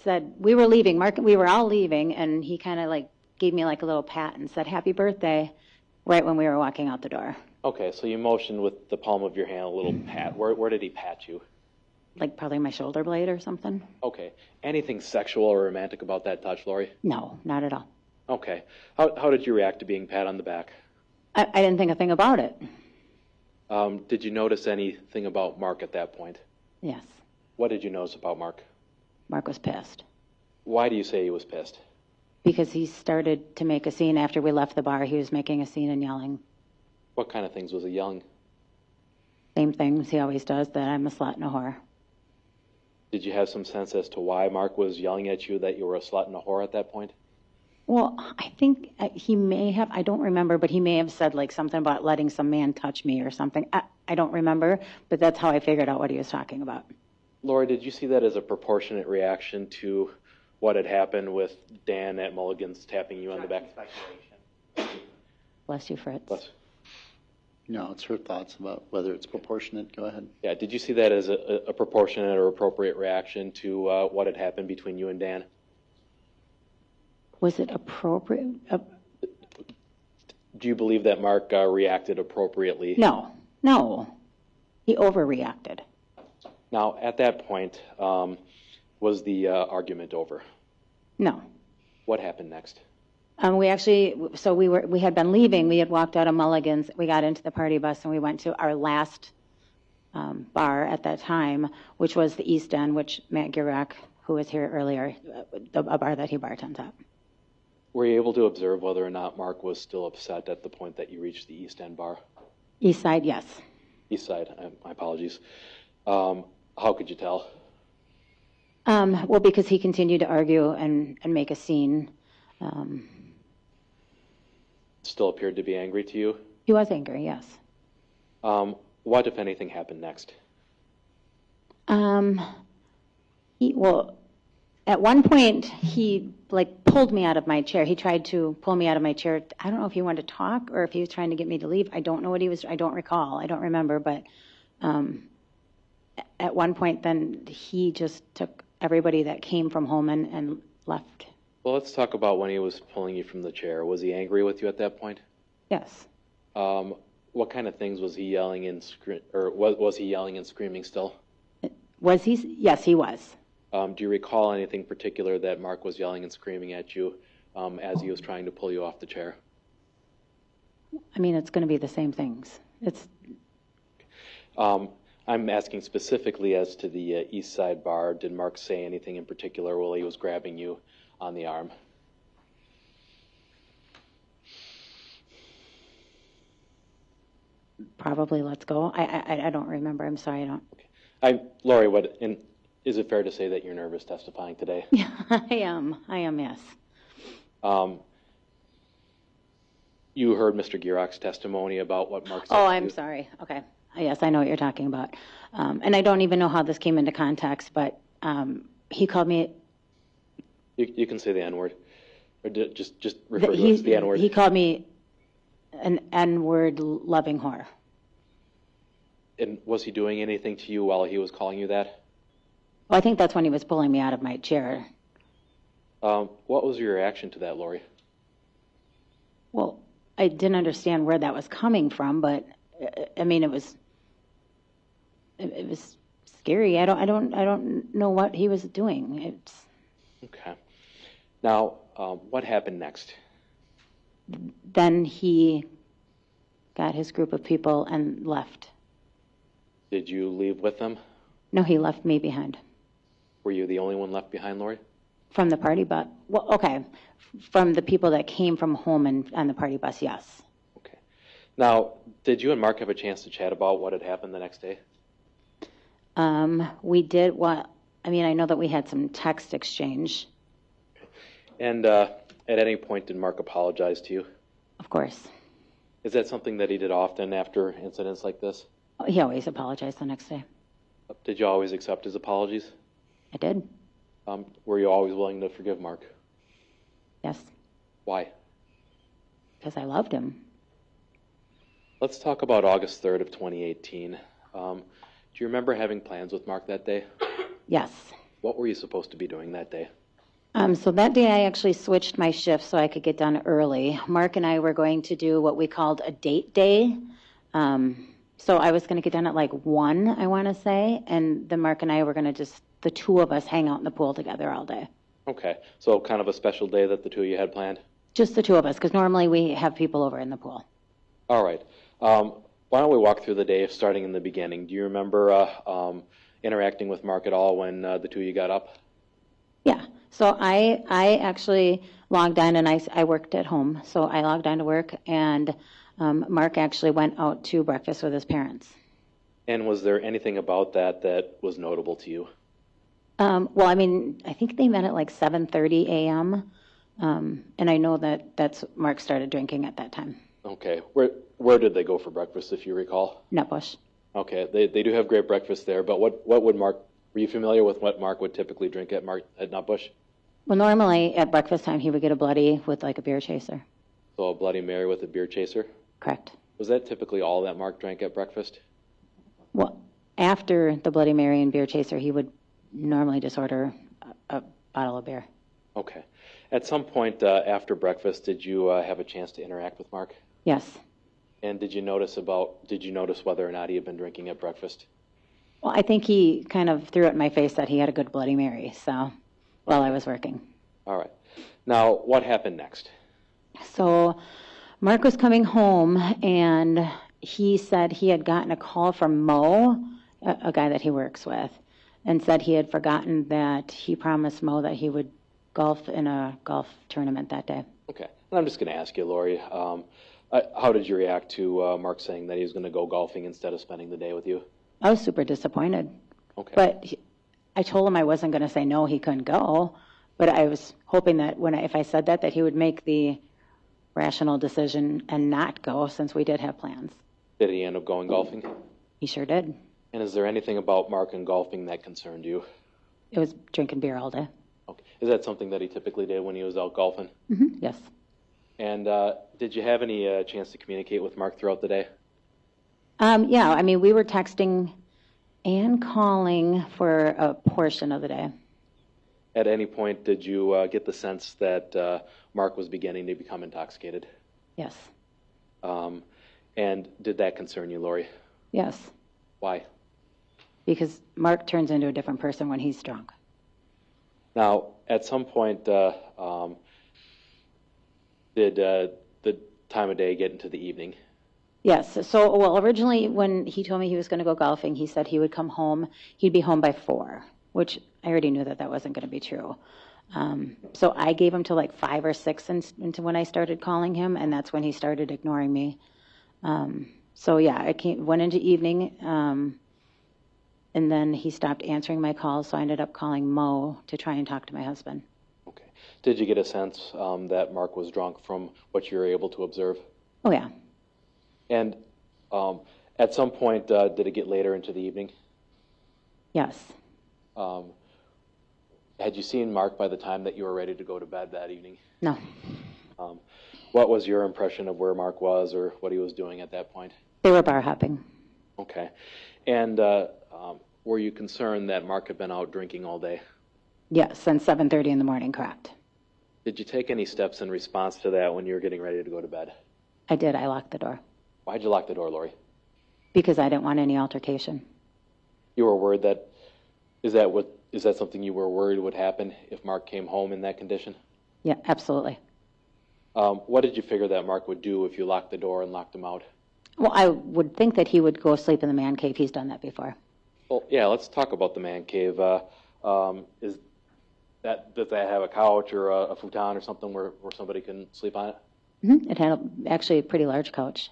said, we were leaving, Mark, we were all leaving, and he kind of gave me a little pat and said, "Happy birthday," right when we were walking out the door. Okay, so you motioned with the palm of your hand a little pat. Where did he pat you? Probably my shoulder blade or something. Okay. Anything sexual or romantic about that touch, Lori? No, not at all. Okay. How did you react to being pat on the back? I didn't think a thing about it. Did you notice anything about Mark at that point? Yes. What did you notice about Mark? Mark was pissed. Why do you say he was pissed? Because he started to make a scene after we left the bar. He was making a scene and yelling. What kind of things was he yelling? Same things he always does, that I'm a slut and a whore. Did you have some sense as to why Mark was yelling at you that you were a slut and a whore at that point? Well, I think he may have, I don't remember, but he may have said something about letting some man touch me or something. I don't remember, but that's how I figured out what he was talking about. Lori, did you see that as a proportionate reaction to what had happened with Dan at Mulligan's tapping you on the back? Bless you, Fritz. Bless. No, it's her thoughts about whether it's proportionate. Go ahead. Yeah, did you see that as a proportionate or appropriate reaction to what had happened between you and Dan? Was it appropriate? Do you believe that Mark reacted appropriately? No. He overreacted. Now, at that point, was the argument over? No. What happened next? We had been leaving. We had walked out of Mulligan's. We got into the party bus and we went to our last bar at that time, which was the East End, which Matt Girac, who was here earlier, a bar that he bartends at. Were you able to observe whether or not Mark was still upset at the point that you reached the East End bar? East side, yes. East side, my apologies. How could you tell? Well, because he continued to argue and make a scene. Still appeared to be angry to you? He was angry, yes. What, if anything, happened next? Well, at one point, he pulled me out of my chair. He tried to pull me out of my chair. I don't know if he wanted to talk or if he was trying to get me to leave. I don't know what he was. I don't recall. I don't remember. But at one point, then he just took everybody that came from home and left. Well, let's talk about when he was pulling you from the chair. Was he angry with you at that point? Yes. What kind of things was he yelling and was he yelling and screaming still? Was he? Yes, he was. Do you recall anything particular that Mark was yelling and screaming at you as he was trying to pull you off the chair? I mean, it's going to be the same things. I'm asking specifically as to the East Side bar. Did Mark say anything in particular while he was grabbing you on the arm? Probably let's go. I don't remember. I'm sorry. I don't. Okay. Lori, is it fair to say that you're nervous testifying today? Yeah, I am, yes. You heard Mr. Gierach's testimony about what Mark said. Oh, I'm sorry. Okay. Yes, I know what you're talking about. And I don't even know how this came into context, but he called me. You can say the N-word. Or just refer to it as the N-word. He called me an N-word loving whore. And was he doing anything to you while he was calling you that? Well, I think that's when he was pulling me out of my chair. What was your reaction to that, Lori? Well, I didn't understand where that was coming from, but I mean, it was scary. I don't know what he was doing. Okay. Now, what happened next? Then he got his group of people and left. Did you leave with them? No, he left me behind. Were you the only one left behind, Lori? From the party bus? Well, okay. From the people that came from home and on the party bus, yes. Okay. Now, did you and Mark have a chance to chat about what had happened the next day? We did. I know that we had some text exchange. Okay. And at any point, did Mark apologize to you? Of course. Is that something that he did often after incidents like this? He always apologized the next day. Did you always accept his apologies? I did. Were you always willing to forgive Mark? Yes. Why? Because I loved him. Let's talk about August 3rd of 2018. Do you remember having plans with Mark that day? Yes. What were you supposed to be doing that day? So that day I actually switched my shift so I could get done early. Mark and I were going to do what we called a date day. So I was going to get done at 1, I want to say, and then Mark and I were going to the two of us hang out in the pool together all day. Okay, so kind of a special day that the two of you had planned? Just the two of us, because normally we have people over in the pool. All right. Why don't we walk through the day starting in the beginning? Do you remember interacting with Mark at all when the two of you got up? Yeah, so I actually logged on, and I worked at home, so I logged on to work, and Mark actually went out to breakfast with his parents. And was there anything about that was notable to you? Well, I think they met at 7:30 a.m., and I know that's Mark started drinking at that time. Okay. Where did they go for breakfast, if you recall? Nutbush. Okay. They do have great breakfast there, but what would Mark, were you familiar with what Mark would typically drink at Nutbush? Well, normally at breakfast time he would get a bloody with a beer chaser. So a Bloody Mary with a beer chaser? Correct. Was that typically all that Mark drank at breakfast? Well, after the Bloody Mary and beer chaser, he would normally just order a bottle of beer. Okay. At some point after breakfast, did you have a chance to interact with Mark? Yes. And did you notice whether or not he had been drinking at breakfast? Well, I think he kind of threw it in my face that he had a good Bloody Mary, so while I was working. All right. Now, what happened next? So Mark was coming home, and he said he had gotten a call from Mo, a guy that he works with, and said he had forgotten that he promised Mo that he would golf in a golf tournament that day. Okay. And I'm just going to ask you, Lori, how did you react to Mark saying that he was going to go golfing instead of spending the day with you? I was super disappointed. Okay. But I told him I wasn't going to say no, he couldn't go. But I was hoping that if I said that he would make the rational decision and not go, since we did have plans. Did he end up going golfing? He sure did. And is there anything about Mark and golfing that concerned you? It was drinking beer all day. Okay. Is that something that he typically did when he was out golfing? Mm-hmm. Yes. And did you have any chance to communicate with Mark throughout the day? Yeah, I mean, we were texting and calling for a portion of the day. At any point, did you get the sense that Mark was beginning to become intoxicated? Yes. And did that concern you, Lori? Yes. Why? Because Mark turns into a different person when he's drunk. Now, at some point, did the time of day get into the evening? Yes. So, well, originally when he told me he was going to go golfing, he said he would come home, he'd be home by 4, which I already knew that wasn't going to be true. So I gave him till like 5 or 6 into when I started calling him, and that's when he started ignoring me. So yeah, I went into evening, and then he stopped answering my calls, so I ended up calling Mo to try and talk to my husband. Okay. Did you get a sense that Mark was drunk from what you were able to observe? Oh yeah. And at some point, did it get later into the evening? Yes. Had you seen Mark by the time that you were ready to go to bed that evening? No. What was your impression of where Mark was or what he was doing at that point? They were bar hopping. Okay. And were you concerned that Mark had been out drinking all day? Yes, since 7:30 in the morning, correct. Did you take any steps in response to that when you were getting ready to go to bed? I did. I locked the door. Why'd you lock the door, Lori? Because I didn't want any altercation. You were worried that, is that something you were worried would happen if Mark came home in that condition? Yeah, absolutely. What did you figure that Mark would do if you locked the door and locked him out? Well, I would think that he would go sleep in the man cave. He's done that before. Well, yeah, let's talk about the man cave. Does that have a couch or a futon or something where somebody can sleep on it? Mm-hmm. It had actually a pretty large couch.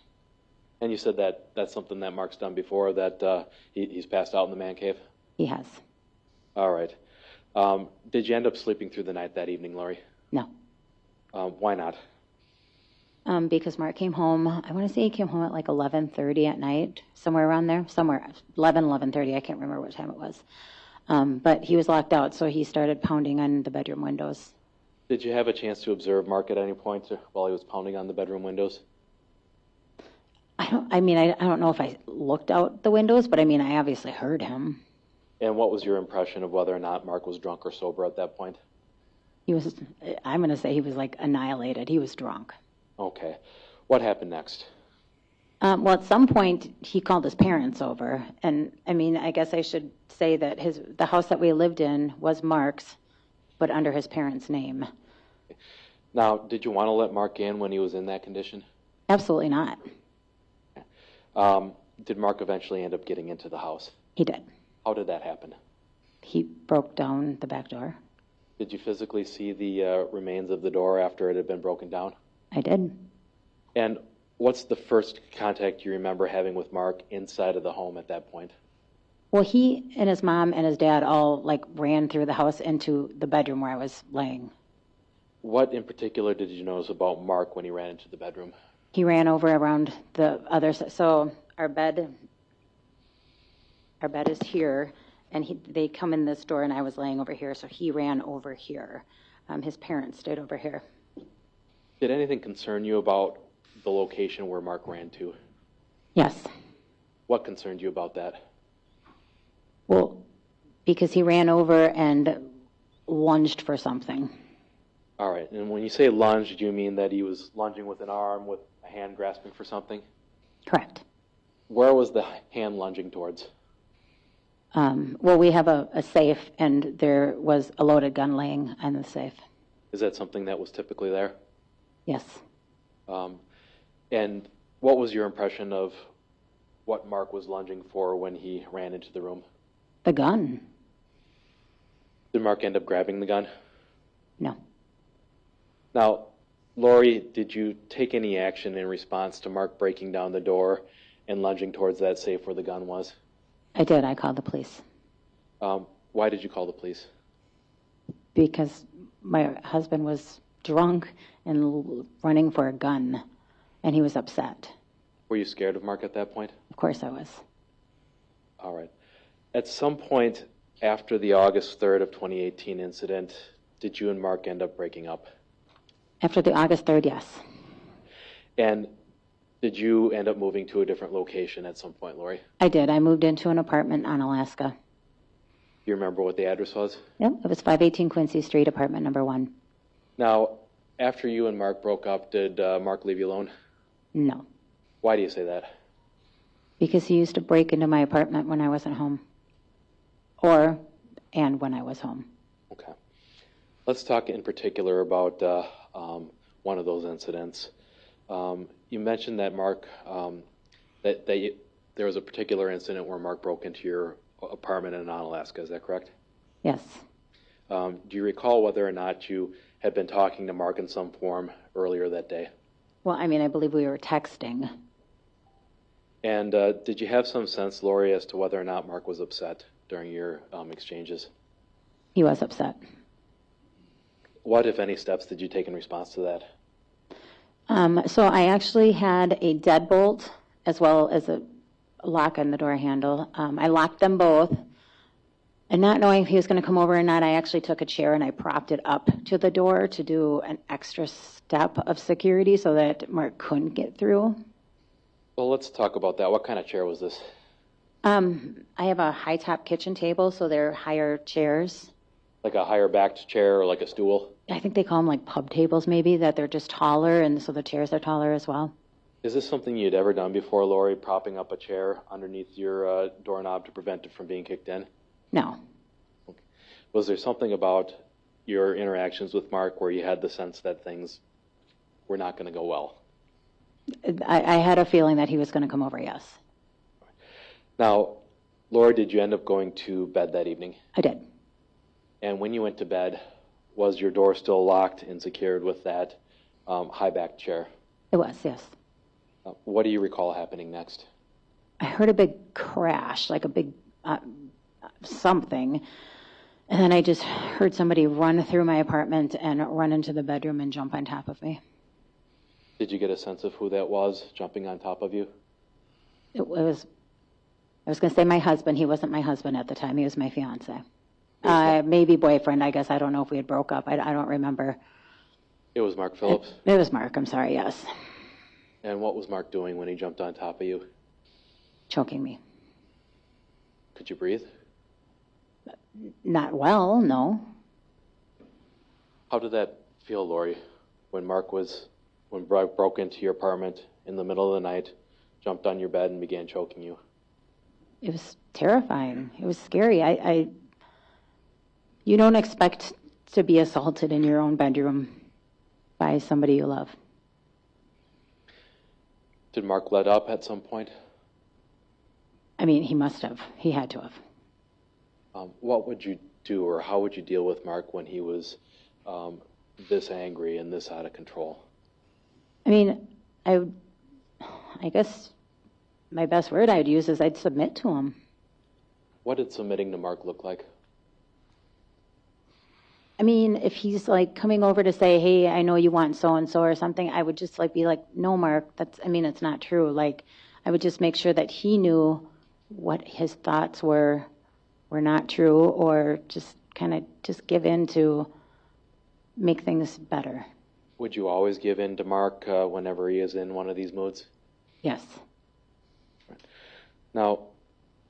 And you said that that's something that Mark's done before, that he's passed out in the man cave? He has. All right. Did you end up sleeping through the night that evening, Lori? No. Why not? Because Mark came home, I want to say he came home at like 11:30 at night, somewhere around there, 11:30, I can't remember what time it was. But he was locked out, so he started pounding on the bedroom windows. Did you have a chance to observe Mark at any point while he was pounding on the bedroom windows? I don't know if I looked out the windows, but I mean, I obviously heard him. And what was your impression of whether or not Mark was drunk or sober at that point? I'm going to say he was like annihilated. He was drunk. Okay. What happened next? Well, at some point, he called his parents over. And I mean, I guess I should say that the house that we lived in was Mark's, but under his parents' name. Now, did you want to let Mark in when he was in that condition? Absolutely not. Did Mark eventually end up getting into the house? He did. How did that happen? He broke down the back door. Did you physically see the remains of the door after it had been broken down? I did. And what's the first contact you remember having with Mark inside of the home at that point? Well, he and his mom and his dad all ran through the house into the bedroom where I was laying. What in particular did you notice about Mark when he ran into the bedroom? He ran over around the other side. So our bed is here, and they come in this door, and I was laying over here, so he ran over here. His parents stayed over here. Did anything concern you about the location where Mark ran to? Yes. What concerned you about that? Well, because he ran over and lunged for something. All right. And when you say lunged, do you mean that he was lunging with an arm, with a hand grasping for something? Correct. Where was the hand lunging towards? Well, we have a safe, and there was a loaded gun laying on the safe. Is that something that was typically there? Yes. And what was your impression of what Mark was lunging for when he ran into the room? The gun. Did Mark end up grabbing the gun? No. Now, Lori, did you take any action in response to Mark breaking down the door and lunging towards that safe where the gun was? I did. I called the police. Why did you call the police? Because my husband was drunk and running for a gun, and he was upset. Were you scared of Mark at that point? Of course I was. All right. At some point after the August 3rd of 2018 incident, did you and Mark end up breaking up? After the August 3rd, yes. And did you end up moving to a different location at some point, Lori? I did. I moved into an apartment on Alaska. You remember what the address was? Yep, it was 518 Quincy Street, apartment number 1. Now, after you and Mark broke up, did Mark leave you alone? No. Why do you say that? Because he used to break into my apartment when I wasn't home. And when I was home. Okay. Let's talk in particular about one of those incidents. You mentioned that Mark, there was a particular incident where Mark broke into your apartment in Alaska. Is that correct? Yes. Do you recall whether or not you had been talking to Mark in some form earlier that day? Well, I mean, I believe we were texting. And did you have some sense, Lori, as to whether or not Mark was upset during your exchanges? He was upset. What, if any, steps did you take in response to that? So I actually had a deadbolt as well as a lock on the door handle. I locked them both. And not knowing if he was going to come over or not, I actually took a chair and I propped it up to the door to do an extra step of security so that Mark couldn't get through. Well, let's talk about that. What kind of chair was this? I have a high-top kitchen table, so they're higher chairs. Like a higher-backed chair or like a stool? I think they call them like pub tables maybe, that they're just taller, and so the chairs are taller as well. Is this something you'd ever done before, Lori, propping up a chair underneath your doorknob to prevent it from being kicked in? No. Okay. Was there something about your interactions with Mark where you had the sense that things were not going to go well? I had a feeling that he was going to come over, yes. Now, Lori, did you end up going to bed that evening? I did. And when you went to bed, was your door still locked and secured with that high-backed chair? It was, yes. What do you recall happening next? I heard a big crash, like a big something. And then I just heard somebody run through my apartment and run into the bedroom and jump on top of me. Did you get a sense of who that was jumping on top of you? I was going to say my husband. He wasn't my husband at the time. He was my fiance. Maybe boyfriend, I guess. I don't know if we had broke up. I don't remember. It was Mark Phillips? It was Mark, I'm sorry, yes. And what was Mark doing when he jumped on top of you? Choking me. Could you breathe? Not well, no. How did that feel, Lori, when Mark broke into your apartment in the middle of the night, jumped on your bed and began choking you? It was terrifying. It was scary. You don't expect to be assaulted in your own bedroom by somebody you love. Did Mark let up at some point? I mean, he must have. He had to have. What would you do, or how would you deal with Mark when he was this angry and this out of control? I mean, I guess my best word I'd use is I'd submit to him. What did submitting to Mark look like? I mean, if he's like coming over to say, hey, I know you want so-and-so or something, I would just like be like, no, Mark, it's not true. Like, I would just make sure that he knew what his thoughts were not true, or just kind of just give in to make things better. Would you always give in to Mark whenever he is in one of these moods? Yes. Now,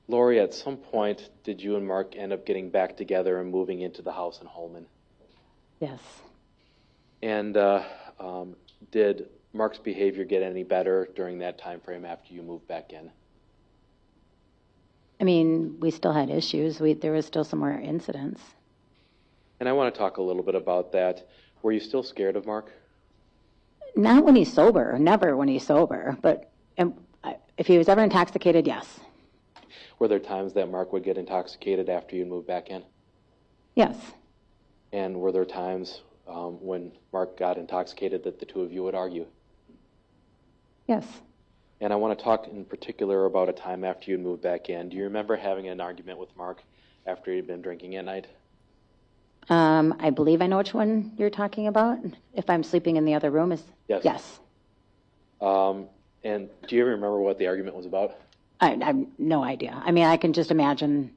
Lori, at some point, did you and Mark end up getting back together and moving into the house in Holman? Yes. And did Mark's behavior get any better during that time frame after you moved back in? I mean, we still had issues. There was still some more incidents. And I want to talk a little bit about that. Were you still scared of Mark? Not when he's sober. Never when he's sober. But if he was ever intoxicated, yes. Were there times that Mark would get intoxicated after you moved back in? Yes. And were there times when Mark got intoxicated that the two of you would argue. Yes. And I want to talk in particular about a time after you moved back in. Do you remember having an argument with Mark after he'd been drinking at night? I believe I know which one you're talking about. If I'm sleeping in the other room, is Yes. Yes. And do you remember what the argument was about? I have no idea. I mean, I can just imagine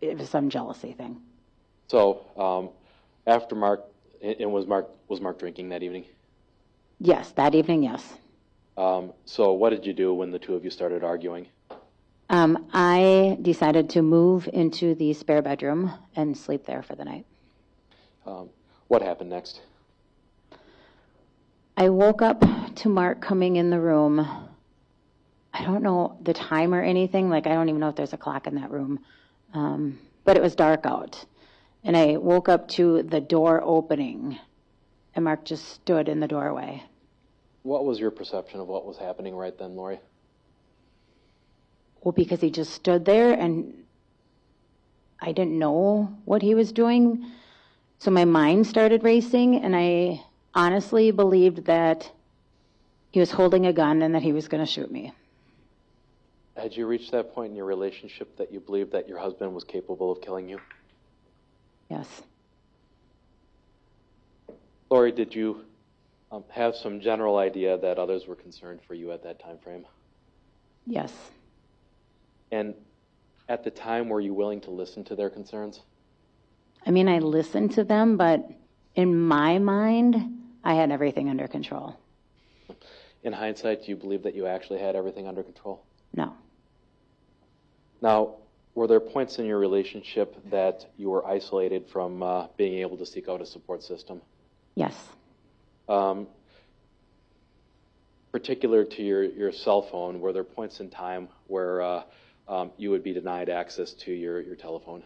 it was some jealousy thing. So after Mark, and was Mark drinking that evening? Yes, that evening, yes. So what did you do when the two of you started arguing? I decided to move into the spare bedroom and sleep there for the night. What happened next? I woke up to Mark coming in the room. I don't know the time or anything. Like, I don't even know if there's a clock in that room. But it was dark out. And I woke up to the door opening, and Mark just stood in the doorway. What was your perception of what was happening right then, Lori? Well, because he just stood there, and I didn't know what he was doing. So my mind started racing, and I honestly believed that he was holding a gun and that he was going to shoot me. Had you reached that point in your relationship that you believed that your husband was capable of killing you? Yes. Lori, did you have some general idea that others were concerned for you at that time frame? Yes. And at the time, were you willing to listen to their concerns? I mean, I listened to them, but in my mind, I had everything under control. In hindsight, do you believe that you actually had everything under control? No. Now, were there points in your relationship that you were isolated from being able to seek out a support system? Yes. Particular to your cell phone, were there points in time where you would be denied access to your telephone?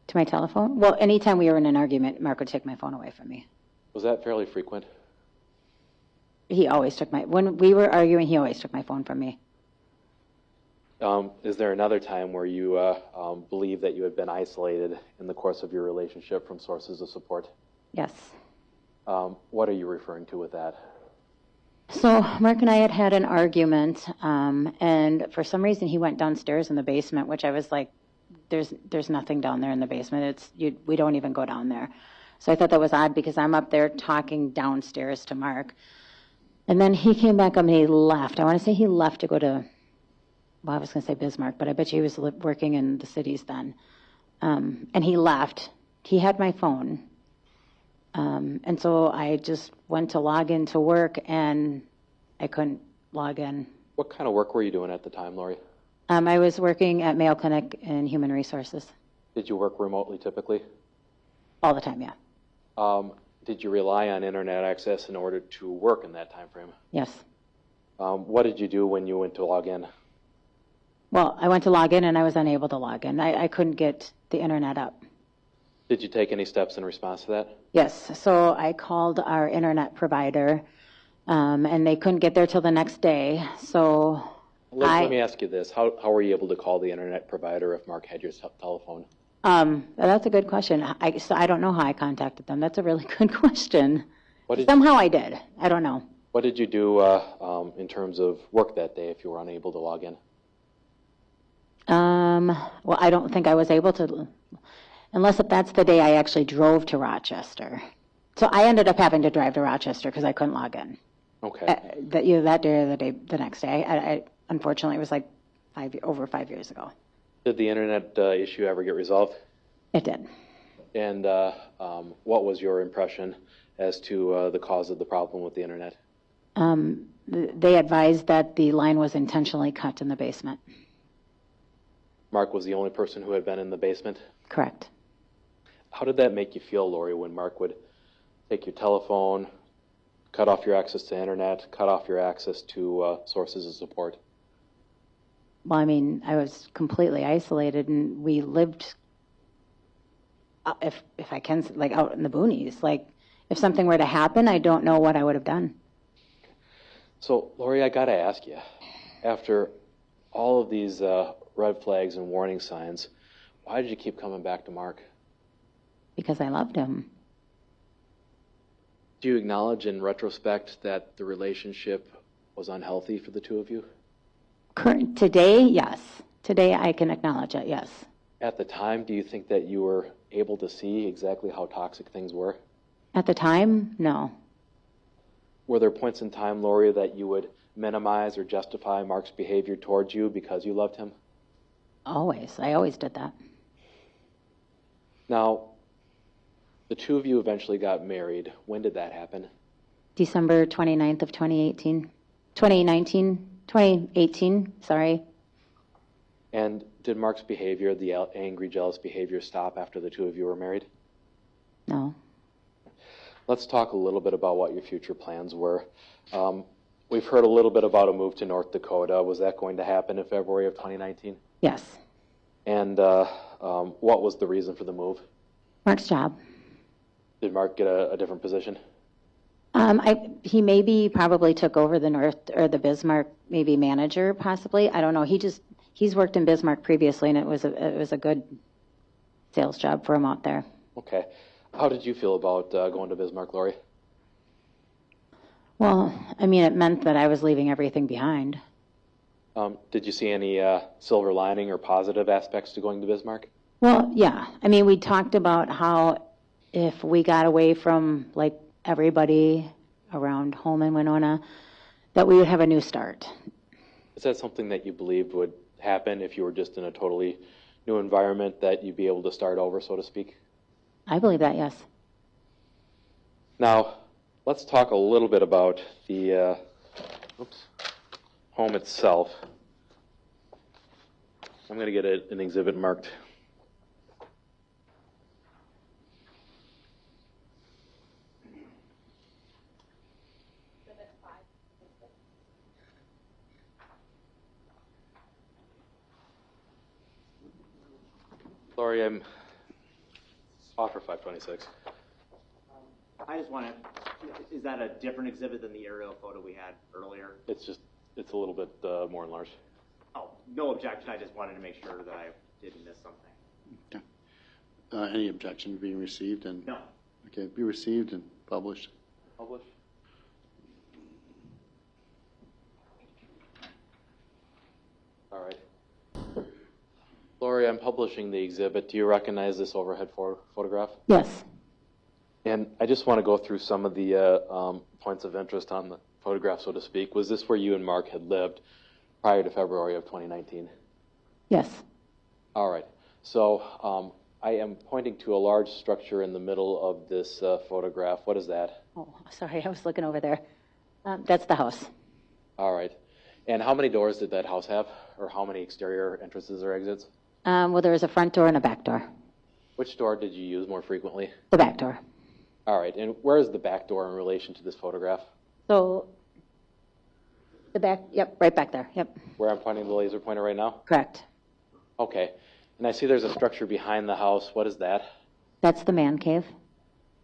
To my telephone? Well, anytime we were in an argument, Mark would take my phone away from me. Was that fairly frequent? He always took when we were arguing, he always took my phone from me. Is there another time where you believe that you had been isolated in the course of your relationship from sources of support? Yes. What are you referring to with that? So Mark and I had an argument, and for some reason he went downstairs in the basement, which I was like, there's nothing down there in the basement. We don't even go down there. So I thought that was odd because I'm up there talking downstairs to Mark. And then he came back up and he left. I want to say he left to go to, well, I was going to say Bismarck, but I bet you he was working in the cities then. And he left. He had my phone. And so I just went to log into work and I couldn't log in. What kind of work were you doing at the time, Lori? I was working at Mayo Clinic in Human Resources. Did you work remotely typically? All the time, yeah. Did you rely on internet access in order to work in that time frame? Yes. What did you do when you went to log in? Well, I went to log in and I was unable to log in. I couldn't get the internet up. Did you take any steps in response to that? Yes. So I called our internet provider, and they couldn't get there till the next day. So let me ask you this. How were you able to call the internet provider if Mark had your telephone? That's a good question. So I don't know how I contacted them. That's a really good question. Somehow I did. I don't know. What did you do in terms of work that day if you were unable to log in? Well, I don't think I was able to, unless if that's the day I actually drove to Rochester. So I ended up having to drive to Rochester because I couldn't log in. Okay. That day or the next day. I unfortunately, it was like over 5 years ago. Did the internet issue ever get resolved? It did. And what was your impression as to the cause of the problem with the internet? They advised that the line was intentionally cut in the basement. Mark was the only person who had been in the basement? Correct. How did that make you feel, Lori, when Mark would take your telephone, cut off your access to internet, cut off your access to sources of support? Well, I mean, I was completely isolated, and we lived, if I can, like out in the boonies. Like, if something were to happen, I don't know what I would have done. So, Lori, I got to ask you, after all of these red flags and warning signs, why did you keep coming back to Mark? Because I loved him. Do you acknowledge in retrospect that the relationship was unhealthy for the two of you? Today, yes. Today I can acknowledge it, yes. At the time, do you think that you were able to see exactly how toxic things were? At the time, no. Were there points in time, Lori, that you would minimize or justify Mark's behavior towards you because you loved him? Always. I always did that. Now, the two of you eventually got married. When did that happen? December 29th of 2018, sorry. And did Mark's behavior, the angry, jealous behavior, stop after the two of you were married? No. Let's talk a little bit about what your future plans were. We've heard a little bit about a move to North Dakota. Was that going to happen in February of 2019? Yes. And what was the reason for the move? Mark's job. Did Mark get a different position? He maybe probably took over the North or the Bismarck maybe manager possibly. I don't know. He's worked in Bismarck previously, and it was a good sales job for him out there. Okay. How did you feel about going to Bismarck, Lori? Well, I mean, it meant that I was leaving everything behind. Did you see any silver lining or positive aspects to going to Bismarck? Well, yeah. I mean, we talked about how if we got away from like everybody around home in Winona, that we would have a new start. Is that something that you believed would happen if you were just in a totally new environment, that you'd be able to start over, so to speak? I believe that, yes. Now, let's talk a little bit about the home itself. I'm going to get an exhibit marked. Lori, I'm off for 526. I just want to, is that a different exhibit than the aerial photo we had earlier? It's a little bit more enlarged. Oh, no objection. I just wanted to make sure that I didn't miss something. Okay. Any objection being received? No. Okay, be received and published. Published. All right. Lori, I'm publishing the exhibit. Do you recognize this overhead photograph? Yes. And I just want to go through some of the points of interest on the photograph, so to speak. Was this where you and Mark had lived prior to February of 2019? Yes. All right. So I am pointing to a large structure in the middle of this photograph. What is that? Oh, sorry. I was looking over there. That's the house. All right. And how many doors did that house have, or how many exterior entrances or exits? Well, there was a front door and a back door. Which door did you use more frequently? The back door. All right. And where is the back door in relation to this photograph? So, the back, yep, right back there, yep. Where I'm pointing the laser pointer right now? Correct. Okay. And I see there's a structure behind the house. What is that? That's the man cave.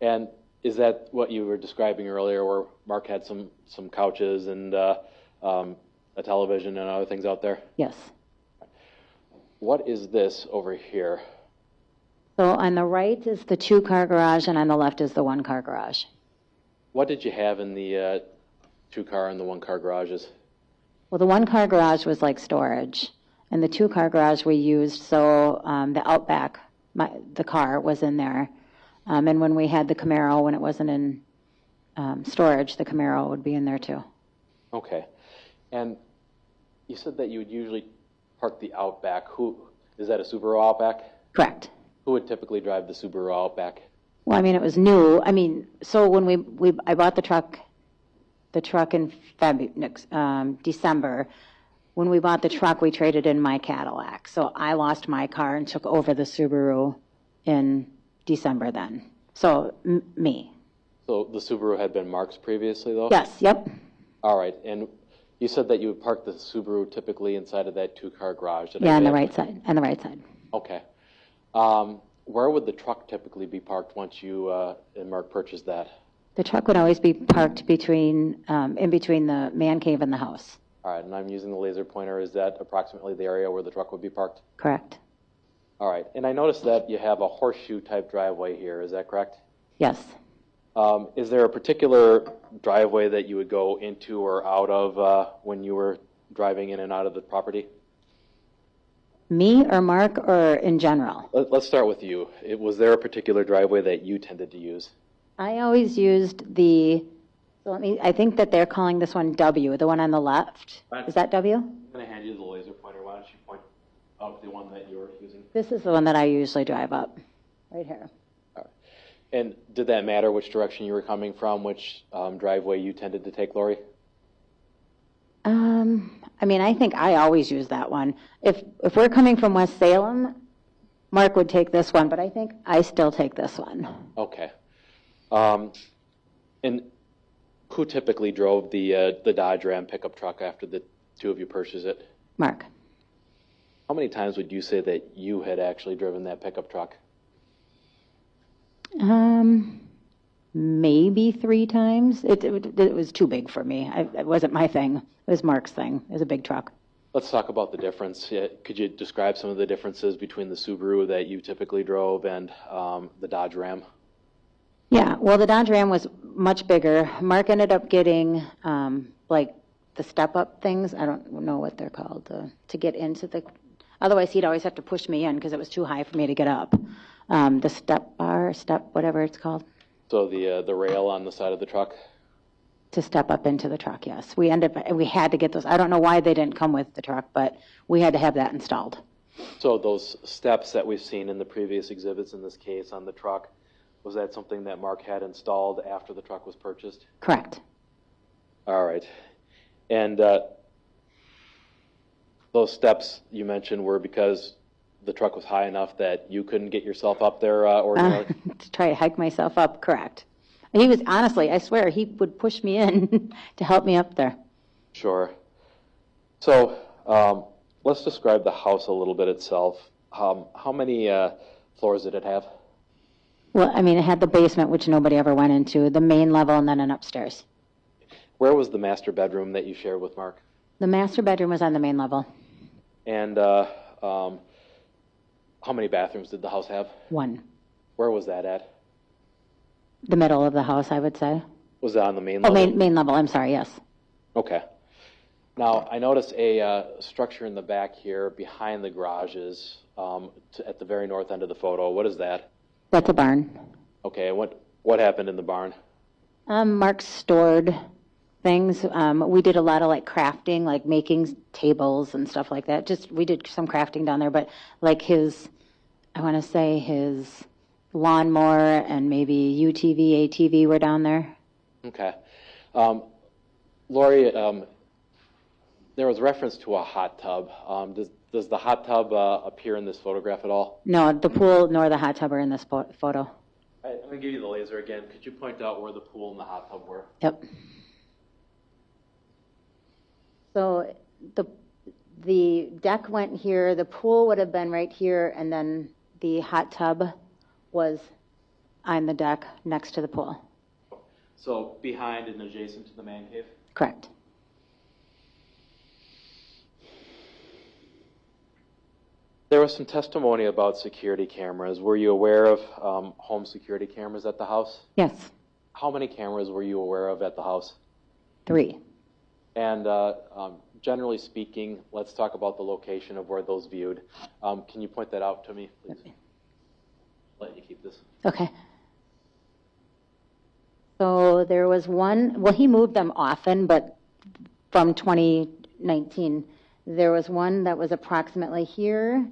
And is that what you were describing earlier, where Mark had some couches and a television and other things out there? Yes. What is this over here? So on the right is the 2-car garage, and on the left is the 1-car garage. What did you have in the 2-car and the 1-car garages? Well, the 1-car garage was like storage, and the 2-car garage we used, so the Outback, the car was in there. And when we had the Camaro, when it wasn't in storage, the Camaro would be in there too. Okay. And you said that you would usually park the Outback. Is that a Subaru Outback? Correct. Who would typically drive the Subaru Outback? Well, I mean, it was new. I mean, so when I bought the truck in December. When we bought the truck, we traded in my Cadillac. So I lost my car and took over the Subaru in December then. So me. So the Subaru had been Mark's previously, though? Yes, yep. All right. And you said that you would park the Subaru typically inside of that 2-car garage. Yeah, on the right side. On the right side. Okay. Where would the truck typically be parked once you and Mark purchased that? The truck would always be parked in between the man cave and the house. All right, and I'm using the laser pointer. Is that approximately the area where the truck would be parked? Correct. All right, and I noticed that you have a horseshoe type driveway here. Is that correct? Yes. Is there a particular driveway that you would go into or out of when you were driving in and out of the property? Me or Mark or in general? Let's start with you. Was there a particular driveway that you tended to use? I always used I think that they're calling this one W, the one on the left. Is that W? I'm going to hand you the laser pointer. Why don't you point out the one that you were using? This is the one that I usually drive up, right here. And did that matter which direction you were coming from, which driveway you tended to take, Lori? I mean, I think I always use that one. If we're coming from West Salem, Mark would take this one, but I think I still take this one. Okay. And who typically drove the Dodge Ram pickup truck after the two of you purchased it? Mark. How many times would you say that you had actually driven that pickup truck? Maybe 3 times. It was too big for me. It wasn't my thing. It was Mark's thing. It was a big truck. Let's talk about the difference. Could you describe some of the differences between the Subaru that you typically drove and the Dodge Ram? Yeah, well, the Dodge Ram was much bigger. Mark ended up getting like the step-up things. I don't know what they're called to get into the. Otherwise, he'd always have to push me in because it was too high for me to get up. The whatever it's called. So the rail on the side of the truck? To step up into the truck, yes. We had to get those. I don't know why they didn't come with the truck, but we had to have that installed. So those steps that we've seen in the previous exhibits in this case on the truck, was that something that Mark had installed after the truck was purchased? Correct. All right. And those steps you mentioned were because the truck was high enough that you couldn't get yourself up there ordinarily? To try to hike myself up, correct. He was, honestly, I swear, he would push me in to help me up there. Sure. So let's describe the house a little bit itself. How many floors did it have? Well, I mean, it had the basement, which nobody ever went into, the main level, and then an upstairs. Where was the master bedroom that you shared with Mark? The master bedroom was on the main level. And how many bathrooms did the house have? 1. Where was that at? The middle of the house, I would say. Was that on the main level? Oh, main level, I'm sorry, yes. Okay. Now, I notice a structure in the back here behind the garages at the very north end of the photo. What is that? That's a barn. Okay, what happened in the barn? Mark stored things. We did a lot of crafting, like making tables and stuff like that. We did some crafting down there, but like his lawnmower and maybe UTV, ATV were down there. Okay. Lori, there was reference to a hot tub. Does the hot tub appear in this photograph at all? No, the pool nor the hot tub are in this photo. I'm going to give you the laser again. Could you point out where the pool and the hot tub were? Yep. So the deck went here, the pool would have been right here, and then the hot tub was on the deck next to the pool. So behind and adjacent to the man cave? Correct. There was some testimony about security cameras. Were you aware of home security cameras at the house? Yes. How many cameras were you aware of at the house? 3. And generally speaking, let's talk about the location of where those viewed. Can you point that out to me, please? Let you keep this. Okay. So there was one, well, he moved them often, but from 2019, there was one that was approximately here,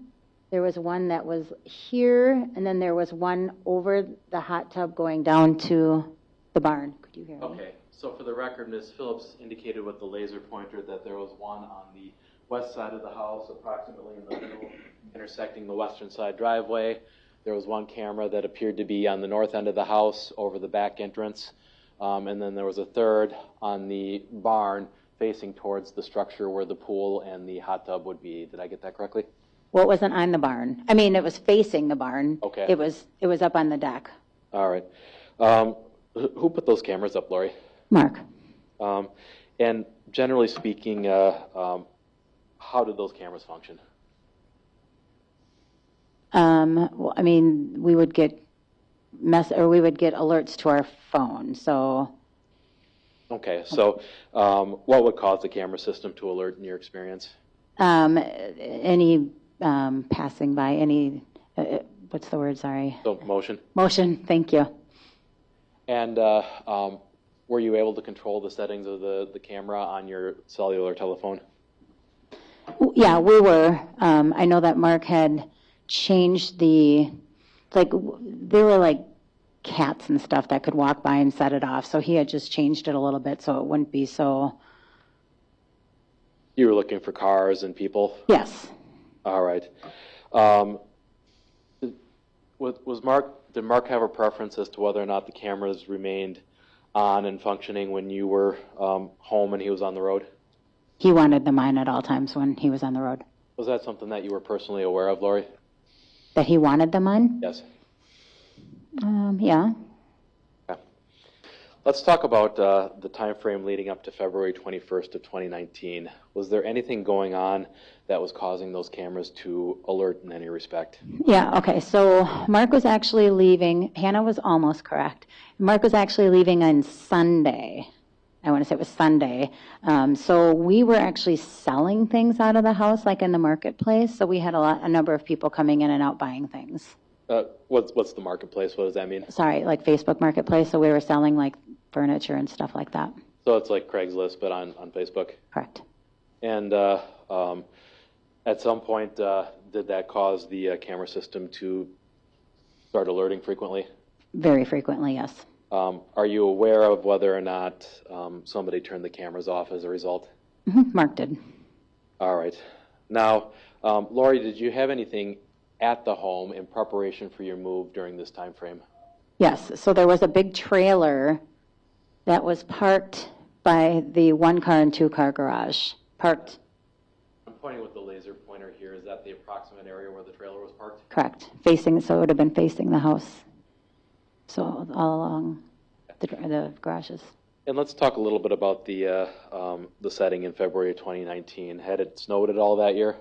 there was one that was here, and then there was one over the hot tub going down to the barn. Could you hear me? Okay, so for the record, Ms. Phillips indicated with the laser pointer that there was one on the west side of the house, approximately in the middle, intersecting the western side driveway. There was one camera that appeared to be on the north end of the house over the back entrance. And then there was a third on the barn facing towards the structure where the pool and the hot tub would be. Did I get that correctly? Well, it wasn't on the barn. I mean, it was facing the barn. Okay. It was up on the deck. All right. Who put those cameras up, Lori? Mark. And generally speaking, how did those cameras function? Well, I mean, we would get we would get alerts to our phone. So Okay, so what would cause the camera system to alert in your experience? any passing by, any what's the word? Sorry. So motion. Motion. Thank you. And were you able to control the settings of the camera on your cellular telephone? Yeah, we were. I know that Mark had changed there were like cats and stuff that could walk by and set it off. So he had just changed it a little bit so it wouldn't be so. You were looking for cars and people? Yes. All right. Did Mark have a preference as to whether or not the cameras remained on and functioning when you were home and he was on the road? He wanted them on at all times when he was on the road. Was that something that you were personally aware of, Lori? That he wanted them on? Yes. Yeah. Okay. Let's talk about the time frame leading up to February 21st of 2019. Was there anything going on that was causing those cameras to alert in any respect? Yeah, okay. So Mark was actually leaving. Hannah was almost correct. Mark was actually leaving on Sunday. I want to say it was Sunday. So we were actually selling things out of the house, like in the marketplace. So we had a number of people coming in and out buying things. What's the marketplace? What does that mean? Sorry, like Facebook Marketplace. So we were selling like furniture and stuff like that. So it's like Craigslist, but on Facebook? Correct. And at some point, did that cause the camera system to start alerting frequently? Very frequently, yes. Are you aware of whether or not somebody turned the cameras off as a result? Mark did. All right. Now, Lori, did you have anything at the home in preparation for your move during this time frame? Yes. So there was a big trailer that was parked by the 1-car and 2-car garage. Parked. I'm pointing with the laser pointer here. Is that the approximate area where the trailer was parked? Correct. Facing, so it would have been facing the house. So all along the garages. And let's talk a little bit about the setting in February of 2019. Had it snowed at all that year?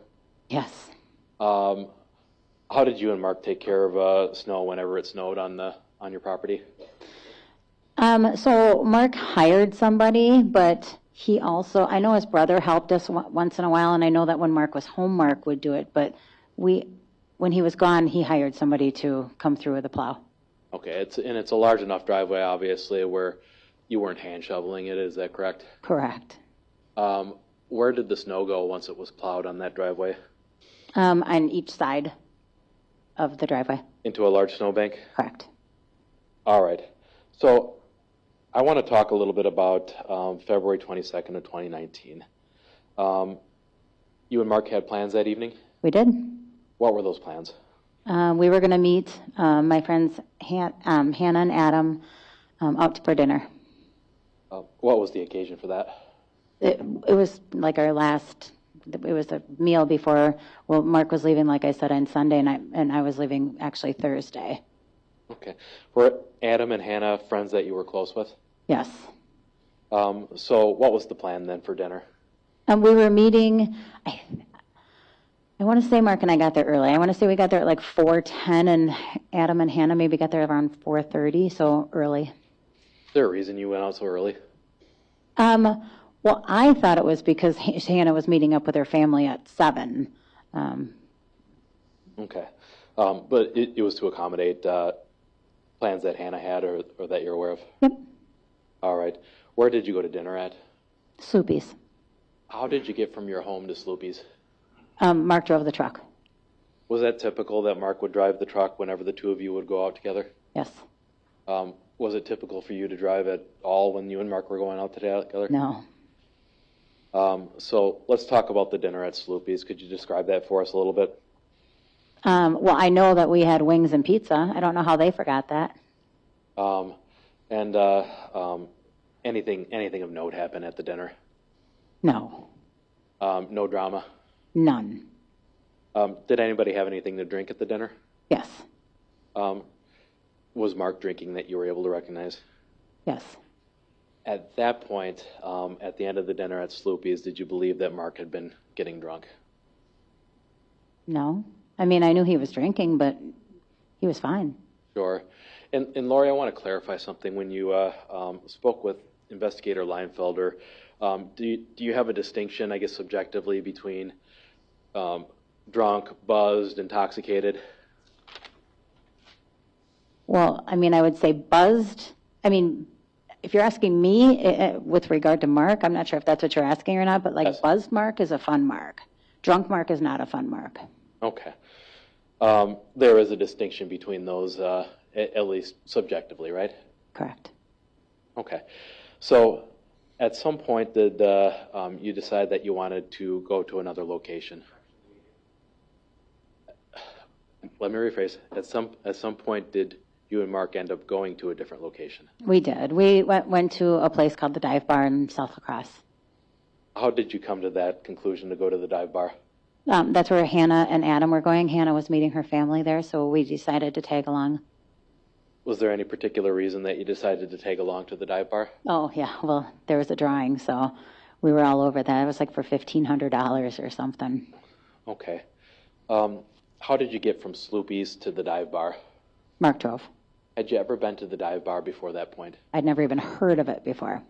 Yes. How did you and Mark take care of snow whenever it snowed on your property? So Mark hired somebody, but he also, I know his brother helped us once in a while, and I know that when Mark was home, Mark would do it, but when he was gone, he hired somebody to come through with a plow. Okay, it's a large enough driveway, obviously, where you weren't hand shoveling it, is that correct? Correct. Where did the snow go once it was plowed on that driveway? On each side of the driveway. Into a large snowbank? Correct. All right. So I want to talk a little bit about February 22nd of 2019. You and Mark had plans that evening? We did. What were those plans? We were going to meet my friends Hannah and Adam out for dinner. What was the occasion for that? It was like our last, it was a meal before, well, Mark was leaving, like I said, on Sunday, and I was leaving actually Thursday. Okay. Were Adam and Hannah friends that you were close with? Yes. So what was the plan then for dinner? We were meeting, I want to say Mark and I got there early. I want to say we got there at like 4:10, and Adam and Hannah maybe got there around 4:30, so early. Is there a reason you went out so early? Well, I thought it was because Hannah was meeting up with her family at 7. Okay. But it was to accommodate plans that Hannah had or that you're aware of? Yep. All right. Where did you go to dinner at? Sloopy's. How did you get from your home to Sloopy's? Mark drove the truck. Was that typical that Mark would drive the truck whenever the two of you would go out together? Yes. Was it typical for you to drive at all when you and Mark were going out together? No. So let's talk about the dinner at Sloopy's. Could you describe that for us a little bit? Well, I know that we had wings and pizza. I don't know how they forgot that. Anything of note happened at the dinner? No. No drama? None. Did anybody have anything to drink at the dinner? Yes. Was Mark drinking that you were able to recognize? Yes. At that point, at the end of the dinner at Sloopy's, did you believe that Mark had been getting drunk? No. I mean, I knew he was drinking, but he was fine. Sure. And Lori, I want to clarify something. When you spoke with Investigator Leinfelder, do you have a distinction, I guess, subjectively between drunk, buzzed, intoxicated? Well, I mean, I would say buzzed. I mean, if you're asking me with regard to Mark, I'm not sure if that's what you're asking or not, but like buzzed Mark is a fun Mark. Drunk Mark is not a fun Mark. Okay. There is a distinction between those, at least subjectively, right? Correct. Okay. So at some point did you decide that you wanted to go to another location? Let me rephrase. At some point did you and Mark end up going to a different location? We did. We went to a place called the Dive Bar in South La Crosse. How did you come to that conclusion to go to the dive bar? That's where Hannah and Adam were going. Hannah was meeting her family there, so we decided to tag along. Was there any particular reason that you decided to tag along to the dive bar? Oh, yeah. Well, there was a drawing, so we were all over that. It was like for $1,500 or something. Okay. How did you get from Sloopy's to the dive bar? Mark drove. Had you ever been to the dive bar before that point? I'd never even heard of it before.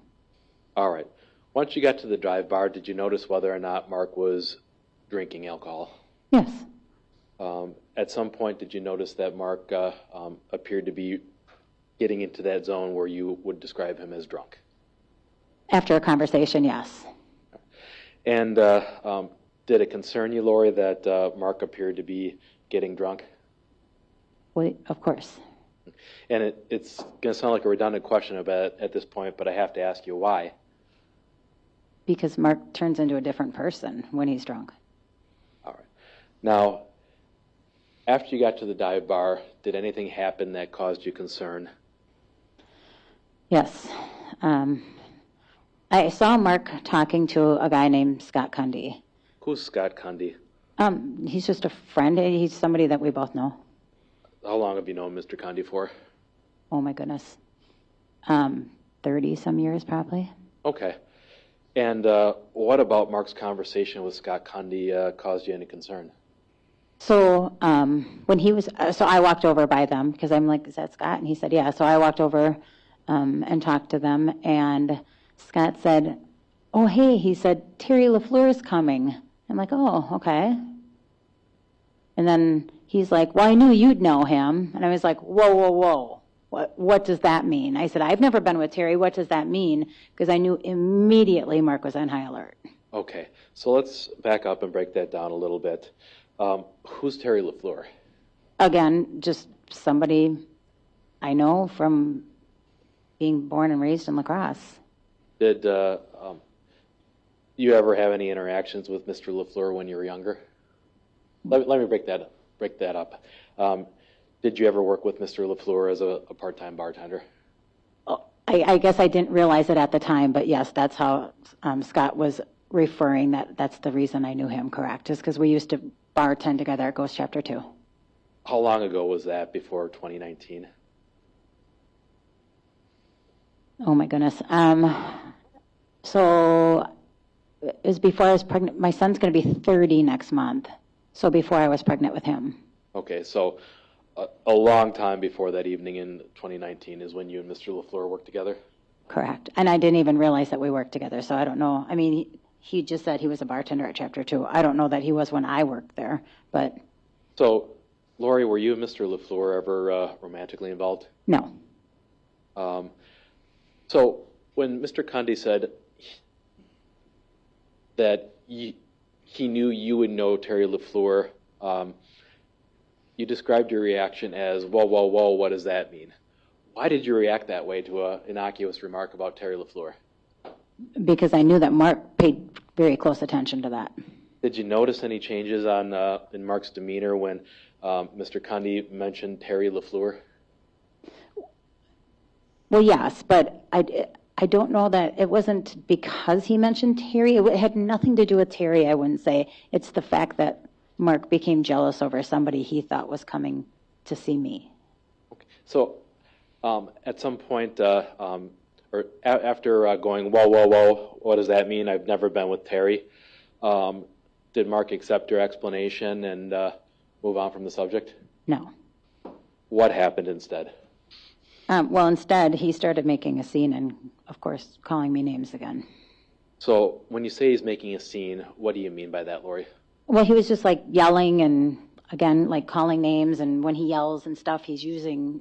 All right. Once you got to the dive bar, did you notice whether or not Mark was drinking alcohol? Yes. At some point, did you notice that Mark appeared to be getting into that zone where you would describe him as drunk? After a conversation, yes. And did it concern you, Lori, that Mark appeared to be getting drunk? Well, of course. And it's going to sound like a redundant question at this point, but I have to ask you why. Because Mark turns into a different person when he's drunk. All right. Now, after you got to the dive bar, did anything happen that caused you concern? Yes. I saw Mark talking to a guy named Scott Cundy. Who's Scott Cundy? He's just a friend. He's somebody that we both know. How long have you known Mr. Cundy for? Oh, my goodness. 30-some years, probably. Okay. And what about Mark's conversation with Scott Cundy caused you any concern? So when he was, so I walked over by them because I'm like, is that Scott? And he said, yeah. So I walked over and talked to them, and Scott said, oh, hey, he said, Terry LaFleur is coming. I'm like, oh, okay. And then he's like, well, I knew you'd know him. And I was like, whoa, whoa, whoa. What does that mean? I said, I've never been with Terry. What does that mean? Because I knew immediately Mark was on high alert. Okay. So let's back up and break that down a little bit. Who's Terry LaFleur? Again, just somebody I know from being born and raised in La Crosse. Did you ever have any interactions with Mr. LaFleur when you were younger? Let me break that up. Did you ever work with Mr. LaFleur as a part-time bartender? Oh, I guess I didn't realize it at the time, but yes, that's how Scott was referring. That's the reason I knew him, correct, is because we used to bartend together at Ghost Chapter 2. How long ago was that, before 2019? Oh, my goodness. So it was before I was pregnant. My son's going to be 30 next month, so before I was pregnant with him. Okay, so a long time before that evening in 2019 is when you and Mr. LaFleur worked together? Correct. And I didn't even realize that we worked together, so I don't know. I mean, he just said he was a bartender at Chapter 2. I don't know that he was when I worked there, but... So, Lori, were you and Mr. LaFleur ever romantically involved? No. So, when Mr. Cundy said that he knew you would know Terry LaFleur, you described your reaction as, whoa, whoa, whoa, what does that mean? Why did you react that way to an innocuous remark about Terry LaFleur? Because I knew that Mark paid very close attention to that. Did you notice any changes in Mark's demeanor when Mr. Cundy mentioned Terry LaFleur? Well, yes, but I don't know that it wasn't because he mentioned Terry. It had nothing to do with Terry, I wouldn't say. It's the fact that Mark became jealous over somebody he thought was coming to see me. Okay. So at some point, or after going, whoa, whoa, whoa, what does that mean? I've never been with Terry. Did Mark accept your explanation and move on from the subject? No. What happened instead? Well, instead, he started making a scene and, of course, calling me names again. So when you say he's making a scene, what do you mean by that, Lori? Well, he was just like yelling and, again, like calling names. And when he yells and stuff, he's using,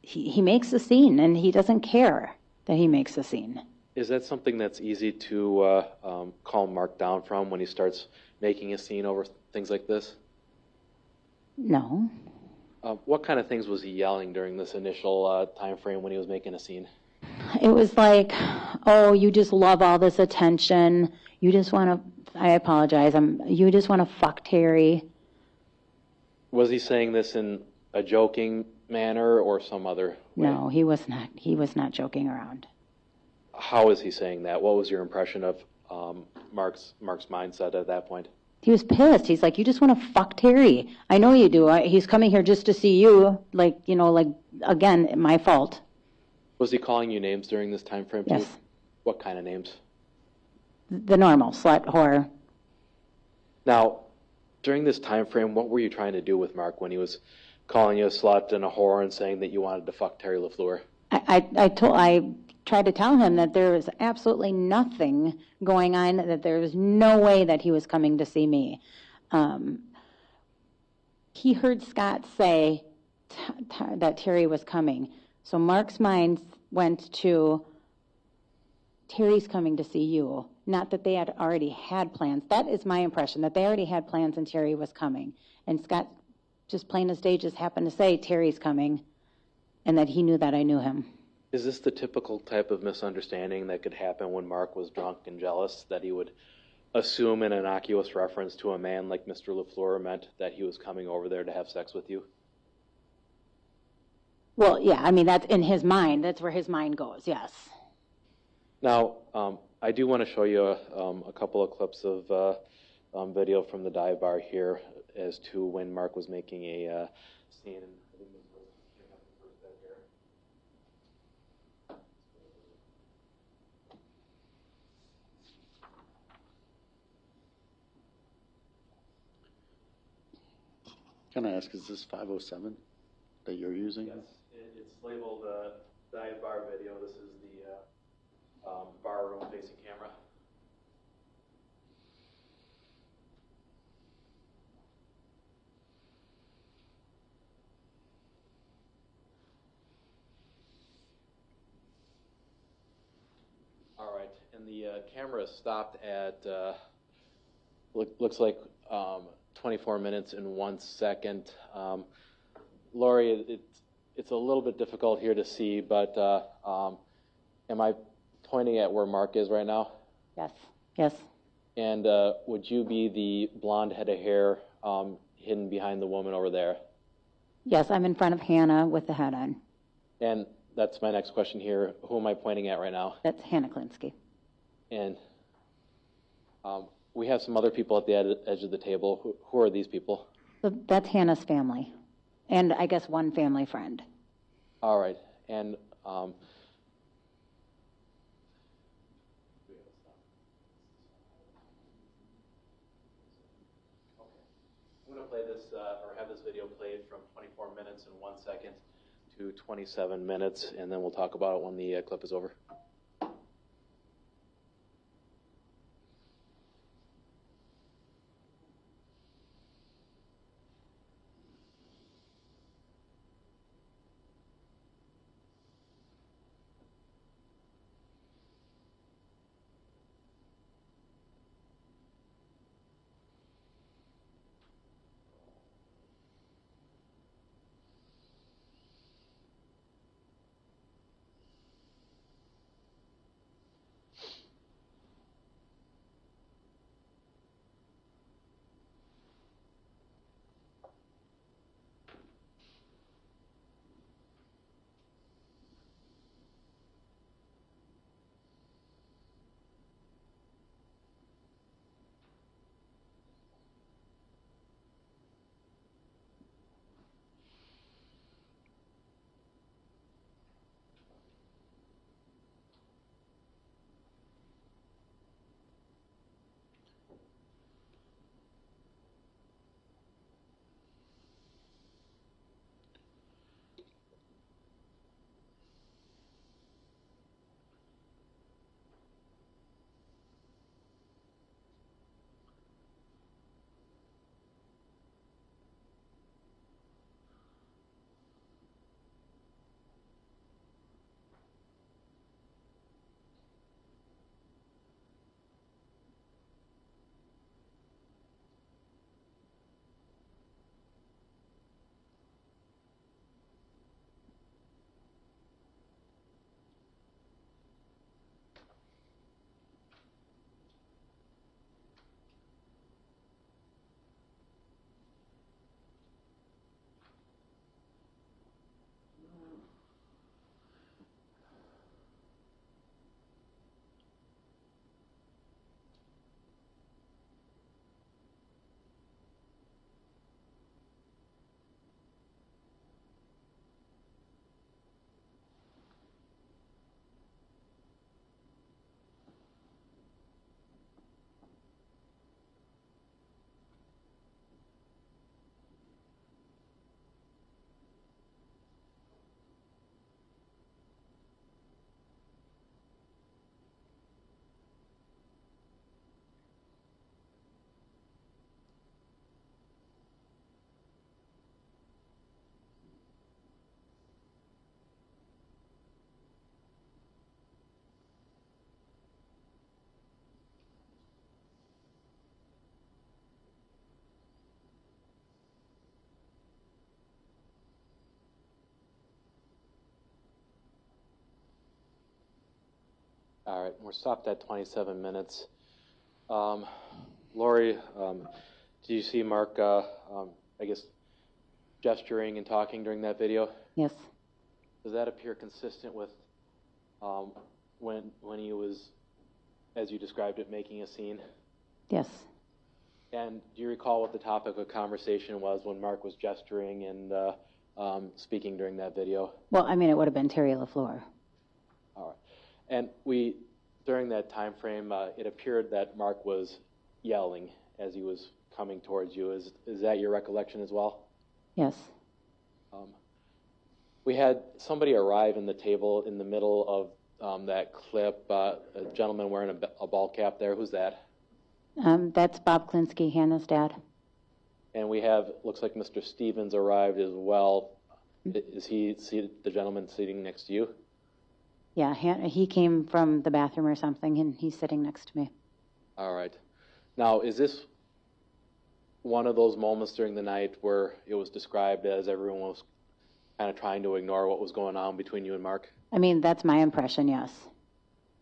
he makes a scene and he doesn't care that he makes a scene. Is that something that's easy to calm Mark down from when he starts making a scene over things like this? No. What kind of things was he yelling during this initial time frame when he was making a scene? It was like, oh, you just love all this attention. You just want to, I apologize, you just want to fuck Terry. Was he saying this in a joking manner or some other way? No, he was not. He was not joking around. How is he saying that? What was your impression of Mark's mindset at that point? He was pissed. He's like, you just want to fuck Terry. I know you do. He's coming here just to see you. Like, again, my fault. Was he calling you names during this time frame too? Yes. What kind of names? The normal, slut, whore. Now, during this time frame, what were you trying to do with Mark when he was calling you a slut and a whore and saying that you wanted to fuck Terry LaFleur? I tried to tell him that there was absolutely nothing going on, that there was no way that he was coming to see me. He heard Scott say that Terry was coming. So Mark's mind went to, Terry's coming to see you. Not that they had already had plans. That is my impression, that they already had plans and Terry was coming. And Scott, just plain as day, just happened to say Terry's coming, and that he knew that I knew him. Is this the typical type of misunderstanding that could happen when Mark was drunk and jealous, that he would assume an innocuous reference to a man like Mr. LaFleur meant that he was coming over there to have sex with you? Well, yeah, I mean, that's in his mind. That's where his mind goes, yes. Now, I do want to show you a couple of clips of video from the dive bar here as to when Mark was making a scene. Can I ask, is this 507 that you're using? Yes, it's labeled dive bar video. This is the bar room facing camera. All right, and the camera stopped at looks like 24 minutes and 1 second. Lori, it's a little bit difficult here to see, but am I pointing at where Mark is right now? Yes, yes. And would you be the blonde head of hair hidden behind the woman over there? Yes, I'm in front of Hannah with the hat on. And that's my next question here. Who am I pointing at right now? That's Hannah Klinsky. And we have some other people at the edge of the table. Who are these people? So that's Hannah's family, and I guess one family friend. All right. And I'm going to play this, or have this video played from 24 minutes and 1 second to 27 minutes, and then we'll talk about it when the clip is over. All right, we're stopped at 27 minutes. Lori, do you see Mark, I guess, gesturing and talking during that video? Yes. Does that appear consistent with when he was, as you described it, making a scene? Yes. And do you recall what the topic of conversation was when Mark was gesturing and speaking during that video? Well, I mean, it would have been Terry LaFleur. All right. And during that time frame, it appeared that Mark was yelling as he was coming towards you. Is that your recollection as well? Yes. We had somebody arrive in the table in the middle of that clip, a gentleman wearing a ball cap there. Who's that? That's Bob Klinsky, Hannah's dad. And we have, looks like Mr. Stevens arrived as well. Is he the gentleman sitting next to you? Yeah, he came from the bathroom or something, and he's sitting next to me. All right. Now, is this one of those moments during the night where it was described as everyone was kind of trying to ignore what was going on between you and Mark? I mean, that's my impression, yes.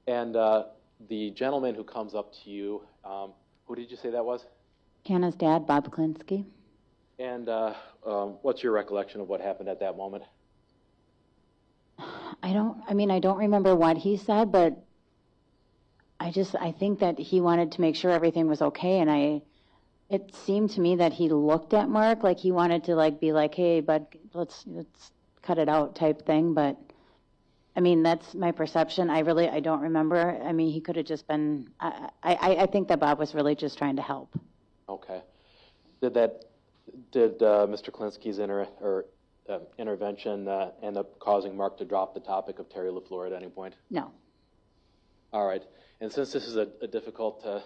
And the gentleman who comes up to you, who did you say that was? Hannah's dad, Bob Klinsky. And what's your recollection of what happened at that moment? I don't remember what he said, but I think that he wanted to make sure everything was okay, and it seemed to me that he looked at Mark like he wanted to be like, hey, bud, let's cut it out type thing, but I mean, that's my perception. I don't remember. I mean, he could have just been, I think that Bob was really just trying to help. Okay. Did Mr. Klinsky's intervention end up causing Mark to drop the topic of Terry LaFleur at any point? No. All right. And since this is a difficult to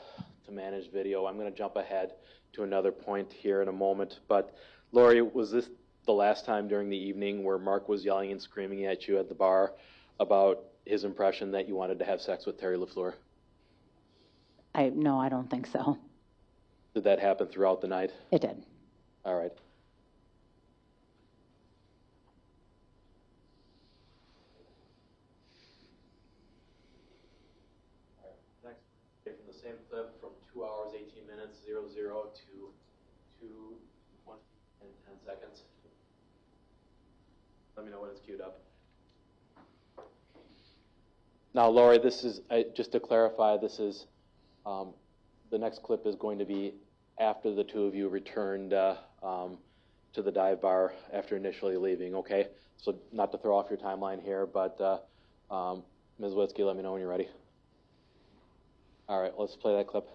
manage video, I'm going to jump ahead to another point here in a moment. But Lori, was this the last time during the evening where Mark was yelling and screaming at you at the bar about his impression that you wanted to have sex with Terry LaFleur? No, I don't think so. Did that happen throughout the night? It did. All right. Next, from the same clip from 2 hours, 18 minutes, 00 to 2:20 and 10 seconds. Let me know when it's queued up. Now, Lori, this is, just to clarify, this is, the next clip is going to be after the two of you returned to the dive bar after initially leaving, okay? So not to throw off your timeline here, but Ms. Witzke, let me know when you're ready. All right, let's play that clip.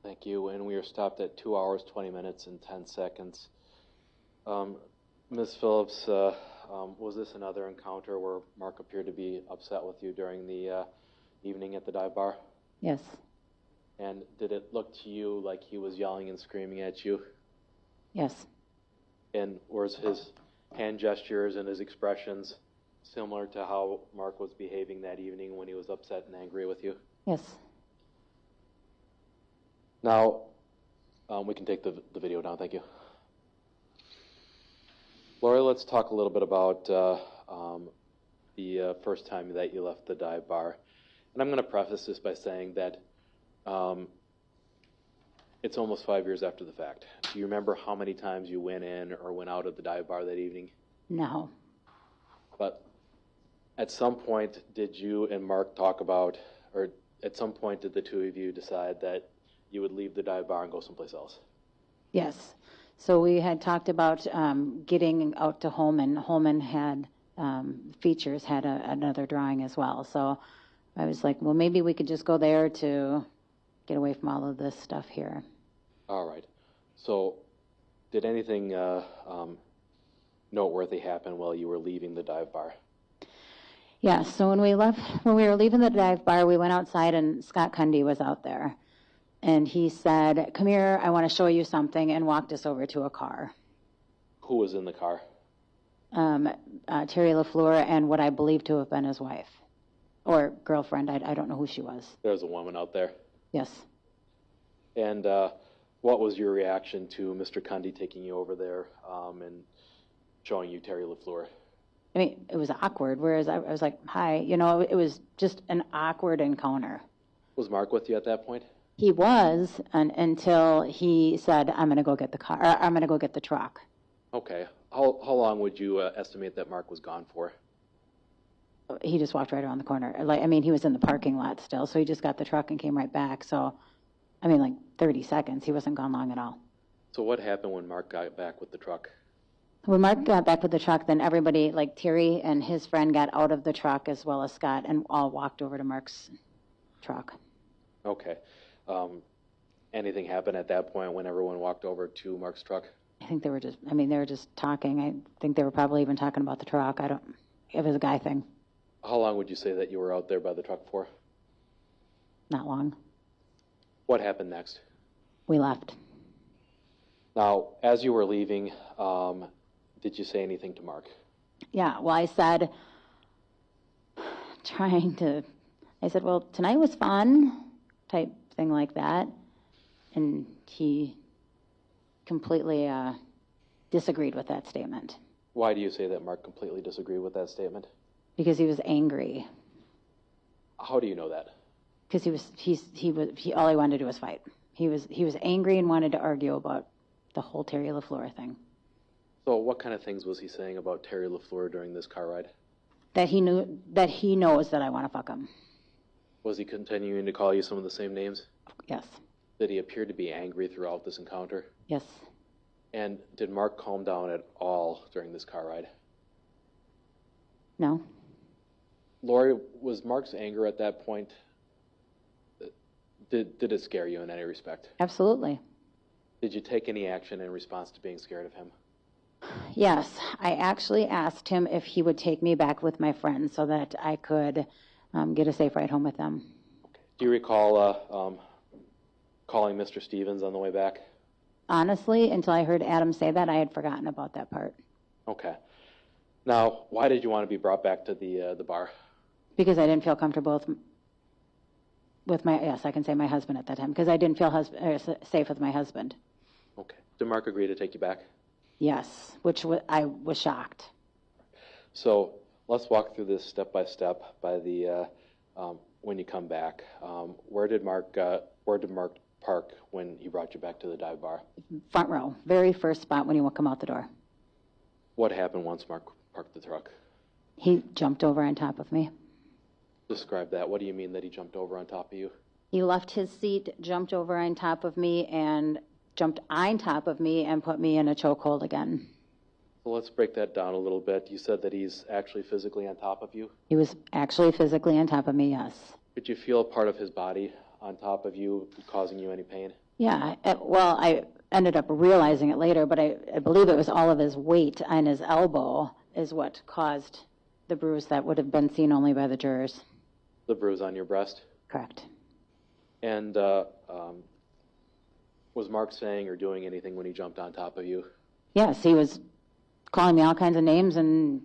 Thank you. And we are stopped at 2 hours, 20 minutes, and 10 seconds. Ms. Phillips, was this another encounter where Mark appeared to be upset with you during the evening at the dive bar? Yes. And did it look to you like he was yelling and screaming at you? Yes. And was his hand gestures and his expressions similar to how Mark was behaving that evening when he was upset and angry with you? Yes. Now, we can take the video down. Thank you. Lori, let's talk a little bit about the first time that you left the dive bar. And I'm going to preface this by saying that it's almost 5 years after the fact. Do you remember how many times you went in or went out of the dive bar that evening? No. But at some point, did you and Mark talk about, or at some point did the two of you decide that you would leave the dive bar and go someplace else? Yes. So we had talked about getting out to Holman. Holman had features, had another drawing as well. So I was like, well, maybe we could just go there to get away from all of this stuff here. All right. So did anything noteworthy happen while you were leaving the dive bar? Yeah, so when we were leaving the dive bar, we went outside and Scott Cundy was out there. And he said, come here, I want to show you something, and walked us over to a car. Who was in the car? Terry LaFleur and what I believe to have been his wife. Or girlfriend, I don't know who she was. There's a woman out there. Yes. And what was your reaction to Mr. Cundy taking you over there and showing you Terry LaFleur? I mean, it was awkward, whereas I was like, hi. You know, it was just an awkward encounter. Was Mark with you at that point? He was, until he said, I'm going to go get the car, I'm going to go get the truck. Okay. How long would you estimate that Mark was gone for? He just walked right around the corner. He was in the parking lot still, so he just got the truck and came right back. So, 30 seconds. He wasn't gone long at all. So what happened when Mark got back with the truck? When Mark got back with the truck, then everybody, like Terry and his friend, got out of the truck as well as Scott, and all walked over to Mark's truck. Okay. Anything happened at that point when everyone walked over to Mark's truck? I think they were just talking. I think they were probably even talking about the truck. It was a guy thing. How long would you say that you were out there by the truck for? Not long. What happened next? We left. Now, as you were leaving, did you say anything to Mark? Yeah, well, I said, well, tonight was fun, type thing like that. And he completely disagreed with that statement. Why do you say that Mark completely disagreed with that statement? Because he was angry. How do you know that? Because all he wanted to do was fight. He was angry and wanted to argue about the whole Terry LaFleur thing. So what kind of things was he saying about Terry LaFleur during this car ride? That he knows that I want to fuck him. Was he continuing to call you some of the same names? Yes. Did he appear to be angry throughout this encounter? Yes. And did Mark calm down at all during this car ride? No. Lori, was Mark's anger at that point, did it scare you in any respect? Absolutely. Did you take any action in response to being scared of him? Yes. I actually asked him if he would take me back with my friends so that I could get a safe ride home with them. Okay. Do you recall calling Mr. Stevens on the way back? Honestly, until I heard Adam say that, I had forgotten about that part. Okay. Now, why did you want to be brought back to the bar? Because I didn't feel comfortable with my my husband at that time. Because I didn't feel safe with my husband. Okay. Did Mark agree to take you back? Yes, which I was shocked. So let's walk through this step by step by the when you come back. Where did Mark park when he brought you back to the dive bar? Front row, very first spot when you come out the door. What happened once Mark parked the truck? He jumped over on top of me. Describe that. What do you mean that he jumped over on top of you? He left his seat, jumped over on top of me, and jumped on top of me and put me in a chokehold again. Well, let's break that down a little bit. You said that he's actually physically on top of you? He was actually physically on top of me, yes. Could you feel a part of his body on top of you causing you any pain? Yeah, well, I ended up realizing it later, but I believe it was all of his weight on his elbow is what caused the bruise that would have been seen only by the jurors. The bruise on your breast? Correct. And was Mark saying or doing anything when he jumped on top of you? Yes, he was calling me all kinds of names and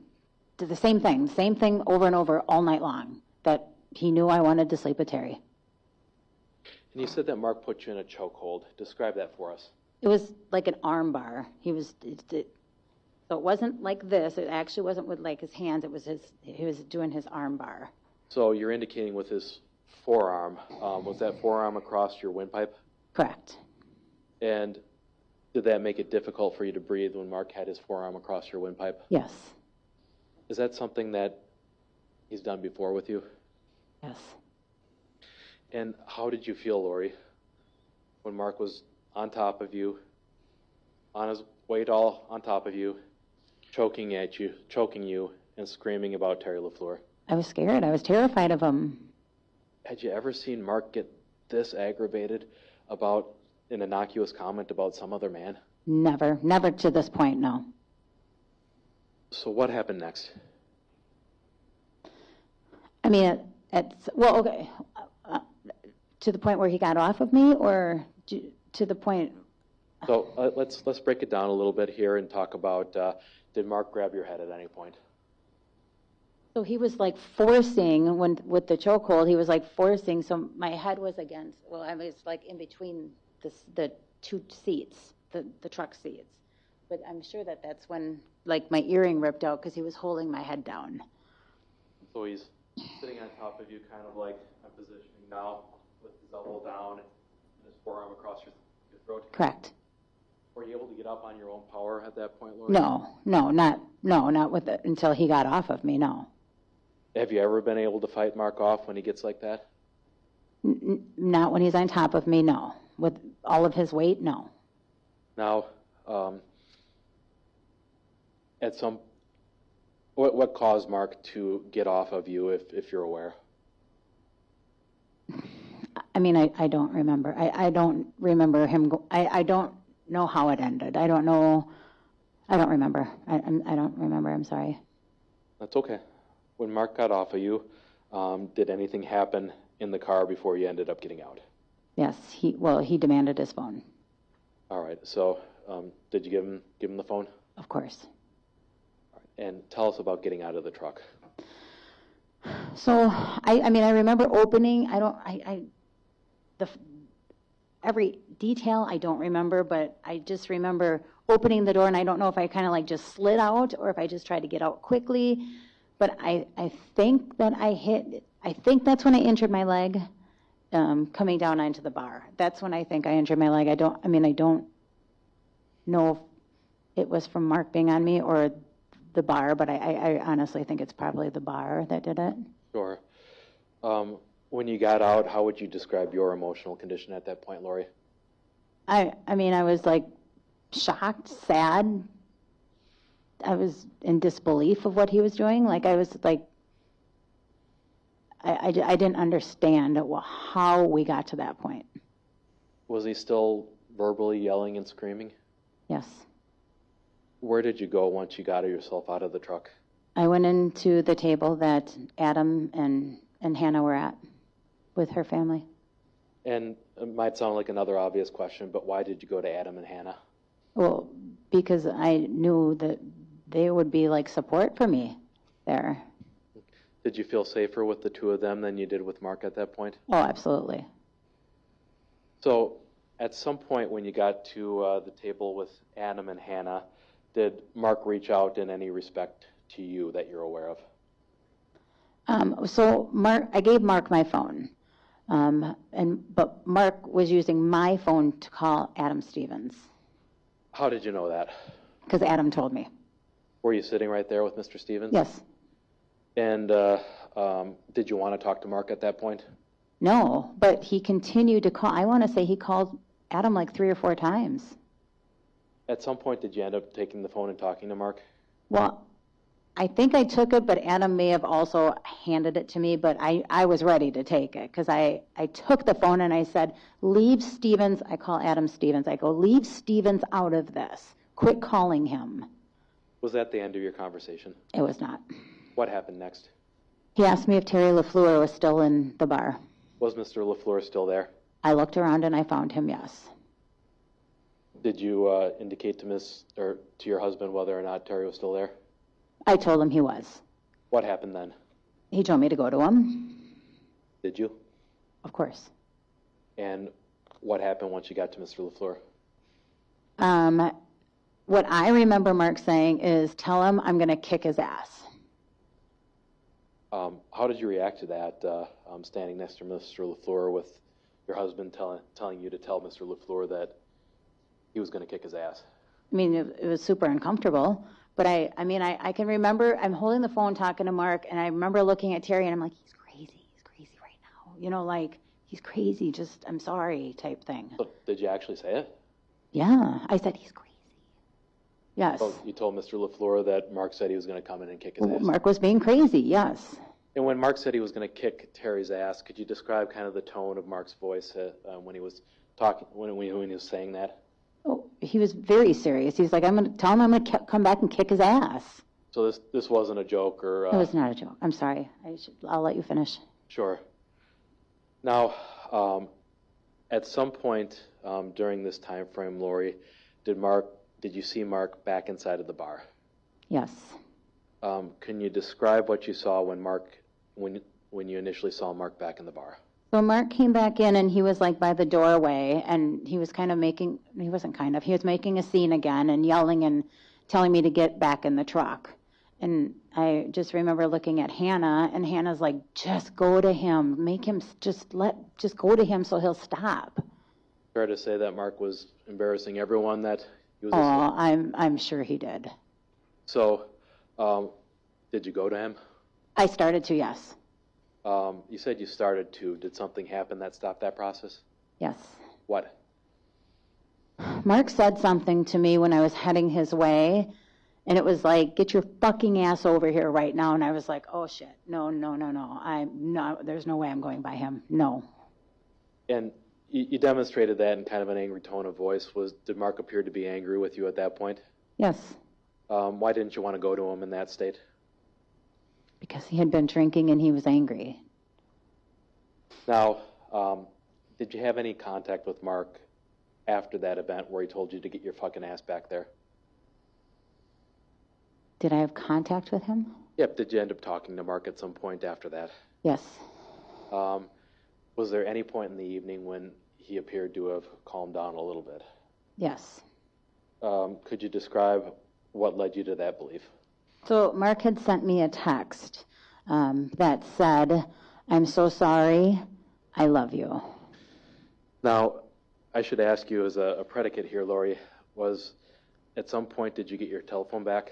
did the same thing over and over all night long, that he knew I wanted to sleep with Terry. And you said that Mark put you in a chokehold. Describe that for us. It was like an arm bar. So it wasn't like this. It actually wasn't with like his hands. It was he was doing his arm bar. So you're indicating with his forearm. Was that forearm across your windpipe? Correct. And did that make it difficult for you to breathe when Mark had his forearm across your windpipe? Yes. Is that something that he's done before with you? Yes. And how did you feel, Lori, when Mark was on top of you, on his weight all on top of you, choking you, and screaming about Terry LaFleur? I was scared. I was terrified of him. Had you ever seen Mark get this aggravated about an innocuous comment about some other man? Never. Never to this point, no. So what happened next? I mean, well, okay. To the point where he got off of me, or to the point... So let's break it down a little bit here and talk about, did Mark grab your head at any point? So he was like forcing, with the chokehold, he was like forcing, so my head was against, well, I was like in between the two seats, the truck seats. But I'm sure that's when, like, my earring ripped out because he was holding my head down. So he's sitting on top of you, kind of like I'm positioning now, with his elbow down and his forearm across your throat. Correct. Were you able to get up on your own power at that point, Lori? Not with it until he got off of me, no. Have you ever been able to fight Mark off when he gets like that? Not when he's on top of me, no. With all of his weight, no. Now, what caused Mark to get off of you, if you're aware? I mean, I don't remember. I don't remember him. I don't know how it ended. I don't know. I don't remember. I don't remember. I'm sorry. That's okay. When Mark got off of you, did anything happen in the car before you ended up getting out? Yes. He demanded his phone. All right. So, did you give him the phone? Of course. All right. And tell us about getting out of the truck. So, I mean, I remember opening. Every detail I don't remember, but I just remember opening the door, and I don't know if I kind of like just slid out or if I just tried to get out quickly. But I think that I think that's when I injured my leg, coming down onto the bar. That's when I think I injured my leg. I don't know if it was from Mark being on me or the bar, but I honestly think it's probably the bar that did it. Sure. When you got out, how would you describe your emotional condition at that point, Lori? I mean, I was like shocked, sad. I was in disbelief of what he was doing. Like, I was like, I didn't understand how we got to that point. Was he still verbally yelling and screaming? Yes. Where did you go once you got yourself out of the truck? I went into the table that Adam and Hannah were at with her family. And it might sound like another obvious question, but why did you go to Adam and Hannah? Well, because I knew that they would be like support for me there. Did you feel safer with the two of them than you did with Mark at that point? Oh, absolutely. So at some point when you got to the table with Adam and Hannah, did Mark reach out in any respect to you that you're aware of? So I gave Mark my phone, but Mark was using my phone to call Adam Stevens. How did you know that? Because Adam told me. Were you sitting right there with Mr. Stevens? Yes. And did you want to talk to Mark at that point? No, but he continued to call. I want to say he called Adam like 3 or 4 times. At some point, did you end up taking the phone and talking to Mark? Well, I think I took it, but Adam may have also handed it to me, but I was ready to take it because I took the phone and I said, leave Stevens, I call Adam Stevens, I go, leave Stevens out of this. Quit calling him. Was that the end of your conversation? It was not. What happened next? He asked me if Terry LaFleur was still in the bar. Was Mr. LaFleur still there? I looked around and I found him, yes. Did you indicate to your husband whether or not Terry was still there? I told him he was. What happened then? He told me to go to him. Did you? Of course. And what happened once you got to Mr. LaFleur? What I remember Mark saying is, tell him I'm going to kick his ass. How did you react to that, standing next to Mr. LaFleur with your husband telling you to tell Mr. LaFleur that he was going to kick his ass? I mean, it was super uncomfortable, but I can remember I'm holding the phone talking to Mark, and I remember looking at Terry, and I'm like, he's crazy right now. You know, like, he's crazy, just, I'm sorry type thing. So did you actually say it? Yeah, I said, he's crazy. Yes. Oh, you told Mr. LaFleur that Mark said he was going to come in and kick his ass? Mark was being crazy, yes. And when Mark said he was going to kick Terry's ass, could you describe kind of the tone of Mark's voice when he was talking, when he was saying that? Oh, he was very serious. He's like, I'm going to tell him I'm going to come back and kick his ass. So this wasn't a joke, or? It was not a joke. I'm sorry. I'll let you finish. Sure. Now, at some point during this time frame, Lori, did you see Mark back inside of the bar? Yes. Can you describe what you saw when you initially saw Mark back in the bar? So Mark came back in and he was like by the doorway, and he was he was making a scene again and yelling and telling me to get back in the truck. And I just remember looking at Hannah, and Hannah's like, just go to him, just go to him so he'll stop. Fair to say that Mark was embarrassing everyone that he was I'm sure he did. So, did you go to him? I started to, yes. You said you started to. Did something happen that stopped that process? Yes. What? Mark said something to me when I was heading his way, and it was like, get your fucking ass over here right now. And I was like, oh shit, no. There's no way I'm going by him. No. And you demonstrated that in kind of an angry tone of voice. Did Mark appear to be angry with you at that point? Yes. Why didn't you want to go to him in that state? Because he had been drinking and he was angry. Now, did you have any contact with Mark after that event where he told you to get your fucking ass back there? Did I have contact with him? Yep. Did you end up talking to Mark at some point after that? Yes. Was there any point in the evening when he appeared to have calmed down a little bit? Yes. Could you describe what led you to that belief? So Mark had sent me a text that said, I'm so sorry, I love you. Now, I should ask you as a predicate here, Lori, at some point did you get your telephone back?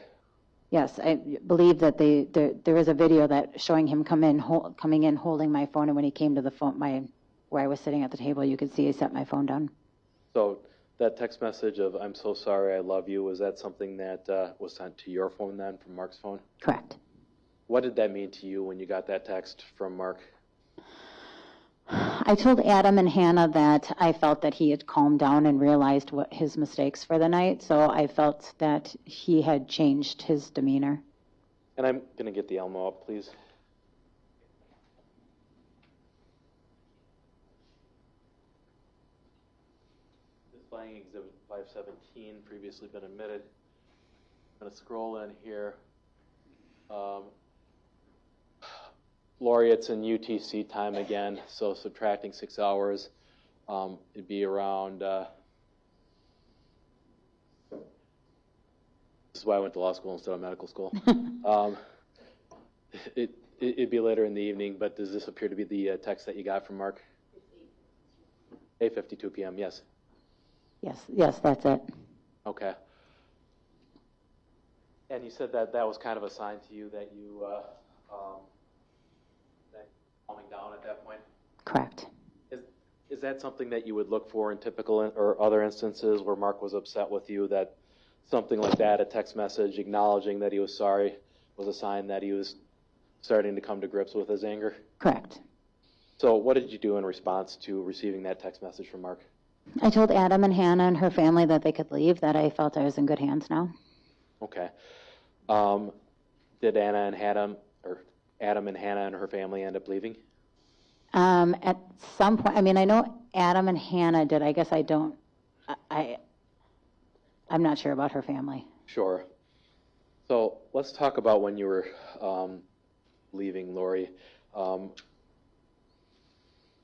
Yes, I believe that there was a video that showing him coming in holding my phone, and when he came to the phone, where I was sitting at the table, you could see he set my phone down. So that text message of I'm so sorry, I love you, was that something that was sent to your phone then from Mark's phone? Correct. What did that mean to you when you got that text from Mark? I told Adam and Hannah that I felt that he had calmed down and realized what his mistakes for the night, so I felt that he had changed his demeanor. And I'm going to get the Elmo up, please. Displaying Exhibit 517, previously been admitted. I'm going to scroll in here. Lori, it's in UTC time again, so subtracting 6 hours, it'd be around, this is why I went to law school instead of medical school. It'd be later in the evening, but does this appear to be the text that you got from Mark? 8:52 p.m., yes. Yes, that's it. Okay. And you said that was kind of a sign to you that you, that calming down at that point? Correct. Is that something that you would look for in typical or other instances where Mark was upset with you, that something like that, a text message acknowledging that he was sorry, was a sign that he was starting to come to grips with his anger? Correct. So what did you do in response to receiving that text message from Mark? I told Adam and Hannah and her family that they could leave, that I felt I was in good hands now. Okay. Did Adam and Hannah and her family end up leaving? At some point, I mean, I know Adam and Hannah did. I guess I don't, I'm not sure about her family. Sure. So let's talk about when you were leaving, Lori.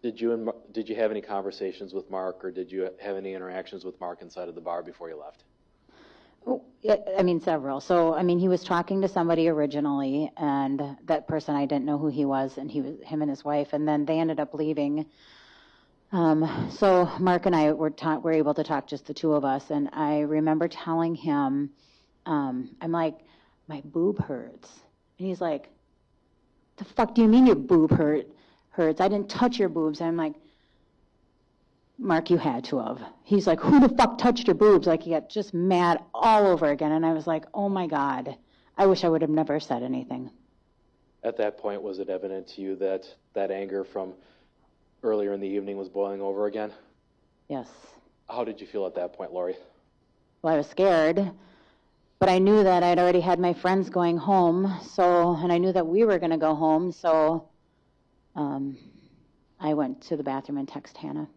Did you have any conversations with Mark, or did you have any interactions with Mark inside of the bar before you left? Oh, yeah, I mean, several. So, I mean, he was talking to somebody originally, and that person, I didn't know who he was, and him and his wife, and then they ended up leaving. So Mark and I were able to talk, just the two of us, and I remember telling him, I'm like, my boob hurts. And he's like, the fuck do you mean your boob hurts? I didn't touch your boobs. And I'm like, Mark, you had to have. He's like, who the fuck touched your boobs? Like, he got just mad all over again. And I was like, oh my God, I wish I would have never said anything. At that point, was it evident to you that that anger from earlier in the evening was boiling over again? Yes. How did you feel at that point, Lori? Well, I was scared, but I knew that I'd already had my friends going home, and I knew that we were going to go home, so I went to the bathroom and texted Hannah.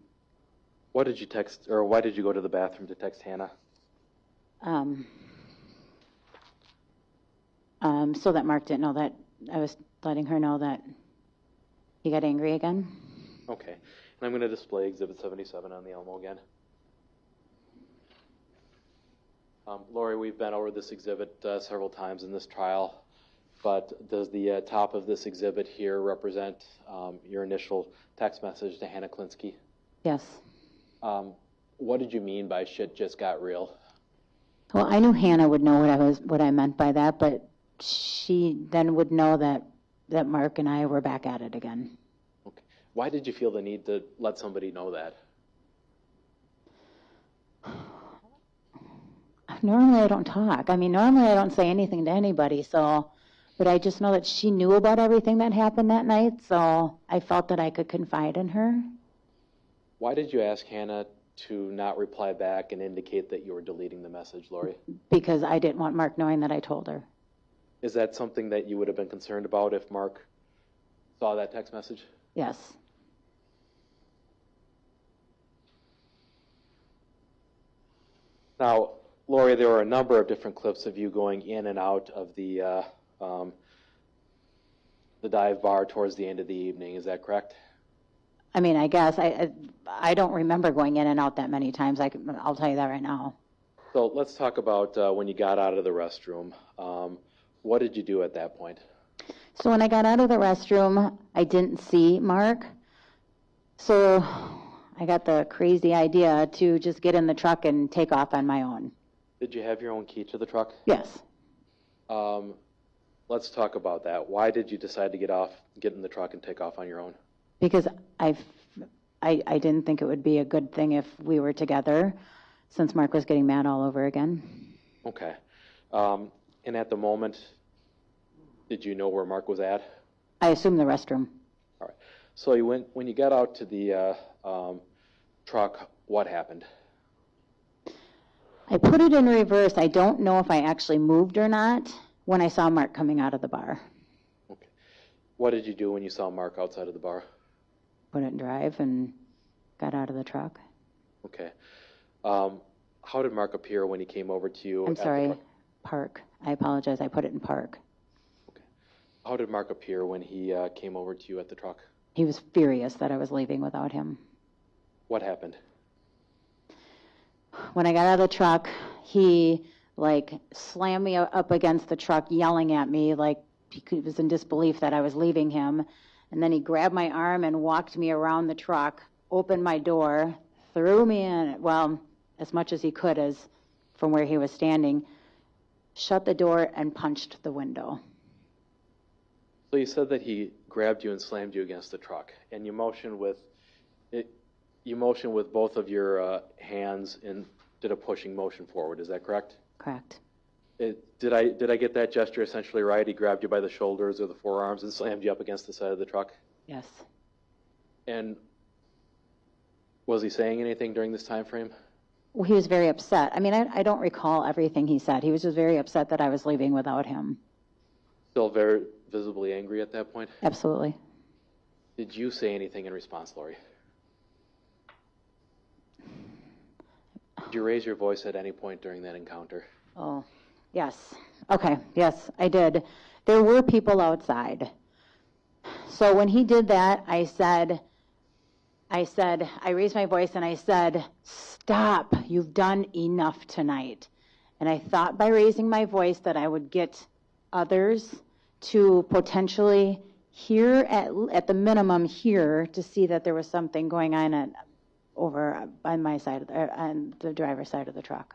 What did you text, or why did you go to the bathroom to text Hannah? So that Mark didn't know that I was letting her know that he got angry again. Okay. And I'm going to display Exhibit 77 on the Elmo again. Lori, we've been over this exhibit several times in this trial, but does the top of this exhibit here represent your initial text message to Hannah Klinsky? Yes. What did you mean by shit just got real? Well, I knew Hannah would know what I meant by that, but she then would know that Mark and I were back at it again. Okay. Why did you feel the need to let somebody know that? Normally I don't talk. I mean, normally I don't say anything to anybody, but I just know that she knew about everything that happened that night, so I felt that I could confide in her. Why did you ask Hannah to not reply back and indicate that you were deleting the message, Lori? Because I didn't want Mark knowing that I told her. Is that something that you would have been concerned about if Mark saw that text message? Yes. Now, Lori, there were a number of different clips of you going in and out of the dive bar towards the end of the evening. Is that correct? I mean, I guess. I don't remember going in and out that many times. I'll tell you that right now. So let's talk about when you got out of the restroom. What did you do at that point? So when I got out of the restroom, I didn't see Mark. So I got the crazy idea to just get in the truck and take off on my own. Did you have your own key to the truck? Yes. Let's talk about that. Why did you decide to get in the truck and take off on your own? Because I didn't think it would be a good thing if we were together, since Mark was getting mad all over again. Okay. And at the moment, did you know where Mark was at? I assumed the restroom. All right. So when you got out to the truck, what happened? I put it in reverse. I don't know if I actually moved or not when I saw Mark coming out of the bar. Okay. What did you do when you saw Mark outside of the bar? Put it in drive and got out of the truck. Okay. How did Mark appear when he came over to you? I'm sorry, park. I apologize. I put it in park. Okay. How did Mark appear when he came over to you at the truck? He was furious that I was leaving without him. What happened? When I got out of the truck, he slammed me up against the truck, yelling at me like he was in disbelief that I was leaving him. And then he grabbed my arm and walked me around the truck, opened my door, threw me in, well, as much as he could as from where he was standing, shut the door and punched the window. So you said that he grabbed you and slammed you against the truck, and you motioned with both of your hands and did a pushing motion forward. Is that correct? Correct. Did I get that gesture essentially right? He grabbed you by the shoulders or the forearms and slammed you up against the side of the truck? Yes. And was he saying anything during this time frame? Well, he was very upset. I mean, I don't recall everything he said. He was just very upset that I was leaving without him. Still very visibly angry at that point? Absolutely. Did you say anything in response, Lori? Did you raise your voice at any point during that encounter? Oh, yes. Okay, yes, I did. There were people outside. So when he did that, I raised my voice and I said, stop, you've done enough tonight. And I thought by raising my voice that I would get others to potentially hear, at the minimum hear, to see that there was something going on over on my side, on the driver's side of the truck.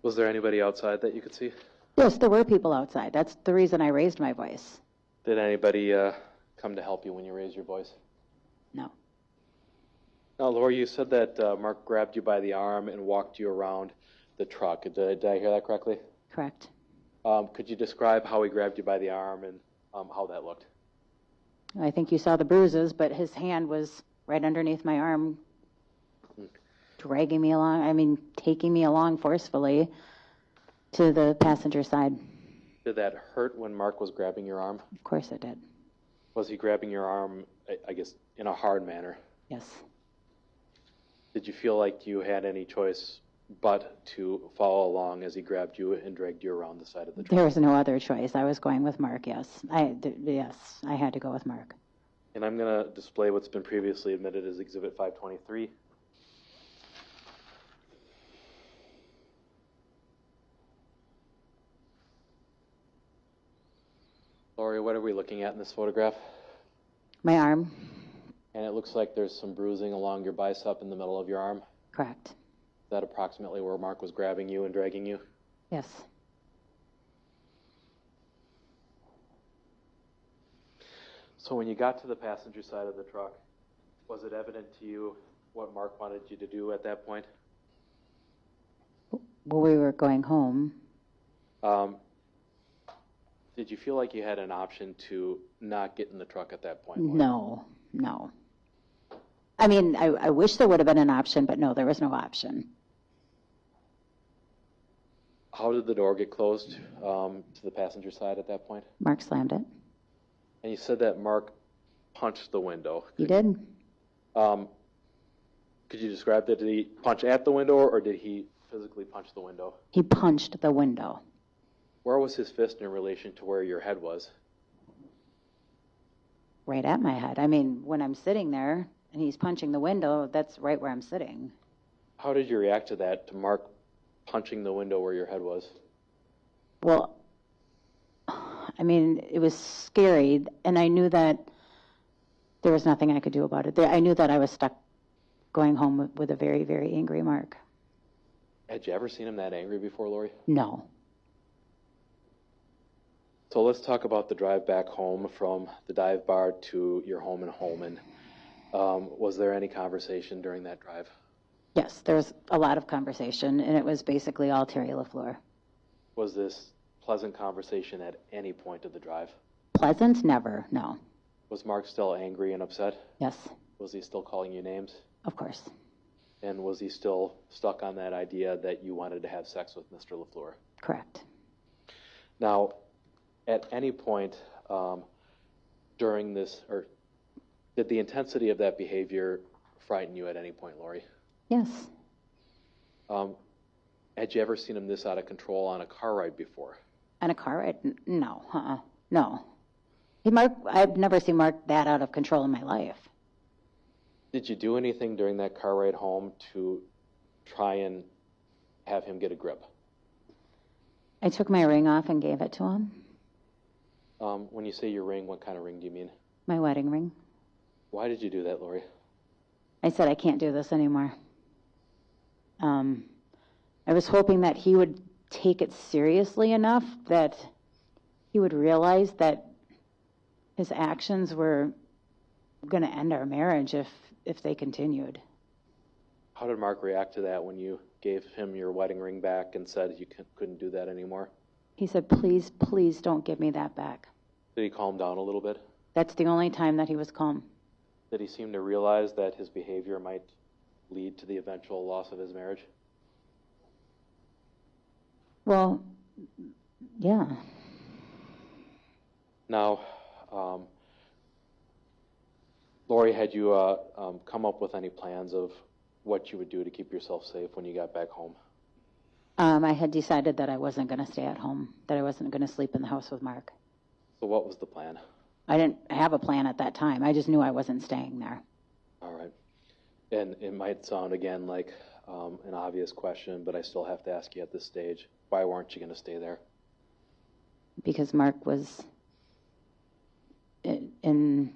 Was there anybody outside that you could see? Yes, there were people outside. That's the reason I raised my voice. Did anybody come to help you when you raised your voice? No. Now, Lori, you said that Mark grabbed you by the arm and walked you around the truck. Did I hear that correctly? Correct. Could you describe how he grabbed you by the arm and how that looked? I think you saw the bruises, but his hand was right underneath my arm, dragging me along, taking me along forcefully to the passenger side. Did that hurt when Mark was grabbing your arm? Of course it did. Was he grabbing your arm, I guess, in a hard manner? Yes. Did you feel like you had any choice but to follow along as he grabbed you and dragged you around the side of the truck? There was no other choice. I was going with Mark, yes. I had to go with Mark. And I'm going to display what's been previously admitted as Exhibit 523. Lori, what are we looking at in this photograph? My arm. And it looks like there's some bruising along your bicep in the middle of your arm. Correct. Is that approximately where Mark was grabbing you and dragging you? Yes. So when you got to the passenger side of the truck, was it evident to you what Mark wanted you to do at that point? Well, we were going home. Did you feel like you had an option to not get in the truck at that point? No. I wish there would have been an option, but no, there was no option. How did the door get closed to the passenger side at that point? Mark slammed it. And you said that Mark punched the window. He did. Could you describe that? Did he punch at the window or did he physically punch the window? He punched the window. Where was his fist in relation to where your head was? Right at my head. When I'm sitting there and he's punching the window, that's right where I'm sitting. How did you react to that, to Mark punching the window where your head was? Well, it was scary, and I knew that there was nothing I could do about it. I knew that I was stuck going home with a very, very angry Mark. Had you ever seen him that angry before, Lori? No. So let's talk about the drive back home from the dive bar to your home in Holman. Was there any conversation during that drive? Yes, there was a lot of conversation, and it was basically all Terry LaFleur. Was this pleasant conversation at any point of the drive? Pleasant? Never, no. Was Mark still angry and upset? Yes. Was he still calling you names? Of course. And was he still stuck on that idea that you wanted to have sex with Mr. LaFleur? Correct. Now, at any point during this, or did the intensity of that behavior frighten you at any point, Lori? Yes. Had you ever seen him this out of control on a car ride before? On a car ride? No. No. I've never seen Mark that out of control in my life. Did you do anything during that car ride home to try and have him get a grip? I took my ring off and gave it to him. When you say your ring, what kind of ring do you mean? My wedding ring. Why did you do that, Lori? I said, I can't do this anymore. I was hoping that he would take it seriously enough that he would realize that his actions were going to end our marriage if they continued. How did Mark react to that when you gave him your wedding ring back and said you couldn't do that anymore? He said, please, please don't give me that back. Did he calm down a little bit? That's the only time that he was calm. Did he seem to realize that his behavior might lead to the eventual loss of his marriage? Well, yeah. Now, Lori, had you come up with any plans of what you would do to keep yourself safe when you got back home? I had decided that I wasn't going to stay at home, that I wasn't going to sleep in the house with Mark. So what was the plan? I didn't have a plan at that time. I just knew I wasn't staying there. All right. And it might sound, again, like an obvious question, but I still have to ask you at this stage, why weren't you going to stay there? Because Mark was in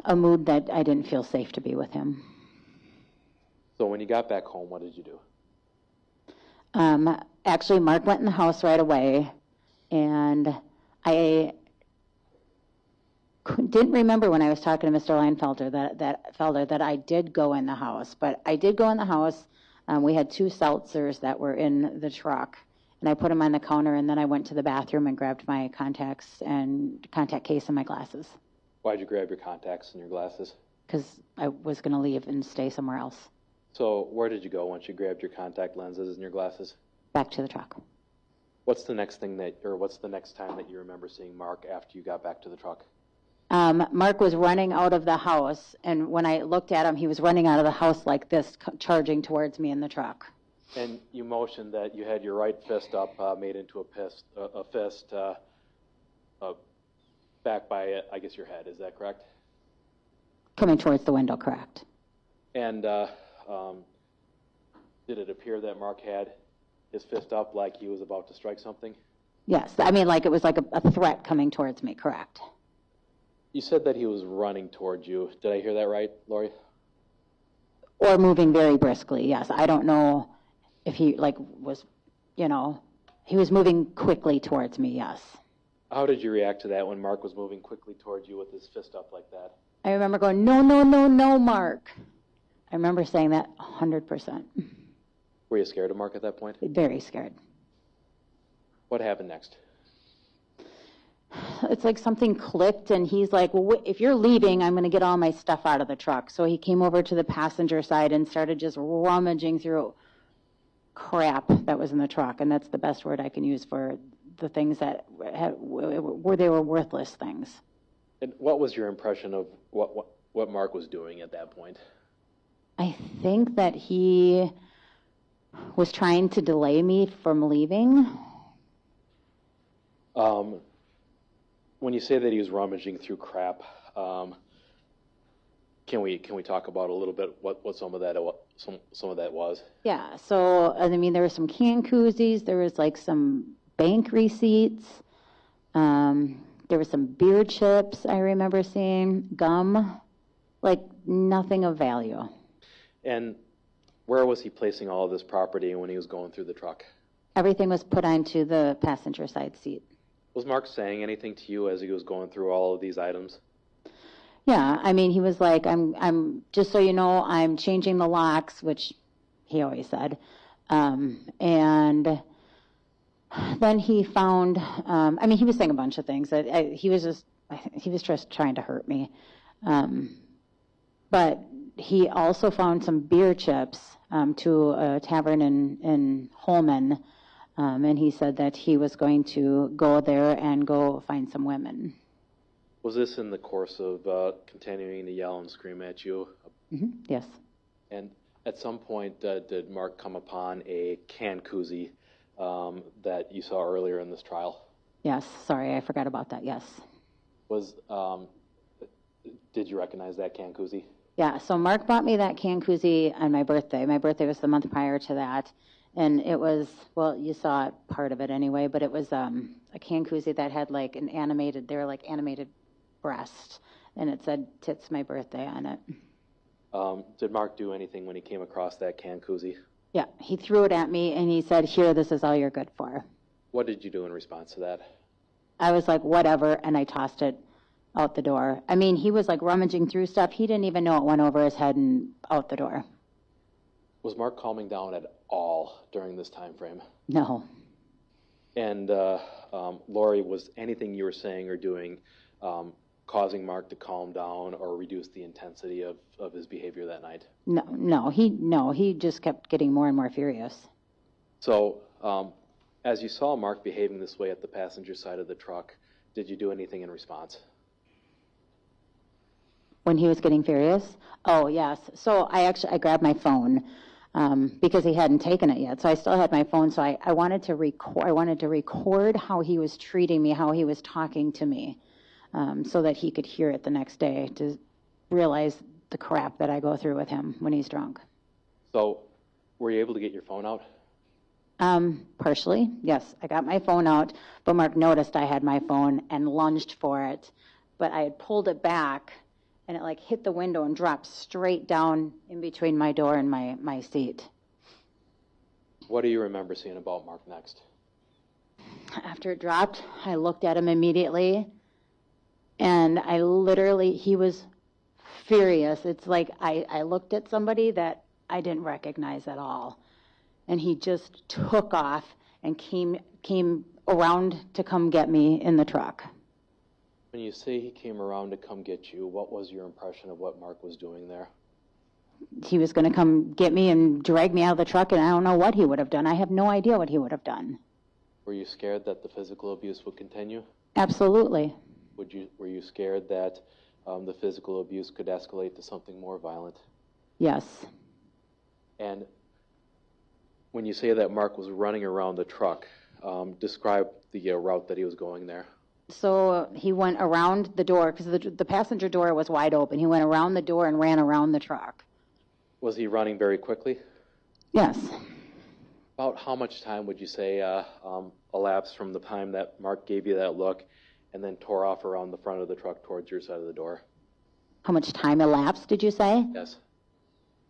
a mood that I didn't feel safe to be with him. So when you got back home, what did you do? Actually, Mark went in the house right away, and I didn't remember when I was talking to Mr. Leinfelder that I did go in the house. But I did go in the house. We had 2 seltzers that were in the truck, and I put them on the counter, and then I went to the bathroom and grabbed my contacts and contact case and my glasses. Why'd you grab your contacts and your glasses? Because I was going to leave and stay somewhere else. So where did you go once you grabbed your contact lenses and your glasses? Back to the truck. What's the next time that you remember seeing Mark after you got back to the truck? Mark was running out of the house, and when I looked at him, he was running out of the house like this, charging towards me in the truck. And you motioned that you had your right fist up, made into a fist, back by, I guess, your head. Is that correct? Coming towards the window, correct. And did it appear that Mark had his fist up like he was about to strike something? Yes, I mean, like it was like a threat coming towards me, correct. You said that he was running towards you. Did I hear that right, Lori? Or moving very briskly, yes. I don't know if he was, he was moving quickly towards me, yes. How did you react to that when Mark was moving quickly towards you with his fist up like that? I remember going, no, no, no, no, Mark. I remember saying that 100%. Were you scared of Mark at that point? Very scared. What happened next? It's like something clicked, and he's like, well, if you're leaving, I'm going to get all my stuff out of the truck. So he came over to the passenger side and started just rummaging through crap that was in the truck, and that's the best word I can use for the things that they were worthless things. And what was your impression of what Mark was doing at that point? I think that he was trying to delay me from leaving. When you say that he was rummaging through crap, can we talk about a little bit what some of that was? Yeah. So I mean, there were some can koozies. There was like some bank receipts. There were some beer chips. I remember seeing gum, like nothing of value. And where was he placing all of this property when he was going through the truck? Everything was put onto the passenger side seat. Was Mark saying anything to you as he was going through all of these items? Yeah, I mean, he was like, I'm just so you know, I'm changing the locks, which he always said. And then he found, I mean, he was saying a bunch of things. He was just trying to hurt me. But he also found some beer chips to a tavern in Holman. And he said that he was going to go there and go find some women. Was this in the course of continuing to yell and scream at you? Mm-hmm. Yes. And at some point, did Mark come upon a can koozie that you saw earlier in this trial? Yes. Sorry, I forgot about that. Yes. Did you recognize that can koozie? Yeah. So Mark bought me that can koozie on my birthday. My birthday was the month prior to that. And it was, well, you saw part of it anyway, but it was a can koozie that had like animated breasts, and it said "Tits My Birthday" on it. Did Mark do anything when he came across that can koozie? Yeah, he threw it at me, and he said, "Here, this is all you're good for." What did you do in response to that? I was like, whatever, and I tossed it out the door. I mean, he was like rummaging through stuff. He didn't even know it went over his head and out the door. Was Mark calming down at all during this time frame? No. And Lori, was anything you were saying or doing causing Mark to calm down or reduce the intensity of his behavior that night? No, he just kept getting more and more furious. So, as you saw Mark behaving this way at the passenger side of the truck, did you do anything in response? When he was getting furious? Oh, yes. So I grabbed my phone because he hadn't taken it yet. So I still had my phone. So I wanted to record how he was treating me, how he was talking to me, so that he could hear it the next day to realize the crap that I go through with him when he's drunk. So, were you able to get your phone out? Partially, yes. I got my phone out, but Mark noticed I had my phone and lunged for it. But I had pulled it back, and it like hit the window and dropped straight down in between my door and my seat. What do you remember seeing about Mark next? After it dropped, I looked at him immediately, and he was furious. It's like I looked at somebody that I didn't recognize at all. And he just took off and came around to come get me in the truck. When you say he came around to come get you, what was your impression of what Mark was doing there? He was going to come get me and drag me out of the truck, and I don't know what he would have done. I have no idea what he would have done. Were you scared that the physical abuse would continue? Absolutely. Were you scared that the physical abuse could escalate to something more violent? Yes. And when you say that Mark was running around the truck, describe the route that he was going there. So he went around the door because the passenger door was wide open. He went around the door and ran around the truck. Was he running very quickly? Yes. About how much time would you say elapsed from the time that Mark gave you that look and then tore off around the front of the truck towards your side of the door? How much time elapsed, did you say? Yes.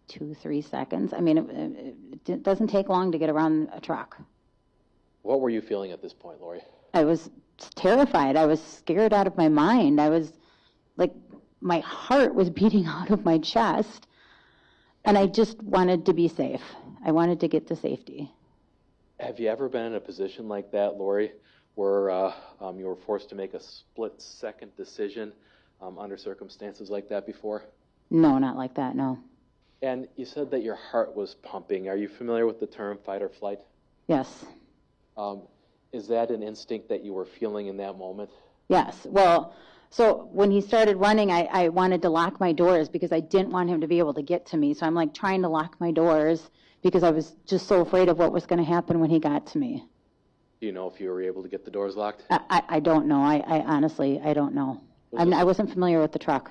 2-3 seconds. I mean, it doesn't take long to get around a truck. What were you feeling at this point, Lori? I was terrified. I was scared out of my mind. I was like, my heart was beating out of my chest, and I just wanted to be safe. I wanted to get to safety. Have you ever been in a position like that, Lori, where you were forced to make a split-second decision under circumstances like that before? No, not like that, no. And you said that your heart was pumping. Are you familiar with the term fight or flight? Yes. Is that an instinct that you were feeling in that moment? Yes. Well, so when he started running, I wanted to lock my doors because I didn't want him to be able to get to me. So I'm like trying to lock my doors because I was just so afraid of what was going to happen when he got to me. Do you know if you were able to get the doors locked? I don't know. I honestly, I don't know. I wasn't familiar with the truck.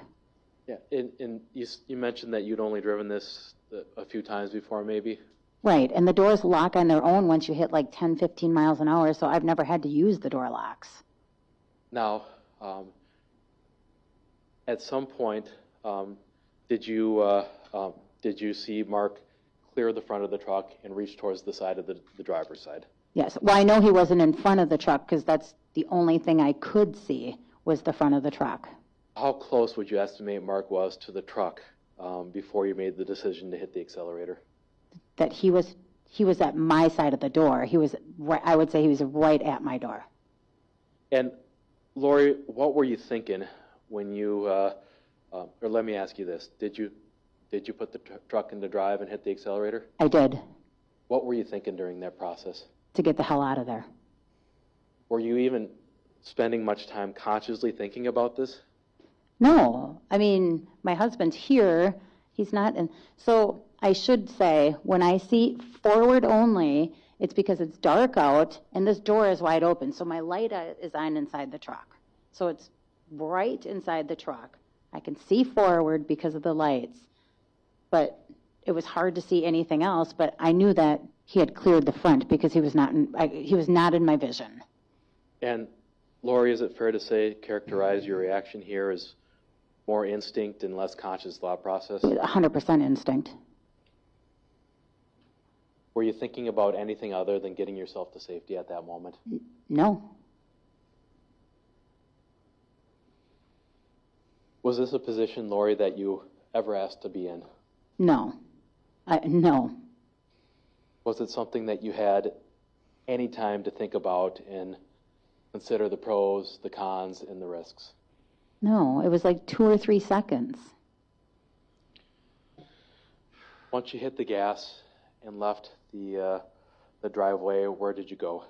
Yeah, and you mentioned that you'd only driven this a few times before, maybe? Right, and the doors lock on their own once you hit like 10, 15 miles an hour, so I've never had to use the door locks. Now, at some point, did you see Mark clear the front of the truck and reach towards the side of the driver's side? Yes, well, I know he wasn't in front of the truck because that's the only thing I could see was the front of the truck. How close would you estimate Mark was to the truck before you made the decision to hit the accelerator? That he was at my side of the door. I would say he was right at my door. And Lori, what were you thinking when you, or let me ask you this, did you put the truck into drive and hit the accelerator? I did. What were you thinking during that process? To get the hell out of there. Were you even spending much time consciously thinking about this? No, I mean, my husband's here. He's not in. So I should say, when I see forward only, it's because it's dark out and this door is wide open. So my light is on inside the truck. So it's right inside the truck. I can see forward because of the lights, but it was hard to see anything else. But I knew that he had cleared the front because he was not in my vision. And Lori, is it fair to say, characterize your reaction here as more instinct and less conscious thought process? 100% instinct. Were you thinking about anything other than getting yourself to safety at that moment? No. Was this a position, Lori, that you ever asked to be in? No. No. Was it something that you had any time to think about and consider the pros, the cons, and the risks? No, it was like 2 or 3 seconds. Once you hit the gas and left the driveway, where did you go?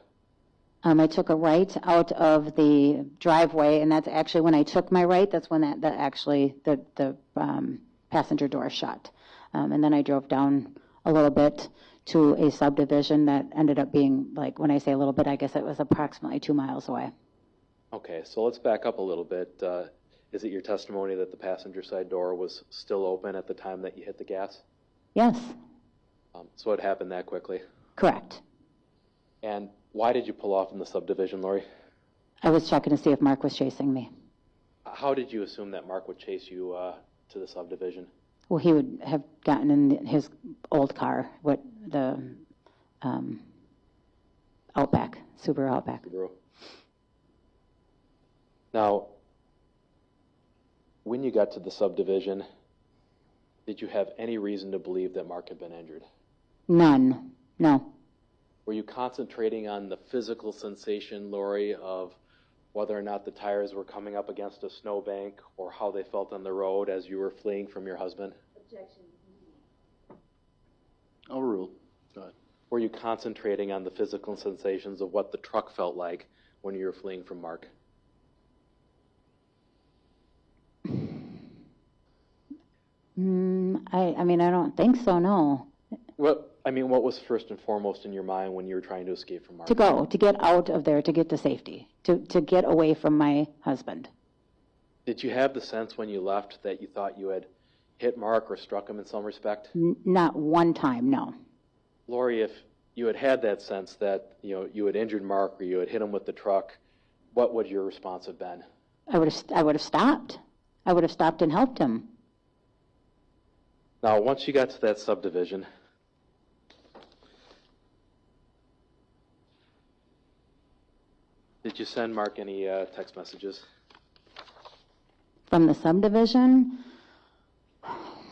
I took a right out of the driveway, and that's actually when I took my right. That's when the passenger door shut, and then I drove down a little bit to a subdivision that ended up being, like, when I say a little bit, I guess it was approximately 2 miles away. Okay, so let's back up a little bit. Is it your testimony that the passenger side door was still open at the time that you hit the gas? Yes. So it happened that quickly? Correct. And why did you pull off in the subdivision, Lori? I was checking to see if Mark was chasing me. How did you assume that Mark would chase you to the subdivision? Well, he would have gotten in his old car, the Outback, Subaru Outback. Subaru. Now, when you got to the subdivision, did you have any reason to believe that Mark had been injured? None. No. Were you concentrating on the physical sensation, Lori, of whether or not the tires were coming up against a snowbank or how they felt on the road as you were fleeing from your husband? Objection. Overruled. Go ahead. Were you concentrating on the physical sensations of what the truck felt like when you were fleeing from Mark? I don't think so, no. What was first and foremost in your mind when you were trying to escape from Mark? To get out of there, to get to safety, to get away from my husband. Did you have the sense when you left that you thought you had hit Mark or struck him in some respect? Not one time, no. Lori, if you had had that sense that you had injured Mark or you had hit him with the truck, what would your response have been? I would have stopped. I would have stopped and helped him. Now, once you got to that subdivision, did you send Mark any text messages? From the subdivision?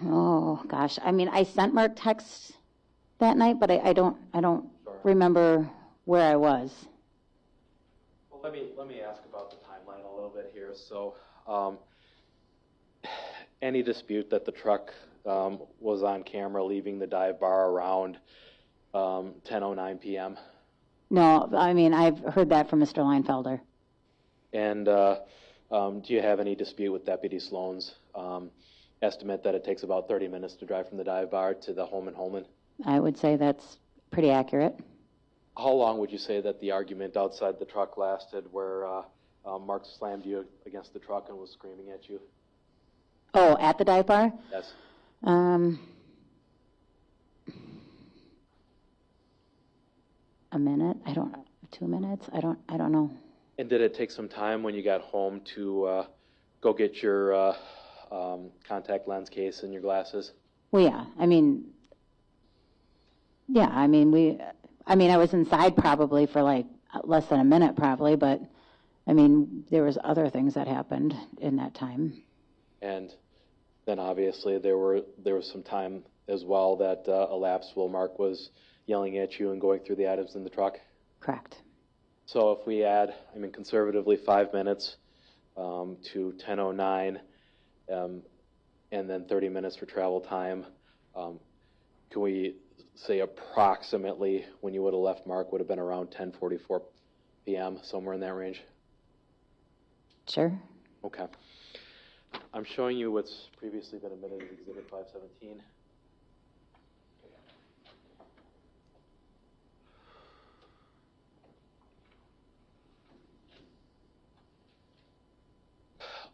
Oh gosh, I sent Mark texts that night, but I don't remember where I was. Well, let me ask about the timeline a little bit here. So, any dispute that the truck was on camera leaving the dive bar around 10:09 p.m.? No, I've heard that from Mr. Leinfelder. And do you have any dispute with Deputy Sloan's estimate that it takes about 30 minutes to drive from the dive bar to the home in Holman? I would say that's pretty accurate. How long would you say that the argument outside the truck lasted where Mark slammed you against the truck and was screaming at you? Oh, at the dive bar? Yes. A minute? 2 minutes? I don't know. And did it take some time when you got home to go get your contact lens case and your glasses? Well, yeah. I was inside probably for like less than a minute probably, but there was other things that happened in that time. And then obviously there was some time as well that elapsed while Mark was yelling at you and going through the items in the truck? Correct. So if we add, conservatively 5 minutes to 10:09, and then 30 minutes for travel time, can we say approximately when you would have left Mark would have been around 10:44 p.m., somewhere in that range? Sure. Okay. I'm showing you what's previously been admitted as Exhibit 517.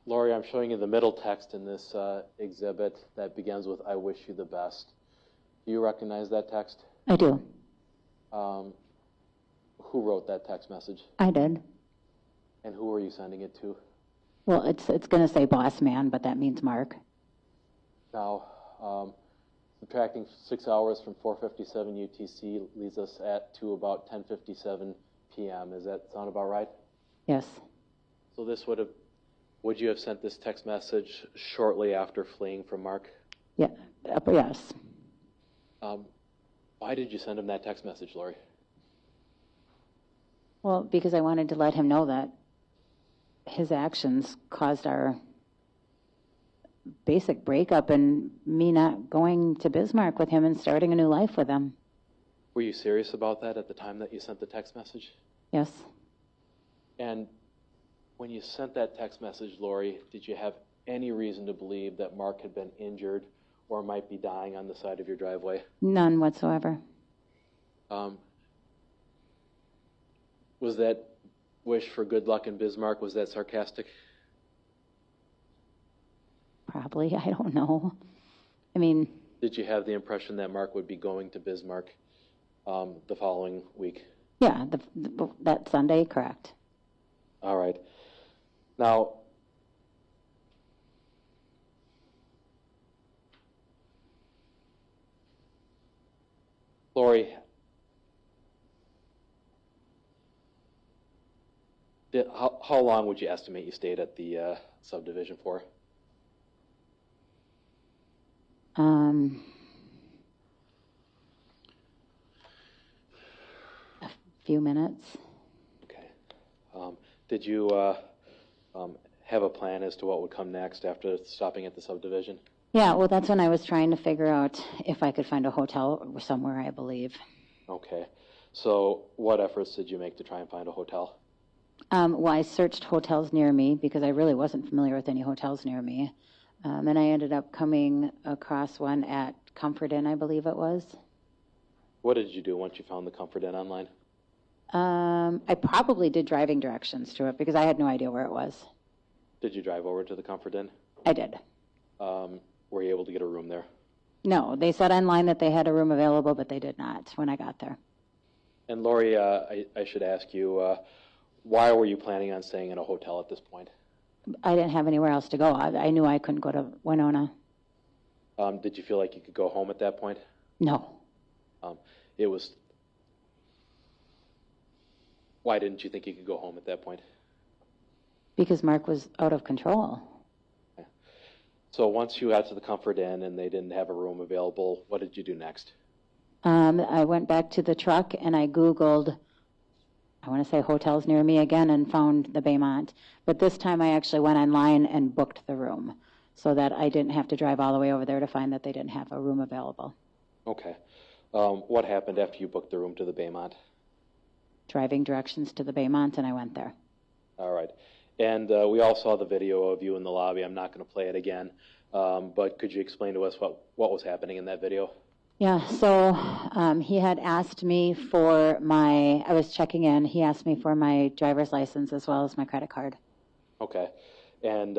Lori, I'm showing you the middle text in this exhibit that begins with, "I wish you the best." Do you recognize that text? I do. Who wrote that text message? I did. And who are you sending it to? Well, it's going to say boss man, but that means Mark. Now, subtracting 6 hours from 4:57 UTC leads us to about 10:57 p.m. Does that sound about right? Yes. So would you have sent this text message shortly after fleeing from Mark? Yeah. Yes. Why did you send him that text message, Lori? Well, because I wanted to let him know that his actions caused our basic breakup and me not going to Bismarck with him and starting a new life with him. Were you serious about that at the time that you sent the text message? Yes. And when you sent that text message, Lori, did you have any reason to believe that Mark had been injured or might be dying on the side of your driveway? None whatsoever. Was that wish for good luck in Bismarck, was that sarcastic? Probably, I don't know. I mean... Did you have the impression that Mark would be going to Bismarck the following week? Yeah, that Sunday, correct. All right. Now, Lori, how long would you estimate you stayed at the subdivision for? A few minutes. Okay. Did you have a plan as to what would come next after stopping at the subdivision? Yeah, well, that's when I was trying to figure out if I could find a hotel somewhere, I believe. Okay. So what efforts did you make to try and find a hotel? Well, I searched hotels near me because I really wasn't familiar with any hotels near me. And I ended up coming across one at Comfort Inn, I believe it was. What did you do once you found the Comfort Inn online? I probably did driving directions to it because I had no idea where it was. Did you drive over to the Comfort Inn? I did. Were you able to get a room there? No, they said online that they had a room available, but they did not when I got there. And Lori, I should ask you, why were you planning on staying in a hotel at this point? I didn't have anywhere else to go. I knew I couldn't go to Winona. Did you feel like you could go home at that point? No. It was... Why didn't you think you could go home at that point? Because Mark was out of control. Okay. So once you got to the Comfort Inn and they didn't have a room available, what did you do next? I went back to the truck and I Googled, I want to say hotels near me again, and found the Baymont. But this time I actually went online and booked the room so that I didn't have to drive all the way over there to find that they didn't have a room available. Okay. What happened after you booked the room to the Baymont? Driving directions to the Baymont, and I went there. All right. And we all saw the video of you in the lobby. I'm not going to play it again. But could you explain to us what was happening in that video? Yeah, so he had asked me for I was checking in, he asked me for my driver's license as well as my credit card. Okay. And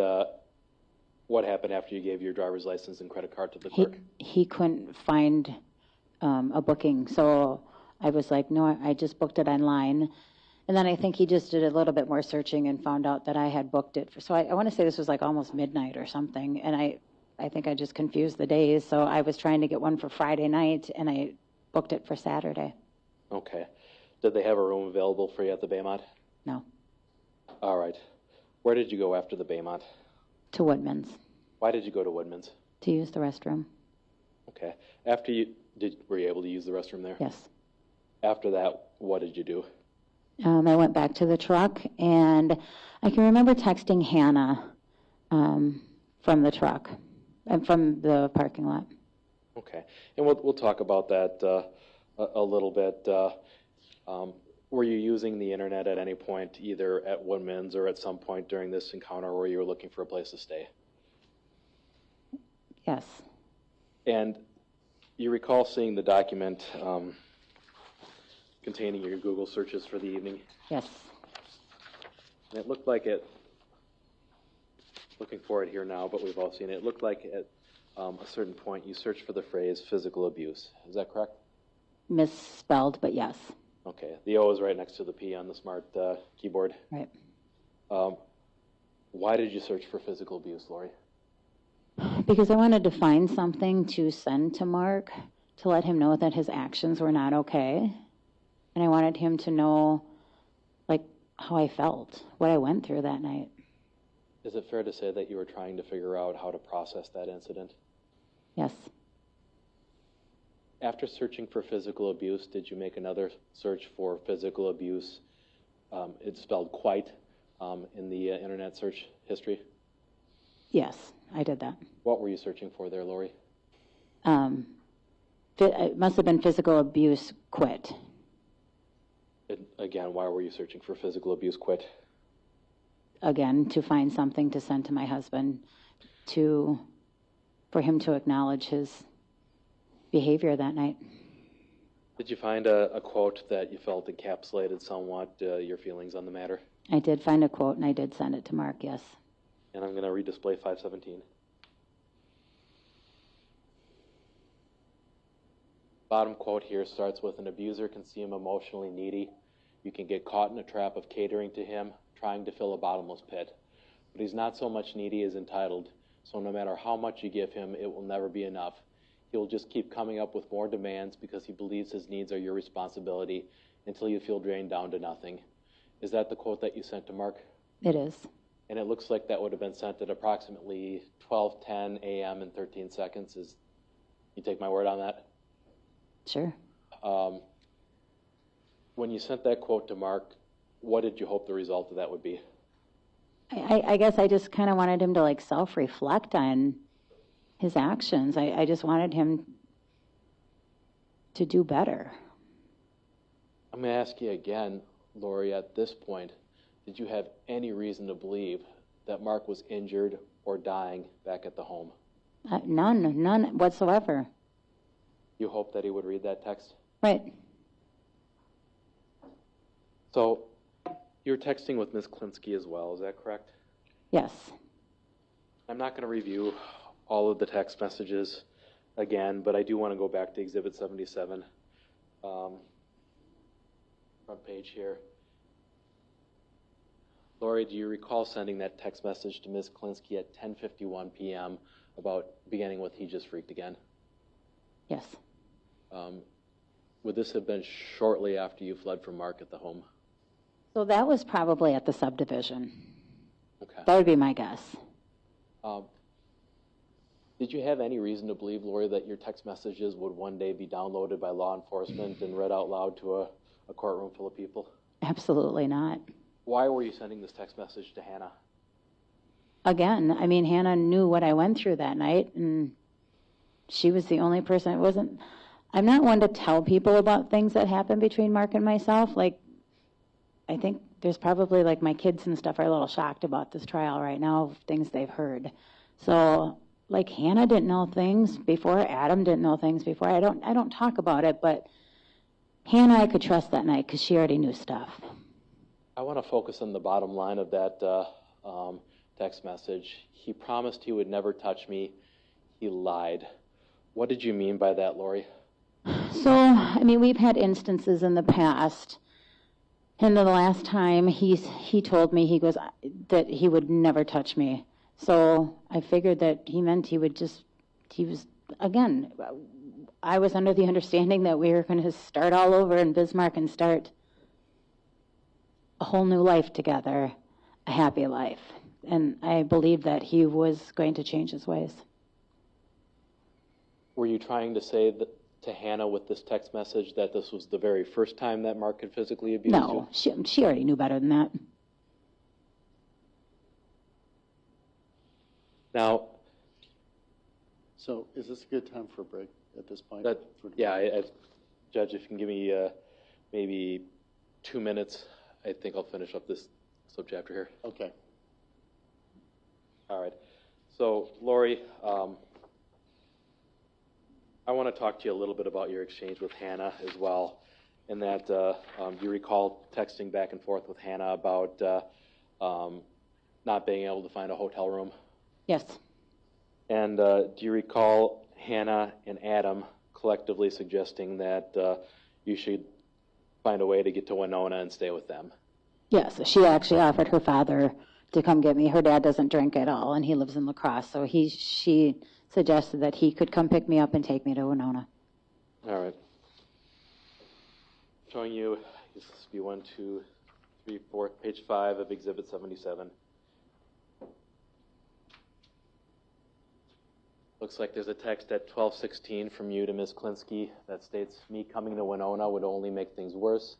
what happened after you gave your driver's license and credit card to the clerk? He couldn't find a booking, so I was like, no, I just booked it online. And then I think he just did a little bit more searching and found out that I had booked it. So I want to say this was like almost midnight or something, and I think I just confused the days. So I was trying to get one for Friday night, and I booked it for Saturday. Okay. Did they have a room available for you at the Baymont? No. All right. Where did you go after the Baymont? To Woodman's. Why did you go to Woodman's? To use the restroom. Okay. After were you able to use the restroom there? Yes. After that, what did you do? I went back to the truck, and I can remember texting Hannah from the truck and from the parking lot. Okay. And we'll talk about that a little bit. Were you using the internet at any point, either at Woodman's or at some point during this encounter where you were looking for a place to stay? Yes. And you recall seeing the document containing your Google searches for the evening? Yes. And it looked like looking for it here now, but we've all seen it. It looked like at a certain point you searched for the phrase physical abuse. Is that correct? Misspelled, but yes. Okay. The O is right next to the P on the smart keyboard. Right. Why did you search for physical abuse, Lori? Because I wanted to find something to send to Mark to let him know that his actions were not okay. And I wanted him to know, like, how I felt, what I went through that night. Is it fair to say that you were trying to figure out how to process that incident? Yes. After searching for physical abuse, did you make another search for physical abuse It's spelled quite in the internet search history. Yes, I did that. What were you searching for there, Lori? It must have been physical abuse quit. Again, why were you searching for physical abuse quit? Again, to find something to send to my husband for him to acknowledge his behavior that night. Did you find a quote that you felt encapsulated somewhat your feelings on the matter? I did find a quote, and I did send it to Mark, yes. And I'm going to redisplay 517. Bottom quote here starts with, an abuser can seem emotionally needy. You can get caught in a trap of catering to him, trying to fill a bottomless pit. But he's not so much needy as entitled, so no matter how much you give him, it will never be enough. He'll just keep coming up with more demands because he believes his needs are your responsibility until you feel drained down to nothing. Is that the quote that you sent to Mark? It is. And it looks like that would have been sent at approximately 12:10 a.m. and 13 seconds. You take my word on that? Sure. When you sent that quote to Mark, what did you hope the result of that would be? I guess I just kind of wanted him to self-reflect on his actions. I just wanted him to do better. I'm going to ask you again, Lori, at this point, did you have any reason to believe that Mark was injured or dying back at the home? None whatsoever. You hoped that he would read that text? Right. So you were texting with Ms. Klinsky as well, is that correct? Yes. I'm not going to review all of the text messages again, but I do want to go back to Exhibit 77. Front page here. Lori, do you recall sending that text message to Ms. Klinsky at 10:51 p.m. about beginning with "he just freaked again"? Yes. Would this have been shortly after you fled from Mark at the home? So that was probably at the subdivision. Okay. That would be my guess. Did you have any reason to believe, Lori, that your text messages would one day be downloaded by law enforcement and read out loud to a courtroom full of people? Absolutely not. Why were you sending this text message to Hannah? Again, I mean, Hannah knew what I went through that night, and she was the only person. I'm not one to tell people about things that happen between Mark and myself. I think there's probably, my kids and stuff are a little shocked about this trial right now, things they've heard. So, Hannah didn't know things before, Adam didn't know things before. I don't talk about it, but Hannah I could trust that night because she already knew stuff. I want to focus on the bottom line of that text message. He promised he would never touch me. He lied. What did you mean by that, Lori? So, I mean, we've had instances in the past, and the last time he told me, he goes, that he would never touch me. So I figured that he meant again, I was under the understanding that we were going to start all over in Bismarck and start a whole new life together, a happy life. And I believed that he was going to change his ways. Were you trying to say that to Hannah with this text message that this was the very first time that Mark had physically abused you? No, she already knew better than that. Now, so is this a good time for a break at this point? Judge, if you can give me maybe 2 minutes, I think I'll finish up this subchapter here. Okay. All right. So, Lori, I want to talk to you a little bit about your exchange with Hannah as well, in that you recall texting back and forth with Hannah about not being able to find a hotel room. Yes. And do you recall Hannah and Adam collectively suggesting that you should find a way to get to Winona and stay with them? Yes, she actually offered her father to come get me. Her dad doesn't drink at all, and he lives in La Crosse, so she suggested that he could come pick me up and take me to Winona. All right. Showing you, this will be 1, 2, 3, 4, page 5 of Exhibit 77. Looks like there's a text at 12:16 from you to Ms. Klinsky that states, "Me coming to Winona would only make things worse.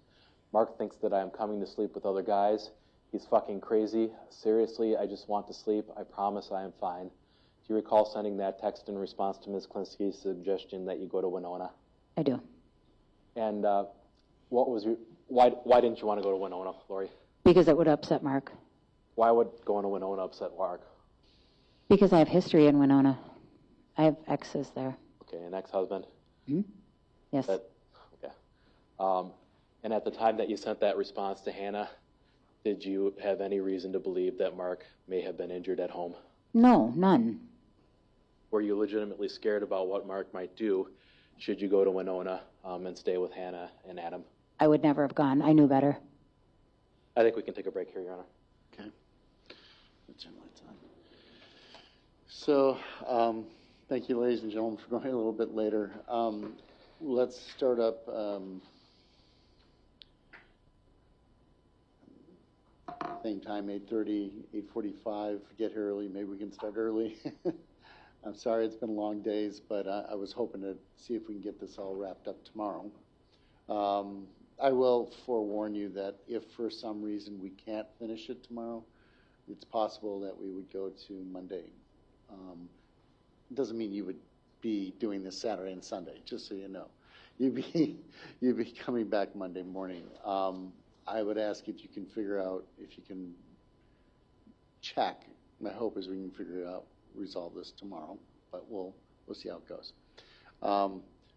Mark thinks that I am coming to sleep with other guys. He's fucking crazy. Seriously, I just want to sleep. I promise I am fine. Do you recall sending that text in response to Ms. Klinsky's suggestion that you go to Winona? I do. And what was your, why didn't you want to go to Winona, Lori? Because it would upset Mark. Why would going to Winona upset Mark? Because I have history in Winona. I have exes there. Okay, an ex-husband? Yes. Okay. And at the time that you sent that response to Hannah, did you have any reason to believe that Mark may have been injured at home? No, none. Were you legitimately scared about what Mark might do should you go to Winona and stay with Hannah and Adam? I would never have gone. I knew better. I think we can take a break here, Your Honor. Okay. Let's turn lights on. So, thank you, ladies and gentlemen, for going a little bit later. Let's start up. Same time, 8:30, 8:45. Get here early. Maybe we can start early. I'm sorry it's been long days, but I was hoping to see if we can get this all wrapped up tomorrow. I will forewarn you that if for some reason we can't finish it tomorrow, it's possible that we would go to Monday. It doesn't mean you would be doing this Saturday and Sunday, just so you know. You'd be coming back Monday morning. I would ask if you can figure out, if you can check. My hope is we can resolve this tomorrow, but we'll see how it goes.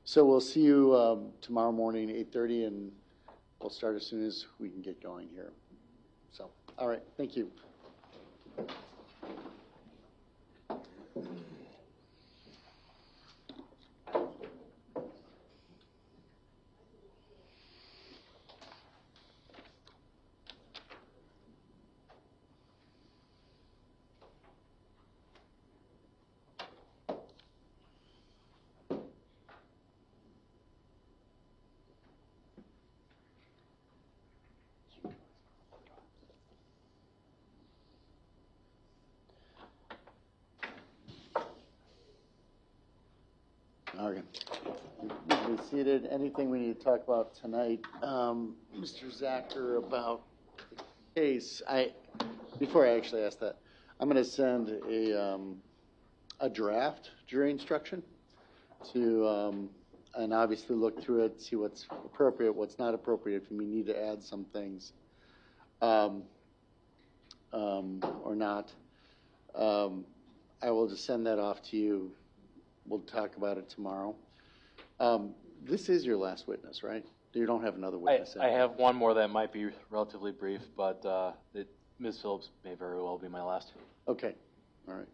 So we'll see you tomorrow morning, 8:30, and we'll start as soon as we can get going here. So, all right, thank you. Okay. Be seated. Anything we need to talk about tonight, Mr. Zacher, about the case? Before I actually ask that, I'm going to send a draft jury instruction to, and obviously look through it, see what's appropriate, what's not appropriate. If we need to add some things, or not, I will just send that off to you. We'll talk about it tomorrow. This is your last witness, right? You don't have another witness. I have one more that might be relatively brief, but Ms. Phillips may very well be my last. Okay. All right.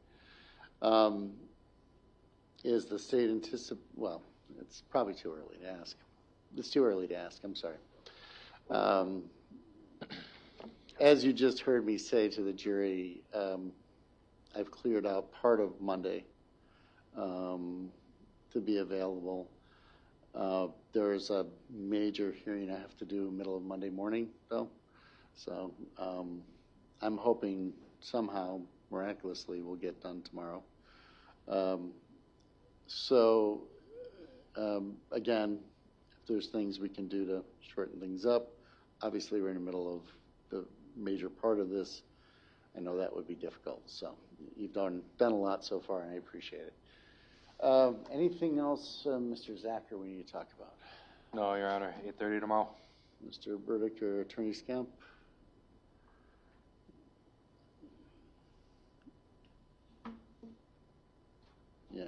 Is the state well, it's probably too early to ask. It's too early to ask. I'm sorry. As you just heard me say to the jury, I've cleared out part of Monday to be available. There's a major hearing I have to do middle of Monday morning, though. So I'm hoping somehow, miraculously, we'll get done tomorrow. Again, if there's things we can do to shorten things up, obviously we're in the middle of the major part of this. I know that would be difficult. So you've done a lot so far, and I appreciate it. Anything else, Mr. Zacher, we need to talk about? No, Your Honor. 8:30 tomorrow. Mr. Burdick or Attorney Scamp? Yeah.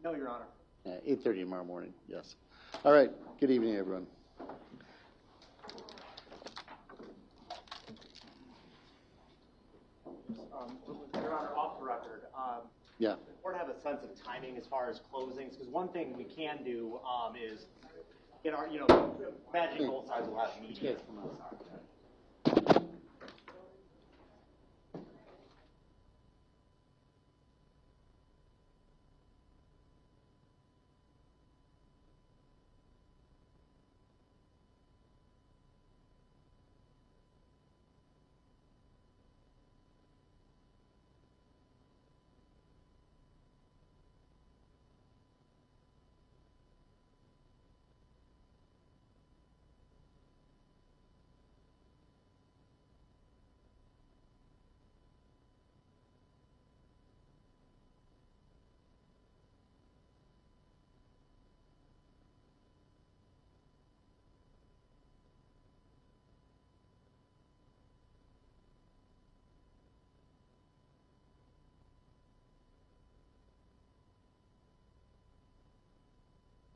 No, Your Honor. 8:30 tomorrow morning, yes. All right. Good evening, everyone. Your Honor, off the record. Yeah. The court have a sense of timing as far as closings, because one thing we can do is, imagine both sides will have meetings.